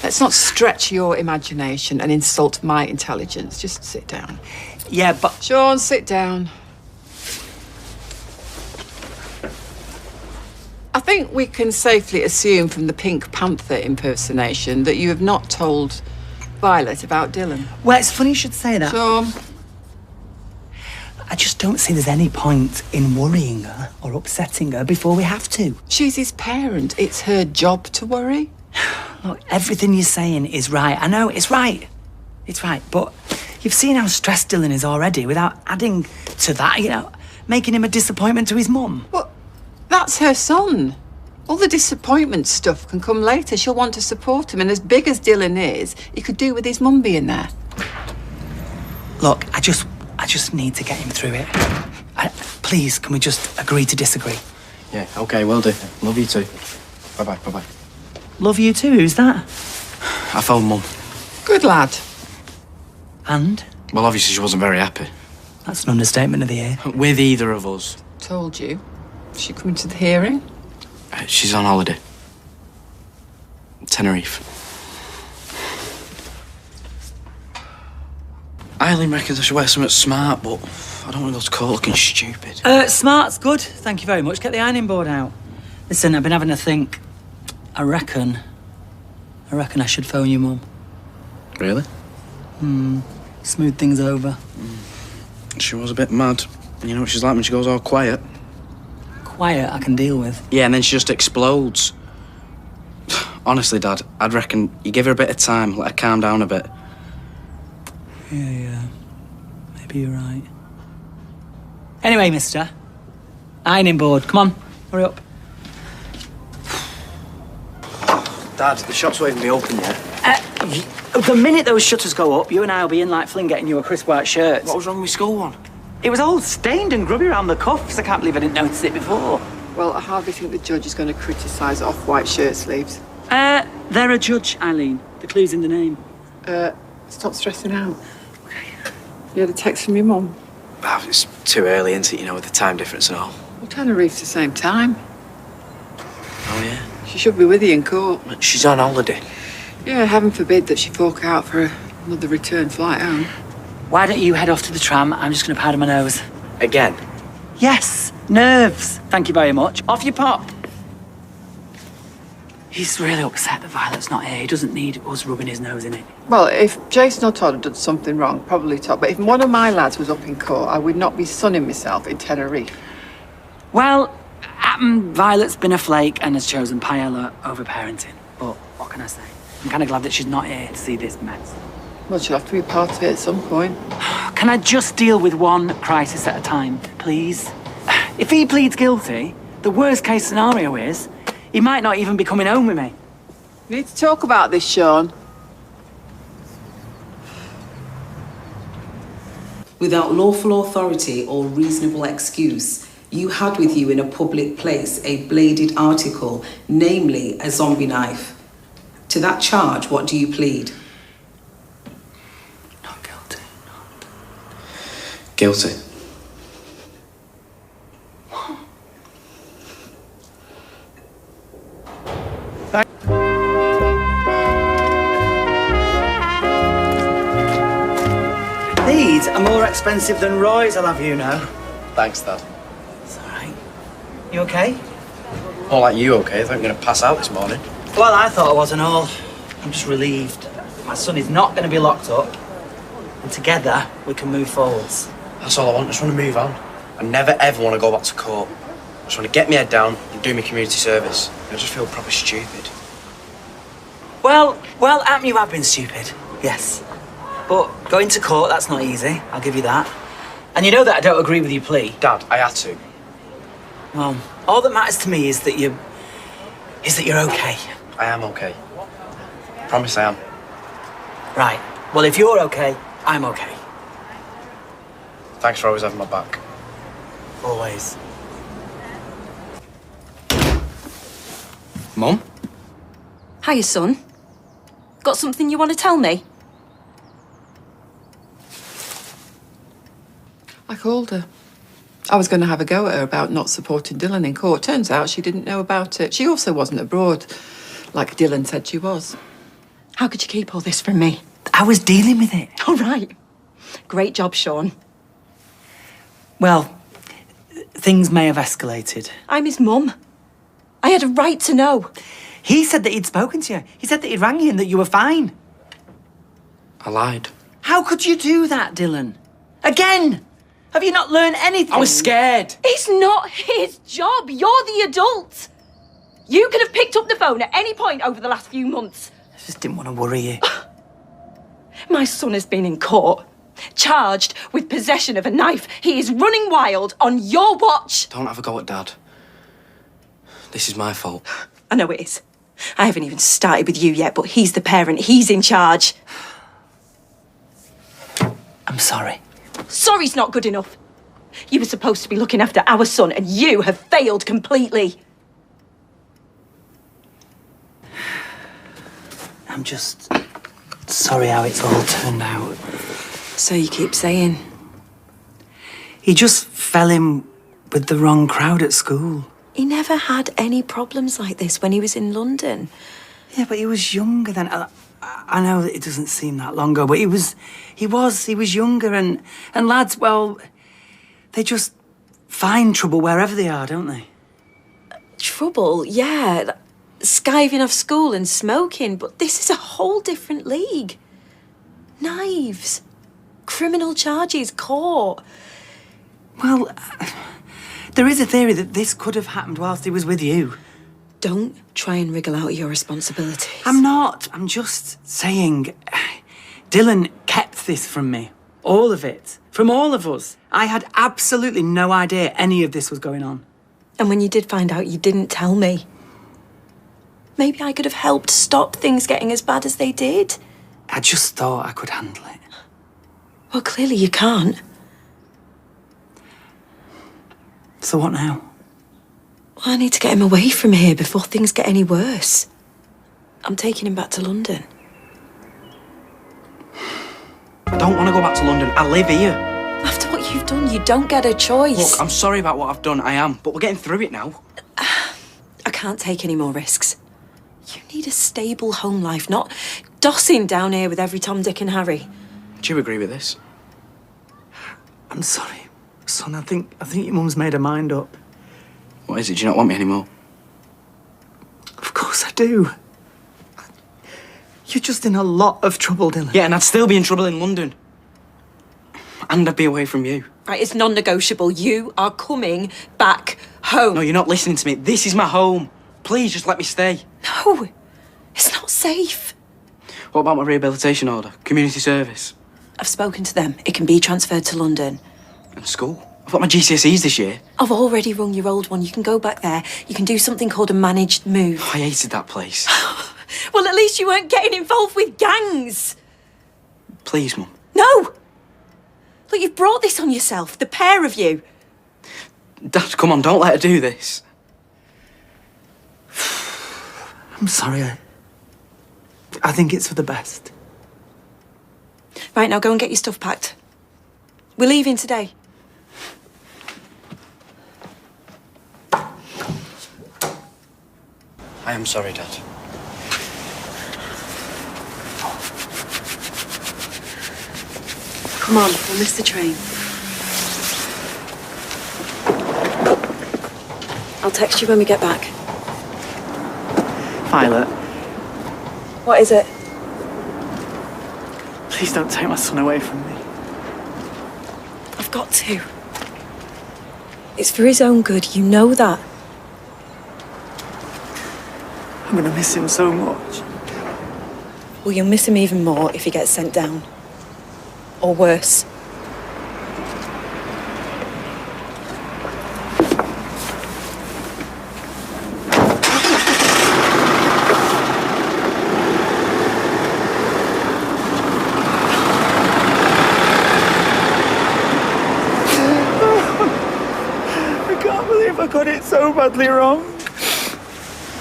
Let's not stretch your imagination and insult my intelligence. Just sit down. Yeah, but... Sean, sit down. I think we can safely assume from the Pink Panther impersonation that you have not told Violet about Dylan. Well, it's funny you should say that. Sean. I just don't see there's any point in worrying her or upsetting her before we have to. She's his parent. It's her job to worry. Look, everything you're saying is right. I know, it's right. It's right, but you've seen how stressed Dylan is already without adding to that, you know, making him a disappointment to his mum. Well, that's her son. All the disappointment stuff can come later. She'll want to support him, and as big as Dylan is, he could do with his mum being there. Look, I just need to get him through it. Please, can we just agree to disagree? Yeah, okay, will do. Love you too. Bye-bye, bye-bye. Love you too, who's that? I phoned Mum. Good lad. And? Well, obviously she wasn't very happy. That's an understatement of the year. With either of us. Told you. Is she coming to the hearing? She's on holiday. Tenerife. Eileen reckons I should wear something smart, but I don't want to go to court looking stupid. Smart's good. Thank you very much. Get the ironing board out. Listen, I've been having a think. I reckon I should phone your mum. Really? Smooth things over. She was a bit mad. You know what she's like when she goes all quiet? Quiet, I can deal with. Yeah, and then she just explodes. Honestly, Dad, I'd reckon you give her a bit of time, let her calm down a bit. Yeah. Maybe you're right. Anyway, mister. Ironing board. Come on, hurry up. Dad, the shops won't even be open yet. The minute those shutters go up, you and I will be in like Flynn getting you a crisp white shirt. What was wrong with school one? It was all stained and grubby around the cuffs. I can't believe I didn't notice it before. Well, I hardly think the judge is going to criticise off-white shirt sleeves. They're a judge, Eileen. The clue's in the name. Stop stressing out. You had a text from your mum? Oh, it's too early, isn't it, you know, with the time difference and all. Well, Tenerife's the same time. Oh, yeah? She should be with you in court. She's on holiday. Yeah, heaven forbid that she fork out for another return flight home. Why don't you head off to the tram? I'm just going to powder my nose. Again? Yes, nerves. Thank you very much. Off you pop. He's really upset that Violet's not here. He doesn't need us rubbing his nose in it. Well, if Jason or Todd had done something wrong, probably Todd. But if one of my lads was up in court, I would not be sunning myself in Tenerife. Well, Violet's been a flake and has chosen Paella over parenting. But what can I say? I'm kind of glad that she's not here to see this mess. Well, she'll have to be part of it at some point. Can I just deal with one crisis at a time, please? If he pleads guilty, the worst case scenario is he might not even be coming home with me. We need to talk about this, Sean. Without lawful authority or reasonable excuse, you had with you in a public place a bladed article, namely a zombie knife. To that charge, what do you plead? Not guilty. Guilty. These are more expensive than Roy's, I'll have you know. Thanks, Dad. It's all right. You okay? More like you, okay? I thought you were going to pass out this morning. Well, I thought I wasn't all. I'm just relieved. My son is not going to be locked up. And together, we can move forwards. That's all I want. I just want to move on. I never, ever want to go back to court. I just want to get my head down and do my community service. I just feel proper stupid. Well, you have been stupid, yes. But going to court, that's not easy, I'll give you that. And you know that I don't agree with your plea. Dad, I had to. Well, all that matters to me is that you're okay. I am okay. Promise I am. Right. Well, if you're okay, I'm okay. Thanks for always having my back. Always. Mum? Hiya, son. Got something you want to tell me? I called her. I was going to have a go at her about not supporting Dylan in court. Turns out she didn't know about it. She also wasn't abroad, like Dylan said she was. How could you keep all this from me? I was dealing with it. All right. Great job, Sean. Well, things may have escalated. I'm his mum. I had a right to know. He said that he'd spoken to you. He said that he'd rang you and that you were fine. I lied. How could you do that, Dylan? Again? Have you not learned anything? I was scared. It's not his job. You're the adult. You could have picked up the phone at any point over the last few months. I just didn't want to worry you. My son has been in court, charged with possession of a knife. He is running wild on your watch. Don't have a go at Dad. This is my fault. I know it is. I haven't even started with you yet, but he's the parent. He's in charge. I'm sorry. Sorry's not good enough. You were supposed to be looking after our son, and you have failed completely. I'm just sorry how it's all turned out. So you keep saying. He just fell in with the wrong crowd at school. He never had any problems like this when he was in London. Yeah, but he was younger then. I know that it doesn't seem that long ago, but he was younger, and lads, well, they just find trouble wherever they are, don't they? Trouble, yeah. Skiving off school and smoking, but this is a whole different league. Knives, criminal charges, court. Well, there is a theory that this could have happened whilst he was with you. Don't try and wriggle out of your responsibilities. I'm not. I'm just saying, Dylan kept this from me. All of it. From all of us. I had absolutely no idea any of this was going on. And when you did find out, you didn't tell me. Maybe I could have helped stop things getting as bad as they did. I just thought I could handle it. Well, clearly you can't. So what now? Well, I need to get him away from here before things get any worse. I'm taking him back to London. I don't want to go back to London. I live here. After what you've done, you don't get a choice. Look, I'm sorry about what I've done. I am. But we're getting through it now. I can't take any more risks. You need a stable home life, not dossing down here with every Tom, Dick and Harry. Do you agree with this? I'm sorry, son. I think your mum's made her mind up. What is it? Do you not want me anymore? Of course I do. You're just in a lot of trouble, Dylan. Yeah, and I'd still be in trouble in London. And I'd be away from you. Right, it's non-negotiable. You are coming back home. No, you're not listening to me. This is my home. Please, just let me stay. No, it's not safe. What about my rehabilitation order? Community service? I've spoken to them. It can be transferred to London. And school? I've got my GCSEs this year. I've already rung your old one. You can go back there. You can do something called a managed move. I hated that place. Well, at least you weren't getting involved with gangs. Please, Mum. No! Look, you've brought this on yourself, the pair of you. Dad, come on, don't let her do this. I'm sorry. I think it's for the best. Right, now go and get your stuff packed. We're leaving today. I am sorry, Dad. Come on, we'll miss the train. I'll text you when we get back. Violet, What is it? please don't take my son away from me. I've got to. It's for his own good, you know that. I'm gonna miss him so much. Well, you'll miss him even more if he gets sent down. Or worse. I can't believe I got it so badly wrong.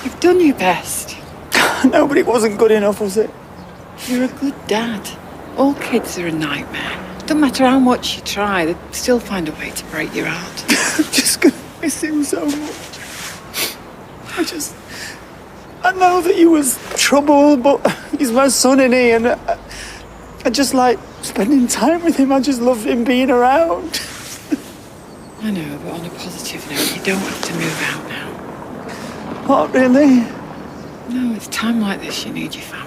You've done your best. No, but it wasn't good enough, was it? You're a good dad. All kids are a nightmare. Don't matter how much you try, they still find a way to break your heart. I'm just gonna miss him so much. I know that he was trouble, but he's my son, innit? And I just like spending time with him. I just love him being around. I know, but on a positive note, you don't have to move out now. What, really? No, it's time like this you need your family.